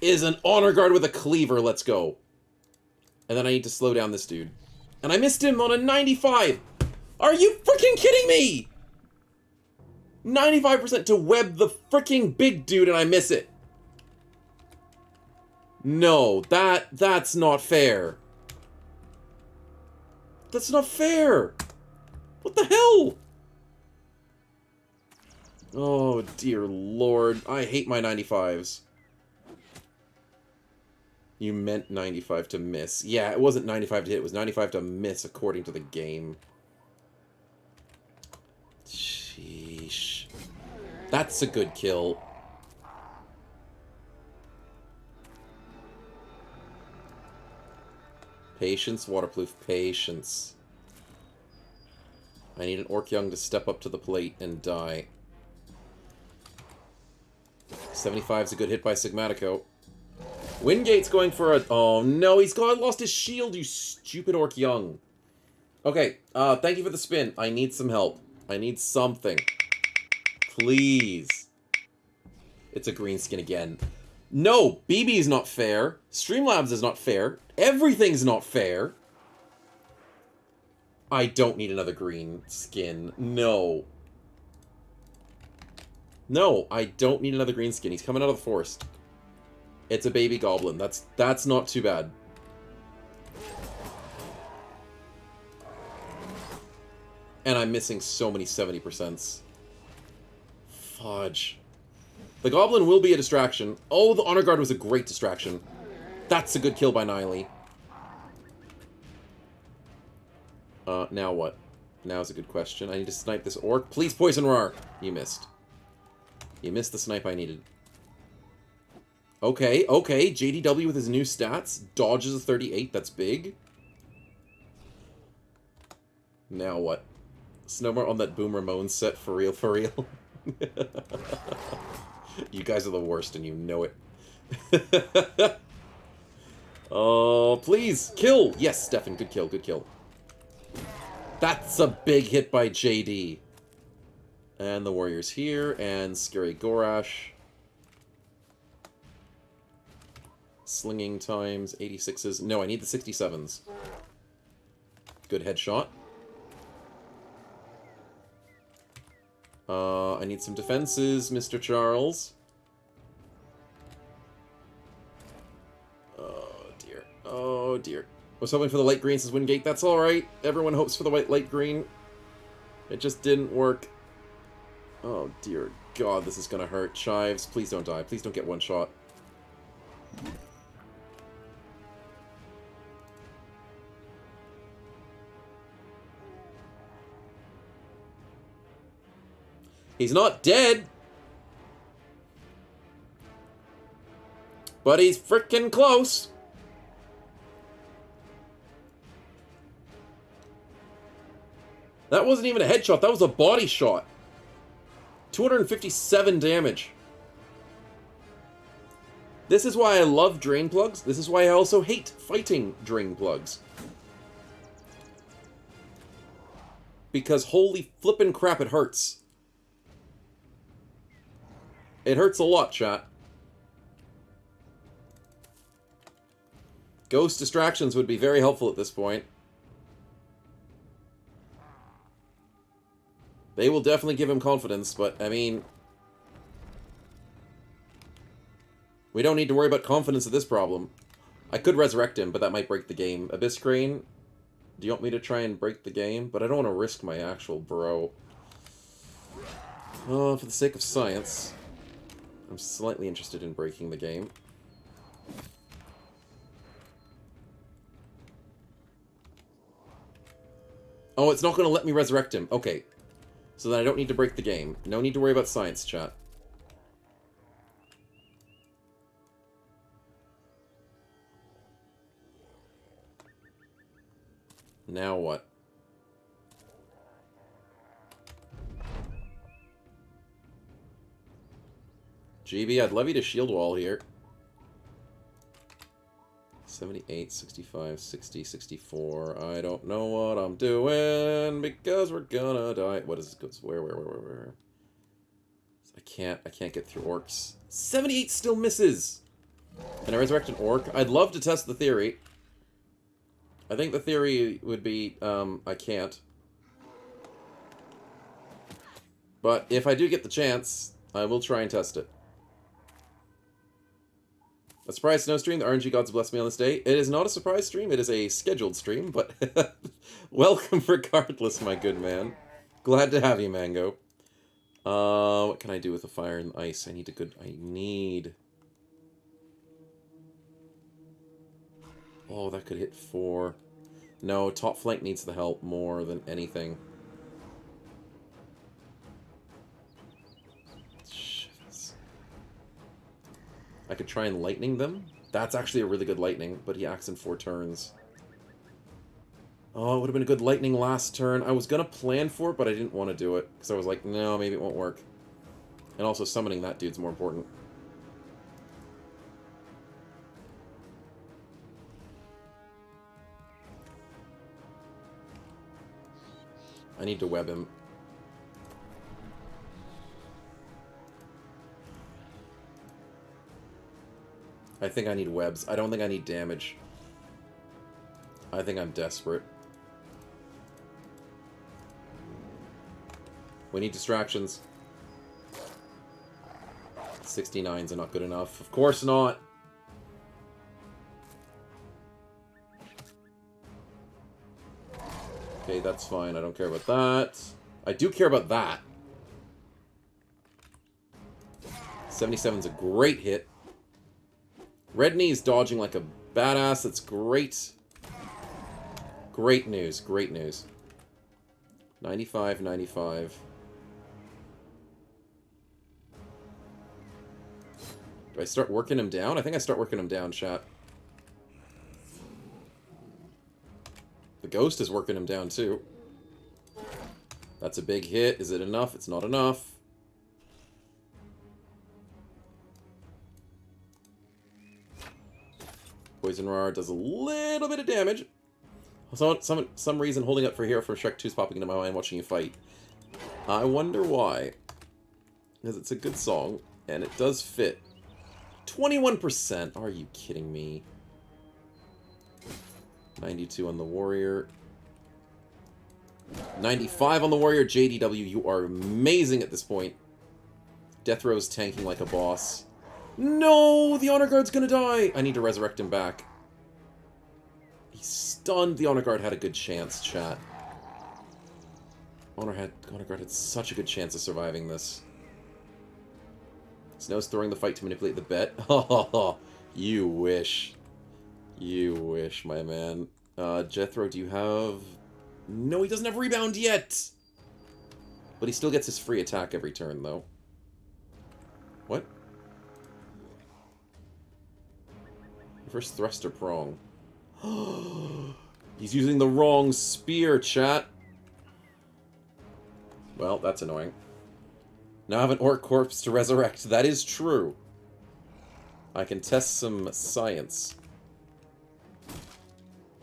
is an honor guard with a cleaver. Let's go. And then I need to slow down this dude. And I missed him on a 95. Are you freaking kidding me? 95% to web the freaking big dude, and I miss it. No, that's not fair. That's not fair. What the hell? Oh, dear lord. I hate my 95s. You meant 95 to miss. Yeah, it wasn't 95 to hit. It was 95 to miss, according to the game. Sheesh. That's a good kill. Patience, waterproof, patience. I need an Orc Young to step up to the plate and die. 75's a good hit by Sigmatico. Wingate's going for a... oh no, he's lost his shield, you stupid Orc Young. Okay, thank you for the spin. I need some help. I need something. Please. It's a green skin again. No, BB is not fair. Streamlabs is not fair. Everything's not fair. I don't need another green skin. No. No, I don't need another green skin. He's coming out of the forest. It's a baby goblin. That's not too bad. And I'm missing so many 70%. Fudge. The goblin will be a distraction. Oh, the honor guard was a great distraction. That's a good kill by Niley. Now what? Now is a good question. I need to snipe this orc. Please, Poison Roar! You missed. You missed the snipe I needed. Okay, okay. JDW with his new stats. Dodges a 38. That's big. Now what? Snowmore on that Boom Ramones set, for real, for real. You guys are the worst and you know it. Oh, please, kill! Yes, Stefan, good kill, good kill. That's a big hit by JD. And the warrior's here, and Scary Gorash. Slinging times, 86s. No, I need the 67s. Good headshot. I need some defenses, Mr. Charles. Oh, dear. Oh, dear. I was hoping for the light green, says Wingate. That's alright. Everyone hopes for the light green. It just didn't work. Oh, dear God, this is gonna hurt. Chives, please don't die. Please don't get one shot. He's not dead. But he's freaking close. That wasn't even a headshot. That was a body shot. 257 damage. This is why I love drain plugs. This is why I also hate fighting drain plugs. Because holy flippin' crap, it hurts. It hurts a lot, chat. Ghost distractions would be very helpful at this point. They will definitely give him confidence, but, I mean... we don't need to worry about confidence of this problem. I could resurrect him, but that might break the game. Abyss Crane, do you want me to try and break the game? But I don't want to risk my actual bro. Oh, for the sake of science, I'm slightly interested in breaking the game. Oh, it's not going to let me resurrect him. Okay. So then I don't need to break the game. No need to worry about science, chat. Now what? GB, I'd love you to shield wall here. 78, 65, 60, 64. I don't know what I'm doing because we're gonna die. What is this? Where? I can't get through orcs. 78 still misses! Can I resurrect an orc? I'd love to test the theory. I think the theory would be, I can't. But if I do get the chance, I will try and test it. A surprise snow stream, the RNG gods bless me on this day. It is not a surprise stream, it is a scheduled stream, but welcome regardless, my good man. Glad to have you, Mango. What can I do with the fire and ice? I need... Oh, that could hit 4. No, top flank needs the help more than anything. I could try and lightning them. That's actually a really good lightning, but he acts in 4 turns. Oh, it would have been a good lightning last turn. I was going to plan for it, but I didn't want to do it. Because I was like, no, maybe it won't work. And also summoning that dude's more important. I need to web him. I think I need webs. I don't think I need damage. I think I'm desperate. We need distractions. 69s are not good enough. Of course not. Okay, that's fine. I don't care about that. I do care about that. 77's a great hit. Red Knee is dodging like a badass. That's great. Great news. Great news. 95, 95. Do I start working him down? I think I start working him down, chat. The ghost is working him down, too. That's a big hit. Is it enough? It's not enough. Poison Roar does a little bit of damage. Some reason holding up for Hero from Shrek 2 is popping into my mind watching you fight. I wonder why. Because it's a good song, and it does fit. 21%. Are you kidding me? 92 on the Warrior. 95 on the Warrior. JDW, you are amazing at this point. Death Row's tanking like a boss. No! The Honor Guard's gonna die! I need to resurrect him back. He's stunned. The Honor Guard had a good chance, chat. Honor Guard had such a good chance of surviving this. Snow's throwing the fight to manipulate the bet. Oh, you wish. You wish, my man. Jethro, do you have... No, he doesn't have rebound yet! But he still gets his free attack every turn, though. What? Reverse thruster prong. He's using the wrong spear, chat. Well, that's annoying. Now I have an orc corpse to resurrect. That is true. I can test some science.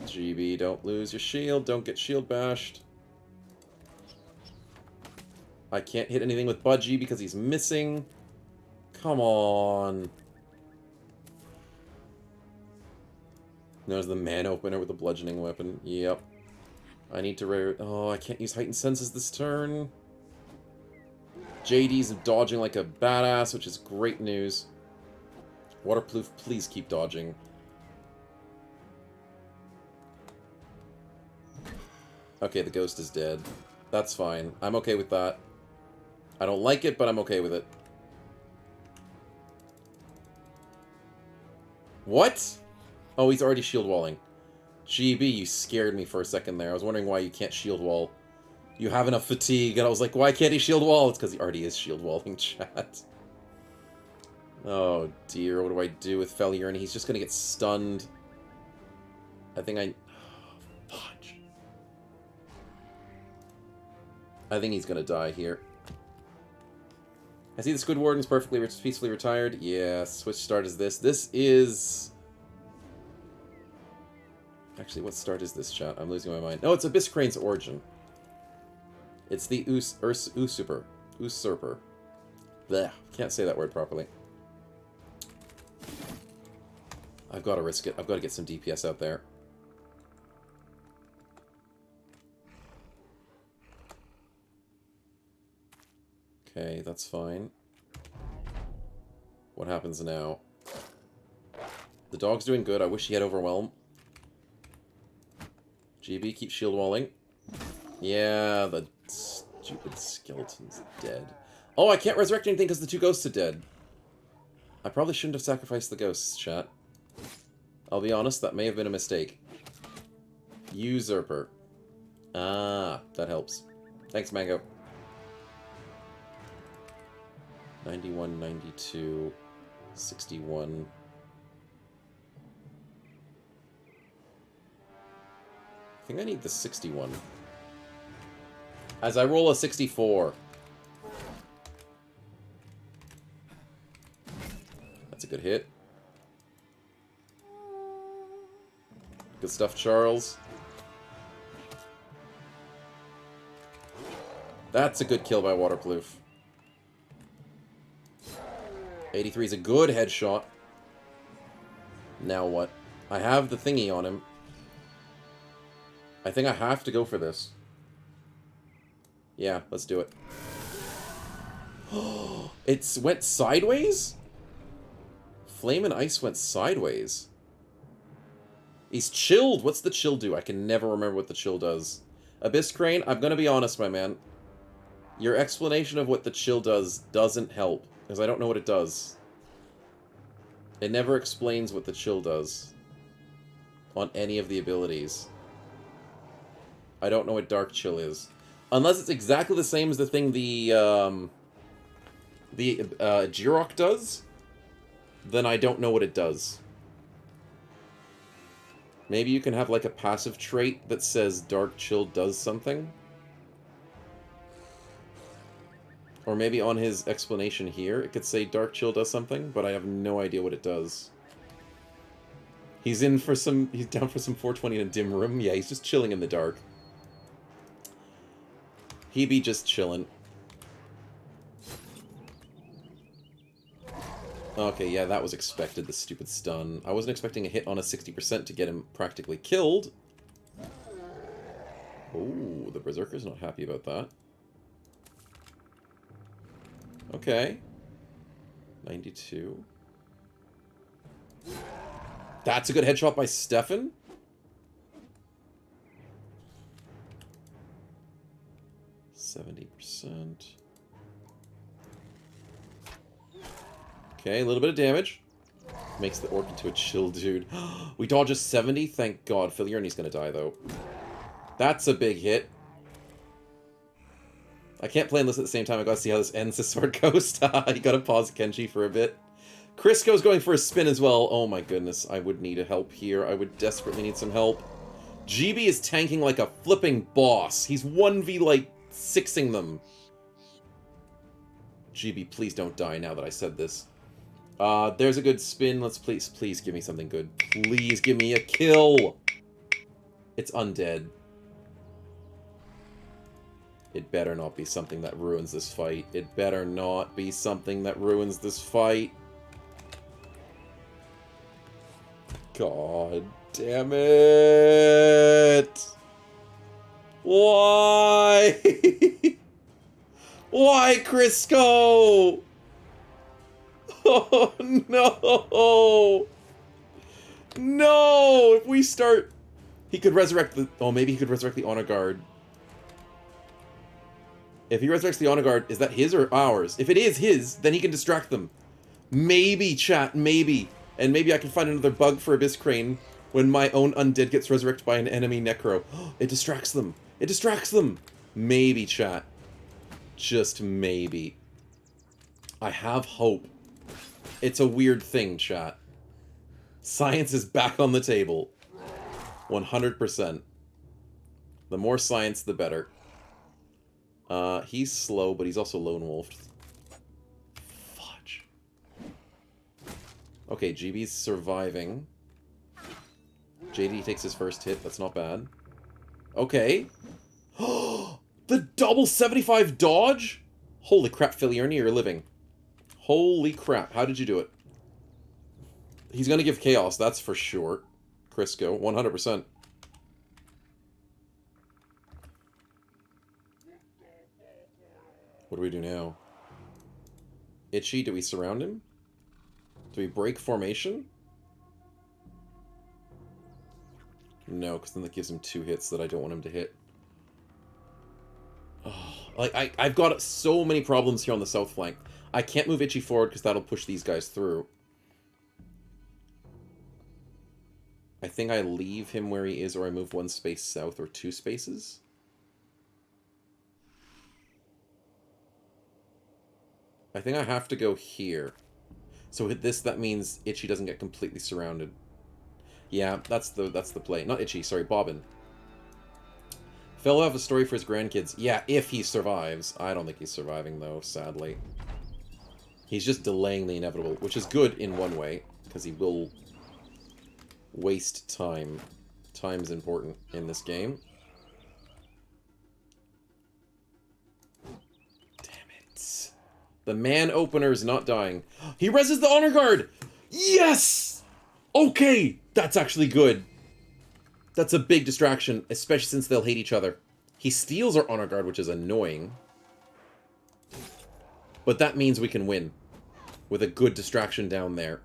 GB, don't lose your shield. Don't get shield bashed. I can't hit anything with Budgie because he's missing. Come on. There's the man opener with the bludgeoning weapon. Yep. I need to oh, I can't use heightened senses this turn. JD's dodging like a badass, which is great news. Waterproof, please keep dodging. Okay, the ghost is dead. That's fine. I'm okay with that. I don't like it, but I'm okay with it. What? Oh, he's already shield walling. GB, you scared me for a second there. I was wondering why you can't shield wall. You have enough fatigue, and I was like, why can't he shield wall? It's because he already is shield walling, chat. Oh dear, what do I do with Felurn? He's just gonna get stunned. I think I... Fudge. I think he's gonna die here. I see the Squid Warden's perfectly peacefully retired. Yeah, switch start is this. This is... Actually, what start is this, chat? I'm losing my mind. No, it's Abyss Crane's origin. It's the Usurper. Usurper. Blech. Can't say that word properly. I've got to risk it. I've got to get some DPS out there. Okay, that's fine. What happens now? The dog's doing good. I wish he had Overwhelm. GB, keep shield walling. Yeah, the stupid skeleton's dead. Oh, I can't resurrect anything because the two ghosts are dead. I probably shouldn't have sacrificed the ghosts, chat. I'll be honest, that may have been a mistake. Usurper. Ah, that helps. Thanks, Mango. 91, 92, 61. I think I need the 61. As I roll a 64. That's a good hit. Good stuff, Charles. That's a good kill by Waterproof. 83 is a good headshot. Now what? I have the thingy on him. I think I have to go for this. Yeah, let's do it. It went sideways? Flame and Ice went sideways. He's chilled. What's the chill do? I can never remember what the chill does. Abyss Crane, I'm gonna be honest, my man. Your explanation of what the chill does doesn't help, because I don't know what it does. It never explains what the chill does on any of the abilities. I don't know what Dark Chill is. Unless it's exactly the same as the thing the Jirok does, then I don't know what it does. Maybe you can have like a passive trait that says Dark Chill does something. Or maybe on his explanation here, it could say Dark Chill does something, but I have no idea what it does. He's down for some 420 in a dim room. Yeah, he's just chilling in the dark. He be just chilling. Okay, yeah, that was expected, the stupid stun. I wasn't expecting a hit on a 60% to get him practically killed. Oh, the Berserker's not happy about that. Okay. 92. That's a good headshot by Stefan. %. Okay, a little bit of damage. Makes the orc into a chill dude. We dodge a 70? Thank God. Filierni's gonna die, though. That's a big hit. I can't play Enlist at the same time. I gotta see how this ends, this Sword Coast. You gotta pause Kenji for a bit. Crisco's going for a spin as well. Oh my goodness, I would need a help here. I would desperately need some help. GB is tanking like a flipping boss. He's 1v like 6ing them. GB, please don't die now that I said this. There's a good spin. Let's please give me something good. Please give me a kill. It's undead. It better not be something that ruins this fight. It better not be something that ruins this fight. God damn it! Why? Why, Crisco? Oh, no! No! If we start... He could resurrect the... Oh, maybe he could resurrect the Honor Guard. If he resurrects the Honor Guard, is that his or ours? If it is his, then he can distract them. Maybe, chat, maybe. And maybe I can find another bug for Abyss Crane when my own undead gets resurrected by an enemy Necro. It distracts them. It distracts them. Maybe, chat. Just maybe. I have hope. It's a weird thing, chat. Science is back on the table. 100%. The more science, the better. He's slow, but he's also lone wolfed. Fudge. Okay, GB's surviving. JD takes his first hit. That's not bad. Okay. The double 75 dodge? Holy crap, Filierne, you're living. Holy crap, how did you do it? He's gonna give Chaos, that's for sure. Crisco, 100%. What do we do now? Itchy, do we surround him? Do we break formation? No, because then that gives him 2 hits that I don't want him to hit. Oh, like, I've got so many problems here on the south flank. I can't move Itchy forward because that'll push these guys through. I think I leave him where he is, or I move 1 space south or 2 spaces. I think I have to go here. So hit this, that means Itchy doesn't get completely surrounded. Yeah, that's the play. Not Itchy, sorry, Bobbin. Fellow have a story for his grandkids. Yeah, if he survives. I don't think he's surviving, though, sadly. He's just delaying the inevitable, which is good in one way, because he will waste time. Time's important in this game. Damn it. The man opener's not dying. He reses the Honor Guard! Yes! Okay, that's actually good. That's a big distraction, especially since they'll hate each other. He steals our Honor Guard, which is annoying. But that means we can win. With a good distraction down there.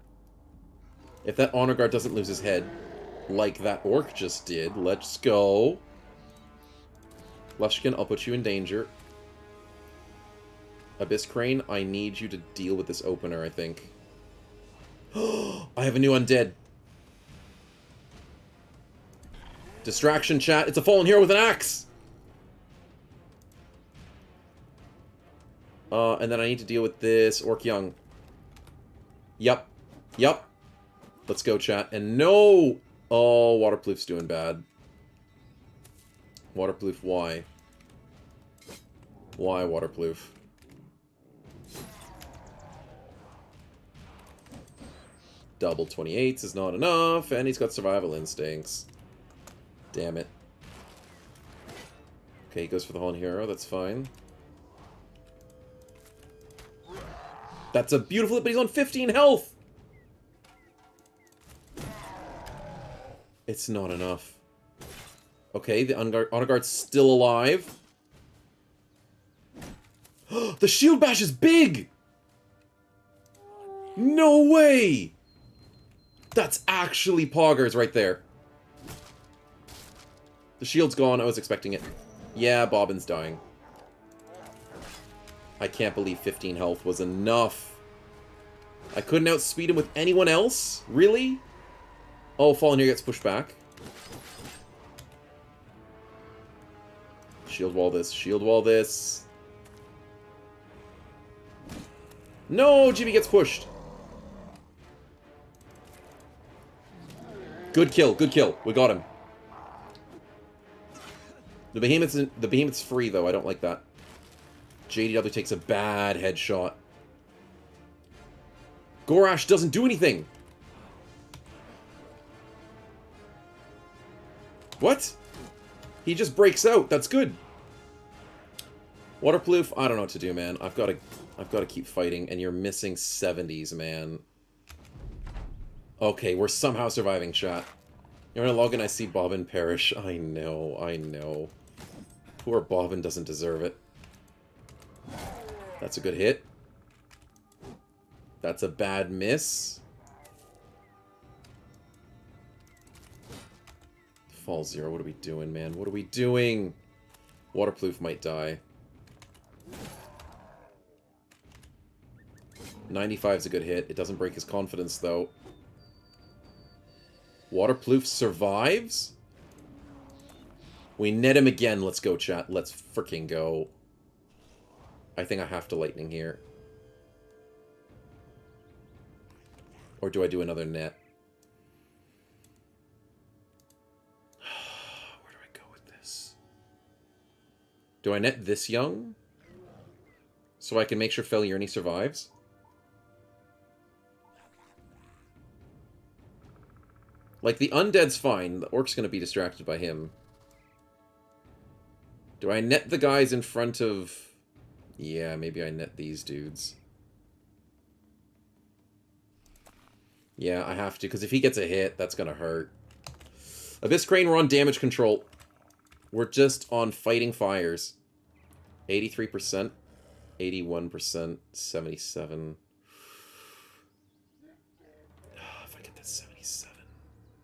If that Honor Guard doesn't lose his head, like that Orc just did, let's go. Lushkin, I'll put you in danger. Abyss Crane, I need you to deal with this opener, I think. I have a new undead. Distraction, chat. It's a fallen hero with an axe! And then I need to deal with this Orc Young. Yup. Yup. Let's go, chat. And no! Oh, Waterproof's doing bad. Waterproof, why? Why Waterproof? Double 28s is not enough, and he's got survival instincts. Damn it. Okay, he goes for the Fallen Hero, that's fine. That's a beautiful hit, but he's on 15 health! It's not enough. Okay, the Honor Guard's still alive. The shield bash is big! No way! That's actually poggers right there. The shield's gone, I was expecting it. Yeah, Bobbin's dying. I can't believe 15 health was enough. I couldn't outspeed him with anyone else? Really? Oh, Fallen Hero gets pushed back. Shield wall this, shield wall this. No, Jimmy gets pushed. Good kill, good kill. We got him. The behemoth's free though. I don't like that. JDW takes a bad headshot. Gorash doesn't do anything. What? He just breaks out. That's good. Waterproof. I don't know what to do, man. I've got to keep fighting, and you're missing 70s, man. Okay, we're somehow surviving, chat. You're gonna log in, I see Bobbin perish. I know, I know. Poor Bobbin doesn't deserve it. That's a good hit. That's a bad miss. Fall 0, what are we doing, man? What are we doing? Waterproof might die. 95 is a good hit. It doesn't break his confidence, though. Waterproof survives? We net him again. Let's go, chat. Let's freaking go. I think I have to lightning here. Or do I do another net? Where do I go with this? Do I net this young? So I can make sure Feliurni survives? Like, the Undead's fine. The Orc's gonna be distracted by him. Do I net the guys in front of... Yeah, maybe I net these dudes. Yeah, I have to, because if he gets a hit, that's gonna hurt. Abyss Crane, we're on damage control. We're just on fighting fires. 83%, 81%, 77. If I get that 77.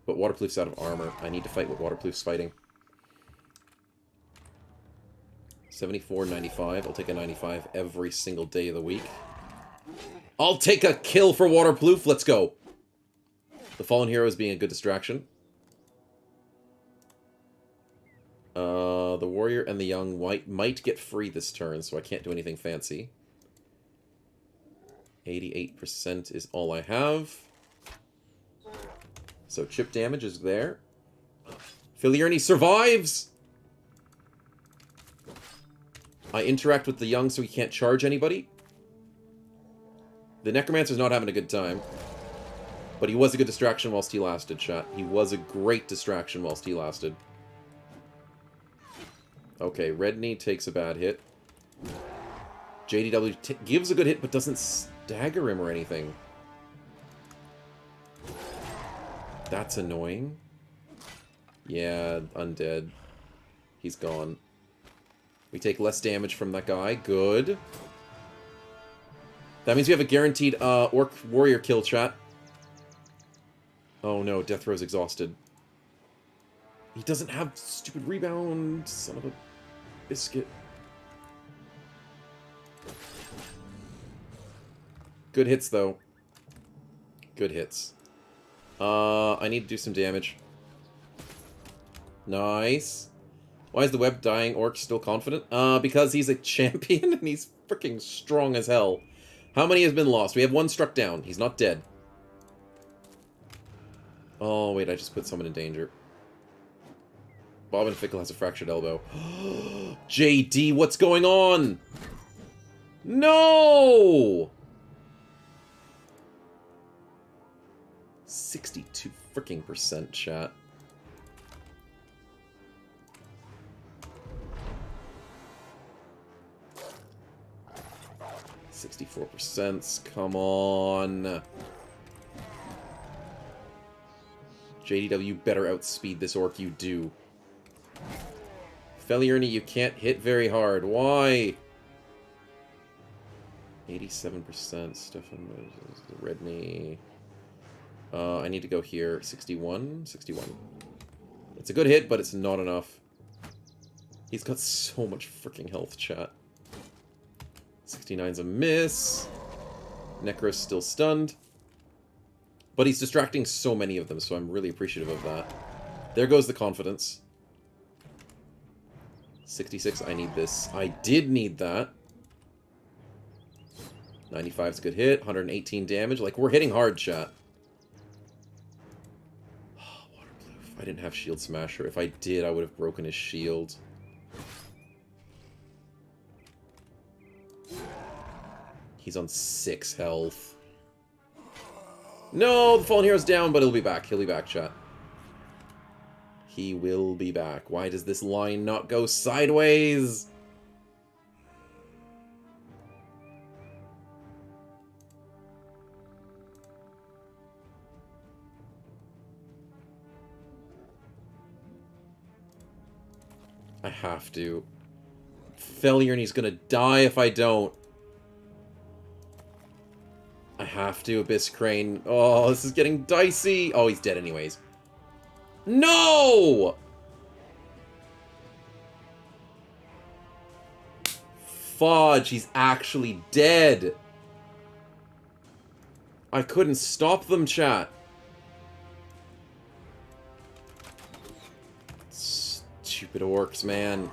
But Waterproof's out of armor. I need to fight what Waterproof's fighting. 74, 95. I'll take a 95 every single day of the week. I'll take a kill for Waterproof. Let's go. The Fallen Hero is being a good distraction. The Warrior and the Young White might get free this turn, so I can't do anything fancy. 88% is all I have. So chip damage is there. Filiurni survives! I interact with the Young so he can't charge anybody. The Necromancer's not having a good time. But he was a good distraction whilst he lasted, chat. He was a great distraction whilst he lasted. Okay, Red Knee takes a bad hit. JDW gives a good hit, but doesn't stagger him or anything. That's annoying. Yeah, Undead. He's gone. We take less damage from that guy. Good. That means we have a guaranteed Orc Warrior kill, chat. Oh no, Death Row's exhausted. He doesn't have stupid rebound, son of a biscuit. Good hits, though. Good hits. I need to do some damage. Nice. Why is the web dying orc still confident? Because he's a champion and he's freaking strong as hell. How many has been lost? We have one struck down. He's not dead. Oh, wait, I just put someone in danger. Bobbin Fickle has a fractured elbow. JD, what's going on? No! 62 freaking percent, chat. %. Come on. JDW better outspeed this orc, you do. Feliurni, you can't hit very hard. Why? 87%. Stefan, Red Knee. I need to go here. 61? 61. It's a good hit, but it's not enough. He's got so much freaking health, chat. 69's a miss. Necro's still stunned. But he's distracting so many of them, so I'm really appreciative of that. There goes the confidence. 66, I need this. I did need that. 95 is a good hit. 118 damage. Like, we're hitting hard, chat. Oh, Waterproof. I didn't have Shield Smasher. If I did, I would have broken his shield. He's on 6 health. No, the Fallen Hero's down, but he'll be back. He'll be back, chat. He will be back. Why does this line not go sideways? I have to. Failure, and he's gonna die if I don't. I have to, Abyss Crane. Oh, this is getting dicey. Oh, he's dead anyways. No! Fudge, he's actually dead. I couldn't stop them, chat. Stupid orcs, man.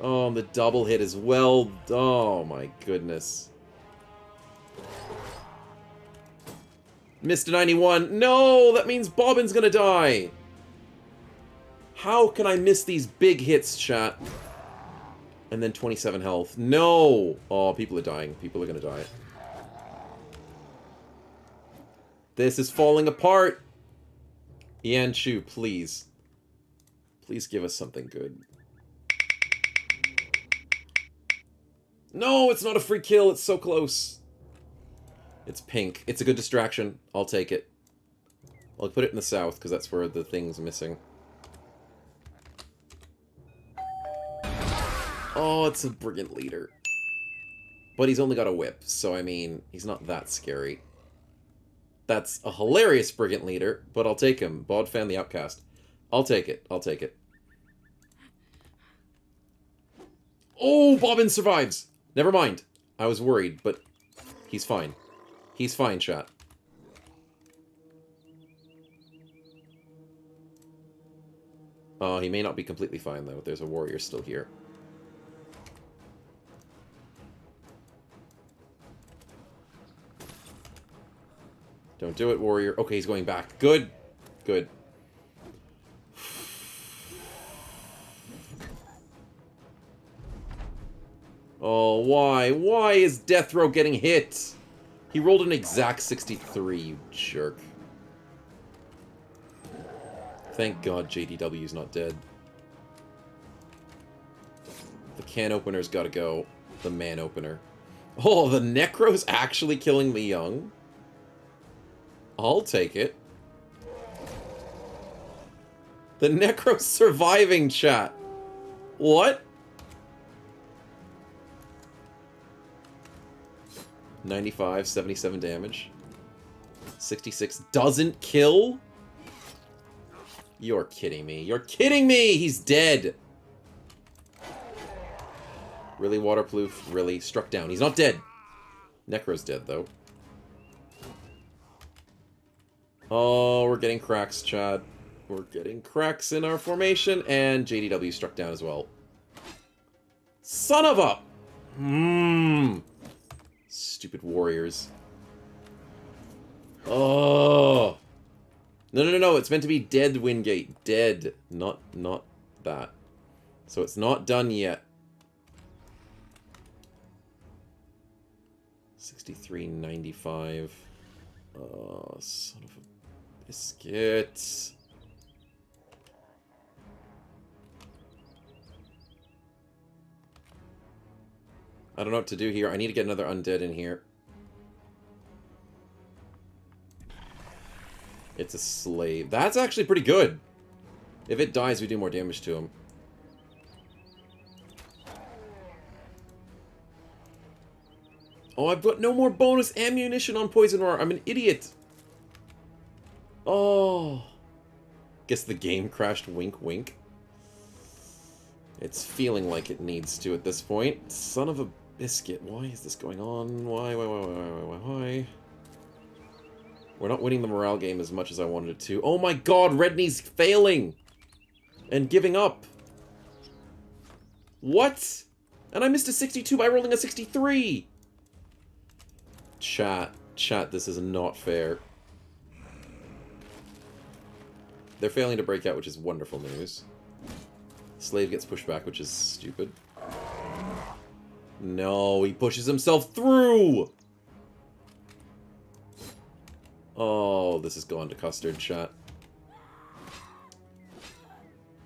Oh, the double hit as well. Oh, my goodness. Missed a 91. No, that means Bobbin's gonna die. How can I miss these big hits, chat? And then 27 health. No! Oh, people are dying. People are gonna die. This is falling apart. Yanchu, please. Please give us something good. No, it's not a free kill. It's so close. It's pink. It's a good distraction. I'll take it. I'll put it in the south, because that's where the thing's missing. Oh, it's a Brigand Leader. But he's only got a whip, so I mean, he's not that scary. That's a hilarious Brigand Leader, but I'll take him. Bodfan the Outcast. I'll take it. I'll take it. Oh, Bobbin survives! Never mind. I was worried, but he's fine. He's fine, chat. Oh, he may not be completely fine, though. There's a warrior still here. Don't do it, warrior. Okay, he's going back. Good. Good. Oh, why? Why is Death Row getting hit? He rolled an exact 63, you jerk. Thank God JDW's not dead. The can opener's gotta go. The man opener. Oh, the Necro's actually killing the young? I'll take it. The Necro's surviving, chat. What? 95, 77 damage. 66 doesn't kill? You're kidding me. You're kidding me! He's dead! Really, Waterproof? Really? Struck down. He's not dead. Necro's dead, though. Oh, we're getting cracks, Chad. We're getting cracks in our formation, and JDW struck down as well. Son of a... Stupid warriors. Oh. No. It's meant to be dead, Wingate. Dead. Not that. So it's not done yet. 63.95. Oh, son of a biscuit. I don't know what to do here. I need to get another undead in here. It's a slave. That's actually pretty good. If it dies, we do more damage to him. Oh, I've got no more bonus ammunition on Poison Roar. I'm an idiot. Oh. Guess the game crashed. Wink, wink. It's feeling like it needs to at this point. Son of a biscuit. Why is this going on? Why? We're not winning the morale game as much as I wanted it to. Oh my god, Redney's failing! And giving up. What? And I missed a 62 by rolling a 63! Chat, this is not fair. They're failing to break out, which is wonderful news. Slave gets pushed back, which is stupid. No, he pushes himself through! Oh, this has gone to custard, chat.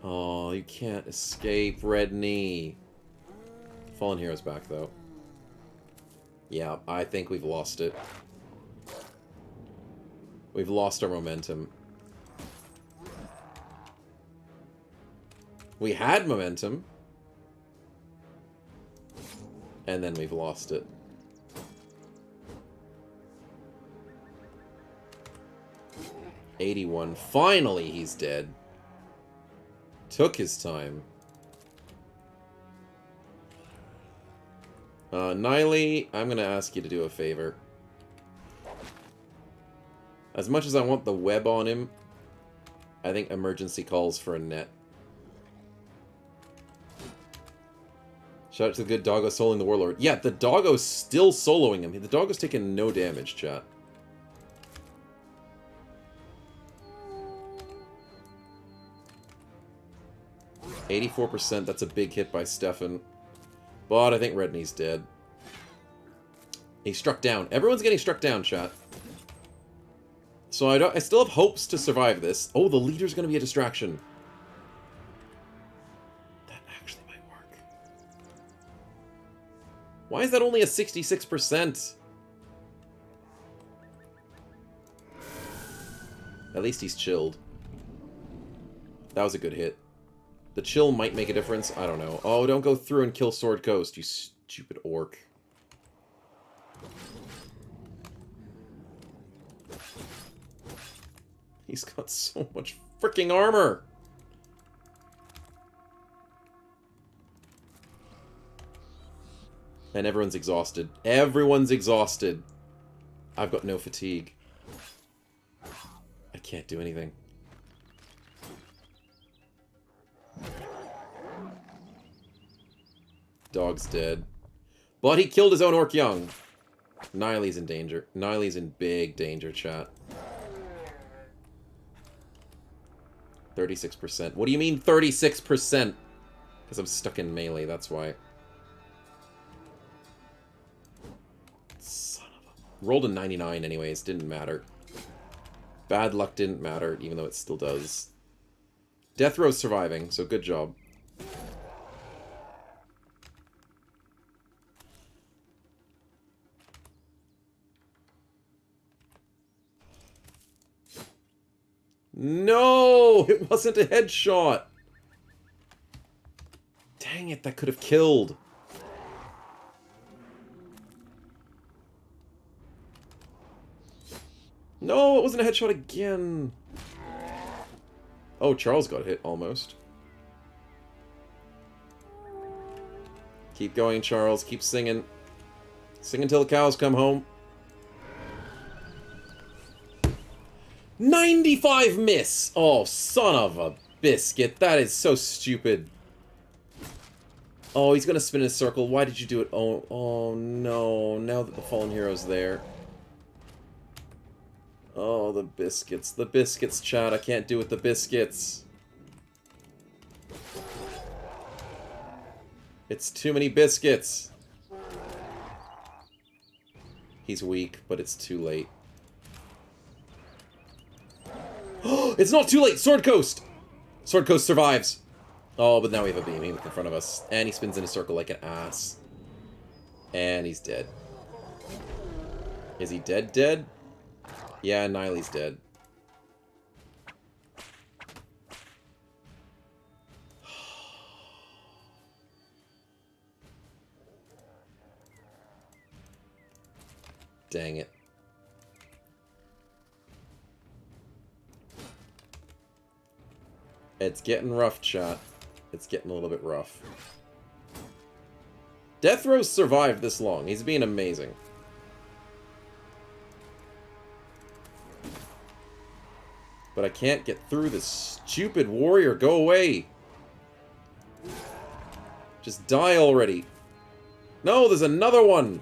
Oh, you can't escape, Red Knee. Fallen Hero's back, though. Yeah, I think we've lost it. We've lost our momentum. We had momentum. And then we've lost it. '81. Finally, he's dead. Took his time. Niley, I'm going to ask you to do a favor. As much as I want the web on him, I think emergency calls for a net. Shout out to the good doggo soloing the warlord. Yeah, the doggo's still soloing him. The doggo's taking no damage, chat. %, that's a big hit by Stefan. But I think Red Knee's dead. He's struck down. Everyone's getting struck down, chat. So I still have hopes to survive this. Oh, the leader's going to be a distraction. That actually might work. Why is that only a 66%? At least he's chilled. That was a good hit. The chill might make a difference. I don't know. Oh, don't go through and kill Sword Coast, you stupid orc. He's got so much freaking armor. And everyone's exhausted. Everyone's exhausted. I've got no fatigue. I can't do anything. Dog's dead. But he killed his own orc young. Niley's in danger. Niley's in big danger, chat. 36%. What do you mean 36%? Because I'm stuck in melee, that's why. Son of a... Rolled a 99 anyways, didn't matter. Bad luck didn't matter, even though it still does. Death Row's surviving, so good job. No! It wasn't a headshot! Dang it, that could have killed. No, it wasn't a headshot again. Oh, Charles got hit, almost. Keep going, Charles. Keep singing. Sing until the cows come home. 95 miss! Oh, son of a biscuit. That is so stupid. Oh, he's gonna spin in a circle. Why did you do it? Oh no. Now that the fallen hero's there. Oh, the biscuits. The biscuits, chat. I can't do with the biscuits. It's too many biscuits. He's weak, but it's too late. It's not too late! Sword Coast! Sword Coast survives. Oh, but now we have a beam in front of us. And he spins in a circle like an ass. And he's dead. Is he dead? Yeah, Niley's dead. Dang it. It's getting rough, chat. It's getting a little bit rough. Death Row's survived this long. He's being amazing. But I can't get through this stupid warrior. Go away. Just die already. No, there's another one!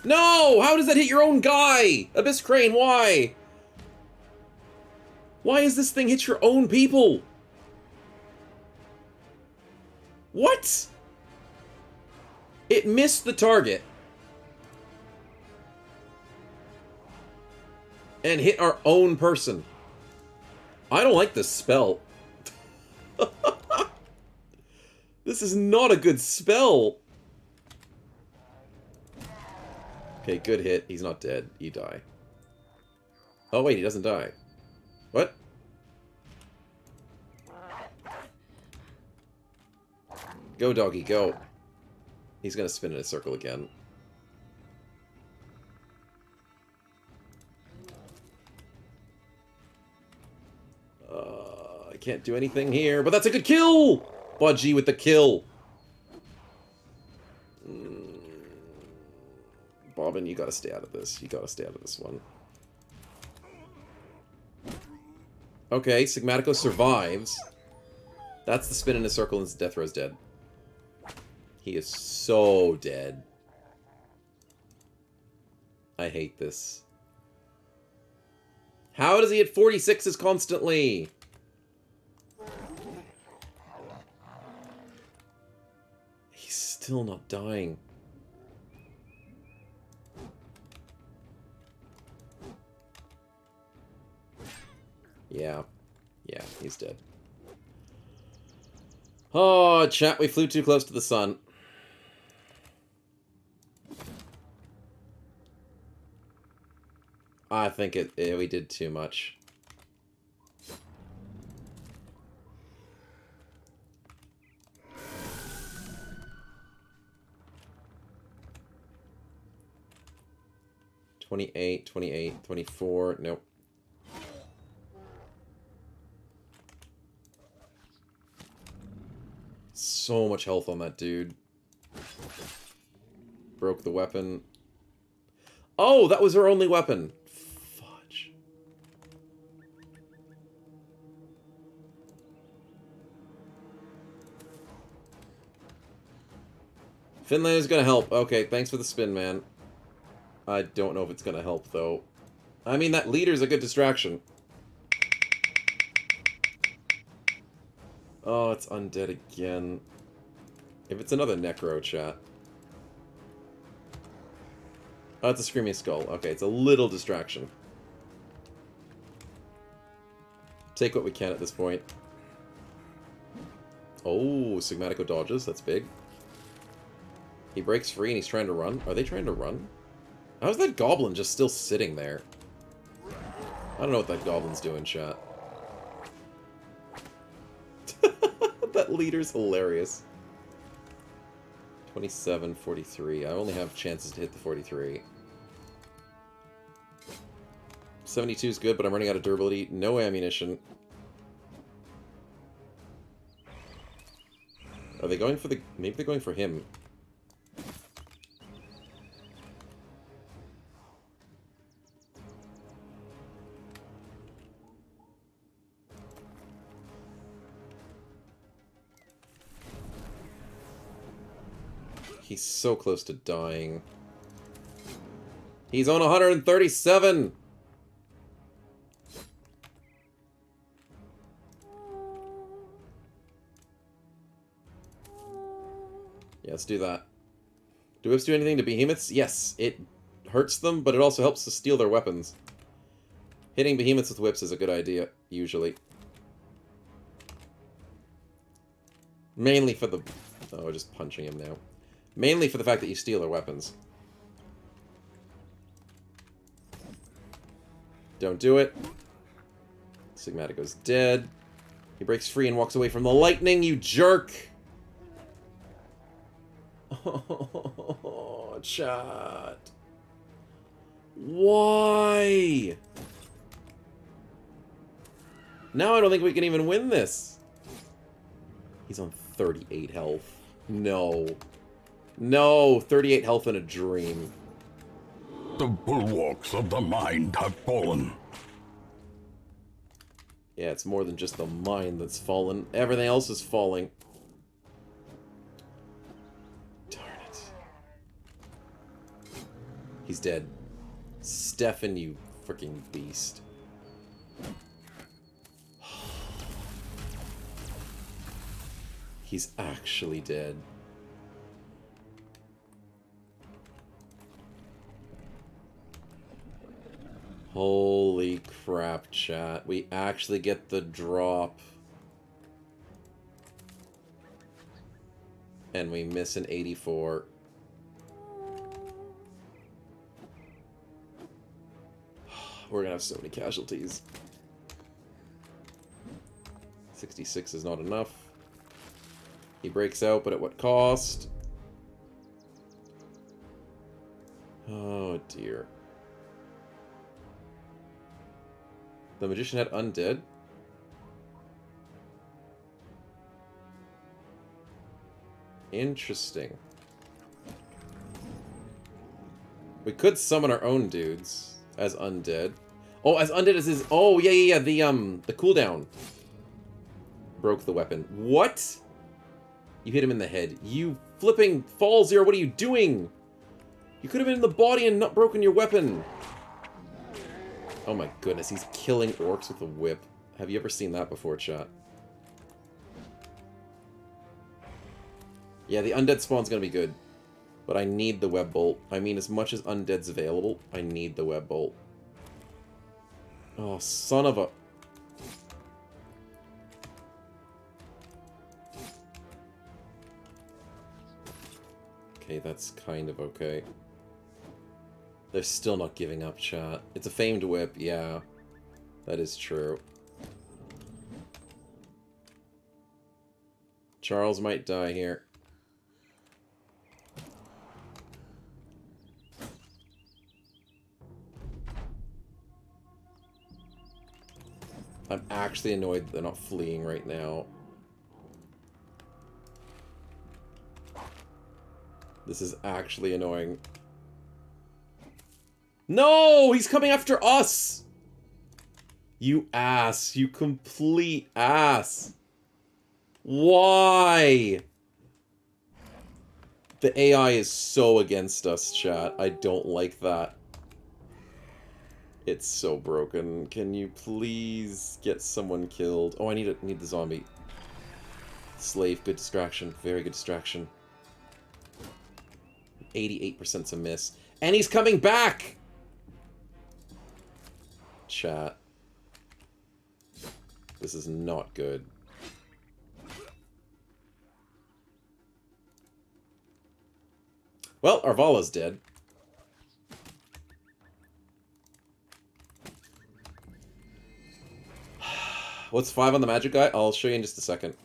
No! How does that hit your own guy? Abyss Crane, why? Why does this thing hit your own people? What? It missed the target. And hit our own person. I don't like this spell. This is not a good spell. Okay, good hit. He's not dead. You die. Oh, wait, he doesn't die. What? Go, doggy, go. He's gonna spin in a circle again. I can't do anything here, but that's a good kill! Budgie with the kill. Bobbin, you gotta stay out of this. You gotta stay out of this one. Okay, Sigmatico survives. That's the spin in a circle and Death Row's dead. He is so dead. I hate this. How does he hit 46s constantly? He's still not dying. Yeah. Yeah, he's dead. Oh, chat, we flew too close to the sun. I think we did too much. $28, $28, $24, nope. So much health on that dude. Broke the weapon. Oh, that was her only weapon. Fudge. Finland is gonna help. Okay, thanks for the spin, man. I don't know if it's gonna help, though. I mean, that leader's a good distraction. Oh, it's undead again. If it's another Necro, chat. Oh, it's a Screaming Skull. Okay, it's a little distraction. Take what we can at this point. Oh, Sigmatico dodges. That's big. He breaks free and he's trying to run. Are they trying to run? How's that goblin just still sitting there? I don't know what that goblin's doing, chat. That leader's hilarious. 27, 43. I only have chances to hit the 43. 72 is good, but I'm running out of durability. No ammunition. Are they going for the... Maybe they're going for him. He's so close to dying. He's on 137! Yeah, let's do that. Do whips do anything to behemoths? Yes, it hurts them, but it also helps to steal their weapons. Hitting behemoths with whips is a good idea, usually. Mainly for the... Oh, we're just punching him now. Mainly for the fact that you steal their weapons. Don't do it. Sigmatico's dead. He breaks free and walks away from the lightning, you jerk! Oh, chat. Why? Now I don't think we can even win this. He's on 38 health. No. No, 38 health in a dream. The bulwarks of the mind have fallen. Yeah, it's more than just the mine that's fallen. Everything else is falling. Darn it. He's dead. Stefan, you freaking beast. He's actually dead. Holy crap, chat. We actually get the drop. And we miss an 84. We're gonna have so many casualties. 66 is not enough. He breaks out, but at what cost? Oh dear. The magician had undead? Interesting. We could summon our own dudes as undead. Oh, as undead as his... Oh, yeah. The cooldown. Broke the weapon. What? You hit him in the head. You flipping fall zero. What are you doing? You could have been in the body and not broken your weapon. Oh my goodness, he's killing orcs with a whip. Have you ever seen that before, chat? Yeah, the undead spawn's gonna be good. But I need the web bolt. I mean, as much as undead's available, I need the web bolt. Oh, son of a... Okay, that's kind of okay. They're still not giving up, chat. It's a famed whip, yeah. That is true. Charles might die here. I'm actually annoyed that they're not fleeing right now. This is actually annoying. No! He's coming after us! You ass. You complete ass. Why? The AI is so against us, chat. I don't like that. It's so broken. Can you please get someone killed? Oh, I need the zombie. Slave, good distraction. Very good distraction. 88%'s a miss. And he's coming back! Chat. This is not good. Well, Arvala's dead. What's 5 on the magic guy? I'll show you in just a second.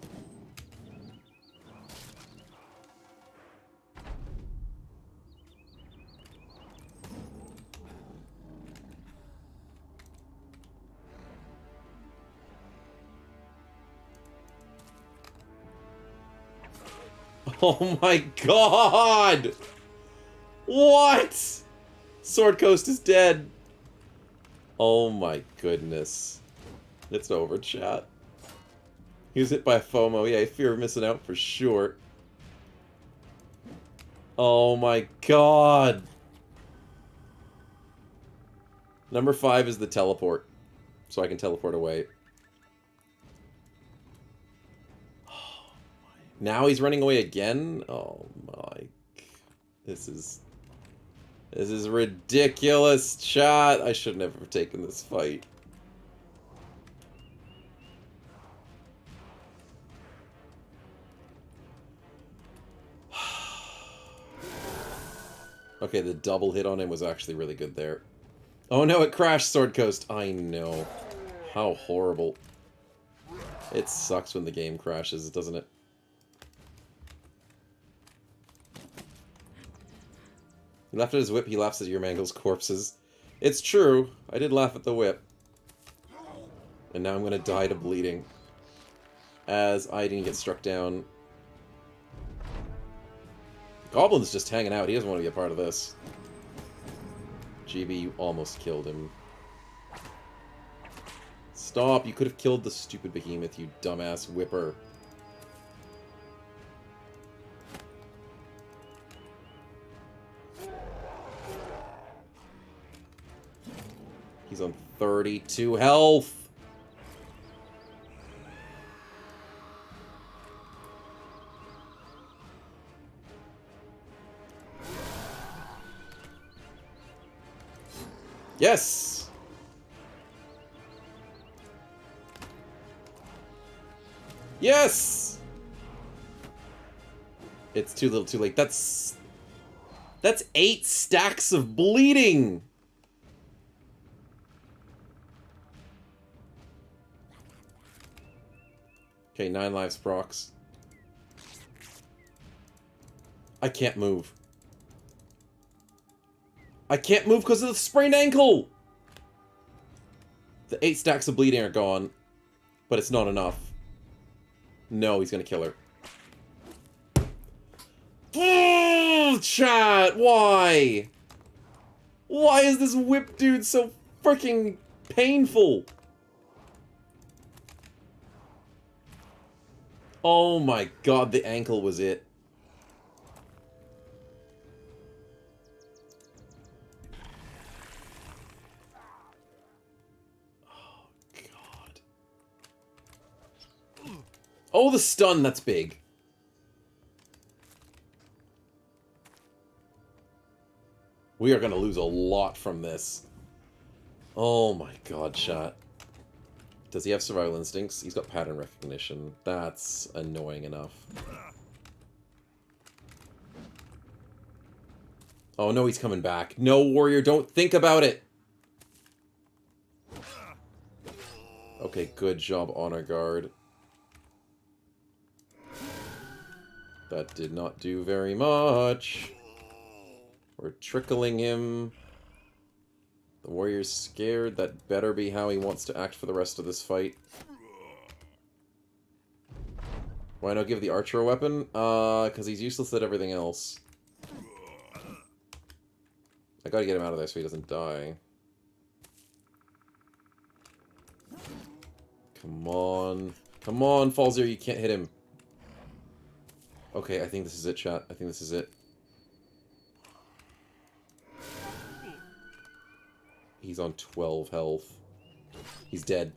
Oh my god! What? Sword Coast is dead. Oh my goodness. It's over, chat. He was hit by FOMO. Yeah, fear of missing out for sure. Oh my god. Number 5 is the teleport. So I can teleport away. Now he's running away again? Oh my... This is ridiculous, chat. I should never have taken this fight. Okay, the double hit on him was actually really good there. Oh no, it crashed, Sword Coast. I know. How horrible. It sucks when the game crashes, doesn't it? He laughed at his whip, he laughs at your Mangle's corpses. It's true, I did laugh at the whip. And now I'm gonna die to bleeding. As I didn't get struck down. Goblin's just hanging out, he doesn't want to be a part of this. GB, you almost killed him. Stop. You could have killed the stupid behemoth, you dumbass whipper. He's on 32 health. Yes! Yes! It's too little too late. That's 8 stacks of bleeding! Okay, 9 lives procs. I can't move. I can't move because of the sprained ankle! The 8 stacks of bleeding are gone, but it's not enough. No, he's gonna kill her. Chat, why? Why is this whip dude so freaking painful? Oh my god, the ankle was it. Oh god. Oh, the stun, that's big. We are gonna lose a lot from this. Oh my god, chat. Does he have survival instincts? He's got pattern recognition. That's annoying enough. Oh no, he's coming back. No, warrior, don't think about it! Okay, good job, Honor Guard. That did not do very much. We're trickling him. The warrior's scared. That better be how he wants to act for the rest of this fight. Why not give the archer a weapon? Because he's useless at everything else. I gotta get him out of there so he doesn't die. Come on. Come on, Falzir, you can't hit him. Okay, I think this is it, chat. I think this is it. He's on 12 health. He's dead.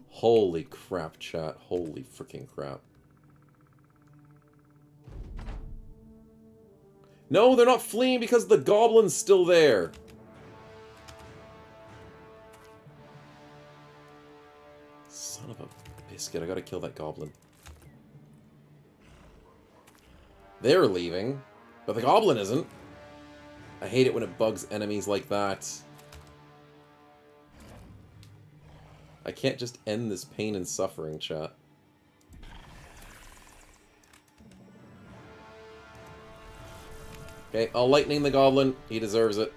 Holy crap, chat. Holy freaking crap. No, they're not fleeing because the goblin's still there. Son of a biscuit. I gotta kill that goblin. They're leaving, but the goblin isn't. I hate it when it bugs enemies like that. I can't just end this pain and suffering, chat. Okay, I'll lightning the goblin. He deserves it.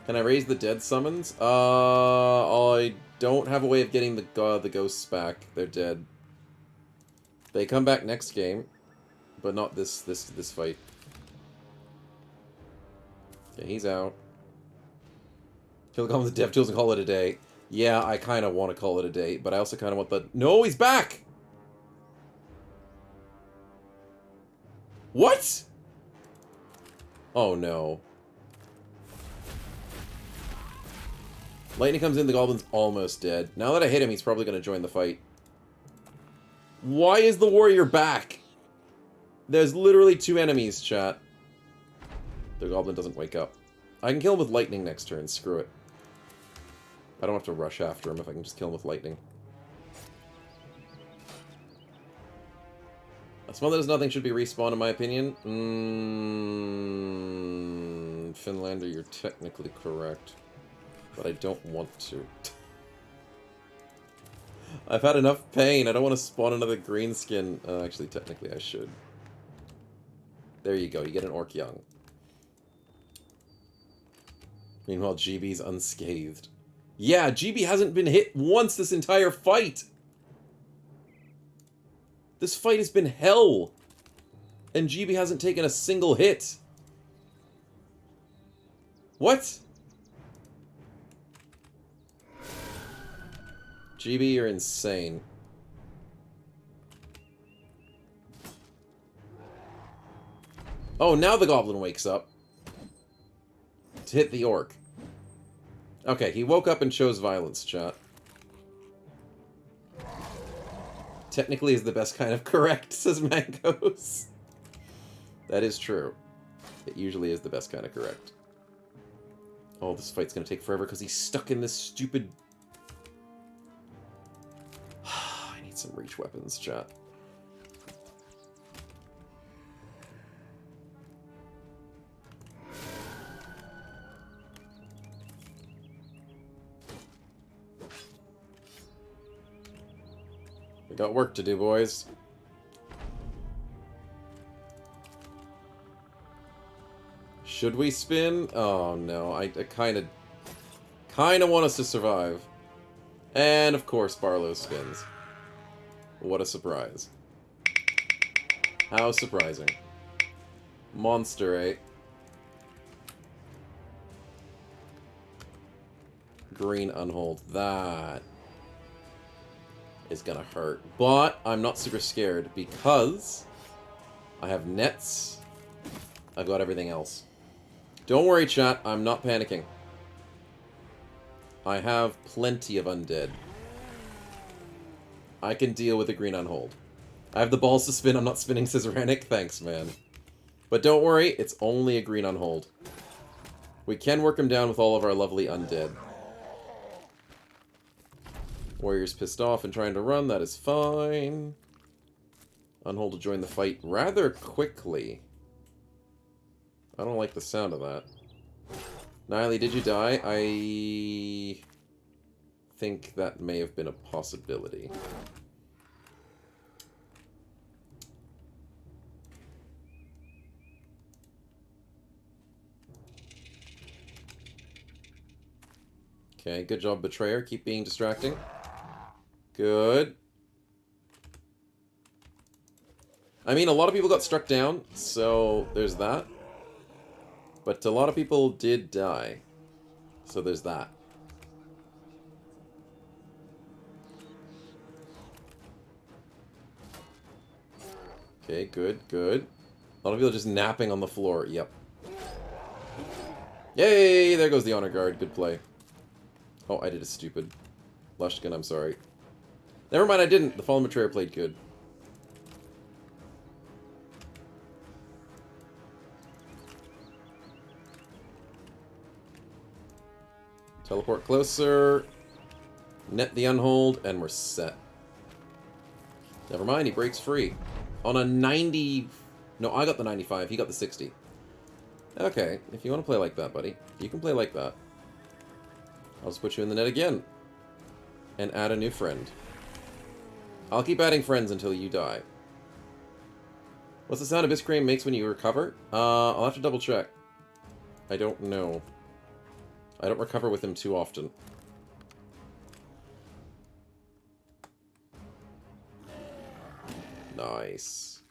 Can I raise the dead summons? I don't have a way of getting the ghosts back. They're dead. They come back next game, but not this fight. Okay, he's out. Kill the goblin with dev tools and call it a day. Yeah, I kind of want to call it a day, but I also kind of want the... No, he's back! What? Oh, no. Lightning comes in, the goblin's almost dead. Now that I hit him, he's probably going to join the fight. Why is the warrior back? There's literally 2 enemies, chat. The goblin doesn't wake up. I can kill him with lightning next turn. Screw it. I don't have to rush after him if I can just kill him with lightning. A smell that does nothing should be respawned, in my opinion. Finlander, you're technically correct. But I don't want to. I've had enough pain. I don't want to spawn another green skin. Actually, technically, I should. There you go. You get an orc young. Meanwhile, GB's unscathed. Yeah, GB hasn't been hit once this entire fight. This fight has been hell. And GB hasn't taken a single hit. What? GB, you're insane. Oh, now the goblin wakes up. To hit the orc. Okay, he woke up and chose violence, chat. Technically is the best kind of correct, says Mangos. That is true. It usually is the best kind of correct. Oh, this fight's gonna take forever because he's stuck in this stupid... I need some reach weapons, chat. We got work to do, boys. Should we spin? Oh no, I kind of want us to survive. And of course, Barlow spins. What a surprise. How surprising. Monster, eh? Green unhold. That is gonna hurt. But I'm not super scared because I have nets. I've got everything else. Don't worry, chat. I'm not panicking. I have plenty of undead. I can deal with a green unhold. I have the balls to spin. I'm not spinning Scizoranic. Thanks, man. But don't worry. It's only a green unhold. We can work him down with all of our lovely undead. Warrior's pissed off and trying to run. That is fine. Unhold to join the fight rather quickly. I don't like the sound of that. Niley, did you die? I think that may have been a possibility. Okay, good job, Betrayer. Keep being distracting. Good. I mean, a lot of people got struck down, so there's that. But a lot of people did die. So there's that. Okay, good, good. A lot of people are just napping on the floor. Yep. Yay! There goes the honor guard. Good play. Oh, I did a stupid. Lushkin, I'm sorry. Never mind, I didn't. The Fallen Betrayer played good. Teleport closer. Net the unhold, and we're set. Never mind, he breaks free. On a 90... No, I got the 95. He got the 60. Okay, if you want to play like that, buddy, you can play like that. I'll just put you in the net again. And add a new friend. I'll keep adding friends until you die. What's the sound Abyss Crane makes when you recover? I'll have to double check. I don't know. I don't recover with him too often. Nice.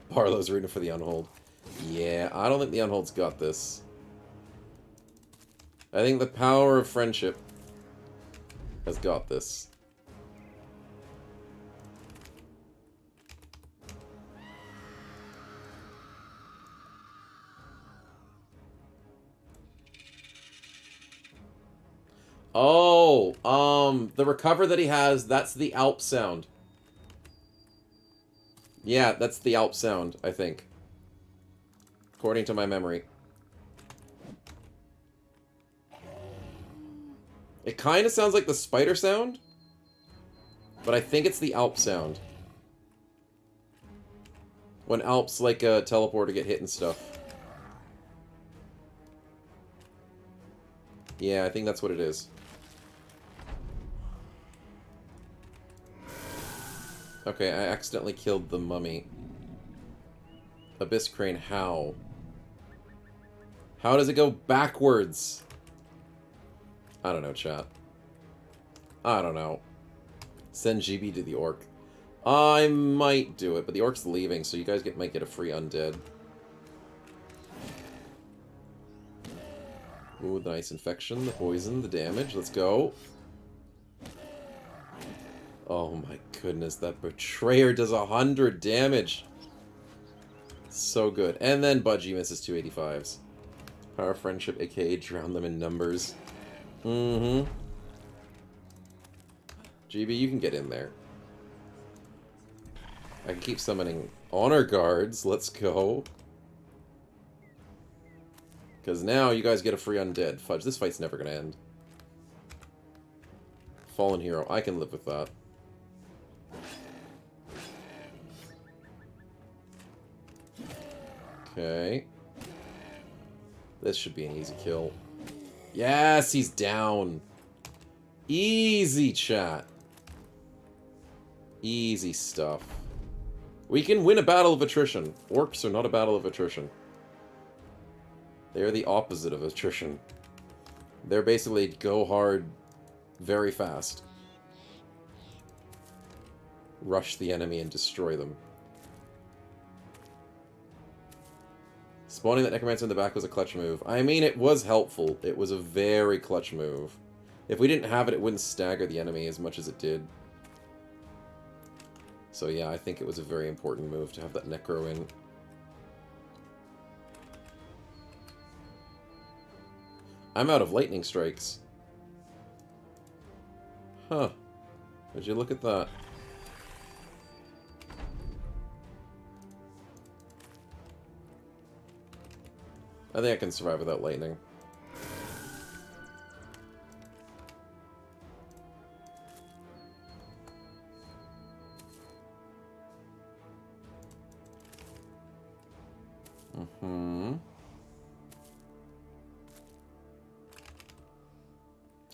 Barlow's rooting for the unhold. Yeah, I don't think the unhold's got this. I think the power of friendship has got this. Oh, the recover that he has, that's the Alp sound. Yeah, that's the Alp sound, I think. According to my memory. It kind of sounds like the spider sound, but I think it's the Alp sound. When Alps, like, teleport to get hit and stuff. Yeah, I think that's what it is. Okay, I accidentally killed the mummy. Abyss Crane, how? How does it go backwards? I don't know, chat. I don't know. Send GB to the orc. I might do it, but the orc's leaving, so you guys might get a free undead. Ooh, the nice infection, the poison, the damage. Let's go. Oh my goodness, that Betrayer does 100 damage. So good. And then Budgie misses 285s. Power of Friendship, aka drown them in numbers. Mm-hmm. GB, you can get in there. I can keep summoning Honor Guards. Let's go. Because now you guys get a free Undead. Fudge, this fight's never going to end. Fallen Hero, I can live with that. Okay. This should be an easy kill. Yes, he's down. Easy, chat. Easy stuff. We can win a battle of attrition. Orcs are not a battle of attrition. They are the opposite of attrition. They're basically go hard very fast. Rush the enemy and destroy them. Spawning that Necromancer in the back was a clutch move. I mean, it was helpful. It was a very clutch move. If we didn't have it, it wouldn't stagger the enemy as much as it did. So yeah, I think it was a very important move to have that Necro in. I'm out of lightning strikes. Huh. Would you look at that? I think I can survive without lightning.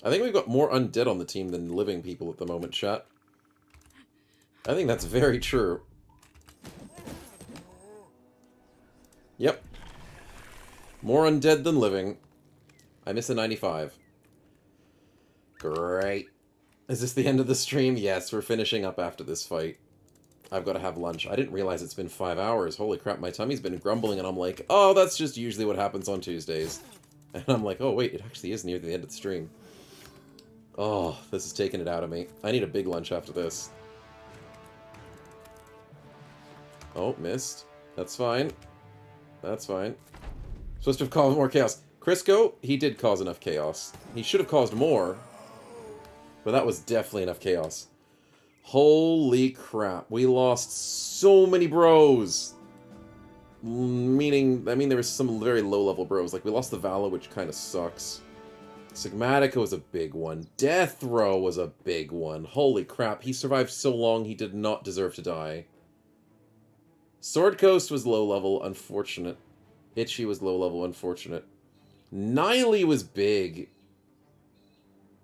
I think we've got more undead on the team than living people at the moment, chat. I think that's very true. Yep. More undead than living. I miss a 95. Great. Is this the end of the stream? Yes, we're finishing up after this fight. I've got to have lunch. I didn't realize it's been 5 hours. Holy crap, my tummy's been grumbling, and I'm like, oh, that's just usually what happens on Tuesdays. And I'm like, oh, wait, it actually is near the end of the stream. Oh, this is taking it out of me. I need a big lunch after this. Oh, missed. That's fine. That's fine. Supposed to have caused more chaos. Crisco, he did cause enough chaos. He should have caused more. But that was definitely enough chaos. Holy crap. We lost so many bros. Meaning, I mean, there was some very low-level bros. Like, we lost the Vala, which kind of sucks. Sigmatica was a big one. Death Row was a big one. Holy crap, he survived so long he did not deserve to die. Sword Coast was low-level, unfortunate. Itchy was low-level, unfortunate. Niley was big.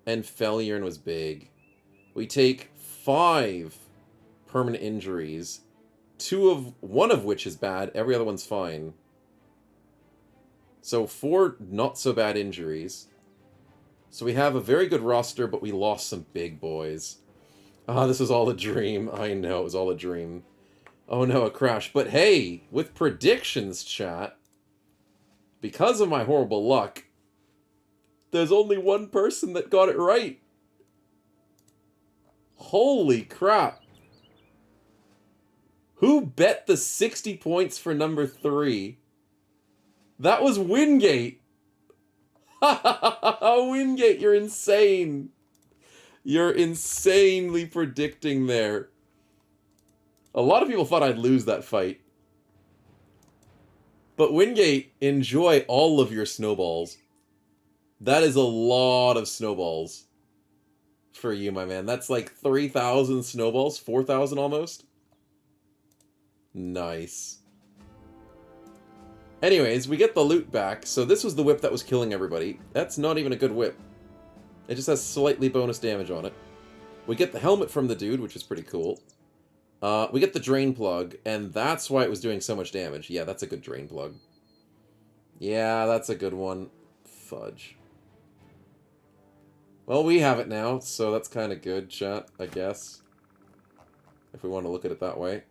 And Feliurn was big. We take 5 permanent injuries. One of which is bad, every other one's fine. So 4 not-so-bad injuries. So we have a very good roster, but we lost some big boys. Ah, this was all a dream. I know, it was all a dream. Oh no, a crash. But hey, with predictions, chat, because of my horrible luck, there's only one person that got it right. Holy crap. Who bet the 60 points for number 3? That was Wingate. Wingate, you're insane. You're insanely predicting there. A lot of people thought I'd lose that fight. But Wingate, enjoy all of your snowballs. That is a lot of snowballs for you, my man. That's like 3,000 snowballs, 4,000 almost. Nice. Anyways, we get the loot back. So this was the whip that was killing everybody. That's not even a good whip. It just has slightly bonus damage on it. We get the helmet from the dude, which is pretty cool. We get the drain plug, and that's why it was doing so much damage. Yeah, that's a good drain plug. Yeah, that's a good one. Fudge. Well, we have it now, so that's kind of good, chat, I guess. If we want to look at it that way.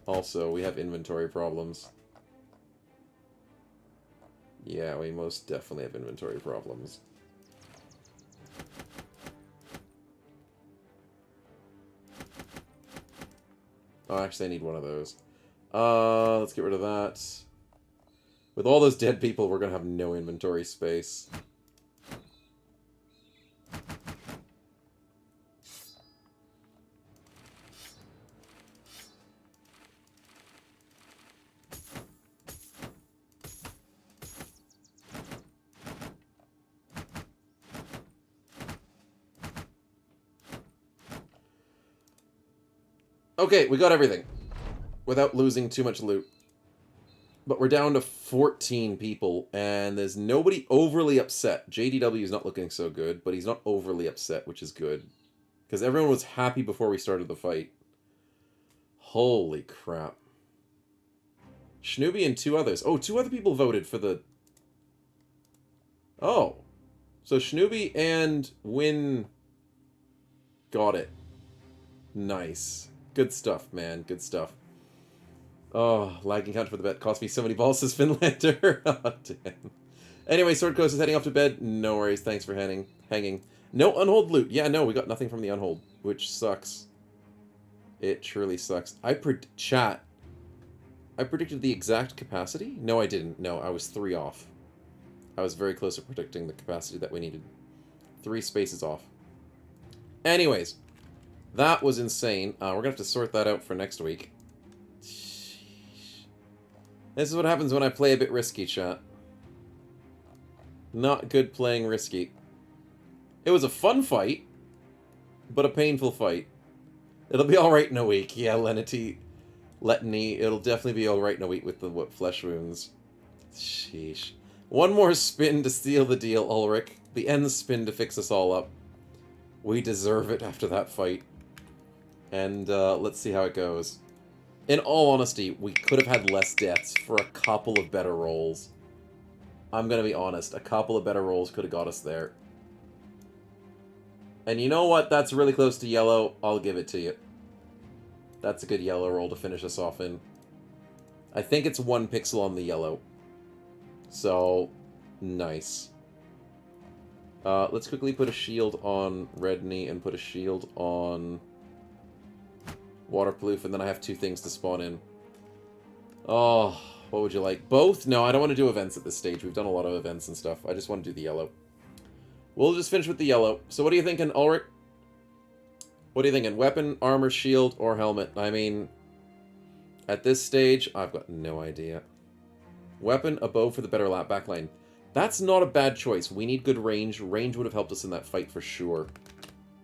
Also, we have inventory problems. Yeah, we most definitely have inventory problems. Oh, actually, I need one of those. Let's get rid of that. With all those dead people, we're going to have no inventory space. Okay, we got everything. Without losing too much loot. But we're down to 14 people, and there's nobody overly upset. JDW is not looking so good, but he's not overly upset, which is good. Because everyone was happy before we started the fight. Holy crap. Schnooby and 2 others. Oh, 2 other people voted for the... Oh. So Schnooby and Win got it. Nice. Good stuff, man. Good stuff. Oh, lagging count for the bet cost me so many balls, says Finlander. Oh, damn. Anyway, Sword Coast is heading off to bed. No worries. Thanks for hanging. No unhold loot. Yeah, no, we got nothing from the unhold, which sucks. It truly sucks. Chat. I predicted the exact capacity? No, I didn't. No, I was 3 off. I was very close to predicting the capacity that we needed. 3 spaces off. Anyways, that was insane. We're going to have to sort that out for next week. This is what happens when I play a bit risky, chat. Not good playing risky. It was a fun fight, but a painful fight. It'll be alright in a week. Yeah, Letany, it'll definitely be alright in a week with the flesh wounds. Sheesh. One more spin to steal the deal, Ulrich. The end spin to fix us all up. We deserve it after that fight. And let's see how it goes. In all honesty, we could have had less deaths for a couple of better rolls. I'm gonna be honest, a couple of better rolls could have got us there. And you know what? That's really close to yellow. I'll give it to you. That's a good yellow roll to finish us off in. I think it's 1 pixel on the yellow. So, nice. Let's quickly put a shield on Redney and put a shield on Waterproof, and then I have 2 things to spawn in. Oh, what would you like? Both? No, I don't want to do events at this stage. We've done a lot of events and stuff. I just want to do the yellow. We'll just finish with the yellow. So what are you thinking, Ulrich? What are you thinking? Weapon, armor, shield, or helmet? I mean, at this stage, I've got no idea. Weapon, a bow for the better backline. That's not a bad choice. We need good range. Range would have helped us in that fight for sure.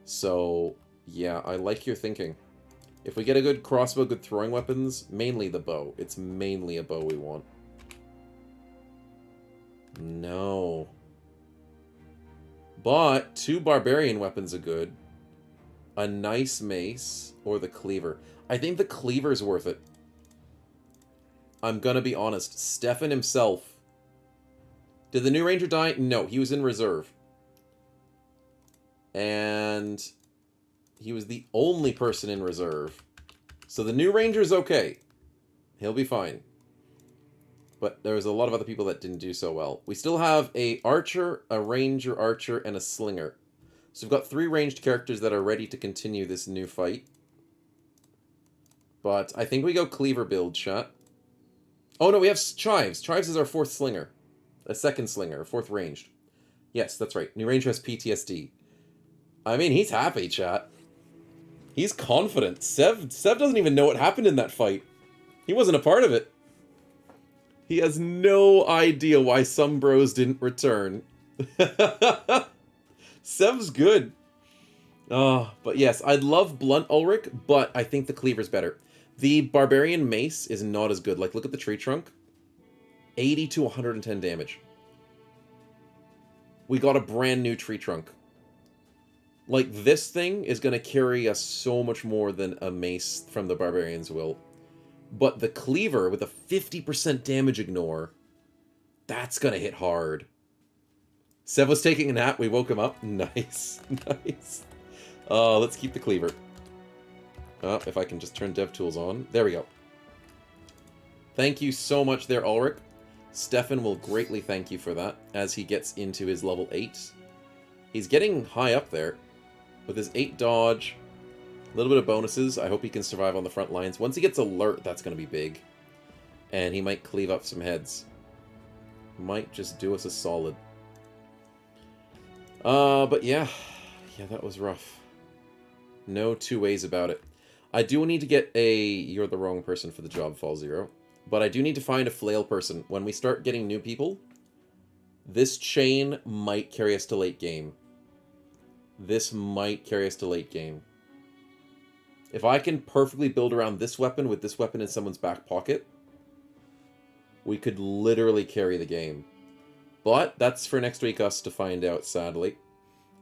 So, yeah, I like your thinking. If we get a good crossbow, good throwing weapons, mainly the bow. It's mainly a bow we want. No. But 2 barbarian weapons are good. A nice mace or the cleaver. I think the cleaver's worth it. I'm gonna be honest. Stefan himself. Did the new ranger die? No, he was in reserve. And he was the only person in reserve. So the new ranger's okay. He'll be fine. But there was a lot of other people that didn't do so well. We still have a archer, a ranger archer, and a slinger. So we've got 3 ranged characters that are ready to continue this new fight. But I think we go cleaver build, chat. Oh no, we have Chives. Chives is our 4th slinger. A 2nd slinger, 4th ranged. Yes, that's right. New ranger has PTSD. I mean, he's happy, chat. He's confident. Sev doesn't even know what happened in that fight. He wasn't a part of it. He has no idea why some bros didn't return. Sev's good. But yes, I'd love Blunt Ulrich, but I think the cleaver's better. The Barbarian Mace is not as good. Like, look at the tree trunk. 80 to 110 damage. We got a brand new tree trunk. Like, this thing is going to carry us so much more than a mace from the Barbarians will. But the cleaver with a 50% damage ignore, that's going to hit hard. Sev was taking a nap. We woke him up. Nice. Nice. Let's keep the cleaver. If I can just turn DevTools on. There we go. Thank you so much there, Ulrich. Stefan will greatly thank you for that as he gets into his level 8. He's getting high up there with his 8 dodge, a little bit of bonuses. I hope he can survive on the front lines. Once he gets alert, that's going to be big. And he might cleave up some heads. Might just do us a solid. But yeah, that was rough. No two ways about it. I do need to get a you're the wrong person for the job, Fall Zero. But I do need to find a flail person. When we start getting new people, this chain might carry us to late game. This might carry us to late game. If I can perfectly build around this weapon with this weapon in someone's back pocket, we could literally carry the game. But that's for next week us to find out, sadly.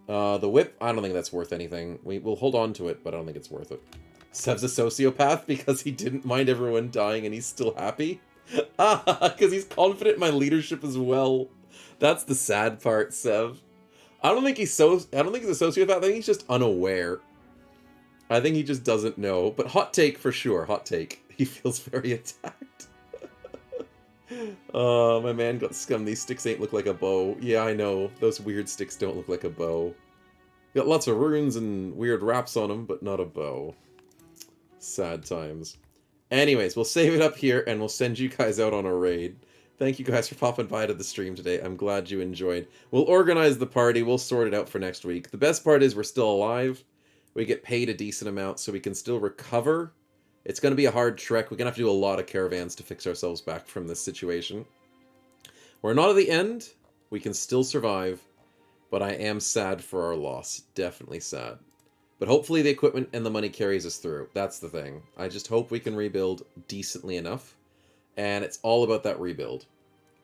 The whip, I don't think that's worth anything. We'll hold on to it, but I don't think it's worth it. Sev's a sociopath because he didn't mind everyone dying and he's still happy? Because he's confident in my leadership as well. That's the sad part, Sev. I don't think he's a sociopath. I think he's just unaware. I think he just doesn't know. But hot take for sure. Hot take. He feels very attacked. My man got scum. These sticks ain't look like a bow. Yeah, I know. Those weird sticks don't look like a bow. Got lots of runes and weird wraps on them, but not a bow. Sad times. Anyways, we'll save it up here and we'll send you guys out on a raid. Thank you guys for popping by to the stream today. I'm glad you enjoyed. We'll organize the party. We'll sort it out for next week. The best part is we're still alive. We get paid a decent amount so we can still recover. It's going to be a hard trek. We're going to have to do a lot of caravans to fix ourselves back from this situation. We're not at the end. We can still survive. But I am sad for our loss. Definitely sad. But hopefully the equipment and the money carries us through. That's the thing. I just hope we can rebuild decently enough. And it's all about that rebuild.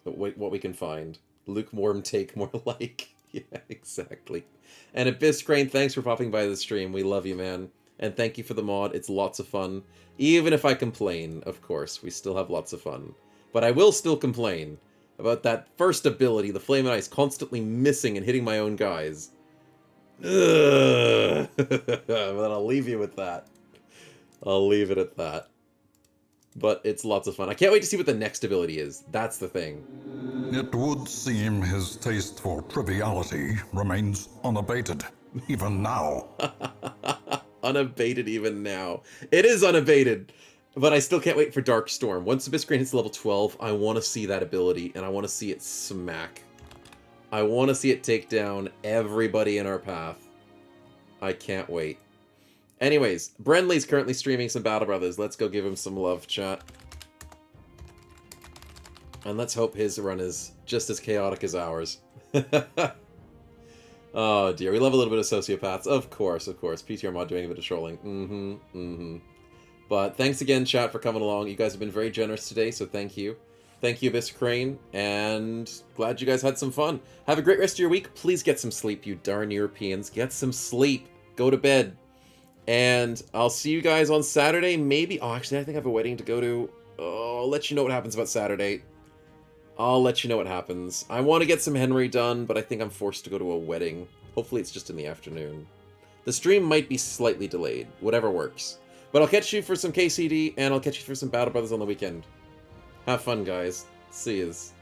What we can find. Lukewarm take more like. Yeah, exactly. And Abyss Crane, thanks for popping by the stream. We love you, man. And thank you for the mod. It's lots of fun. Even if I complain, of course, we still have lots of fun. But I will still complain about that first ability, the Flame and Ice, constantly missing and hitting my own guys. Ugh. But I'll leave you with that. I'll leave it at that. But it's lots of fun. I can't wait to see what the next ability is. That's the thing. It would seem his taste for triviality remains unabated, even now. Unabated even now. It is unabated! But I still can't wait for Dark Storm. Once Abyss Crane hits level 12, I want to see that ability, and I want to see it smack. I want to see it take down everybody in our path. I can't wait. Anyways, Brenly's currently streaming some Battle Brothers. Let's go give him some love, chat. And let's hope his run is just as chaotic as ours. Oh dear, we love a little bit of sociopaths. Of course, of course. PTR mod doing a bit of trolling. But thanks again, chat, for coming along. You guys have been very generous today, so thank you. Thank you, Abyss Crane, and glad you guys had some fun. Have a great rest of your week. Please get some sleep, you darn Europeans. Get some sleep. Go to bed. And I'll see you guys on Saturday, maybe. Oh, actually, I think I have a wedding to go to. Oh, I'll let you know what happens about Saturday. I'll let you know what happens. I want to get some Henry done, but I think I'm forced to go to a wedding. Hopefully it's just in the afternoon. The stream might be slightly delayed. Whatever works. But I'll catch you for some KCD, and I'll catch you for some Battle Brothers on the weekend. Have fun, guys. See yous.